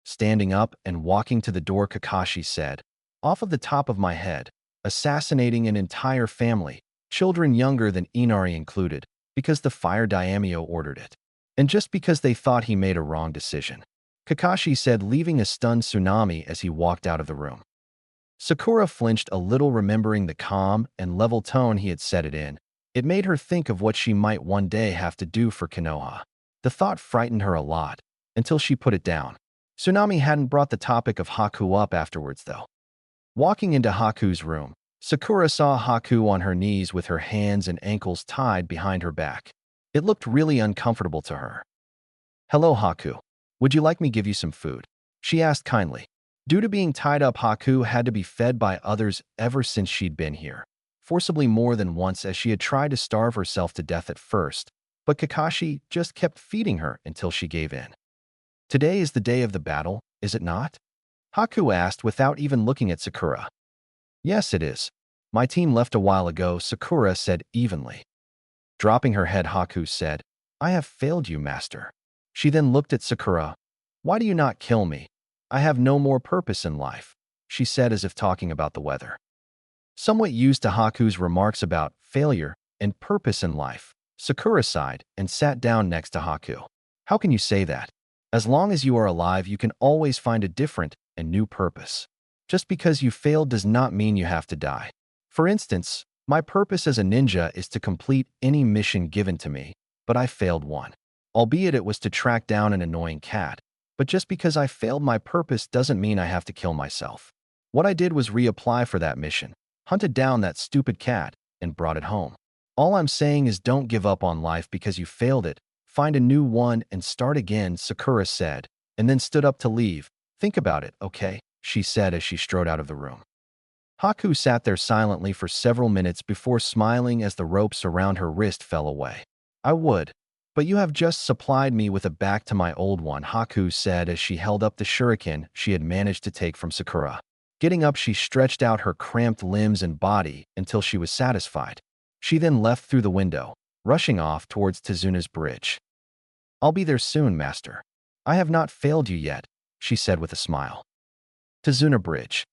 Standing up and walking to the door, Kakashi said, "Off of the top of my head, assassinating an entire family, children younger than Inari included, because the Fire Daimyo ordered it. And just because they thought he made a wrong decision," Kakashi said, leaving a stunned Tsunami as he walked out of the room. Sakura flinched a little, remembering the calm and level tone he had said it in. It made her think of what she might one day have to do for Konoha. The thought frightened her a lot, until she put it down. Tsunami hadn't brought the topic of Haku up afterwards, though. Walking into Haku's room, Sakura saw Haku on her knees with her hands and ankles tied behind her back. It looked really uncomfortable to her. "Hello, Haku. Would you like me give you some food?" she asked kindly. Due to being tied up, Haku had to be fed by others ever since she'd been here, forcibly more than once, as she had tried to starve herself to death at first, but Kakashi just kept feeding her until she gave in. "Today is the day of the battle, is it not?" Haku asked without even looking at Sakura. "Yes, it is. My team left a while ago," Sakura said evenly. Dropping her head, Haku said, "I have failed you, master." She then looked at Sakura. "Why do you not kill me? I have no more purpose in life," she said, as if talking about the weather. Somewhat used to Haku's remarks about failure and purpose in life, Sakura sighed and sat down next to Haku. "How can you say that? As long as you are alive, you can always find a different and new purpose. Just because you failed does not mean you have to die. For instance, my purpose as a ninja is to complete any mission given to me, but I failed one. Albeit it was to track down an annoying cat. But just because I failed my purpose doesn't mean I have to kill myself. What I did was reapply for that mission, hunted down that stupid cat, and brought it home. All I'm saying is don't give up on life because you failed it. Find a new one and start again," Sakura said, and then stood up to leave. "Think about it, okay?" she said as she strode out of the room. Haku sat there silently for several minutes before smiling as the ropes around her wrist fell away. "I would. But you have just supplied me with a back to my old one," Haku said as she held up the shuriken she had managed to take from Sakura. Getting up, she stretched out her cramped limbs and body until she was satisfied. She then left through the window, rushing off towards Tezuna's bridge. "I'll be there soon, master. I have not failed you yet," she said with a smile. Tezuna Bridge.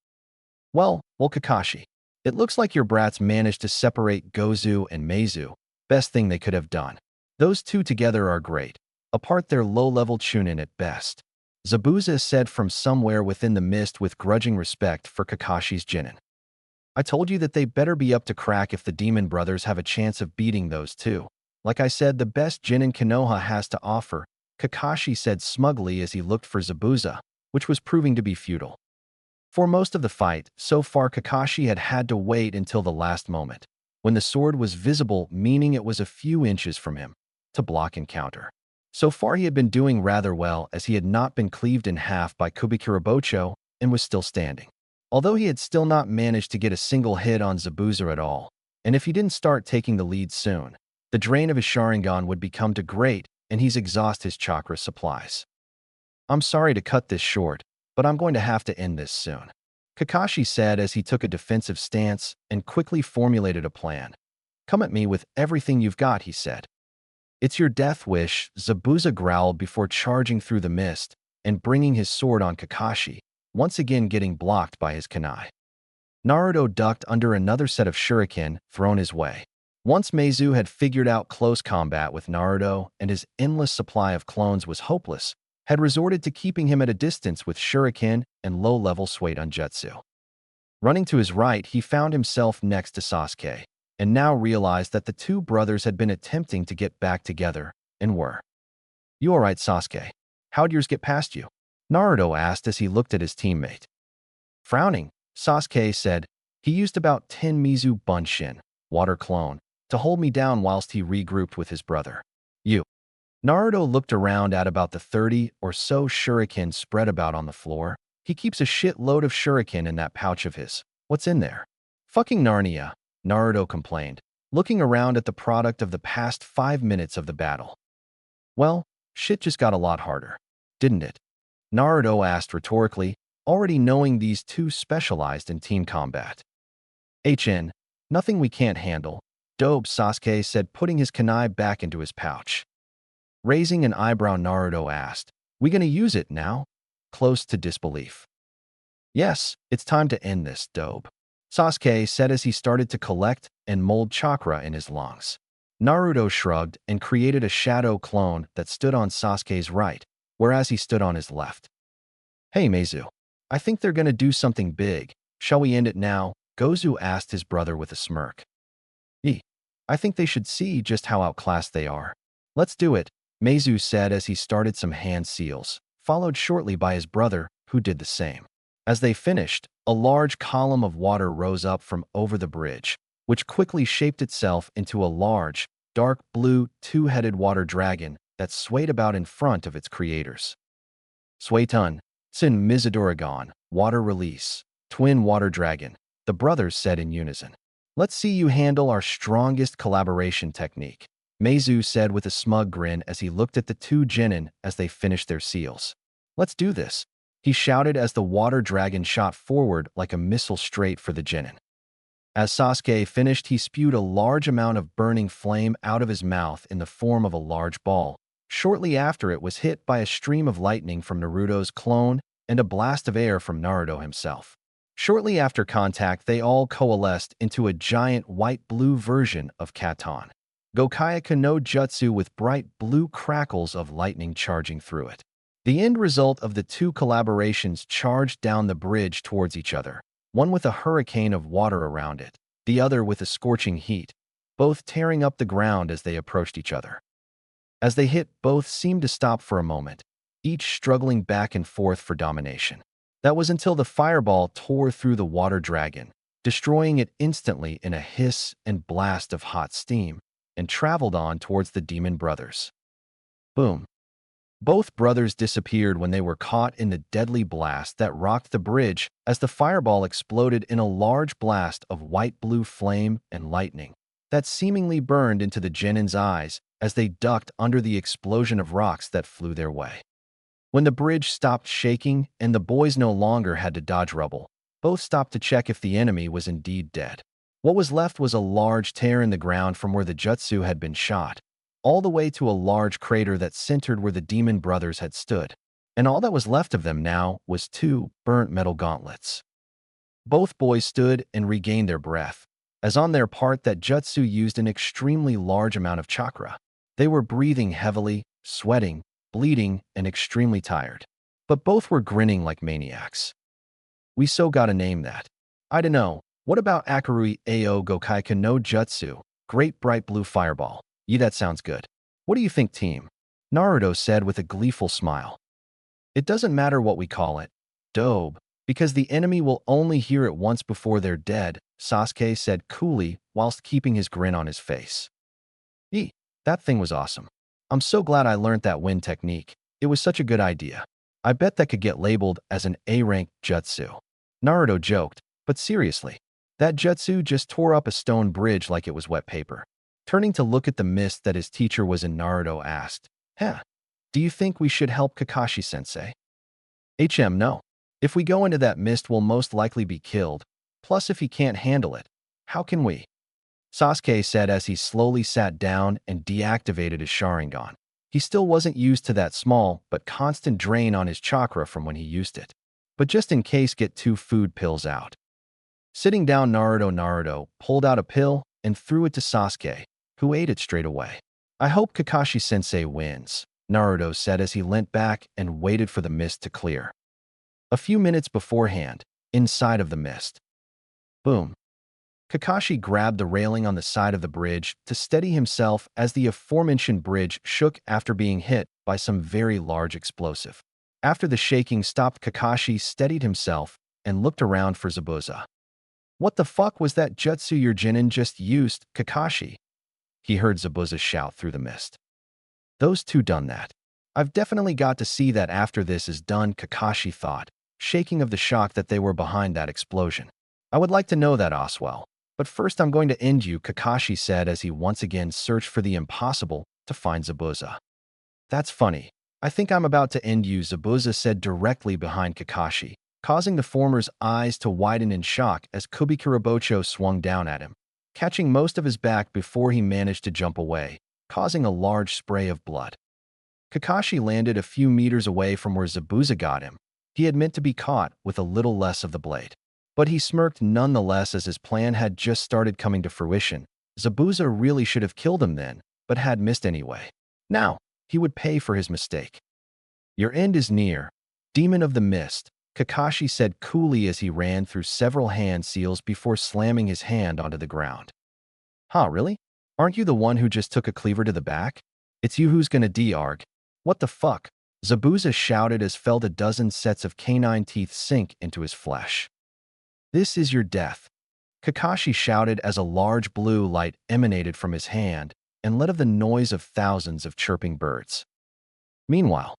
Well, Kakashi. It looks like your brats managed to separate Gozu and Meizu. Best thing they could have done. Those two together are great. Apart they're low-level chunin at best. Zabuza said from somewhere within the mist with grudging respect for Kakashi's Jinin. I told you that they better be up to crack if the Demon Brothers have a chance of beating those two. Like I said, the best Jinin Konoha has to offer, Kakashi said smugly as he looked for Zabuza, which was proving to be futile. For most of the fight, so far Kakashi had had to wait until the last moment, when the sword was visible, meaning it was a few inches from him, to block and counter. So far he had been doing rather well as he had not been cleaved in half by Kubikirabocho and was still standing. Although he had still not managed to get a single hit on Zabuza at all, and if he didn't start taking the lead soon, the drain of his Sharingan would become too great and he's exhaust his chakra supplies. I'm sorry to cut this short, but I'm going to have to end this soon, Kakashi said as he took a defensive stance and quickly formulated a plan. Come at me with everything you've got, he said. It's your death wish, Zabuza growled before charging through the mist and bringing his sword on Kakashi, once again getting blocked by his kunai. Naruto ducked under another set of shuriken thrown his way. Once Meizu had figured out close combat with Naruto and his endless supply of clones was hopeless, had resorted to keeping him at a distance with shuriken and low-level Suidan Jutsu. Running to his right, he found himself next to Sasuke, and now realized that the two brothers had been attempting to get back together, and were. You alright, Sasuke? How'd yours get past you? Naruto asked as he looked at his teammate. Frowning, Sasuke said, he used about 10 Mizu Bunshin, water clone, to hold me down whilst he regrouped with his brother. You. Naruto looked around at about the 30 or so shuriken spread about on the floor. He keeps a shitload of shuriken in that pouch of his. What's in there? Fucking Narnia, Naruto complained, looking around at the product of the past 5 minutes of the battle. Well, shit just got a lot harder, didn't it? Naruto asked rhetorically, already knowing these two specialized in team combat. Nothing we can't handle, dope, Sasuke said, putting his kunai back into his pouch. Raising an eyebrow, Naruto asked, we gonna use it now? Close to disbelief. Yes, it's time to end this, dope, Sasuke said as he started to collect and mold chakra in his lungs. Naruto shrugged and created a shadow clone that stood on Sasuke's right, whereas he stood on his left. Hey Meizu, I think they're gonna do something big. Shall we end it now? Gozu asked his brother with a smirk. I think they should see just how outclassed they are. Let's do it, Meizu said as he started some hand seals, followed shortly by his brother, who did the same. As they finished, a large column of water rose up from over the bridge, which quickly shaped itself into a large, dark blue, two-headed water dragon that swayed about in front of its creators. Suetun, Tsin Mizudorigon, water release, twin water dragon, the brothers said in unison. Let's see you handle our strongest collaboration technique, Meizu said with a smug grin as he looked at the two genin as they finished their seals. Let's do this, he shouted as the water dragon shot forward like a missile straight for the genin. As Sasuke finished, he spewed a large amount of burning flame out of his mouth in the form of a large ball. Shortly after, it was hit by a stream of lightning from Naruto's clone and a blast of air from Naruto himself. Shortly after contact, they all coalesced into a giant white-blue version of Katon Gokaiaka no Jutsu with bright blue crackles of lightning charging through it. The end result of the two collaborations charged down the bridge towards each other, one with a hurricane of water around it, the other with a scorching heat, both tearing up the ground as they approached each other. As they hit, both seemed to stop for a moment, each struggling back and forth for domination. That was until the fireball tore through the water dragon, destroying it instantly in a hiss and blast of hot steam, and traveled on towards the demon brothers. Boom. Both brothers disappeared when they were caught in the deadly blast that rocked the bridge as the fireball exploded in a large blast of white-blue flame and lightning that seemingly burned into the genin's eyes as they ducked under the explosion of rocks that flew their way. When the bridge stopped shaking and the boys no longer had to dodge rubble, both stopped to check if the enemy was indeed dead. What was left was a large tear in the ground from where the jutsu had been shot, all the way to a large crater that centered where the demon brothers had stood, and all that was left of them now was two burnt metal gauntlets. Both boys stood and regained their breath, as on their part that jutsu used an extremely large amount of chakra. They were breathing heavily, sweating, bleeding, and extremely tired. But both were grinning like maniacs. We so gotta name that. I dunno, what about Akarui Ao Gokaika no Jutsu, Great Bright Blue Fireball? Yeah, that sounds good. What do you think, team? Naruto said with a gleeful smile. It doesn't matter what we call it, Dobe, because the enemy will only hear it once before they're dead, Sasuke said coolly whilst keeping his grin on his face. That thing was awesome. I'm so glad I learned that wind technique. It was such a good idea. I bet that could get labeled as an A-rank jutsu. Naruto joked, but seriously, that jutsu just tore up a stone bridge like it was wet paper. Turning to look at the mist that his teacher was in, Naruto asked, do you think we should help Kakashi-sensei? No. If we go into that mist, we'll most likely be killed. Plus, if he can't handle it, how can we? Sasuke said as he slowly sat down and deactivated his Sharingan. He still wasn't used to that small but constant drain on his chakra from when he used it. But just in case, get 2 food pills out. Sitting down, Naruto pulled out a pill and threw it to Sasuke, who ate it straight away. I hope Kakashi-sensei wins, Naruto said as he leant back and waited for the mist to clear. A few minutes beforehand, inside of the mist. Boom. Kakashi grabbed the railing on the side of the bridge to steady himself as the aforementioned bridge shook after being hit by some very large explosive. After the shaking stopped, Kakashi steadied himself and looked around for Zabuza. What the fuck was that jutsu your Jinin just used, Kakashi? He heard Zabuza shout through the mist. Those two done that. I've definitely got to see that after this is done, Kakashi thought, shaking of the shock that they were behind that explosion. I would like to know that, Oswell. But first I'm going to end you, Kakashi said as he once again searched for the impossible to find Zabuza. That's funny. I think I'm about to end you, Zabuza said directly behind Kakashi, causing the former's eyes to widen in shock as Kubikurabocho swung down at him, catching most of his back before he managed to jump away, causing a large spray of blood. Kakashi landed a few meters away from where Zabuza got him. He had meant to be caught with a little less of the blade. But he smirked nonetheless as his plan had just started coming to fruition. Zabuza really should have killed him then, but had missed anyway. Now, he would pay for his mistake. Your end is near, Demon of the Mist, Kakashi said coolly as he ran through several hand seals before slamming his hand onto the ground. Huh, really? Aren't you the one who just took a cleaver to the back? It's you who's gonna de-arg. What the fuck? Zabuza shouted as felt a dozen sets of canine teeth sink into his flesh. This is your death, Kakashi shouted as a large blue light emanated from his hand and let of the noise of thousands of chirping birds. Meanwhile,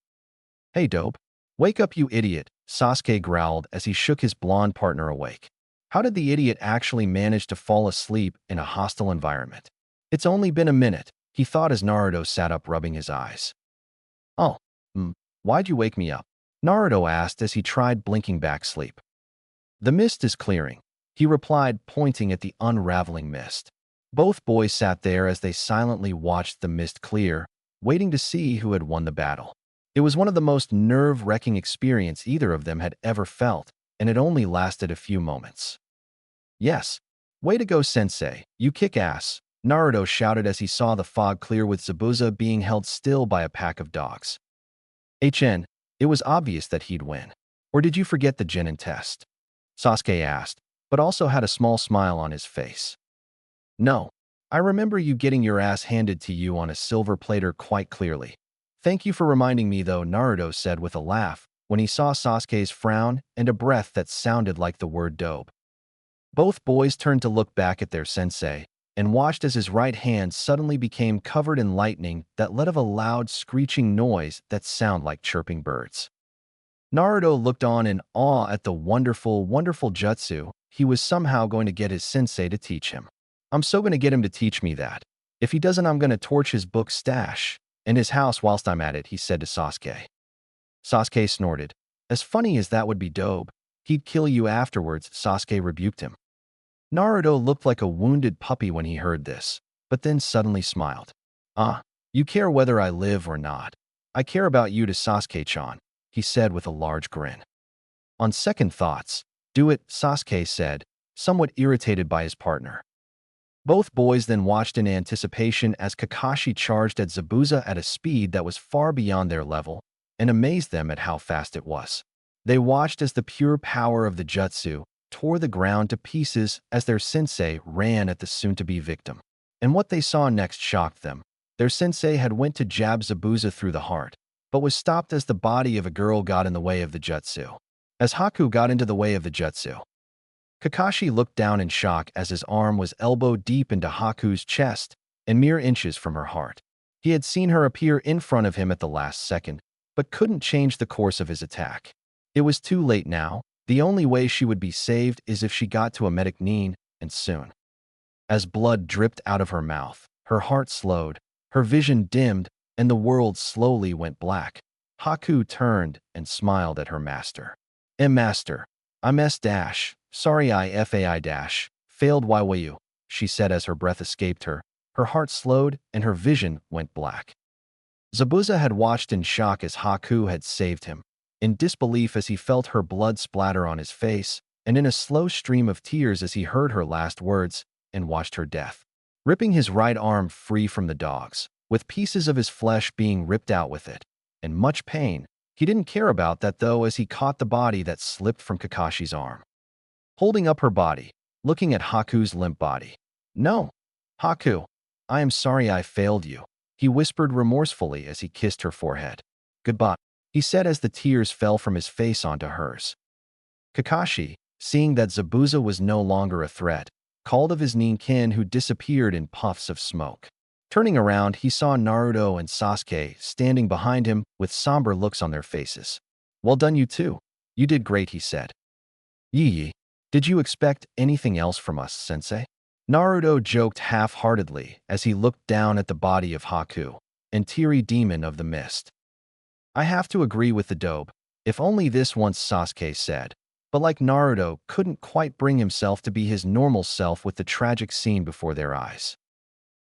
hey dope, wake up you idiot, Sasuke growled as he shook his blonde partner awake. How did the idiot actually manage to fall asleep in a hostile environment? It's only been a minute, he thought as Naruto sat up rubbing his eyes. Oh, why'd you wake me up? Naruto asked as he tried blinking back sleep. The mist is clearing, he replied, pointing at the unraveling mist. Both boys sat there as they silently watched the mist clear, waiting to see who had won the battle. It was one of the most nerve-wracking experiences either of them had ever felt, and it only lasted a few moments. Yes, way to go, sensei, you kick ass, Naruto shouted as he saw the fog clear with Zabuza being held still by a pack of dogs. It was obvious that he'd win. Or did you forget the Genin test? Sasuke asked, but also had a small smile on his face. No, I remember you getting your ass handed to you on a silver platter quite clearly. Thank you for reminding me though, Naruto said with a laugh when he saw Sasuke's frown and a breath that sounded like the word dope. Both boys turned to look back at their sensei and watched as his right hand suddenly became covered in lightning that led of a loud screeching noise that sounded like chirping birds. Naruto looked on in awe at the wonderful, wonderful jutsu he was somehow going to get his sensei to teach him. I'm so going to get him to teach me that. If he doesn't, I'm going to torch his book stash and his house whilst I'm at it, he said to Sasuke. Sasuke snorted. As funny as that would be dope, he'd kill you afterwards, Sasuke rebuked him. Naruto looked like a wounded puppy when he heard this, but then suddenly smiled. You care whether I live or not. I care about you to Sasuke-chan, he said with a large grin. On second thoughts, Do it, Sasuke said, somewhat irritated by his partner. Both boys then watched in anticipation as Kakashi charged at Zabuza at a speed that was far beyond their level and amazed them at how fast it was. They watched as the pure power of the jutsu tore the ground to pieces as their sensei ran at the soon-to-be victim. And what they saw next shocked them. Their sensei had went to jab Zabuza through the heart, but was stopped as the body of a girl got in the way of the jutsu. As Haku got into the way of the jutsu, Kakashi looked down in shock as his arm was elbow deep into Haku's chest and mere inches from her heart. He had seen her appear in front of him at the last second, but couldn't change the course of his attack. It was too late now. The only way she would be saved is if she got to a medic nin, and soon. As blood dripped out of her mouth, her heart slowed, her vision dimmed, and the world slowly went black. Haku turned and smiled at her master. Master, I'm S dash. Sorry I FAI dash. Failed YYU, she said as her breath escaped her. Her heart slowed and her vision went black. Zabuza had watched in shock as Haku had saved him, in disbelief as he felt her blood splatter on his face, and in a slow stream of tears as he heard her last words and watched her death. Ripping his right arm free from the dogs, with pieces of his flesh being ripped out with it, and much pain. He didn't care about that though as he caught the body that slipped from Kakashi's arm. Holding up her body, looking at Haku's limp body. No, Haku, I am sorry I failed you, he whispered remorsefully as he kissed her forehead. Goodbye, he said as the tears fell from his face onto hers. Kakashi, seeing that Zabuza was no longer a threat, called of his nin-kin who disappeared in puffs of smoke. Turning around, he saw Naruto and Sasuke standing behind him with somber looks on their faces. Well done you two. You did great, he said. Yee, did you expect anything else from us, sensei? Naruto joked half-heartedly as he looked down at the body of Haku, and teary demon of the mist. I have to agree with the dope, if only this once, Sasuke said, but like Naruto couldn't quite bring himself to be his normal self with the tragic scene before their eyes.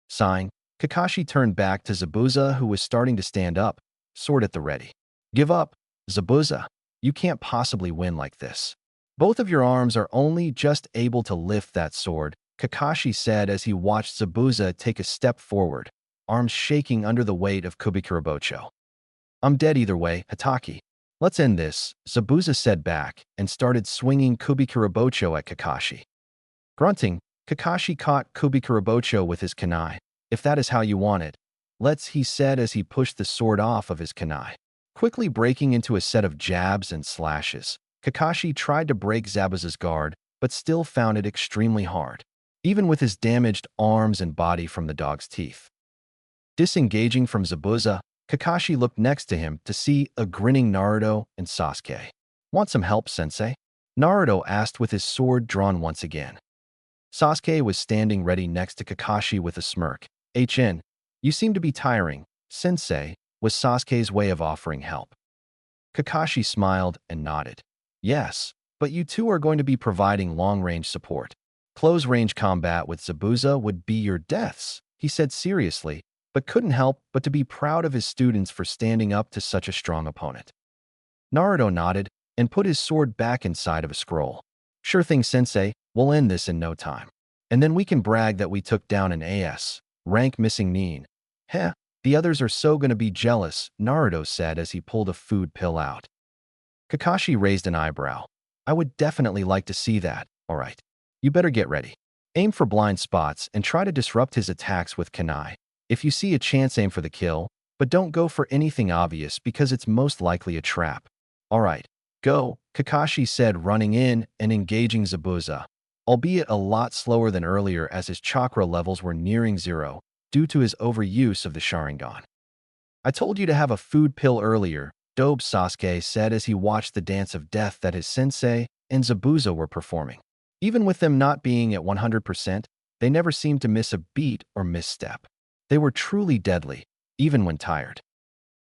Sighing, Kakashi turned back to Zabuza who was starting to stand up, sword at the ready. Give up, Zabuza. You can't possibly win like this. Both of your arms are only just able to lift that sword, Kakashi said as he watched Zabuza take a step forward, arms shaking under the weight of Kubikurabocho. I'm dead either way, Hatake. Let's end this, Zabuza said back and started swinging Kubikurabocho at Kakashi. Grunting, Kakashi caught Kubikurabocho with his kunai. If that is how you want it, let's, he said as he pushed the sword off of his kunai. Quickly breaking into a set of jabs and slashes, Kakashi tried to break Zabuza's guard, but still found it extremely hard, even with his damaged arms and body from the dog's teeth. Disengaging from Zabuza, Kakashi looked next to him to see a grinning Naruto and Sasuke. Want some help, sensei? Naruto asked with his sword drawn once again. Sasuke was standing ready next to Kakashi with a smirk. You seem to be tiring, sensei, was Sasuke's way of offering help. Kakashi smiled and nodded. Yes, but you two are going to be providing long-range support. Close-range combat with Zabuza would be your deaths, he said seriously, but couldn't help but to be proud of his students for standing up to such a strong opponent. Naruto nodded and put his sword back inside of a scroll. Sure thing, sensei, we'll end this in no time. And then we can brag that we took down an AS, rank missing nin. Heh, the others are so gonna be jealous, Naruto said as he pulled a food pill out. Kakashi raised an eyebrow. I would definitely like to see that, alright. You better get ready. Aim for blind spots and try to disrupt his attacks with kunai. If you see a chance, aim for the kill, but don't go for anything obvious because it's most likely a trap. Alright, go, Kakashi said, running in and engaging Zabuza, albeit a lot slower than earlier as his chakra levels were nearing zero due to his overuse of the Sharingan. I told you to have a food pill earlier, Dobe, Sasuke said as he watched the dance of death that his sensei and Zabuza were performing. Even with them not being at 100%, they never seemed to miss a beat or misstep. They were truly deadly, even when tired.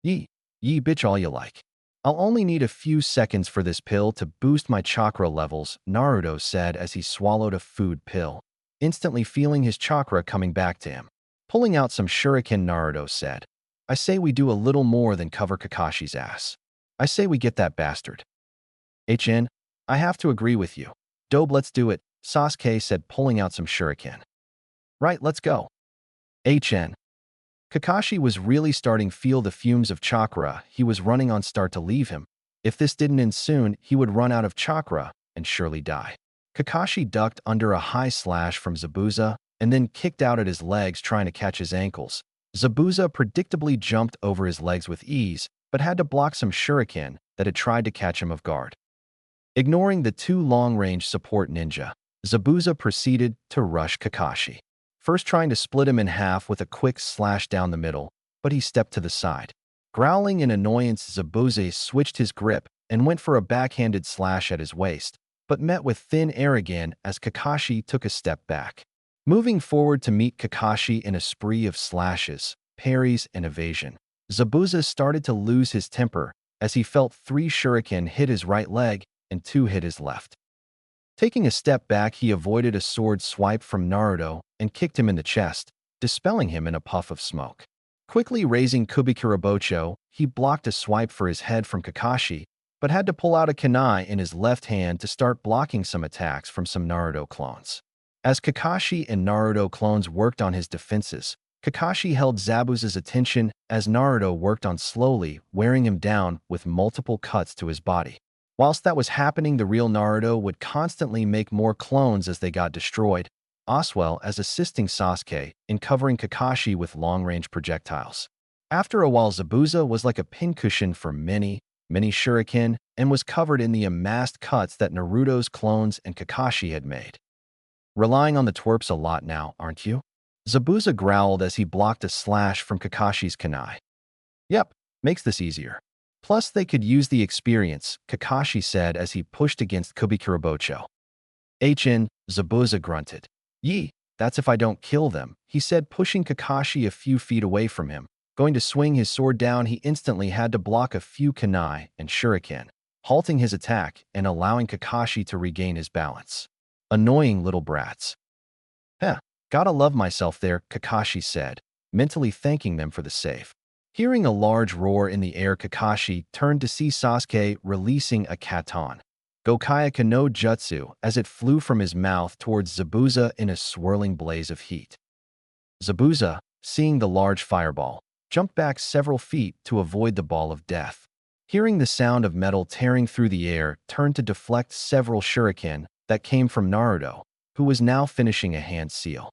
Yee bitch all you like. I'll only need a few seconds for this pill to boost my chakra levels, Naruto said as he swallowed a food pill, instantly feeling his chakra coming back to him. Pulling out some shuriken, Naruto said, I say we do a little more than cover Kakashi's ass. I say we get that bastard. I have to agree with you. Dobe, let's do it, Sasuke said, pulling out some shuriken. Right, let's go. HN. Kakashi was really starting to feel the fumes of chakra he was running on start to leave him. If this didn't end soon, he would run out of chakra and surely die. Kakashi ducked under a high slash from Zabuza and then kicked out at his legs trying to catch his ankles. Zabuza predictably jumped over his legs with ease, but had to block some shuriken that had tried to catch him off guard. Ignoring the two long-range support ninja, Zabuza proceeded to rush Kakashi. First trying to split him in half with a quick slash down the middle, but he stepped to the side. Growling in annoyance, Zabuza switched his grip and went for a backhanded slash at his waist, but met with thin air again as Kakashi took a step back. Moving forward to meet Kakashi in a spree of slashes, parries, and evasion, Zabuza started to lose his temper as he felt 3 shuriken hit his right leg and 2 hit his left. Taking a step back, he avoided a sword swipe from Naruto and kicked him in the chest, dispelling him in a puff of smoke. Quickly raising Kubikirabocho, he blocked a swipe for his head from Kakashi, but had to pull out a kunai in his left hand to start blocking some attacks from some Naruto clones. As Kakashi and Naruto clones worked on his defenses, Kakashi held Zabuza's attention as Naruto worked on slowly wearing him down with multiple cuts to his body. Whilst that was happening, the real Naruto would constantly make more clones as they got destroyed, as well as assisting Sasuke in covering Kakashi with long-range projectiles. After a while, Zabuza was like a pincushion for many shuriken and was covered in the amassed cuts that Naruto's clones and Kakashi had made. Relying on the twerps a lot now, aren't you? Zabuza growled as he blocked a slash from Kakashi's kunai. Yep, makes this easier. Plus, they could use the experience, Kakashi said as he pushed against Kubikirabocho. HN, Zabuza grunted. Yee, that's if I don't kill them, he said, pushing Kakashi a few feet away from him. Going to swing his sword down, he instantly had to block a few kunai and shuriken, halting his attack and allowing Kakashi to regain his balance. Annoying little brats. Heh, gotta love myself there, Kakashi said, mentally thanking them for the save. Hearing a large roar in the air, Kakashi turned to see Sasuke releasing a katon, Gokaiaka no Jutsu, as it flew from his mouth towards Zabuza in a swirling blaze of heat. Zabuza, seeing the large fireball, jumped back several feet to avoid the ball of death. Hearing the sound of metal tearing through the air, turned to deflect several shuriken that came from Naruto, who was now finishing a hand seal.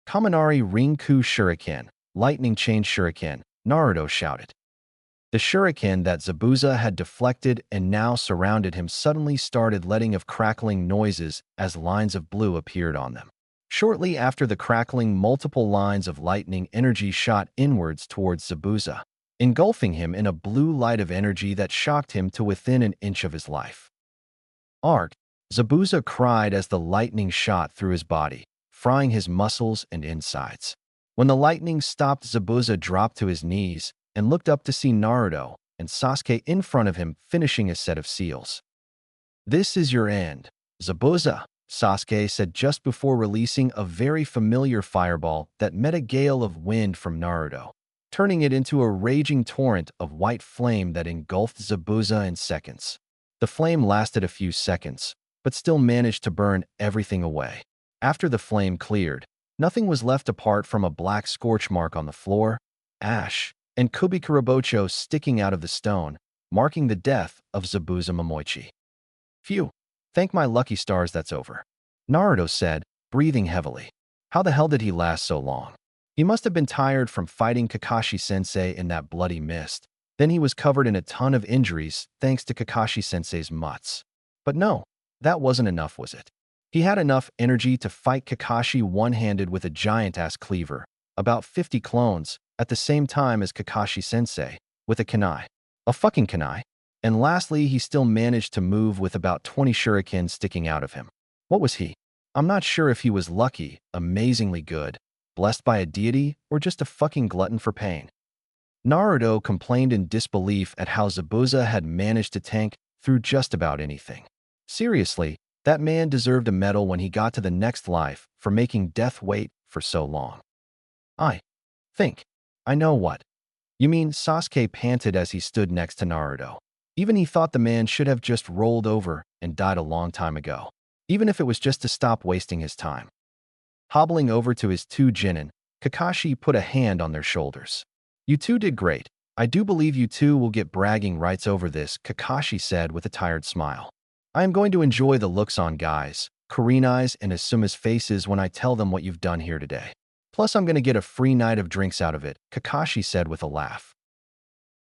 Kaminari Rinku Shuriken, Lightning Chain Shuriken, Naruto shouted. The shuriken that Zabuza had deflected and now surrounded him suddenly started letting of crackling noises as lines of blue appeared on them. Shortly after the crackling, multiple lines of lightning energy shot inwards towards Zabuza, engulfing him in a blue light of energy that shocked him to within an inch of his life. Arg! Zabuza cried as the lightning shot through his body, frying his muscles and insides. When the lightning stopped, Zabuza dropped to his knees and looked up to see Naruto and Sasuke in front of him finishing a set of seals. This is your end, Zabuza, Sasuke said just before releasing a very familiar fireball that met a gale of wind from Naruto, turning it into a raging torrent of white flame that engulfed Zabuza in seconds. The flame lasted a few seconds, but still managed to burn everything away. After the flame cleared, nothing was left apart from a black scorch mark on the floor, ash, and Kubikirabocho sticking out of the stone, marking the death of Zabuza Momoichi. Phew, thank my lucky stars that's over, Naruto said, breathing heavily. How the hell did he last so long? He must have been tired from fighting Kakashi-sensei in that bloody mist. Then he was covered in a ton of injuries thanks to Kakashi-sensei's mutts. But no, that wasn't enough, was it? He had enough energy to fight Kakashi one-handed with a giant-ass cleaver, about 50 clones, at the same time as Kakashi-sensei, with a kunai. A fucking kunai. And lastly, he still managed to move with about 20 shurikens sticking out of him. What was he? I'm not sure if he was lucky, amazingly good, blessed by a deity, or just a fucking glutton for pain. Naruto complained in disbelief at how Zabuza had managed to tank through just about anything. Seriously, that man deserved a medal when he got to the next life for making death wait for so long. I think I know what you mean, Sasuke panted as he stood next to Naruto. Even he thought the man should have just rolled over and died a long time ago, even if it was just to stop wasting his time. Hobbling over to his two genin, Kakashi put a hand on their shoulders. You two did great. I do believe you two will get bragging rights over this, Kakashi said with a tired smile. I am going to enjoy the looks on guys, Kurenai's and Asuma's faces when I tell them what you've done here today. Plus, I'm going to get a free night of drinks out of it, Kakashi said with a laugh.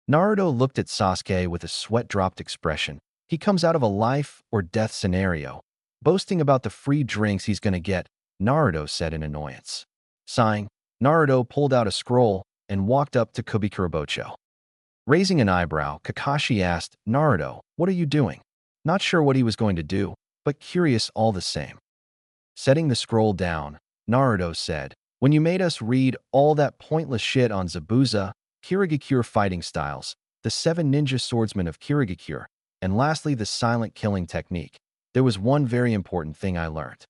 Naruto looked at Sasuke with a sweat-dropped expression. He comes out of a life or death scenario, boasting about the free drinks he's going to get, Naruto said in annoyance. Sighing, Naruto pulled out a scroll and walked up to Kubikurabocho. Raising an eyebrow, Kakashi asked, Naruto, what are you doing? Not sure what he was going to do, but curious all the same. Setting the scroll down, Naruto said, when you made us read all that pointless shit on Zabuza, Kirigakure fighting styles, the 7 ninja swordsmen of Kirigakure, and lastly the silent killing technique, there was one very important thing I learned.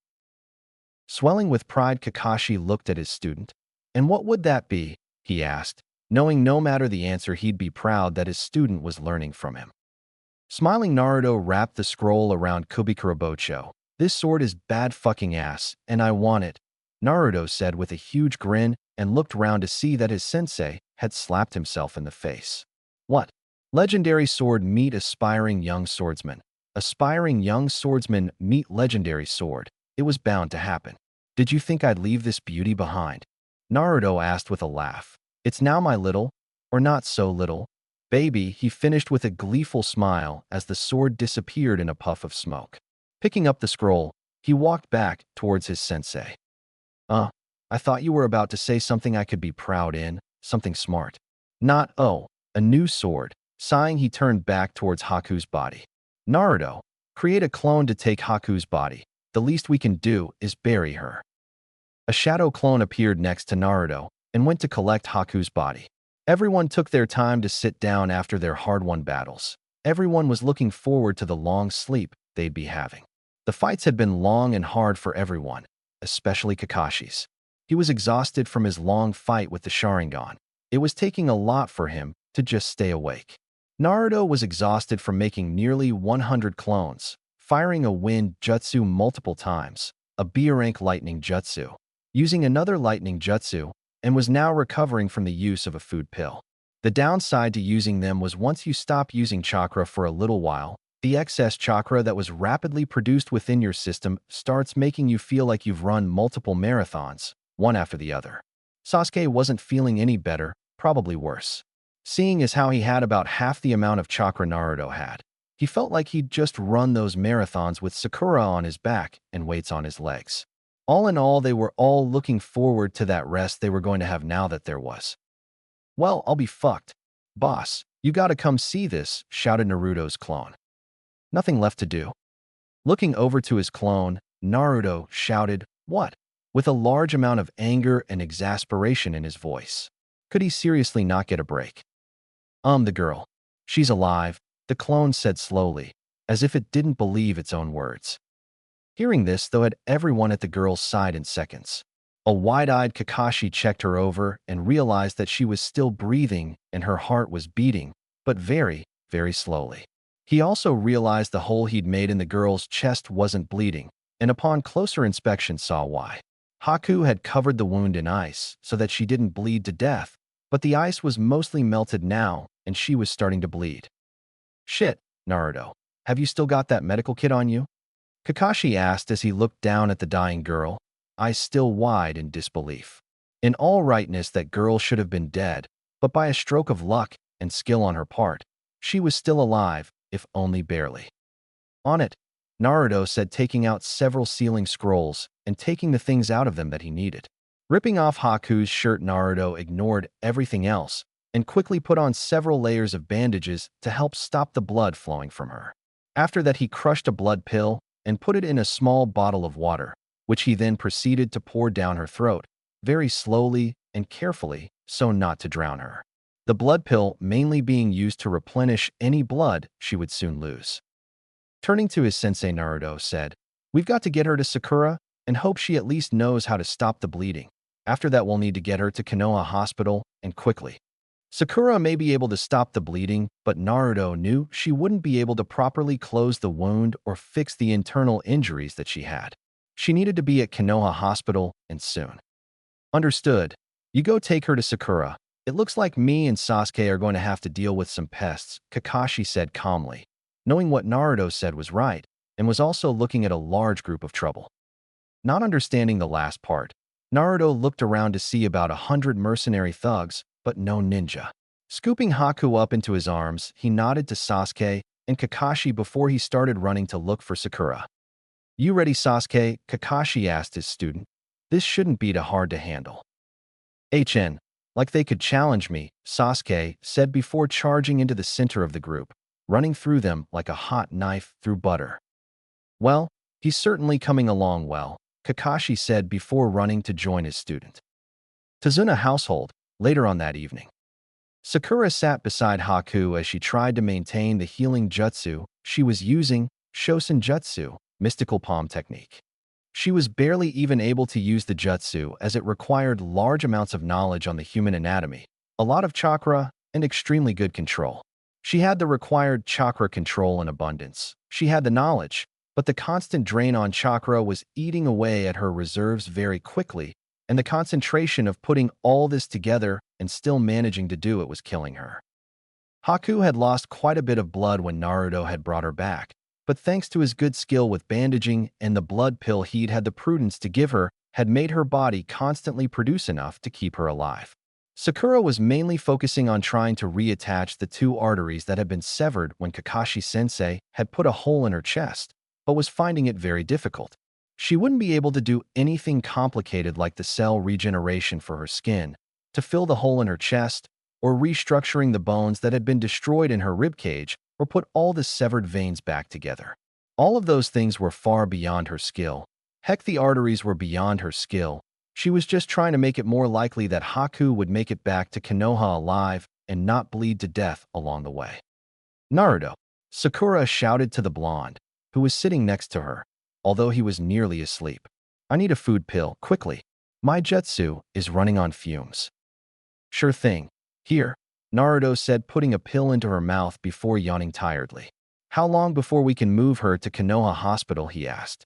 Swelling with pride, Kakashi looked at his student. And what would that be? He asked, knowing no matter the answer he'd be proud that his student was learning from him. Smiling, Naruto wrapped the scroll around Kubikurabocho. This sword is bad fucking ass, and I want it, Naruto said with a huge grin and looked round to see that his sensei had slapped himself in the face. What? Legendary sword meet aspiring young swordsman. Aspiring young swordsman meet legendary sword. It was bound to happen. Did you think I'd leave this beauty behind? Naruto asked with a laugh. It's now my little, or not so little, baby, he finished with a gleeful smile as the sword disappeared in a puff of smoke. Picking up the scroll, he walked back towards his sensei. I thought you were about to say something I could be proud in, something smart. Not, oh, a new sword. Sighing, he turned back towards Haku's body. Naruto, create a clone to take Haku's body. The least we can do is bury her. A shadow clone appeared next to Naruto and went to collect Haku's body. Everyone took their time to sit down after their hard-won battles. Everyone was looking forward to the long sleep they'd be having. The fights had been long and hard for everyone, especially Kakashi's. He was exhausted from his long fight with the Sharingan. It was taking a lot for him to just stay awake. Naruto was exhausted from making nearly 100 clones, firing a wind jutsu multiple times, a B-rank lightning jutsu, using another lightning jutsu, and was now recovering from the use of a food pill. The downside to using them was once you stop using chakra for a little while, the excess chakra that was rapidly produced within your system starts making you feel like you've run multiple marathons, one after the other. Sasuke wasn't feeling any better, probably worse. Seeing as how he had about half the amount of chakra Naruto had, he felt like he'd just run those marathons with Sakura on his back and weights on his legs. All in all, they were all looking forward to that rest they were going to have now that there was. Well, I'll be fucked. Boss, you gotta come see this, shouted Naruto's clone. Nothing left to do. Looking over to his clone, Naruto shouted, what? With a large amount of anger and exasperation in his voice. Could he seriously not get a break? The girl. She's alive, the clone said slowly, as if it didn't believe its own words. Hearing this, though, had everyone at the girl's side in seconds. A wide-eyed Kakashi checked her over and realized that she was still breathing and her heart was beating, but very, very slowly. He also realized the hole he'd made in the girl's chest wasn't bleeding, and upon closer inspection saw why. Haku had covered the wound in ice so that she didn't bleed to death, but the ice was mostly melted now and she was starting to bleed. Shit, Naruto, have you still got that medical kit on you? Kakashi asked as he looked down at the dying girl, eyes still wide in disbelief. In all rightness, that girl should have been dead, but by a stroke of luck and skill on her part, she was still alive, if only barely. On it, Naruto said, taking out several sealing scrolls and taking the things out of them that he needed. Ripping off Haku's shirt, Naruto ignored everything else and quickly put on several layers of bandages to help stop the blood flowing from her. After that, he crushed a blood pill and put it in a small bottle of water, which he then proceeded to pour down her throat, very slowly and carefully so not to drown her. The blood pill mainly being used to replenish any blood she would soon lose. Turning to his sensei, Naruto said, we've got to get her to Sakura and hope she at least knows how to stop the bleeding. After that, we'll need to get her to Konoha Hospital, and quickly. Sakura may be able to stop the bleeding, but Naruto knew she wouldn't be able to properly close the wound or fix the internal injuries that she had. She needed to be at Konoha Hospital, and soon. Understood. You go take her to Sakura. It looks like me and Sasuke are going to have to deal with some pests, Kakashi said calmly, knowing what Naruto said was right, and was also looking at a large group of trouble. Not understanding the last part, Naruto looked around to see about 100 mercenary thugs, but no ninja. Scooping Haku up into his arms, he nodded to Sasuke and Kakashi before he started running to look for Sakura. You ready, Sasuke? Kakashi asked his student. This shouldn't be too hard to handle. Like they could challenge me, Sasuke said before charging into the center of the group, running through them like a hot knife through butter. Well, he's certainly coming along well, Kakashi said before running to join his student. Tazuna household, later on that evening. Sakura sat beside Haku as she tried to maintain the healing jutsu she was using, Shosen Jutsu, mystical palm technique. She was barely even able to use the jutsu as it required large amounts of knowledge on the human anatomy, a lot of chakra, and extremely good control. She had the required chakra control in abundance. She had the knowledge, but the constant drain on chakra was eating away at her reserves very quickly, and the concentration of putting all this together and still managing to do it was killing her. Haku had lost quite a bit of blood when Naruto had brought her back, but thanks to his good skill with bandaging and the blood pill he'd had the prudence to give her, had made her body constantly produce enough to keep her alive. Sakura was mainly focusing on trying to reattach the two arteries that had been severed when Kakashi-sensei had put a hole in her chest, but was finding it very difficult. She wouldn't be able to do anything complicated like the cell regeneration for her skin, to fill the hole in her chest, or restructuring the bones that had been destroyed in her ribcage, or put all the severed veins back together. All of those things were far beyond her skill. Heck, the arteries were beyond her skill. She was just trying to make it more likely that Haku would make it back to Konoha alive and not bleed to death along the way. Naruto, Sakura shouted to the blonde, who was sitting next to her, although he was nearly asleep. I need a food pill, quickly. My jutsu is running on fumes. Sure thing. Here, Naruto said, putting a pill into her mouth before yawning tiredly. How long before we can move her to Konoha Hospital, he asked.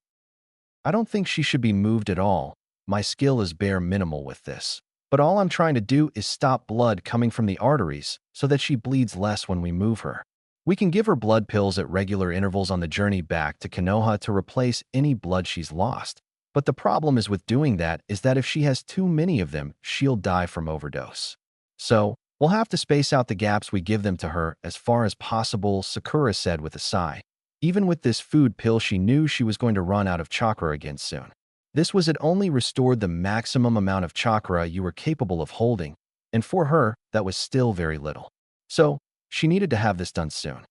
I don't think she should be moved at all. My skill is bare minimal with this. But all I'm trying to do is stop blood coming from the arteries so that she bleeds less when we move her. We can give her blood pills at regular intervals on the journey back to Konoha to replace any blood she's lost. But the problem is with doing that is that if she has too many of them, she'll die from overdose. So, we'll have to space out the gaps we give them to her as far as possible, Sakura said with a sigh. Even with this food pill, she knew she was going to run out of chakra again soon. This was it only restored the maximum amount of chakra you were capable of holding, and for her, that was still very little. So, she needed to have this done soon.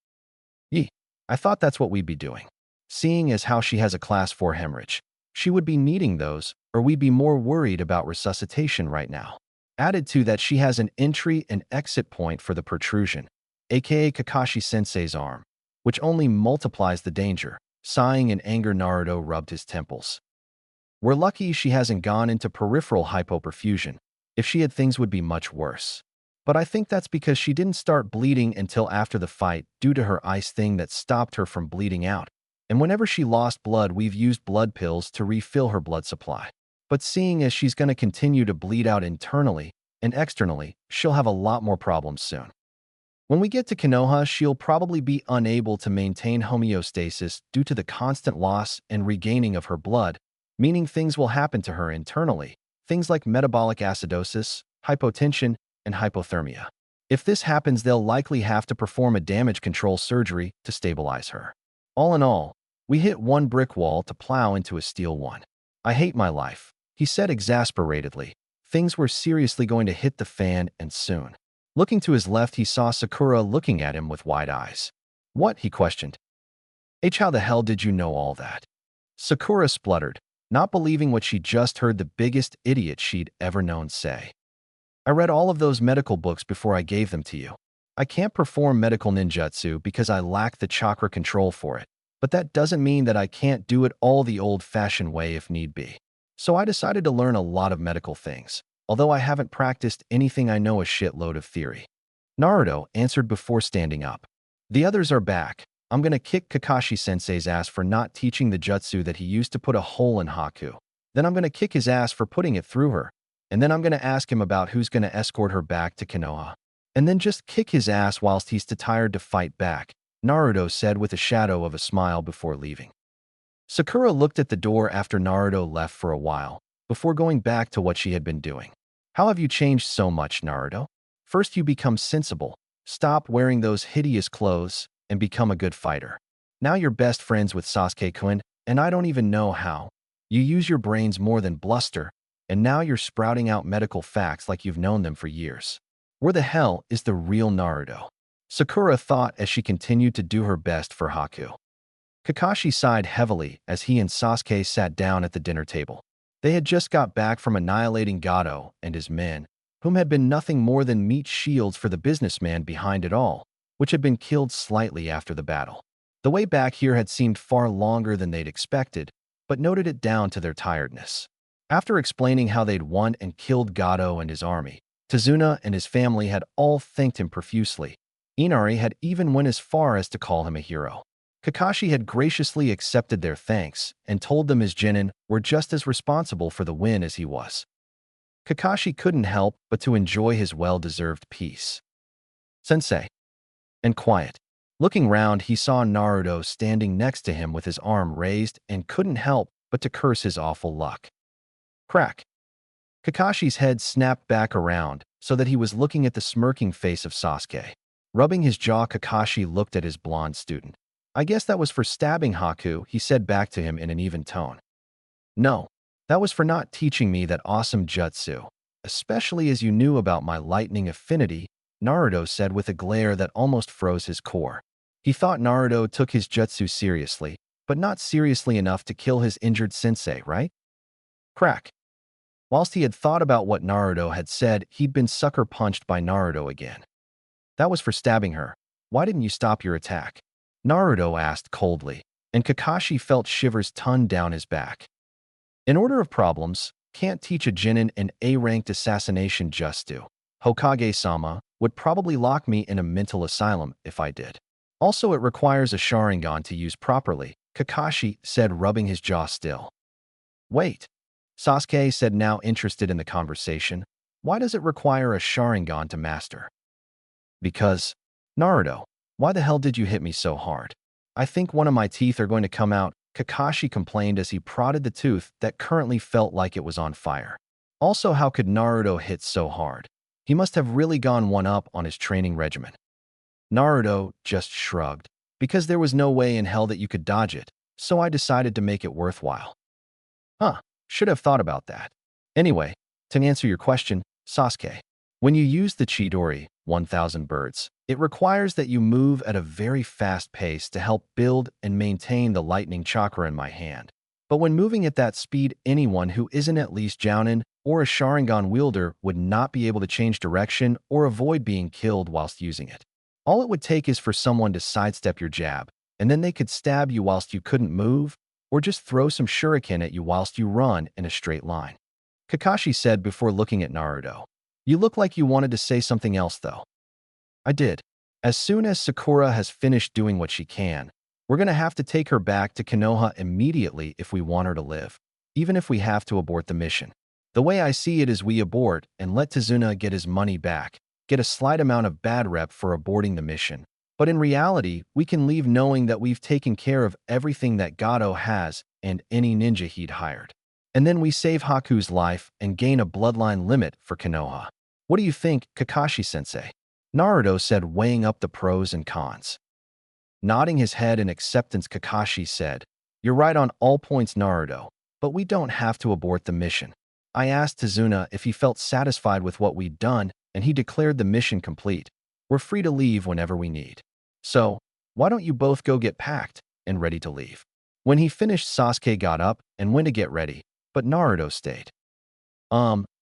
I thought that's what we'd be doing. Seeing as how she has a class 4 hemorrhage, she would be needing those, or we'd be more worried about resuscitation right now. Added to that, she has an entry and exit point for the protrusion, aka Kakashi-sensei's arm, which only multiplies the danger. Sighing in anger, Naruto rubbed his temples. We're lucky she hasn't gone into peripheral hypoperfusion. If she had, things would be much worse. But I think that's because she didn't start bleeding until after the fight due to her ice thing that stopped her from bleeding out. And whenever she lost blood, we've used blood pills to refill her blood supply. But seeing as she's going to continue to bleed out internally and externally, she'll have a lot more problems soon. When we get to Konoha, she'll probably be unable to maintain homeostasis due to the constant loss and regaining of her blood, meaning things will happen to her internally, things like metabolic acidosis, hypotension, and hypothermia. If this happens, they'll likely have to perform a damage control surgery to stabilize her. All in all, we hit one brick wall to plow into a steel one. I hate my life, he said exasperatedly. Things were seriously going to hit the fan, and soon. Looking to his left, he saw Sakura looking at him with wide eyes. What? He questioned. How the hell did you know all that? Sakura spluttered, not believing what she just heard the biggest idiot she'd ever known say. I read all of those medical books before I gave them to you. I can't perform medical ninjutsu because I lack the chakra control for it, but that doesn't mean that I can't do it all the old-fashioned way if need be. So I decided to learn a lot of medical things. Although I haven't practiced anything, I know a shitload of theory. Naruto answered before standing up. The others are back. I'm gonna kick Kakashi-sensei's ass for not teaching the jutsu that he used to put a hole in Haku. Then I'm gonna kick his ass for putting it through her. And then I'm gonna ask him about who's gonna escort her back to Konoha. And then just kick his ass whilst he's too tired to fight back, Naruto said with a shadow of a smile before leaving. Sakura looked at the door after Naruto left for a while, before going back to what she had been doing. How have you changed so much, Naruto? First you become sensible, stop wearing those hideous clothes, and become a good fighter. Now you're best friends with Sasuke-kun, and I don't even know how. You use your brains more than bluster, and now you're sprouting out medical facts like you've known them for years. Where the hell is the real Naruto? Sakura thought as she continued to do her best for Haku. Kakashi sighed heavily as he and Sasuke sat down at the dinner table. They had just got back from annihilating Gato and his men, whom had been nothing more than meat shields for the businessman behind it all, which had been killed slightly after the battle. The way back here had seemed far longer than they'd expected, but noted it down to their tiredness. After explaining how they'd won and killed Gato and his army, Tazuna and his family had all thanked him profusely. Inari had even went as far as to call him a hero. Kakashi had graciously accepted their thanks and told them his genin were just as responsible for the win as he was. Kakashi couldn't help but to enjoy his well-deserved peace. Sensei. And quiet. Looking round, he saw Naruto standing next to him with his arm raised and couldn't help but to curse his awful luck. Crack. Kakashi's head snapped back around so that he was looking at the smirking face of Sasuke. Rubbing his jaw, Kakashi looked at his blonde student. I guess that was for stabbing Haku, he said back to him in an even tone. No, that was for not teaching me that awesome jutsu, especially as you knew about my lightning affinity, Naruto said with a glare that almost froze his core. He thought Naruto took his jutsu seriously, but not seriously enough to kill his injured sensei, right? Crack. Whilst he had thought about what Naruto had said, he'd been sucker punched by Naruto again. That was for stabbing her. Why didn't you stop your attack? Naruto asked coldly, and Kakashi felt shivers ton down his back. In order of problems, can't teach a genin an A-ranked assassination jutsu. Hokage-sama would probably lock me in a mental asylum if I did. Also, it requires a Sharingan to use properly, Kakashi said, rubbing his jaw still. Wait, Sasuke said, now interested in the conversation. Why does it require a Sharingan to master? Because, Naruto, why the hell did you hit me so hard? I think one of my teeth are going to come out, Kakashi complained as he prodded the tooth that currently felt like it was on fire. Also, how could Naruto hit so hard? He must have really gone one up on his training regimen. Naruto just shrugged. Because there was no way in hell that you could dodge it, so I decided to make it worthwhile. Huh, should have thought about that. Anyway, to answer your question, Sasuke, when you use the Chidori, 1000 birds, it requires that you move at a very fast pace to help build and maintain the lightning chakra in my hand. But when moving at that speed, anyone who isn't at least Jounin or a Sharingan wielder would not be able to change direction or avoid being killed whilst using it. All it would take is for someone to sidestep your jab, and then they could stab you whilst you couldn't move, or just throw some shuriken at you whilst you run in a straight line. Kakashi said before looking at Naruto. You look like you wanted to say something else, though. I did. As soon as Sakura has finished doing what she can, we're going to have to take her back to Konoha immediately if we want her to live, even if we have to abort the mission. The way I see it is we abort and let Tazuna get his money back, get a slight amount of bad rep for aborting the mission. But in reality, we can leave knowing that we've taken care of everything that Gato has and any ninja he'd hired. And then we save Haku's life and gain a bloodline limit for Konoha. What do you think, Kakashi-sensei? Naruto said, weighing up the pros and cons. Nodding his head in acceptance, Kakashi said, You're right on all points, Naruto, but we don't have to abort the mission. I asked Tazuna if he felt satisfied with what we'd done, and he declared the mission complete. We're free to leave whenever we need. So, why don't you both go get packed and ready to leave? When he finished, Sasuke got up and went to get ready, but Naruto stayed.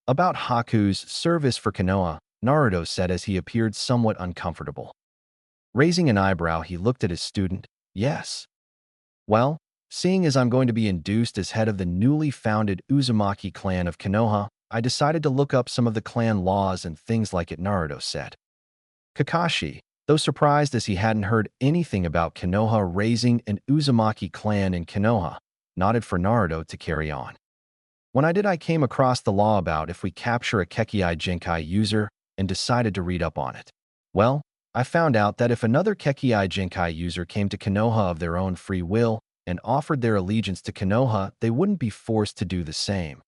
About Haku's service for Konoha, Naruto said as he appeared somewhat uncomfortable. Raising an eyebrow, he looked at his student. Yes. Well, seeing as I'm going to be induced as head of the newly founded Uzumaki clan of Konoha, I decided to look up some of the clan laws and things like it, Naruto said. Kakashi, though surprised as he hadn't heard anything about Konoha raising an Uzumaki clan in Konoha, nodded for Naruto to carry on. When I came across the law about if we capture a Kekkei Jinkai user and decided to read up on it. Well, I found out that if another Kekkei Jinkai user came to Konoha of their own free will and offered their allegiance to Konoha, they wouldn't be forced to do the same.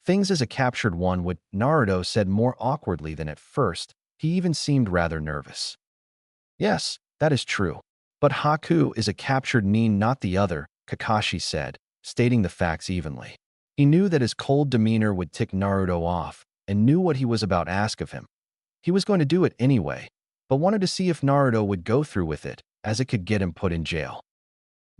Things as a captured one would, Naruto said more awkwardly than at first. He even seemed rather nervous. Yes, that is true. But Haku is a captured nin, not the other, Kakashi said, stating the facts evenly. He knew that his cold demeanor would tick Naruto off and knew what he was about to ask of him. He was going to do it anyway, but wanted to see if Naruto would go through with it, as it could get him put in jail.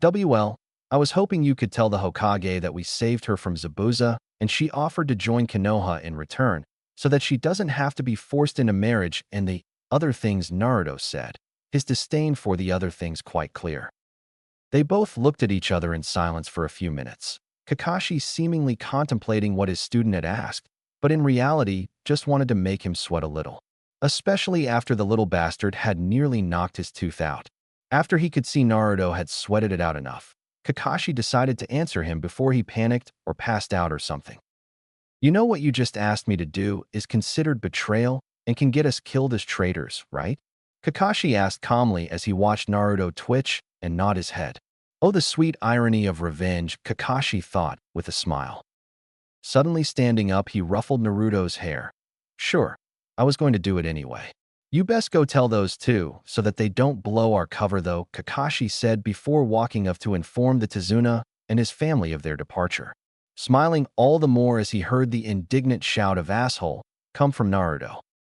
WL, I was hoping you could tell the Hokage that we saved her from Zabuza and she offered to join Konoha in return, so that she doesn't have to be forced into marriage and the other things, Naruto said, his disdain for the other things quite clear. They both looked at each other in silence for a few minutes, Kakashi seemingly contemplating what his student had asked, but in reality just wanted to make him sweat a little, especially after the little bastard had nearly knocked his tooth out. After he could see Naruto had sweated it out enough, Kakashi decided to answer him before he panicked or passed out or something. You know what you just asked me to do is considered betrayal and can get us killed as traitors, right? Kakashi asked calmly as he watched Naruto twitch and nod his head. Oh, the sweet irony of revenge, Kakashi thought with a smile. Suddenly standing up, he ruffled Naruto's hair. Sure, I was going to do it anyway. You best go tell those two, so that they don't blow our cover though, Kakashi said before walking up to inform the Tizuna and his family of their departure, smiling all the more as he heard the indignant shout of asshole come from Naruto.